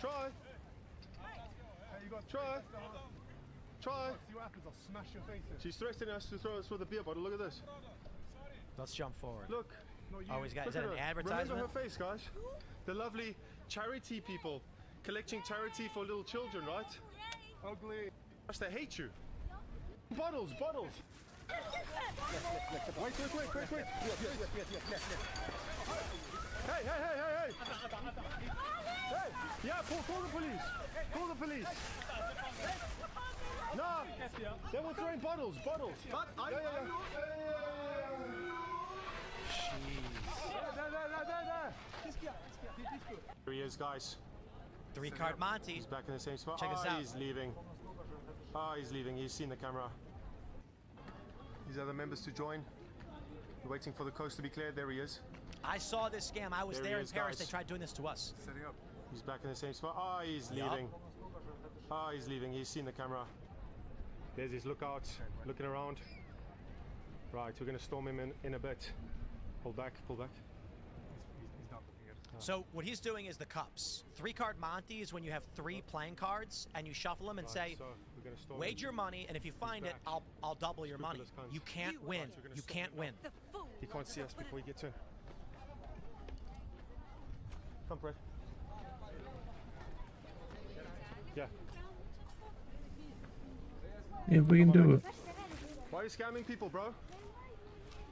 Try. Try. Try. See what happens, I'll smash your face in. She's threatening us to throw us with a beer bottle. Look at this. Let's jump forward. Look. Oh, he's got, is Look that at an her. advertisement? Remember her face, guys? The lovely charity people collecting charity for little children, right? Ugly. They hate you. Bottles, bottles. Wait. Hey. Hey, yeah, call the police. Call the police. Nah, they were throwing bottles. Yeah. There he is, guys. 3-card Monty. He's back in the same spot. Check this out. He's leaving. He's leaving. He's seen the camera. These other members to join. We're waiting for the coast to be cleared. There he is. I saw this scam. I was There he there in is, Paris. guys. They tried doing this to us. Setting up. He's back in the same spot. He's Yup. leaving. He's leaving. He's seen the camera. There's his lookout, looking around. Right, we're going to storm him in a bit. Pull back. He's not looking at. So what he's doing is the cups. 3-card Monty is when you have 3 playing cards and you shuffle them and say, so we're gonna storm wager him. money, and if you find it, back. I'll double your money. Scrupulous cunt. You can't win. we're gonna You storm can't him win. He can't see us before he gets in. Come, Fred. Yeah. Yeah, we can do it. Why are you scamming people, bro?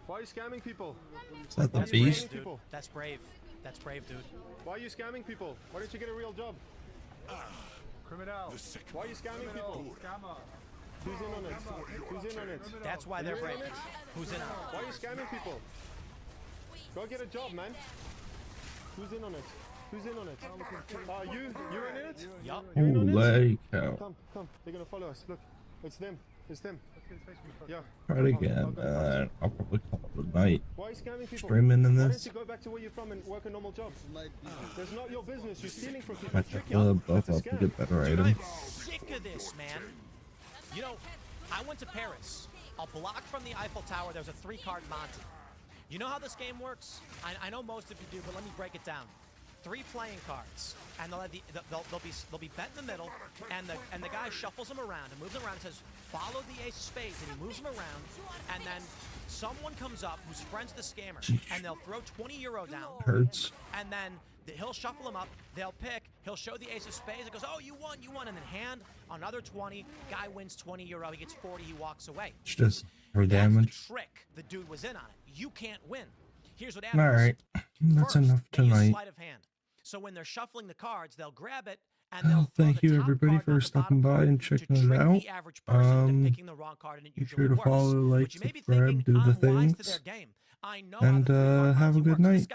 Why are you scamming people? Is that the That's beast? brave, dude. That's brave. That's brave, dude. Why are you scamming people? Why don't you get a real job? Criminal. Why are you scamming people? Scammer. Who's in on it? Who's in on it? That's why Are they're you brave. in on it? Who's in on it? Why are you scamming people? Go get a job, man. Who's in on it? Who's in on it? You're in it? Yup. Holy cow. Come. They're gonna follow us. Look, it's them. Yeah. Try it again. I'll probably call it a night. Why are you scamming people? Streaming in Why don't this. you go back to where you're from and work a normal job? There's not your business. You're stealing from people. Might have to buff up to get better Dude, items. I'm sick of this, man. You know, I went to Paris. A block from the Eiffel Tower, there's a 3-card Monty. You know how this game works? I know most of you do, but let me break it down. 3 playing cards, and they'll be bet in the middle, and the guy shuffles them around and moves them around and says, follow the ace of spades, and he moves them around, and then someone comes up who's friends with the scammer, and they'll throw 20 euro down. Hurts. And then he'll shuffle them up, they'll pick, he'll show the ace of spades, it goes, oh, you won, and then hand another 20, guy wins 20 euro, he gets 40, he walks away. It's just for That's damage. the trick. The dude was in on it. You can't win. Here's what happens. Alright. That's enough They use tonight. sleight of hand. So when they're shuffling the cards, they'll grab it and they'll throw Thank the you top everybody card, for not the stopping bottom by card, and to checking it trick out. the average person into picking the wrong card, and it Be usually sure to works. follow, like, But you may be subscribe, thinking, do the I'm wise to things. their game. I know And how the 3-card have a Monty good works. This night.